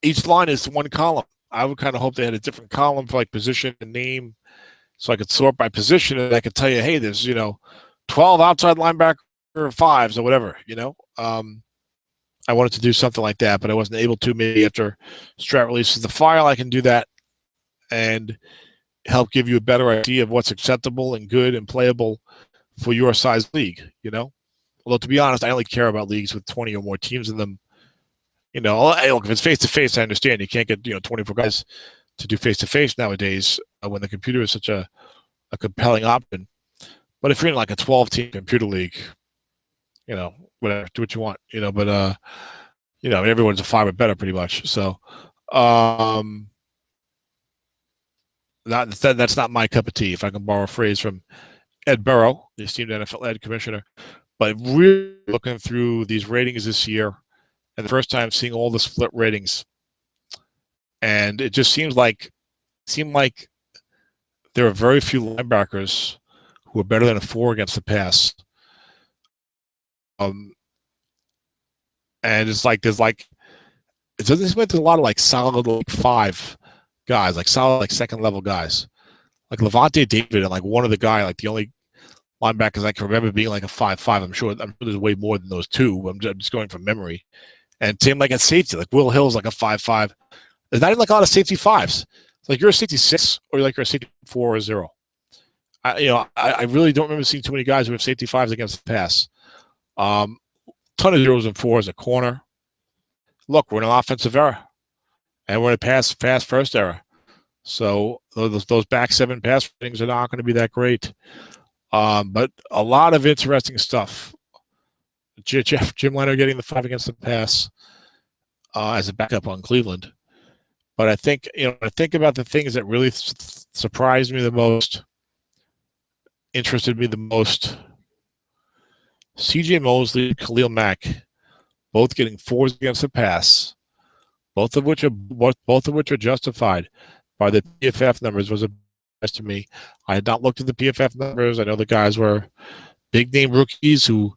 each line is one column. I would kind of hope they had a different column for like position and name so I could sort by position and I could tell you, hey, there's, 12 outside linebacker 5s or whatever, I wanted to do something like that, but I wasn't able to. Maybe after Strat releases the file, I can do that and help give you a better idea of what's acceptable and good and playable for your size league, Although, to be honest, I only care about leagues with 20 or more teams in them. Look, if it's face-to-face, I understand. You can't get, 24 guys to do face-to-face nowadays when the computer is such a compelling option. But if you're in like a 12-team computer league, whatever, do what you want, but, everyone's a 5 or better pretty much. So that's not my cup of tea, if I can borrow a phrase from Ed Burrow, the esteemed NFL Ed commissioner. But really looking through these ratings this year, and the first time seeing all the split ratings, and it just seemed like there are very few linebackers who are better than a 4 against the pass. And it's like there's a lot of like solid like 5 guys, like solid like second level guys, like Levante David, and like one of the guy, like the only linebackers I can remember being like a 5'5". I'm sure there's way more than those 2. I'm just going from memory. And same like at safety, like Will Hill's like a 5'5". There's not even like a lot of safety 5s. It's like you're a safety 6 or like you're a safety 4 or 0. I really don't remember seeing too many guys who have safety 5s against the pass. Ton of 0s and 4s at corner. Look, we're in an offensive era, and we're in a pass first era. So those back 7 pass ratings are not going to be that great. But a lot of interesting stuff. Jim Leonard getting the 5 against the pass as a backup on Cleveland. But I think, I think about the things that really surprised me the most, interested me the most. C.J. Mosley, Khalil Mack, both getting 4s against the pass, both of which are justified by the PFF numbers, was a best to me. I had not looked at the PFF numbers. I know the guys were big name rookies who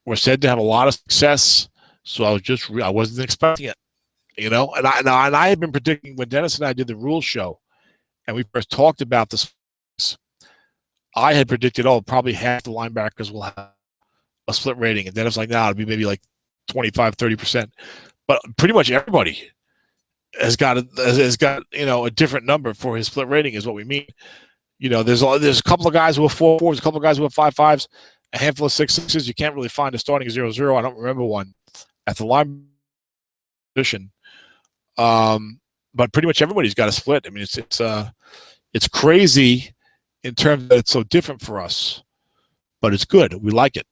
were said to have a lot of success, so I wasn't expecting it. And I had been predicting when Dennis and I did the rules show, and we first talked about this. I had predicted, probably half the linebackers will have a split rating, and Dennis was like, it'll be maybe like 25, 30%. But pretty much everybody has got a different number for his split rating, is what we mean. There's a couple of guys who have 4s, a couple of guys who have 5.5s, a handful of 6.6s. You can't really find a starting 0.0. I don't remember one at the line position. But pretty much everybody's got a split. I mean, it's crazy in terms that it's so different for us, but it's good. We like it.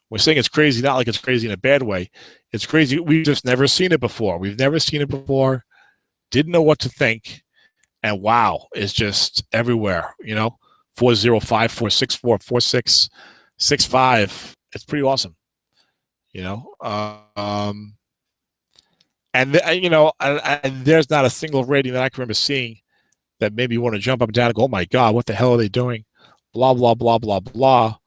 We're saying it's crazy, not like it's crazy in a bad way. It's crazy. We've just never seen it before. We've never seen it before. Didn't know what to think. And wow, it's just everywhere, 4.05, 4.64, 4.6, 6.5. It's pretty awesome, And there's not a single rating that I can remember seeing that made me want to jump up and down and go, oh my God, what the hell are they doing? Blah, blah, blah, blah, blah.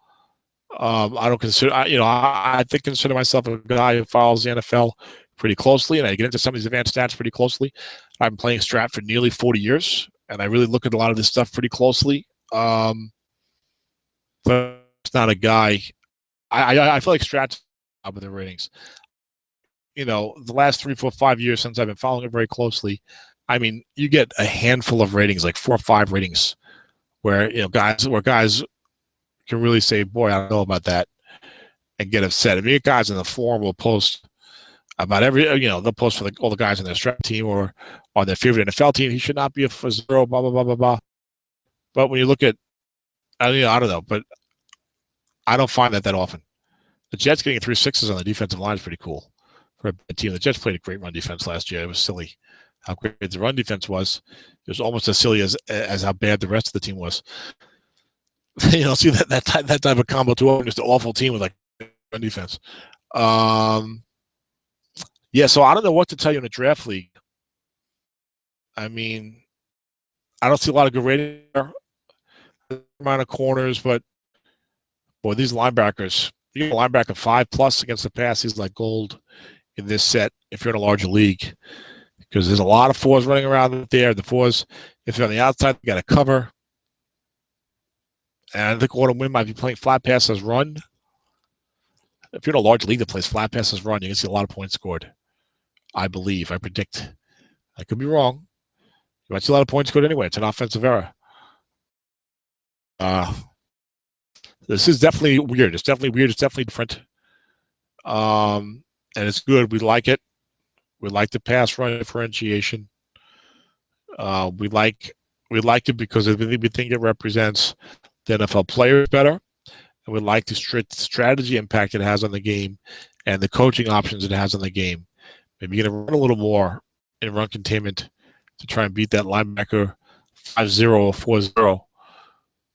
I don't consider, I consider myself a guy who follows the NFL pretty closely, and I get into some of these advanced stats pretty closely. I've been playing Strat for nearly 40 years, and I really look at a lot of this stuff pretty closely. But it's not a guy. I feel like Strat's up with the ratings. The last 3, 4, 5 years since I've been following it very closely, I mean, you get a handful of ratings, like 4 or 5 ratings, where guys can really say, boy, I don't know about that, and get upset. I mean, guys in the forum will post about they'll post for all the guys on their Strat team or on their favorite NFL team. He should not be a 0, blah, blah, blah, blah, blah. But when you look at, I don't know, but I don't find that often. The Jets getting 3 6s on the defensive line is pretty cool for a team. The Jets played a great run defense last year. It was silly how great the run defense was. It was almost as silly as how bad the rest of the team was. See that type of combo too. Just an awful team with like run defense. Yeah, so I don't know what to tell you in a draft league. I mean, I don't see a lot of good rating there. Amount of corners, but boy, these linebackers, you get a linebacker 5+ against the pass, he's like gold in this set if you're in a larger league, because there's a lot of 4s running around there. The 4s, if you're on the outside, you got to cover. And I think Autumn Win might be playing flat passes run. If you're in a large league that plays flat passes run, you can see a lot of points scored. I believe. I predict. I could be wrong. You might see a lot of points scored anyway. It's an offensive era. This is definitely weird. It's definitely weird. It's definitely different. And it's good. We like it. We like the pass run differentiation. We like it because we think it represents the NFL players better, and we like the strategy impact it has on the game and the coaching options it has on the game. Maybe you're going to run a little more in run containment to try and beat that linebacker 5-0 or 4-0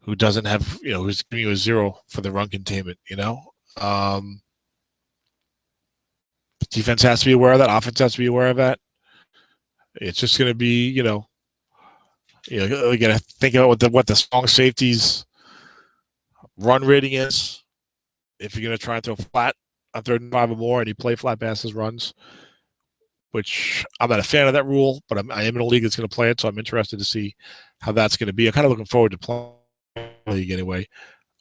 who doesn't have, who's giving you a 0 for the run containment, Defense has to be aware of that. Offense has to be aware of that. It's just going to be, you got to think about what the strong safeties run rating is. If you're going to try and throw flat on 3rd and 5 or more and you play flat passes runs, which I'm not a fan of that rule, but I am in a league that's going to play it, so I'm interested to see how that's going to be. I'm kind of looking forward to playing the league anyway.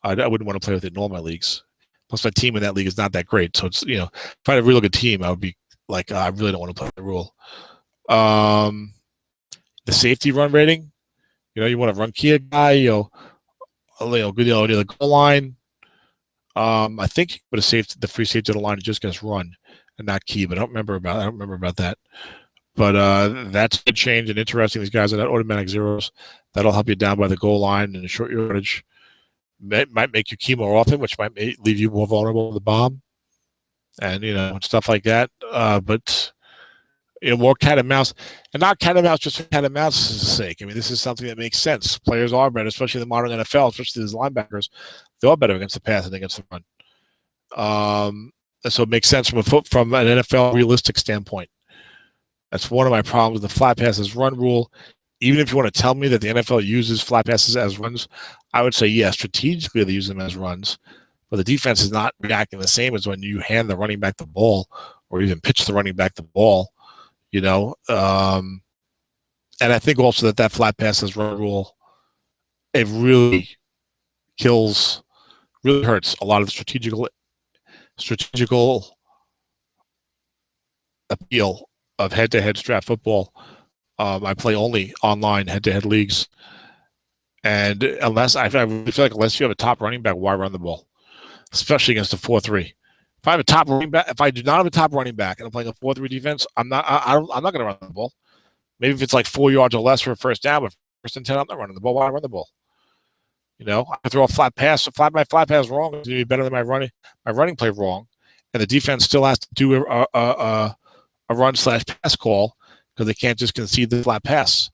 I wouldn't want to play with it in all my leagues. Plus, my team in that league is not that great. So it's, if I had a really good team, I would be like, I really don't want to play the rule. The safety run rating, you want to run key a guy, good, near the goal line. I think but the free safety of the line just gets run and not key, but I don't remember about that. But that's a good change and interesting. These guys are not automatic zeros. That'll help you down by the goal line and the short yardage. Might make you key more often, which might leave you more vulnerable to the bomb, and stuff like that. But more cat and mouse, and not cat and mouse just for cat and mouse's sake. I mean, this is something that makes sense. Players are better, especially in the modern NFL, especially these linebackers. They're all better against the pass than against the run. And so it makes sense from an NFL realistic standpoint. That's one of my problems with the flat passes run rule. Even if you want to tell me that the NFL uses flat passes as runs, I would say, yes, strategically they use them as runs. But the defense is not reacting the same as when you hand the running back the ball or even pitch the running back the ball, And I think also that flat passes run rule, it really hurts a lot of the strategical appeal of head-to-head Strat football. I play only online head-to-head leagues, and I really feel like unless you have a top running back, why run the ball, especially against a 4-3? If I have a top running back, if I do not have a top running back and I'm playing a 4-3 defense, I'm not going to run the ball. Maybe if it's like 4 yards or less for a first down, but 1st and 10, I'm not running the ball. Why run the ball? I throw a flat pass. If my flat pass wrong, it's going to be better than my running play wrong, and the defense still has to do a run/pass call because they can't just concede the flat pass.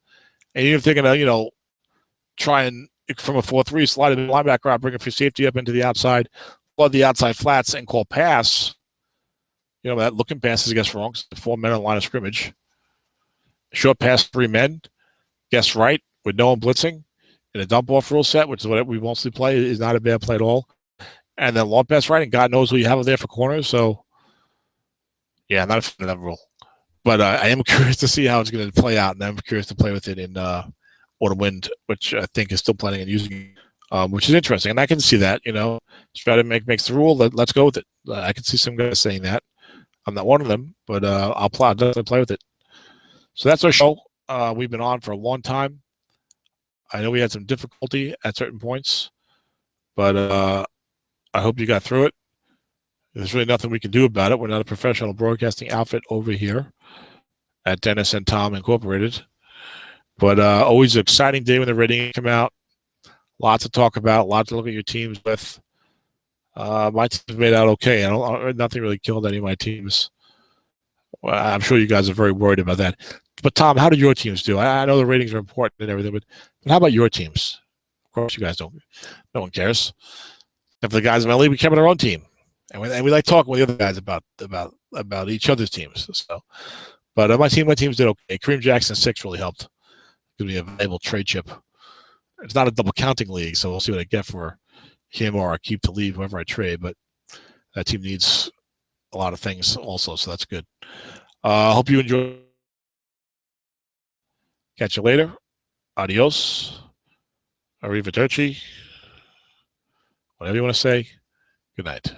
And even if they're going to, try and from a 4-3 slide the linebacker out, bring a free safety up into the outside, flood the outside flats, and call pass. That looking pass is gets wrong. 4 men on the line of scrimmage. Short pass, 3 men, guess right with no one blitzing. In a dump off rule set, which is what we mostly play, is not a bad play at all. And then long pass right, and God knows who you have there for corners. So, yeah, I'm not a fan of that rule. But I am curious to see how it's going to play out, and I'm curious to play with it in Autumn Wind, which I think is still planning on using, which is interesting. And I can see that, Strat makes the rule. Let's go with it. I can see some guys saying that. I'm not one of them, but I'll definitely play with it. So that's our show. We've been on for a long time. I know we had some difficulty at certain points, but I hope you got through it. There's really nothing we can do about it. We're not a professional broadcasting outfit over here at Dennis and Tom Incorporated. But always an exciting day when the ratings come out. Lots to talk about, lots to look at your teams with. My team's made out okay. Nothing really killed any of my teams. Well, I'm sure you guys are very worried about that. But Tom, how did your teams do? I know the ratings are important and everything, but how about your teams? Of course, you guys don't. No one cares. If the guys in my league, we kept our own team, and we like talking with the other guys about each other's teams. So, but my teams did okay. Kareem Jackson 6 really helped. Give me a valuable trade chip. It's not a double counting league, so we'll see what I get for him or I keep to leave whoever I trade. But that team needs a lot of things also, so that's good. Hope you enjoy. Catch you later. Adios. Arrivederci. Whatever you want to say. Good night.